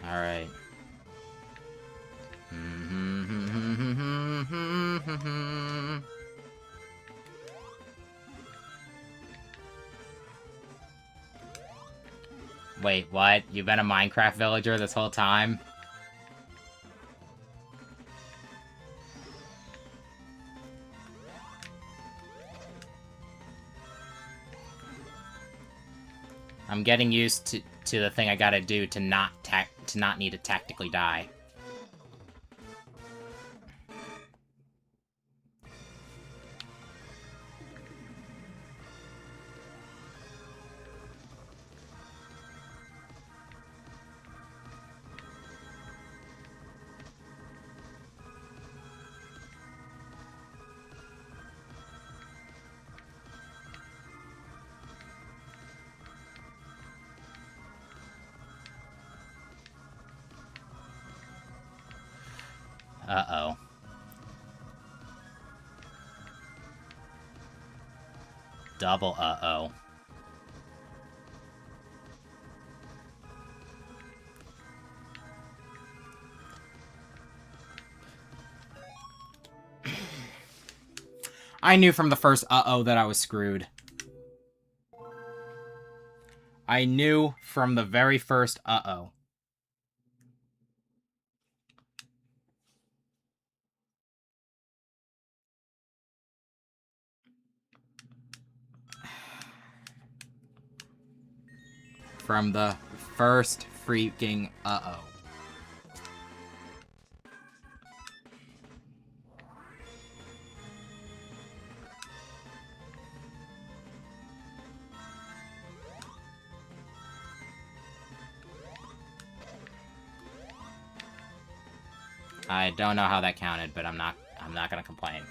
Alright. Wait, what? You've been a Minecraft villager this whole time? I'm getting used to the thing I gotta do to not need to tactically die. Uh-oh. Double uh-oh. I knew from the first uh-oh that I was screwed. I knew from the very first uh-oh. From the first freaking uh-oh. I don't know how that counted, but I'm not gonna complain.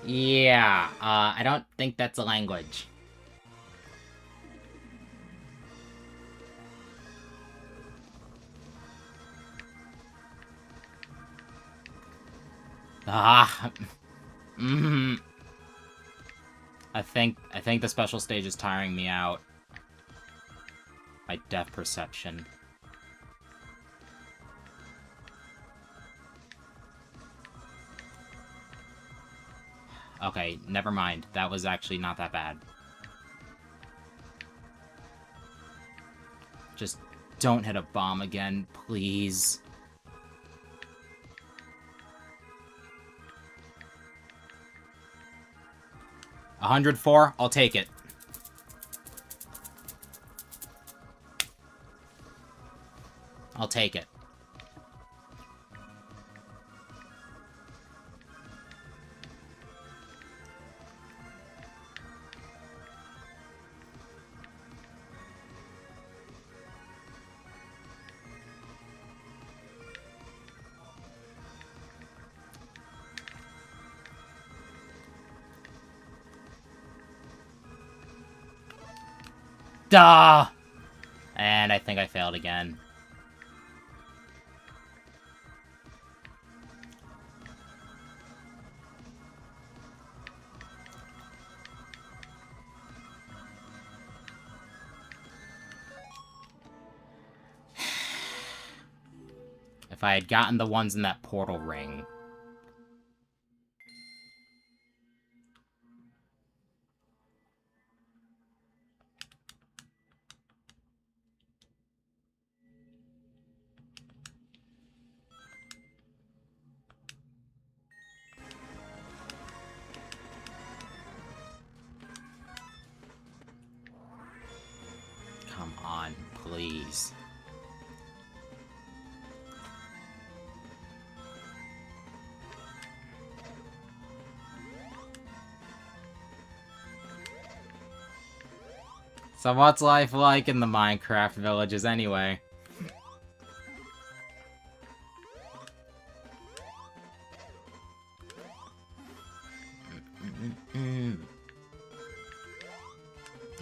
Yeah, I don't think that's a language. Ah. I think the special stage is tiring me out. My depth perception. Okay, never mind. That was actually not that bad. Just don't hit a bomb again, please. $104, I'll take it. I'll take it. Duh! And I think I failed again. If I had gotten the ones in that portal ring... Come on, please. So what's life like in the Minecraft villages anyway?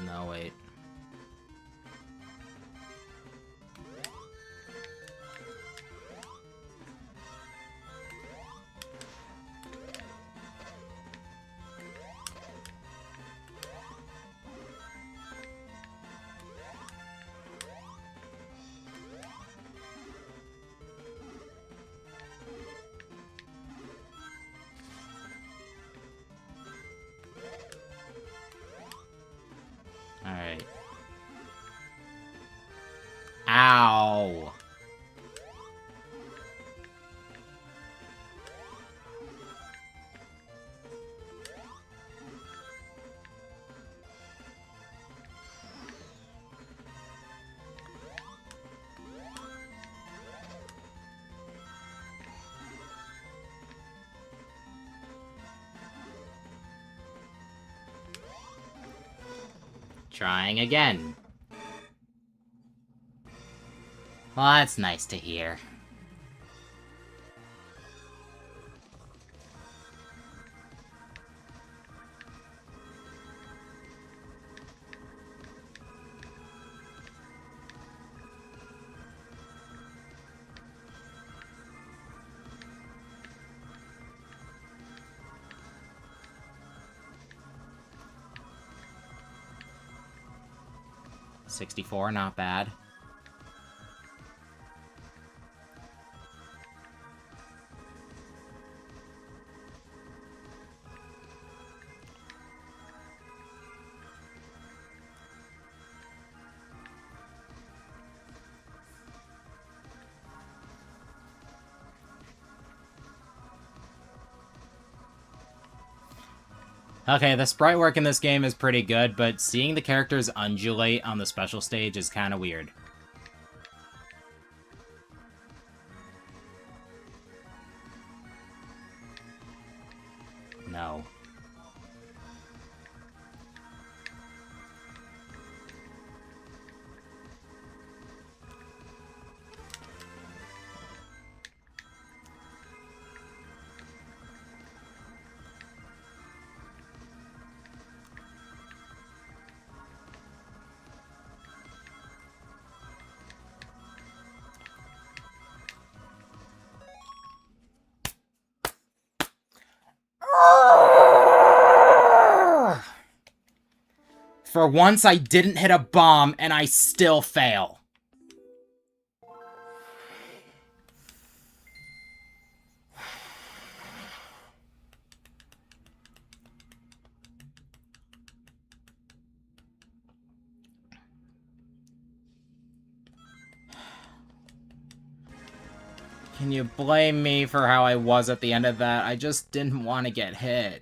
No, wait. Alright. Ow! Trying again. Well, that's nice to hear. $64, not bad. Okay, the sprite work in this game is pretty good, but seeing the characters undulate on the special stage is kind of weird. No. For once, I didn't hit a bomb, and I still fail. Can you blame me for how I was at the end of that? I just didn't want to get hit.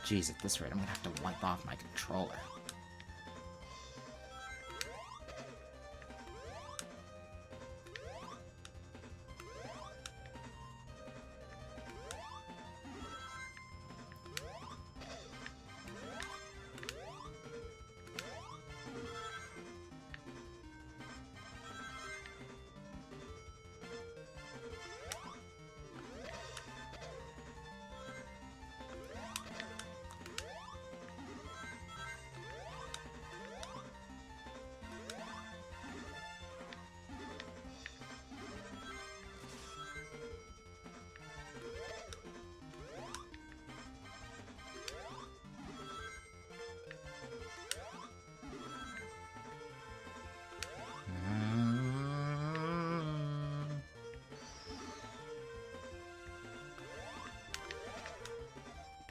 Jeez, at this rate, I'm gonna have to wipe off my controller.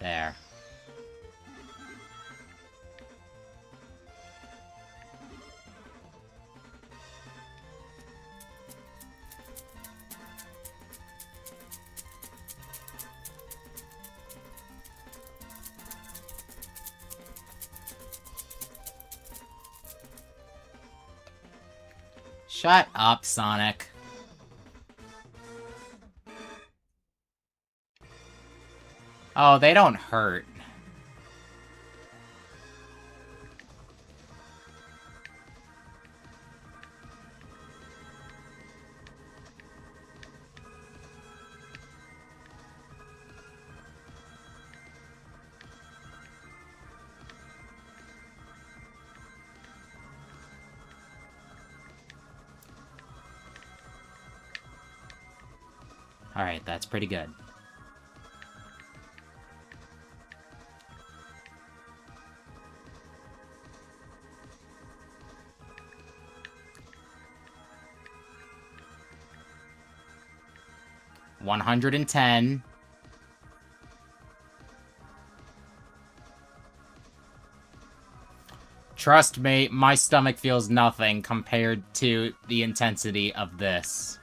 There. Shut up, Sonic. Oh, they don't hurt. Alright, that's pretty good. $110. Trust me, my stomach feels nothing compared to the intensity of this.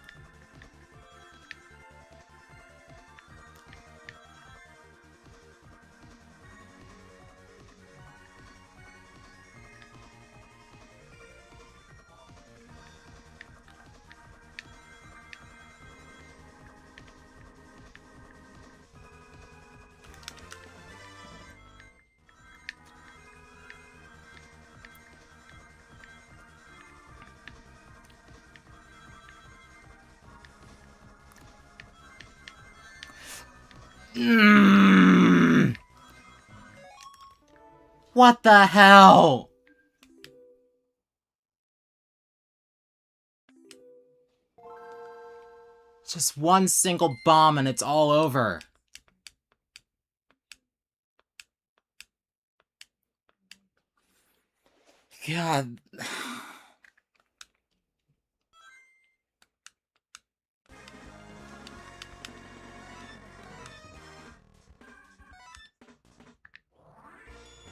What the hell? Just one single bomb and it's all over. God.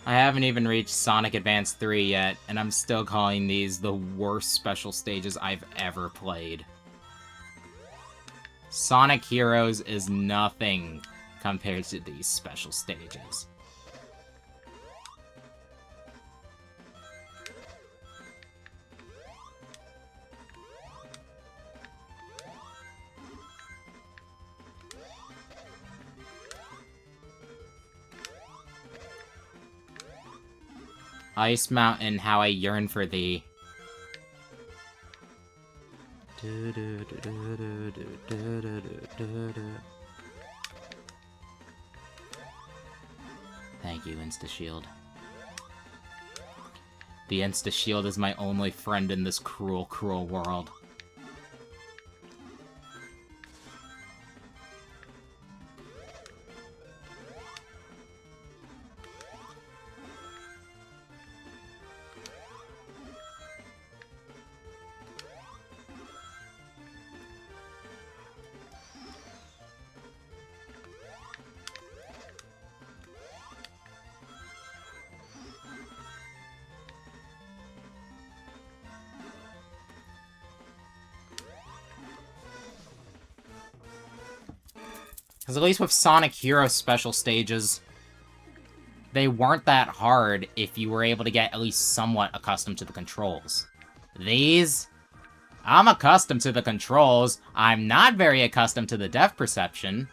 I haven't even reached Sonic Advance 3 yet, and I'm still calling these the worst special stages I've ever played. Sonic Heroes is nothing compared to these special stages. Ice Mountain, how I yearn for thee. Thank you, Insta-Shield. The Insta-Shield is my only friend in this cruel, cruel world. Because at least with Sonic Heroes special stages, they weren't that hard if you were able to get at least somewhat accustomed to the controls. These... I'm accustomed to the controls. I'm not very accustomed to the depth perception.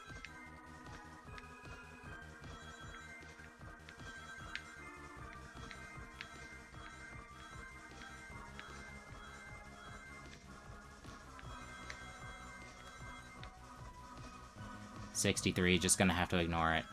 $63, just gonna have to ignore it.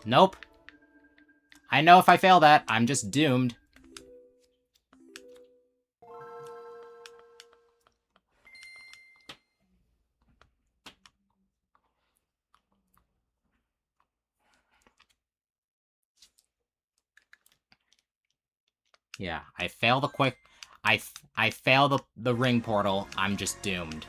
Nope. I know if I fail that, I'm just doomed. Yeah, I fail the quick... I fail the ring portal, I'm just doomed.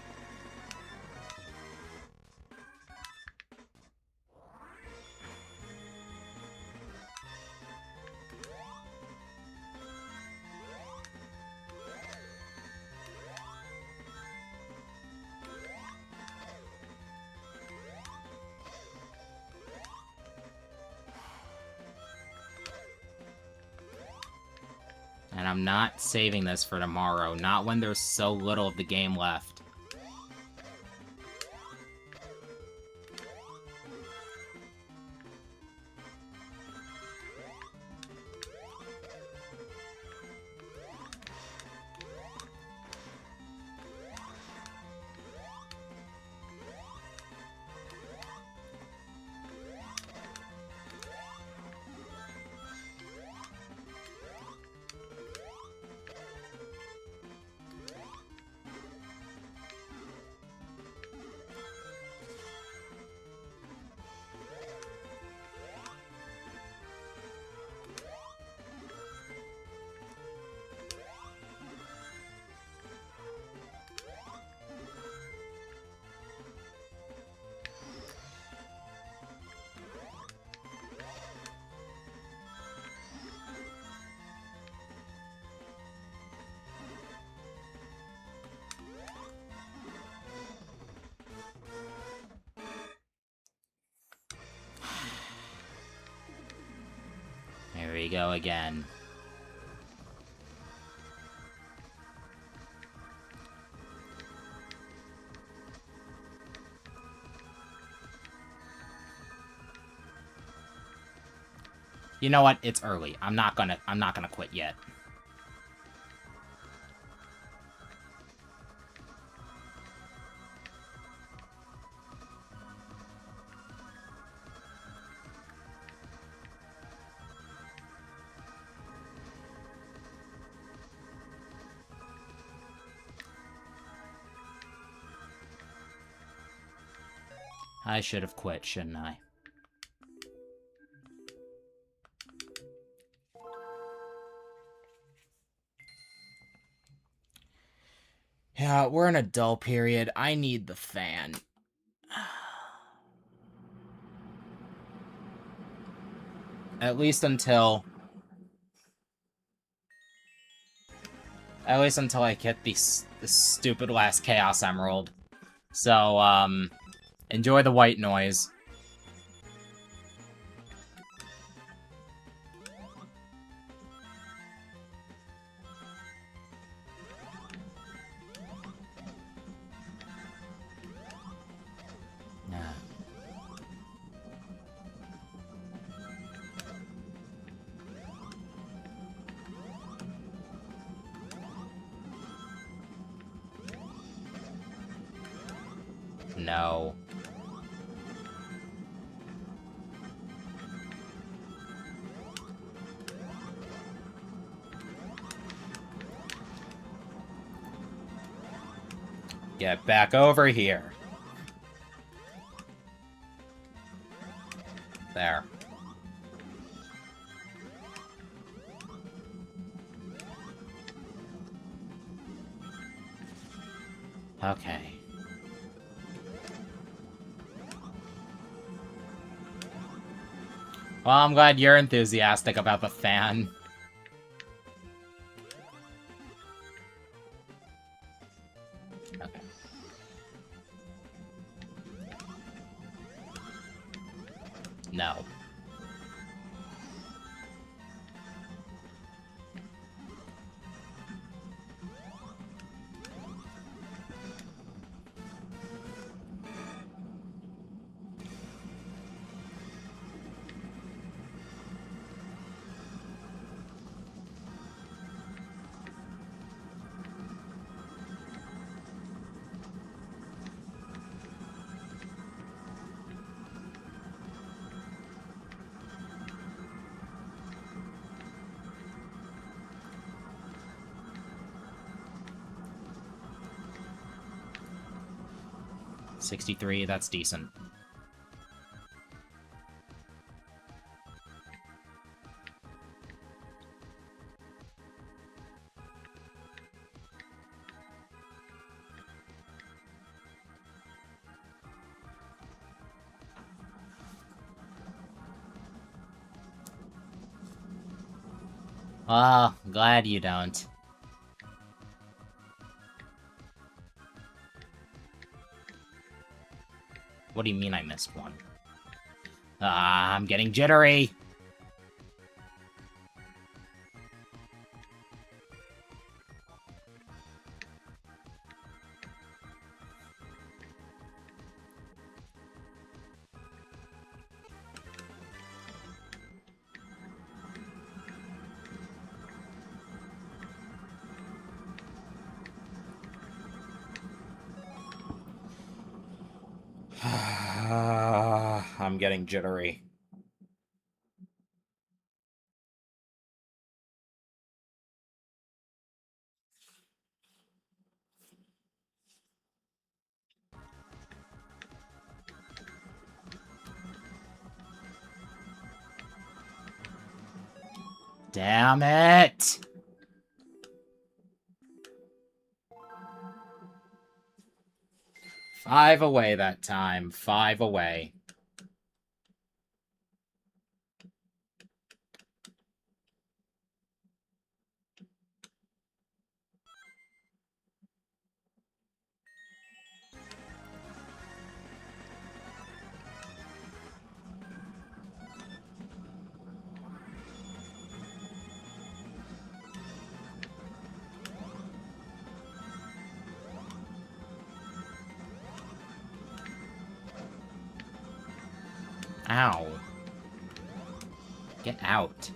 And I'm not saving this for tomorrow, not when there's so little of the game left. Here we go again. You know what? It's early. I'm not gonna quit yet. I should have quit, shouldn't I? Yeah, we're in a dull period. I need the fan. At least until I get this stupid last Chaos Emerald. So, enjoy the white noise. no. Get back over here. There. Okay. Well, I'm glad you're enthusiastic about the fan. Okay. No. $63, that's decent. Well, glad you don't. What do you mean I missed one? Ah, I'm getting jittery! I'm getting jittery. Damn it! Five away that time. 5 away. Ow. Get out.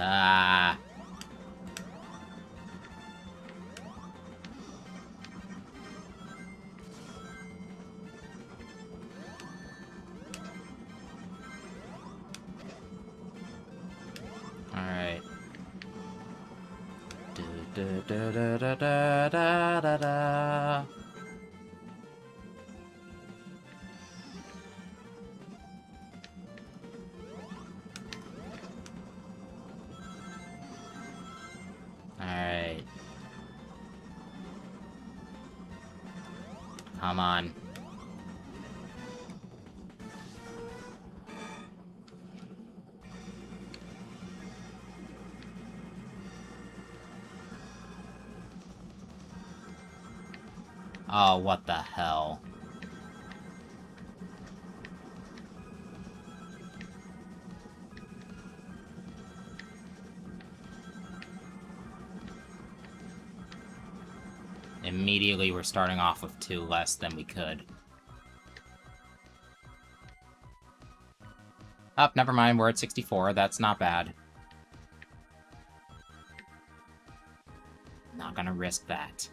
Ah. Alright. Da-da-da-da-da-da-da-da. Alright. Come on. Oh, what the hell? Immediately, we're starting off with 2 less than we could. Oh, never mind, we're at 64. That's not bad. Not gonna risk that.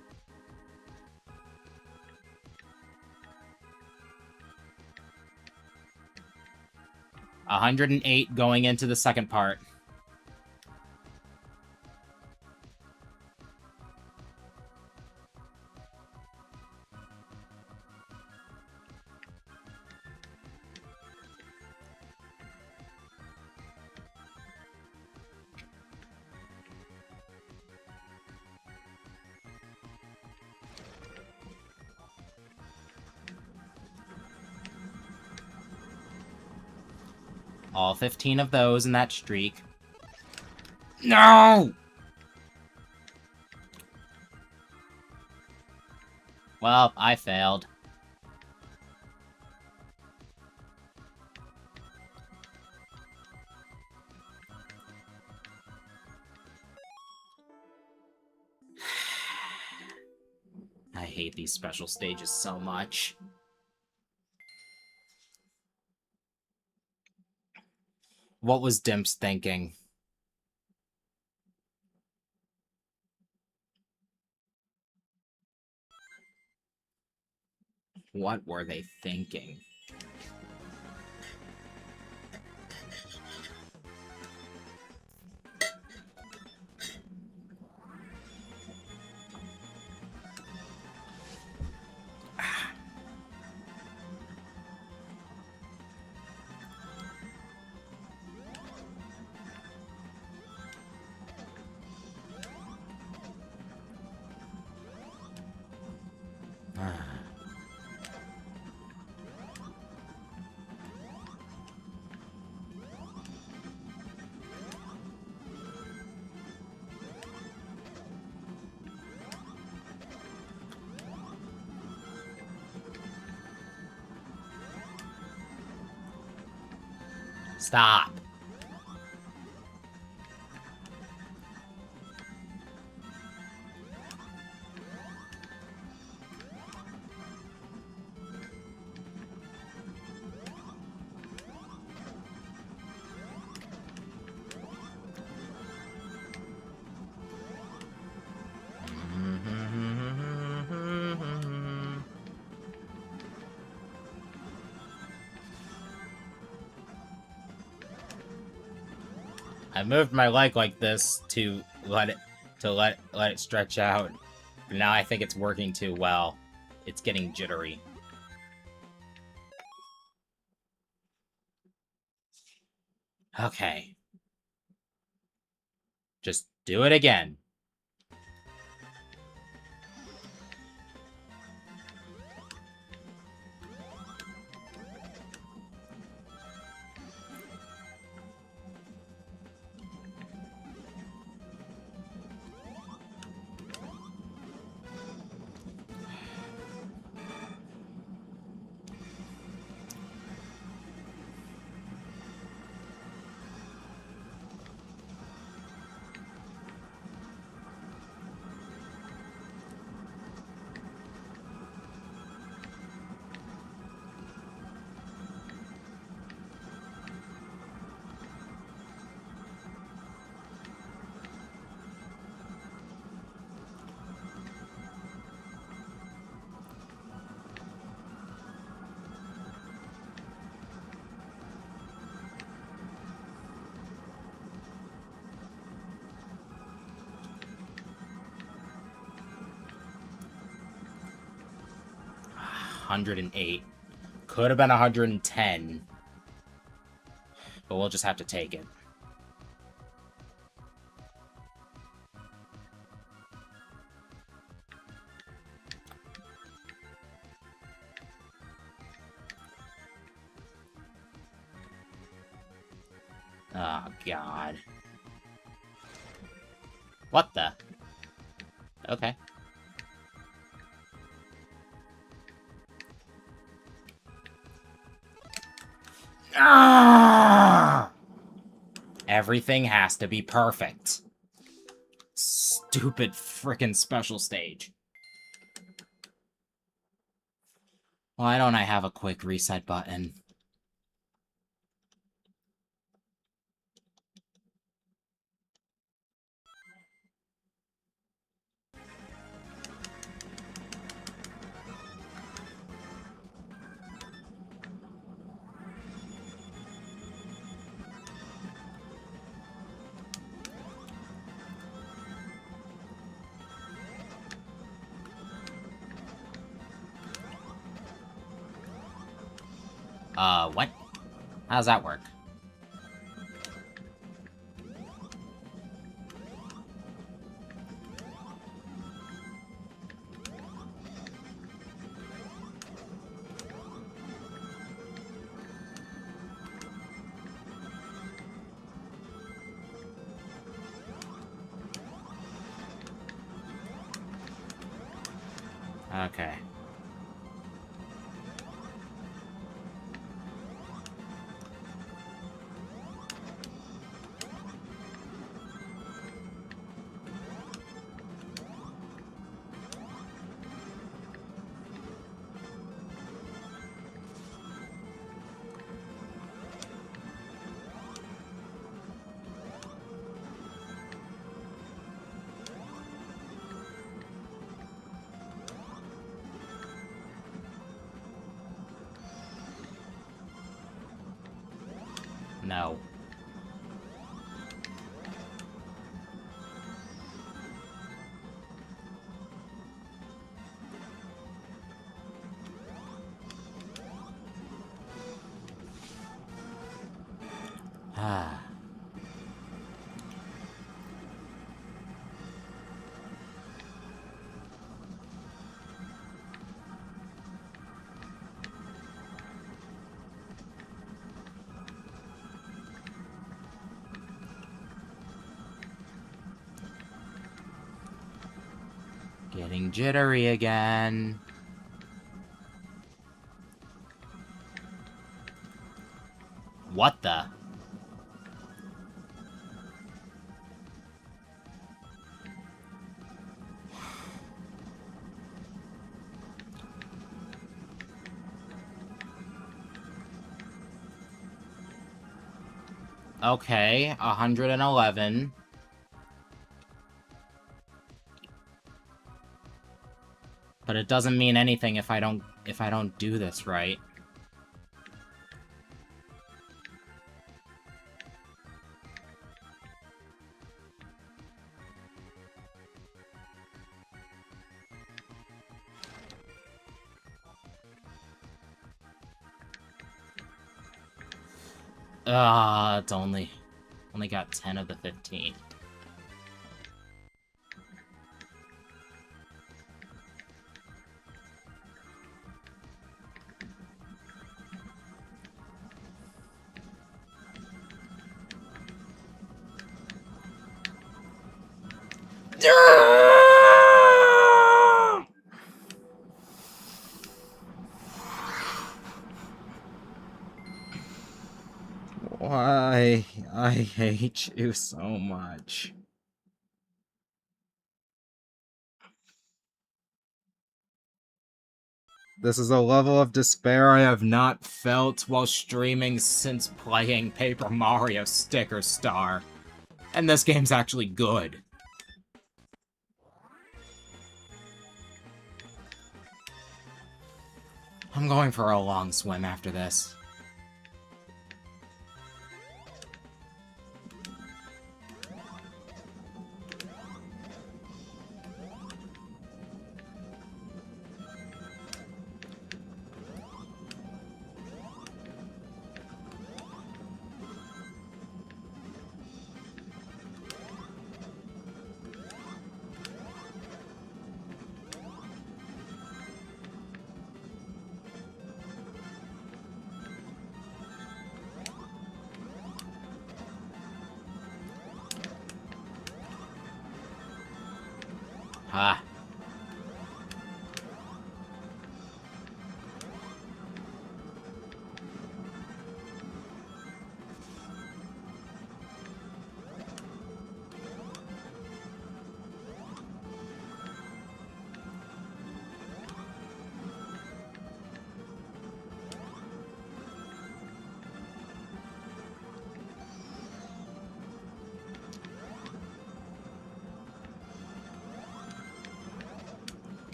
$108 going into the second part. All 15 of those in that streak. No! Well, I failed. I hate these special stages so much. What was Dimps thinking? What were they thinking? Stop. I moved my leg like this to let it stretch out. But now I think it's working too well. It's getting jittery. Okay. Just do it again. $108. Could have been 110. But we'll just have to take it. Oh, God. What the? Okay. Ah! Everything has to be perfect. Stupid frickin' special stage. Why don't I have a quick reset button? What? How does that work? Okay. No. Ah. Getting jittery again. What the? Okay, 111. But it doesn't mean anything if I don't do this right. It's only got 10 of the 15. Why? I hate you so much. This is a level of despair I have not felt while streaming since playing Paper Mario Sticker Star. And this game's actually good. I'm going for a long swim after this. Ah.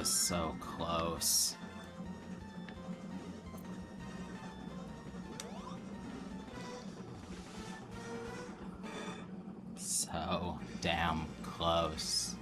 was so close. So damn close.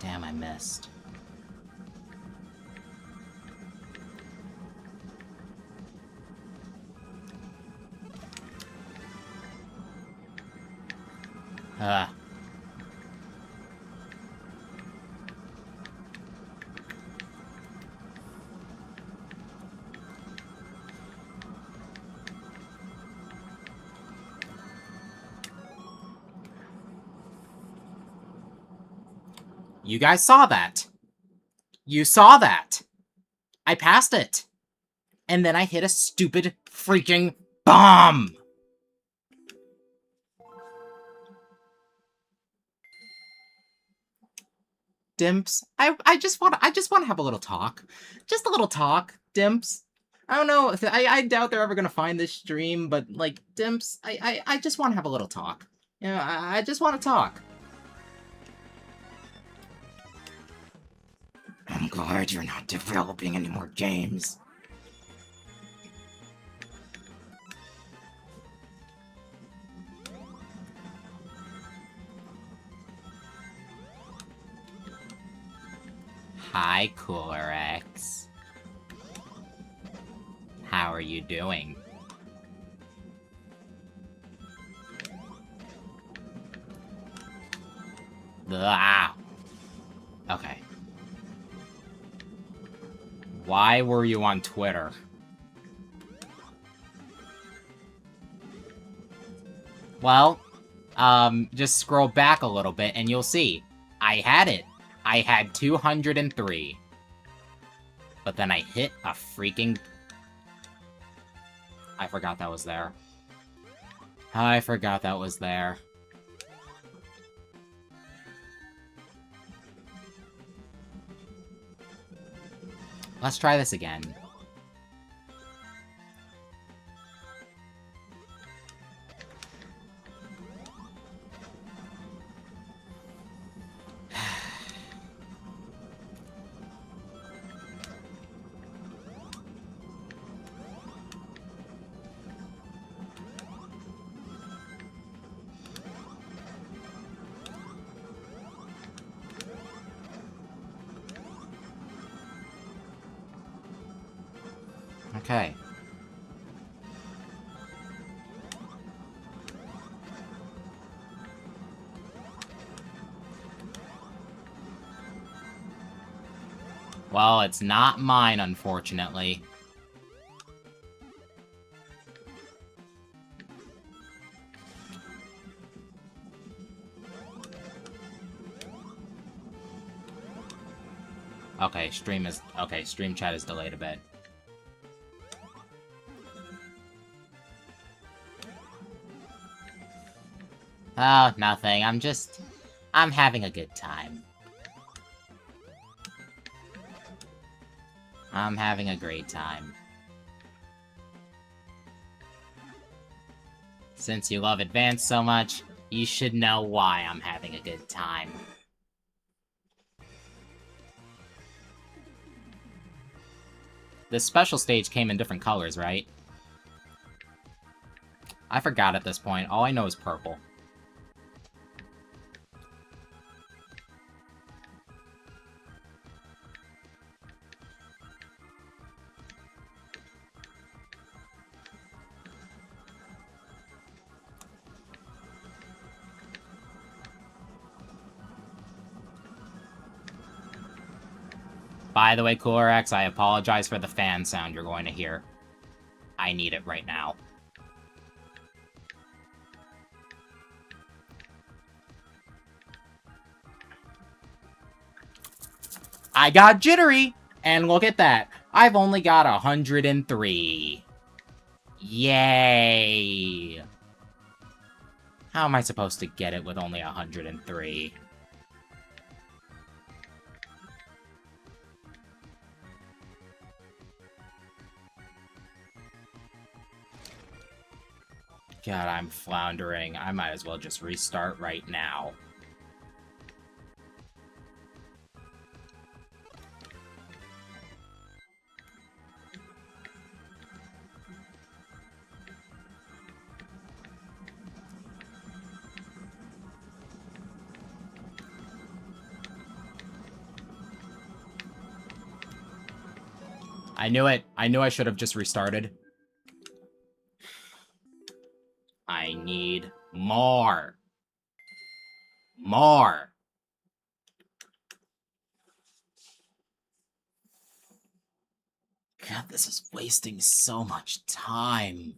Damn, I missed. Ah. You guys saw that. You saw that. I passed it. And then I hit a stupid freaking bomb. Dimps, I just want to have a little talk. Just a little talk, Dimps. I don't know, I doubt they're ever gonna find this stream, but like, Dimps, I just want to have a little talk. You know, I just want to talk. I'm glad you're not developing any more games. Hi, Cooler X. How are you doing? Ah. Okay. Why were you on Twitter? Well, just scroll back a little bit and you'll see. I had it. I had 203. But then I hit a freaking... I forgot that was there. I forgot that was there. Let's try this again. Okay. Well, it's not mine, unfortunately. Okay, stream chat is delayed a bit. Oh, nothing. I'm having a good time. I'm having a great time. Since you love Advance so much, you should know why I'm having a good time. The special stage came in different colors, right? I forgot at this point. All I know is purple. By the way, Cooler X, I apologize for the fan sound you're going to hear. I need it right now. I got jittery! And look at that. I've only got 103. Yay! How am I supposed to get it with only 103? God, I'm floundering. I might as well just restart right now. I knew it. I knew I should have just restarted. I need more. More. God, this is wasting so much time.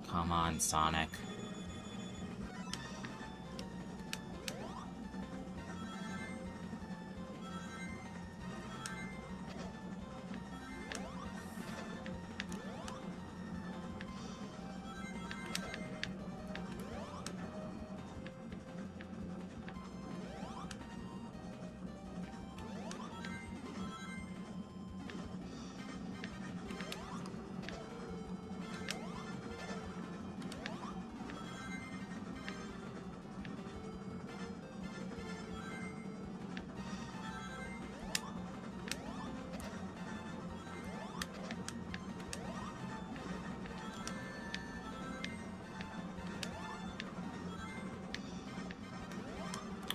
Come on, Sonic.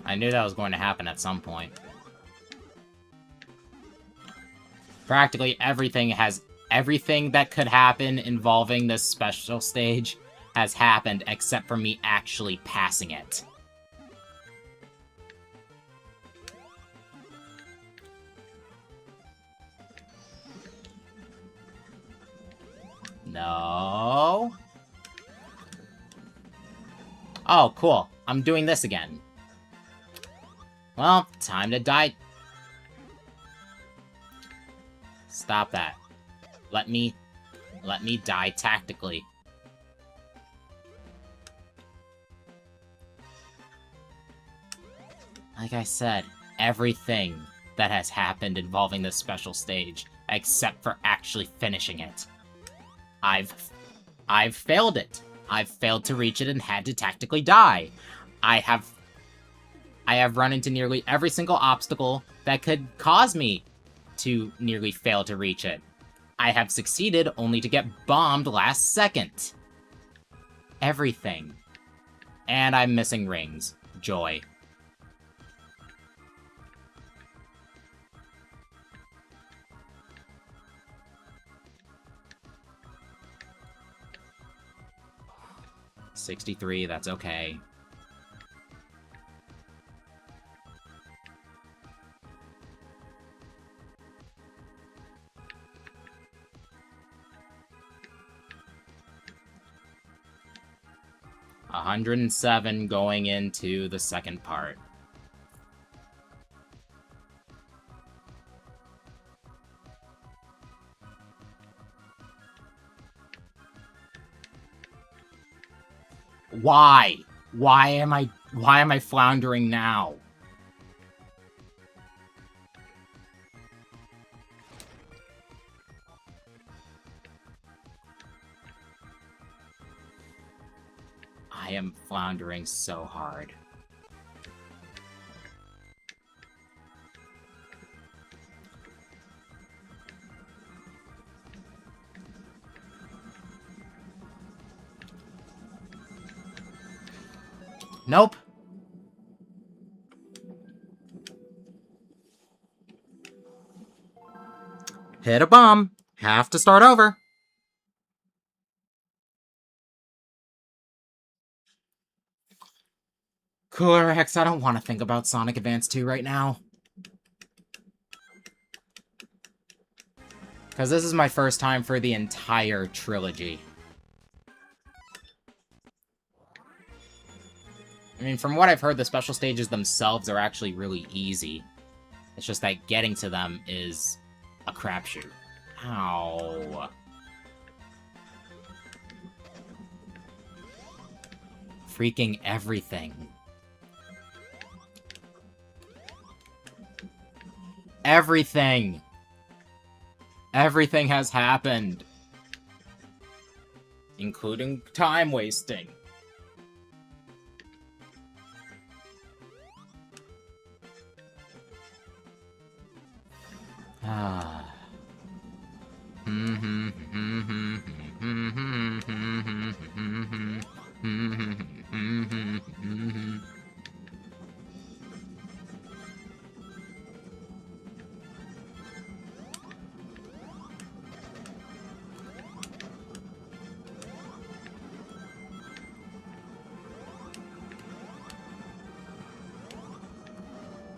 I knew that was going to happen at some point. Practically everything that could happen involving this special stage has happened except for me actually passing it. No. Oh, cool. I'm doing this again. Well, time to die. Stop that. Let me die tactically. Like I said, everything that has happened involving this special stage, except for actually finishing it. I've failed it. I've failed to reach it and had to tactically die. I have run into nearly every single obstacle that could cause me to nearly fail to reach it. I have succeeded only to get bombed last second. Everything. And I'm missing rings. Joy. $63, that's okay. $107 going into the second part. Why? Why am I floundering now? I am floundering so hard. Nope. Hit a bomb. Have to start over. Cooler X, I don't want to think about Sonic Advance 2 right now. Because this is my first time for the entire trilogy. I mean, from what I've heard, the special stages themselves are actually really easy. It's just that getting to them is a crapshoot. Ow. Freaking everything. Everything! Everything has happened. Including time wasting. Ah.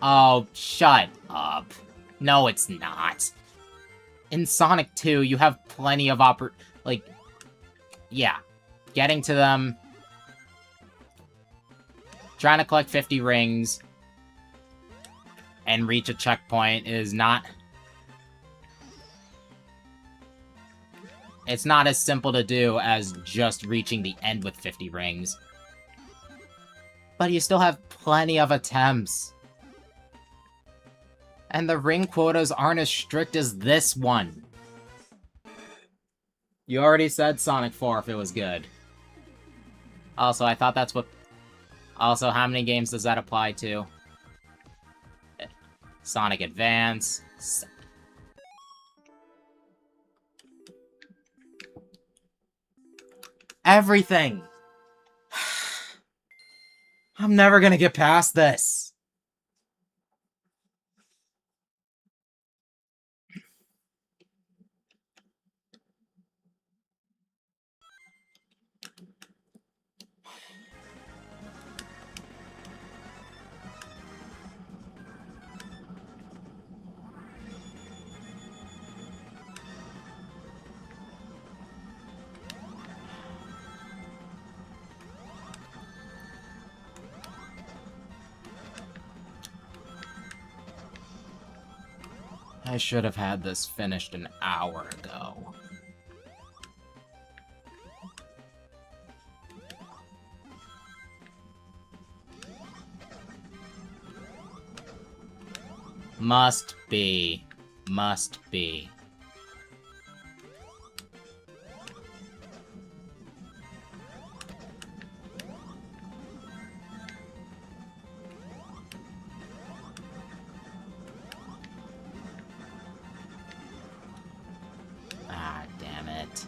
Oh, shut up. No, it's not. In Sonic 2, you have plenty of yeah. Getting to them. Trying to collect 50 rings. And reach a checkpoint is not... It's not as simple to do as just reaching the end with 50 rings. But you still have plenty of attempts. And the ring quotas aren't as strict as this one. You already said Sonic 4 if it was good. Also, I thought that's what... Also, how many games does that apply to? Sonic Advance. Everything! I'm never gonna get past this. I should have had this finished an hour ago. Must be. Must be. Ah, damn it.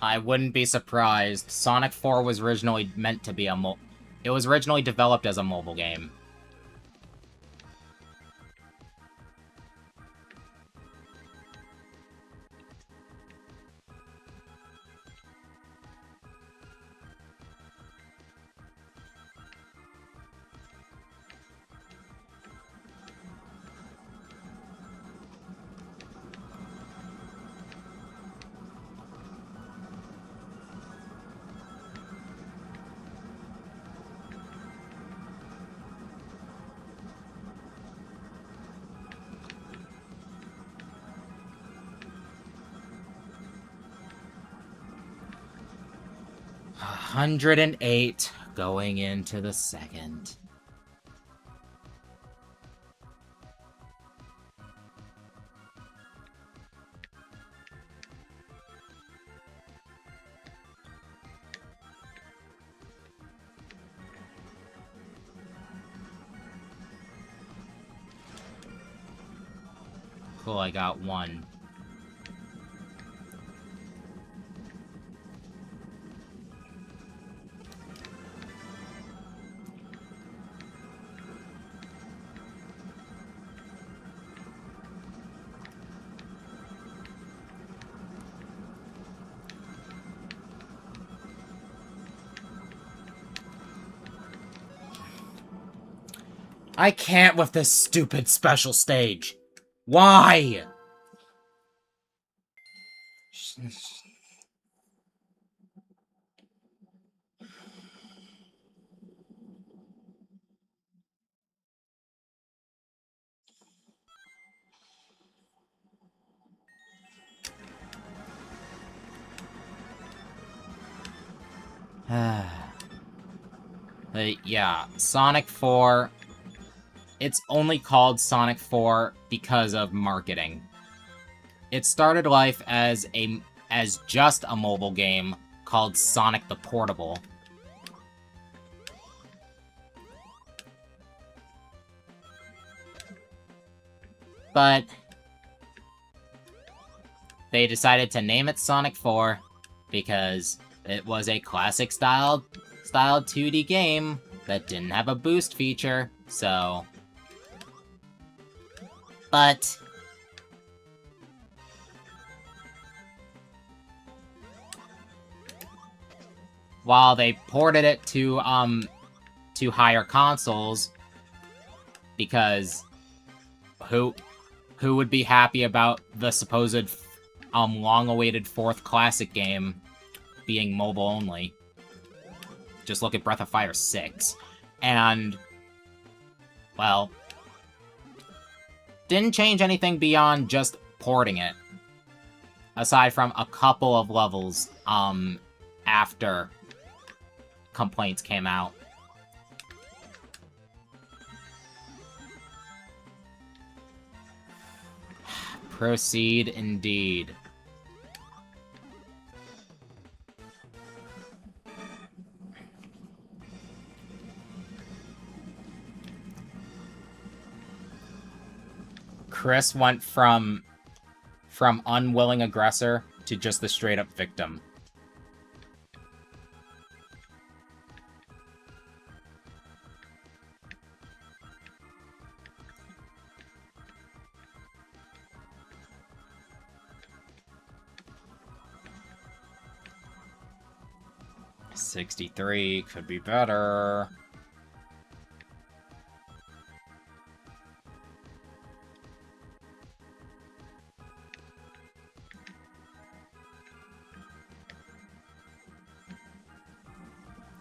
I wouldn't be surprised. Sonic 4 was originally meant to be it was originally developed as a mobile game. $108 going into the second. Cool, I got one. I can't with this stupid special stage. Why? Yeah, Sonic 4. It's only called Sonic 4 because of marketing. It started life as just a mobile game called Sonic the Portable. But they decided to name it Sonic 4 because it was a classic styled 2D game that didn't have a boost feature, so... But... while they ported it to higher consoles, because who would be happy about the supposed long-awaited fourth classic game being mobile only? Just look at Breath of Fire 6. And, well, didn't change anything beyond just porting it. Aside from a couple of levels, after complaints came out. Proceed indeed. Chris went from unwilling aggressor to just the straight up victim. $63 could be better.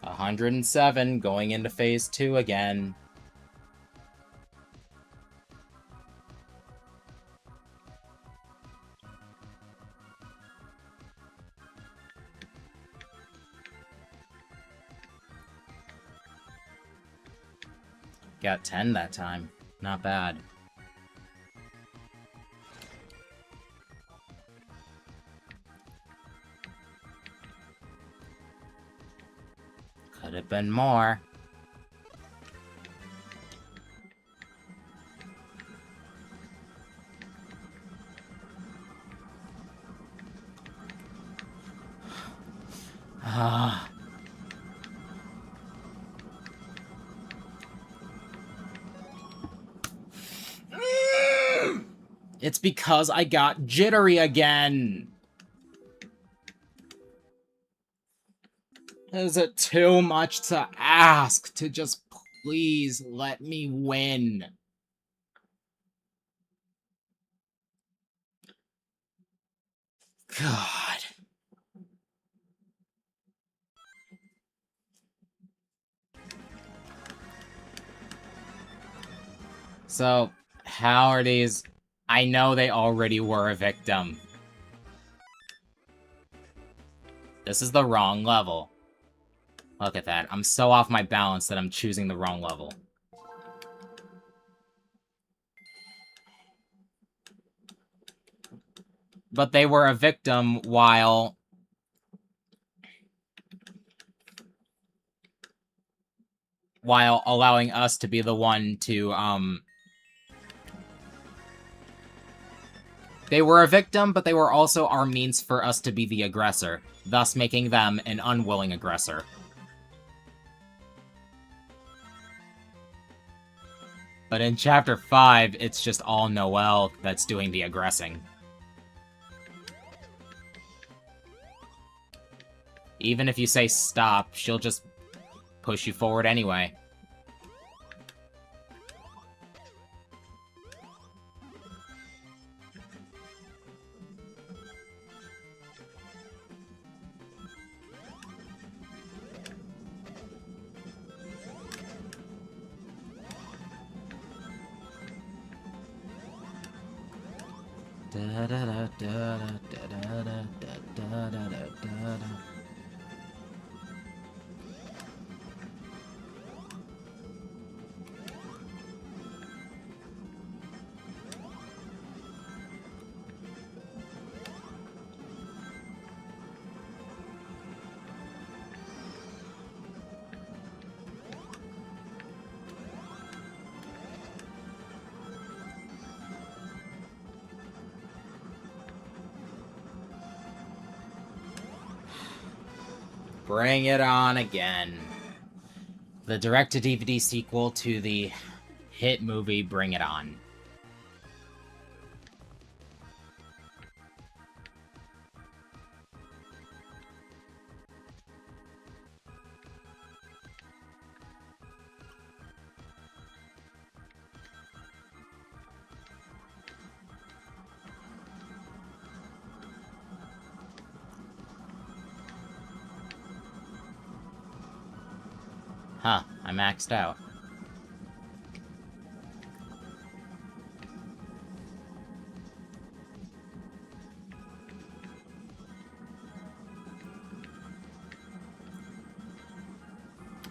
$107 going into phase 2 again. Got 10 that time. Not bad. Could have been more. Ah. It's because I got jittery again. Is it too much to ask to just please let me win? God. So, how are these? I know they already were a victim. This is the wrong level. Look at that. I'm so off my balance that I'm choosing the wrong level. But they were a victim while allowing us to be the one to They were a victim, but they were also our means for us to be the aggressor, thus making them an unwilling aggressor. But in Chapter 5, it's just all Noelle that's doing the aggressing. Even if you say stop, she'll just push you forward anyway. Bring it on again. The direct-to-DVD sequel to the hit movie Bring It On. Huh, I maxed out.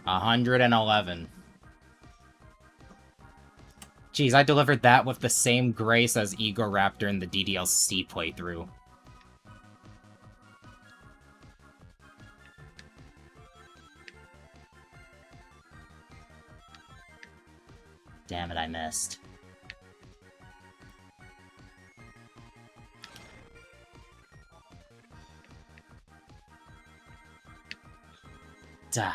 $111. Jeez, I delivered that with the same grace as Egoraptor in the DDLC playthrough. Damn it, I missed. Duh.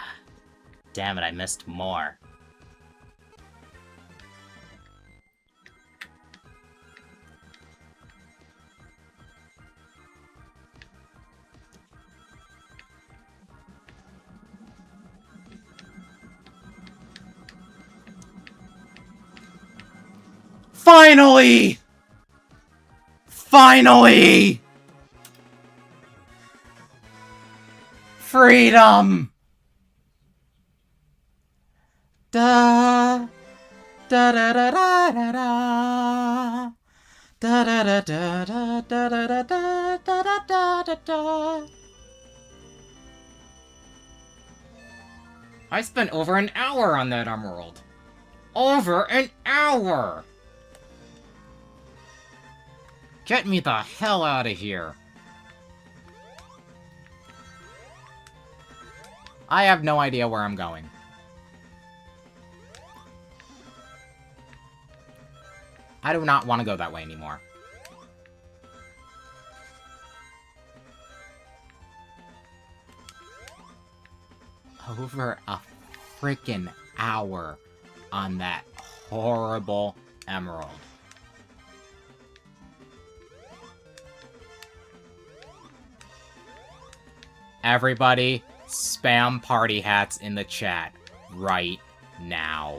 Damn it, I missed more. Finally! Finally! Freedom! Da da da da da da da da da da da da da da da da da da da. I spent over an hour on that emerald. Over an hour! Get me the hell out of here. I have no idea where I'm going. I do not want to go that way anymore. Over a freaking hour on that horrible emerald. Everybody, spam party hats in the chat right now.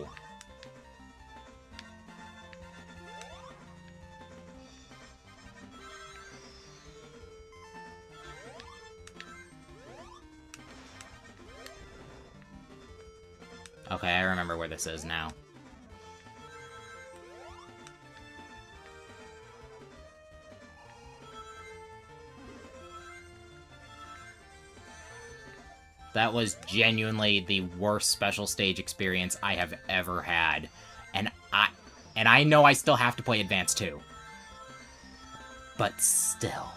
Okay, I remember where this is now. That was genuinely the worst special stage experience I have ever had. And I know I still have to play Advance 2. But still.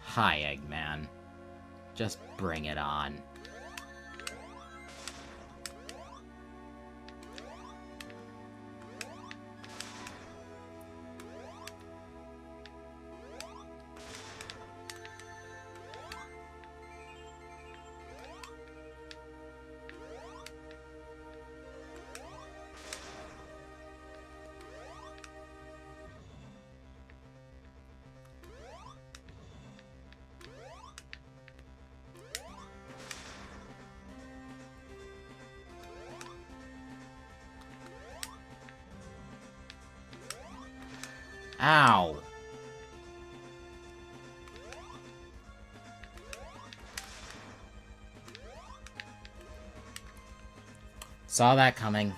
Hi, Eggman. Just bring it on. Ow. Saw that coming.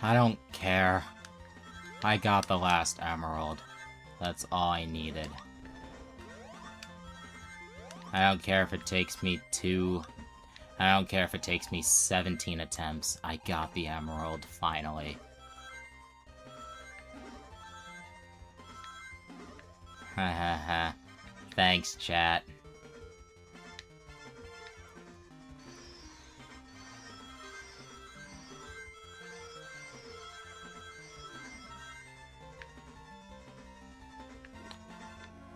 I don't care. I got the last emerald. That's all I needed. I don't care if it takes me I don't care if it takes me 17 attempts. I got the emerald, finally. Hahaha. Thanks, chat.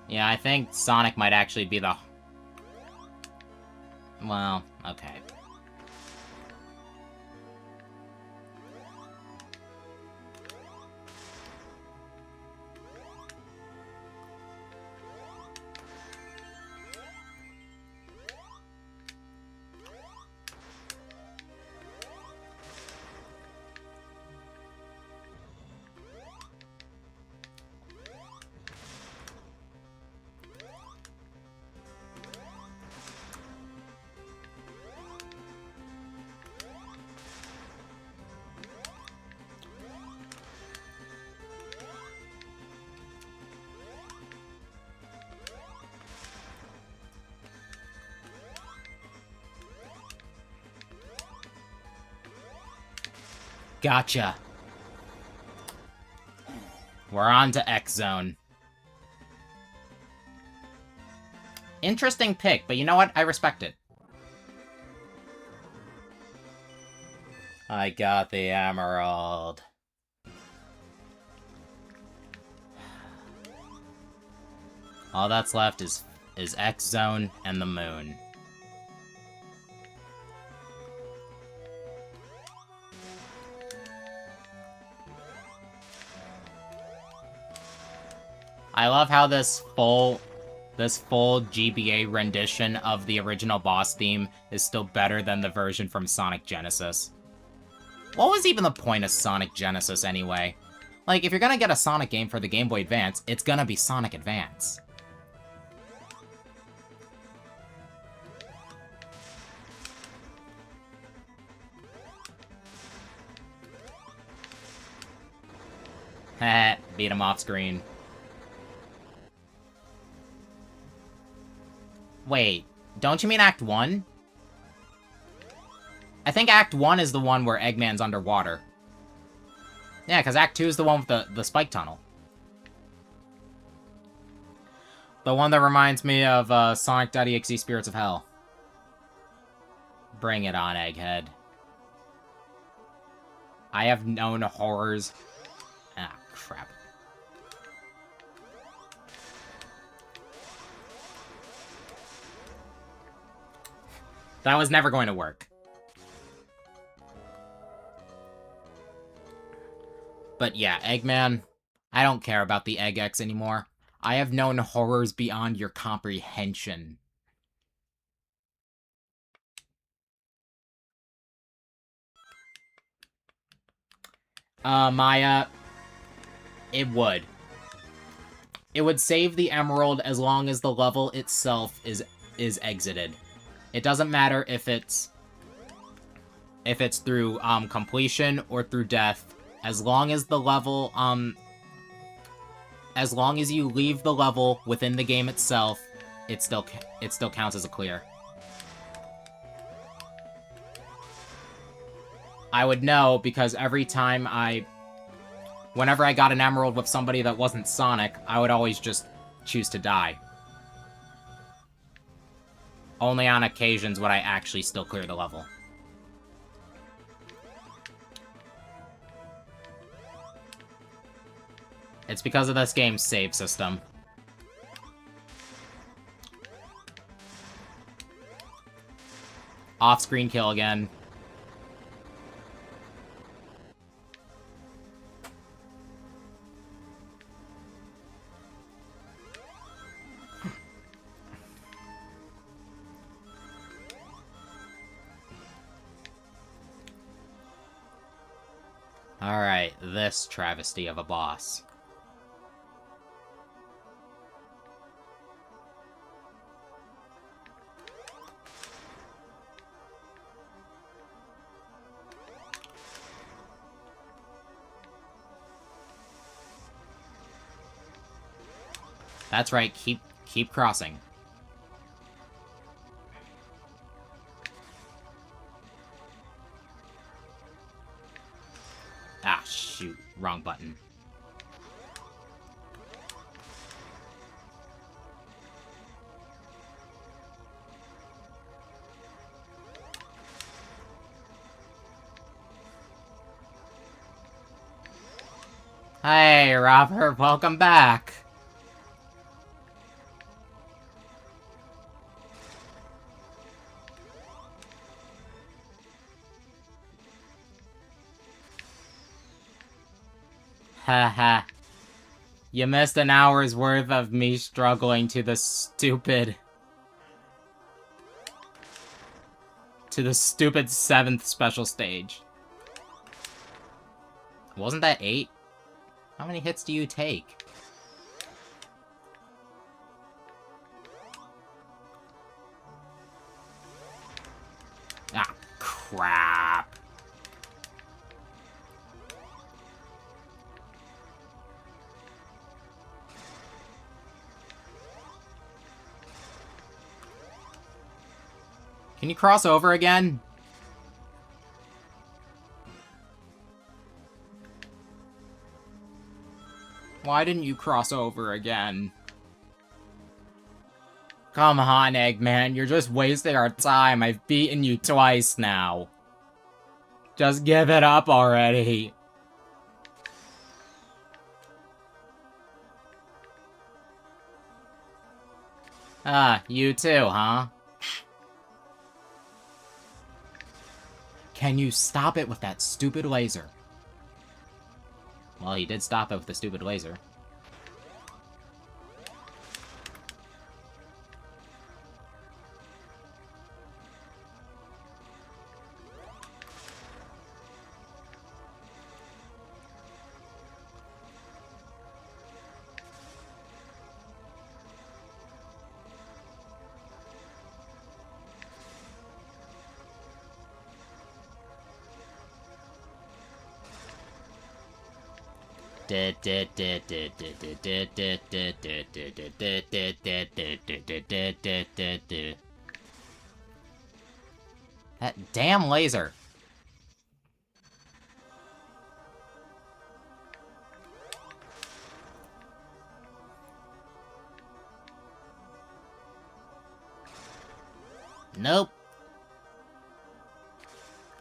Yeah, I think Sonic might actually be the... Well, okay. Gotcha. We're on to X-Zone. Interesting pick, but you know what? I respect it. I got the emerald. All that's left is X-Zone and the moon. I love how this full GBA rendition of the original boss theme is still better than the version from Sonic Genesis. What was even the point of Sonic Genesis anyway? Like, if you're gonna get a Sonic game for the Game Boy Advance, it's gonna be Sonic Advance. Heh, beat him off screen. Wait, don't you mean Act 1? I think Act 1 is the one where Eggman's underwater. Yeah, because Act 2 is the one with the spike tunnel. The one that reminds me of Sonic.exe Spirits of Hell. Bring it on, Egghead. I have known horrors. Ah, crap. That was never going to work. But yeah, Eggman, I don't care about the Egg X anymore. I have known horrors beyond your comprehension. Maya, it would. It would save the emerald as long as the level itself is exited. It doesn't matter if it's through completion or through death. As long as the level as long as you leave the level within the game itself, it still counts as a clear. I would know because every time whenever I got an emerald with somebody that wasn't Sonic, I would always just choose to die. Only on occasions would I actually still clear the level. It's because of this game's save system. Off-screen kill again. Alright, this travesty of a boss. That's right, keep crossing. Ah, shoot. Wrong button. Hey, Robert, welcome back. Haha. You missed an hour's worth of me struggling to the stupid 7th special stage. Wasn't that 8? How many hits do you take? Ah, crap. Can you cross over again? Why didn't you cross over again? Come on, Eggman, you're just wasting our time. I've beaten you twice now. Just give it up already. Ah, you too, huh? Can you stop it with that stupid laser? Well, he did stop it with the stupid laser. That damn laser. Nope.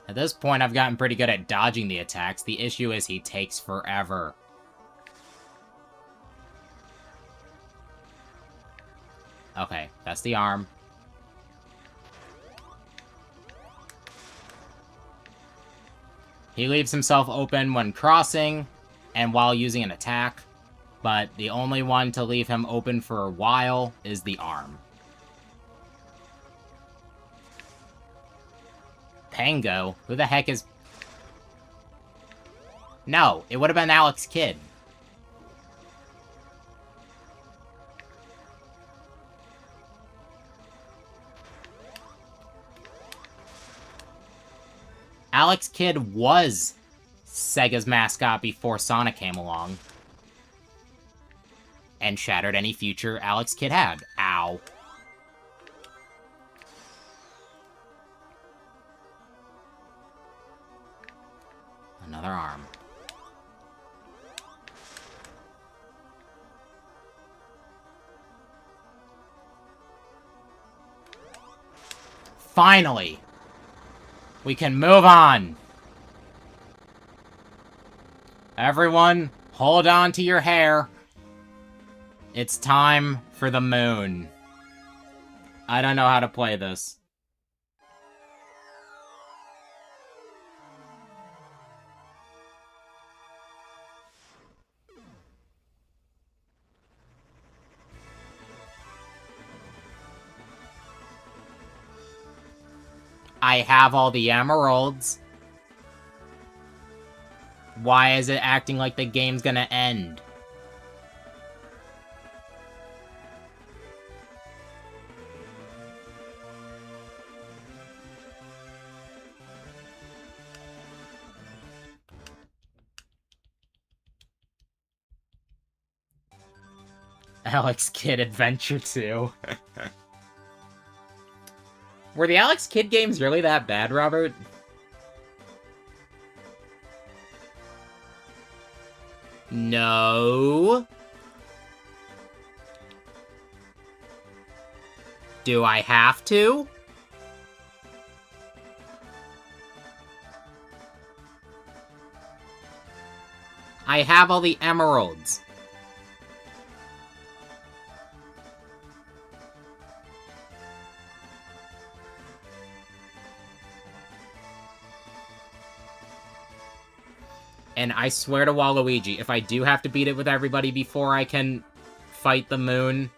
At this point, I've gotten pretty good at dodging the attacks. The issue is he takes forever. Okay, that's the arm. He leaves himself open when crossing and while using an attack, but the only one to leave him open for a while is the arm. Pango? Who the heck is... No, it would have been Alex Kidd. Alex Kidd was Sega's mascot before Sonic came along. And shattered any future Alex Kidd had. Ow. Another arm. Finally! We can move on! Everyone, hold on to your hair. It's time for the moon. I don't know how to play this. I have all the emeralds. Why is it acting like the game's gonna end? Alex Kidd Adventure 2. Were the Alex Kidd games really that bad, Robert? No. Do I have to? I have all the emeralds. And I swear to Waluigi, if I do have to beat it with everybody before I can fight the moon,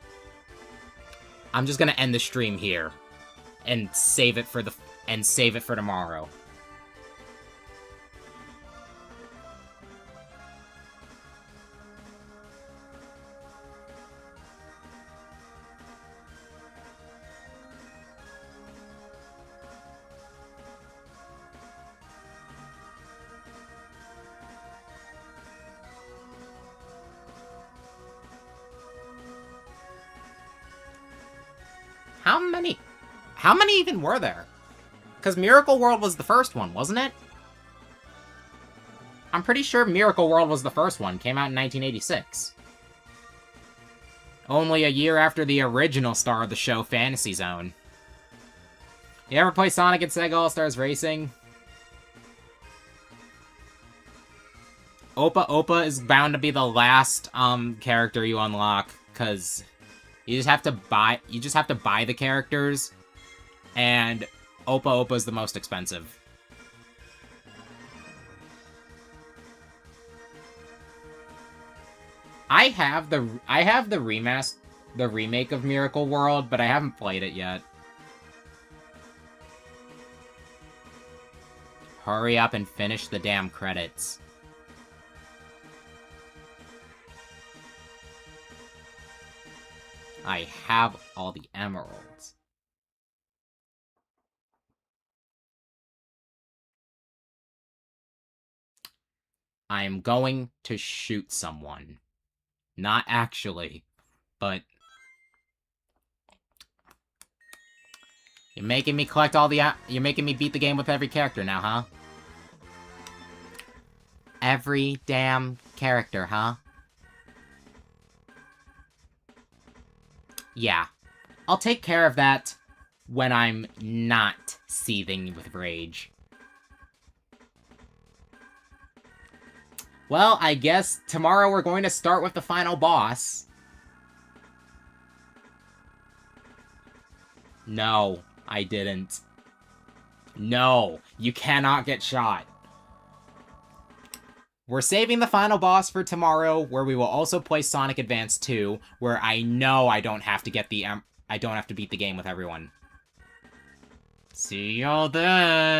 I'm just gonna end the stream here and save it for tomorrow. How many even were there? Because Miracle World was the first one, wasn't it? I'm pretty sure Miracle World was the first one. Came out in 1986. Only a year after the original star of the show, Fantasy Zone. You ever play Sonic and Sega All-Stars Racing? Opa Opa is bound to be the last character you unlock, because you just have to buy the characters, and Opa Opa is the most expensive. I have the remake of Miracle World, but I haven't played it yet. Hurry up and finish the damn credits. I have all the emeralds. I am going to shoot someone. Not actually, but... You're making me collect all the... You're making me beat the game with every character now, huh? Every damn character, huh? Yeah. I'll take care of that when I'm not seething with rage. Well, I guess tomorrow we're going to start with the final boss. No, I didn't. No, you cannot get shot. We're saving the final boss for tomorrow, where we will also play Sonic Advance 2, where I know I don't have to get I don't have to beat the game with everyone. See y'all then!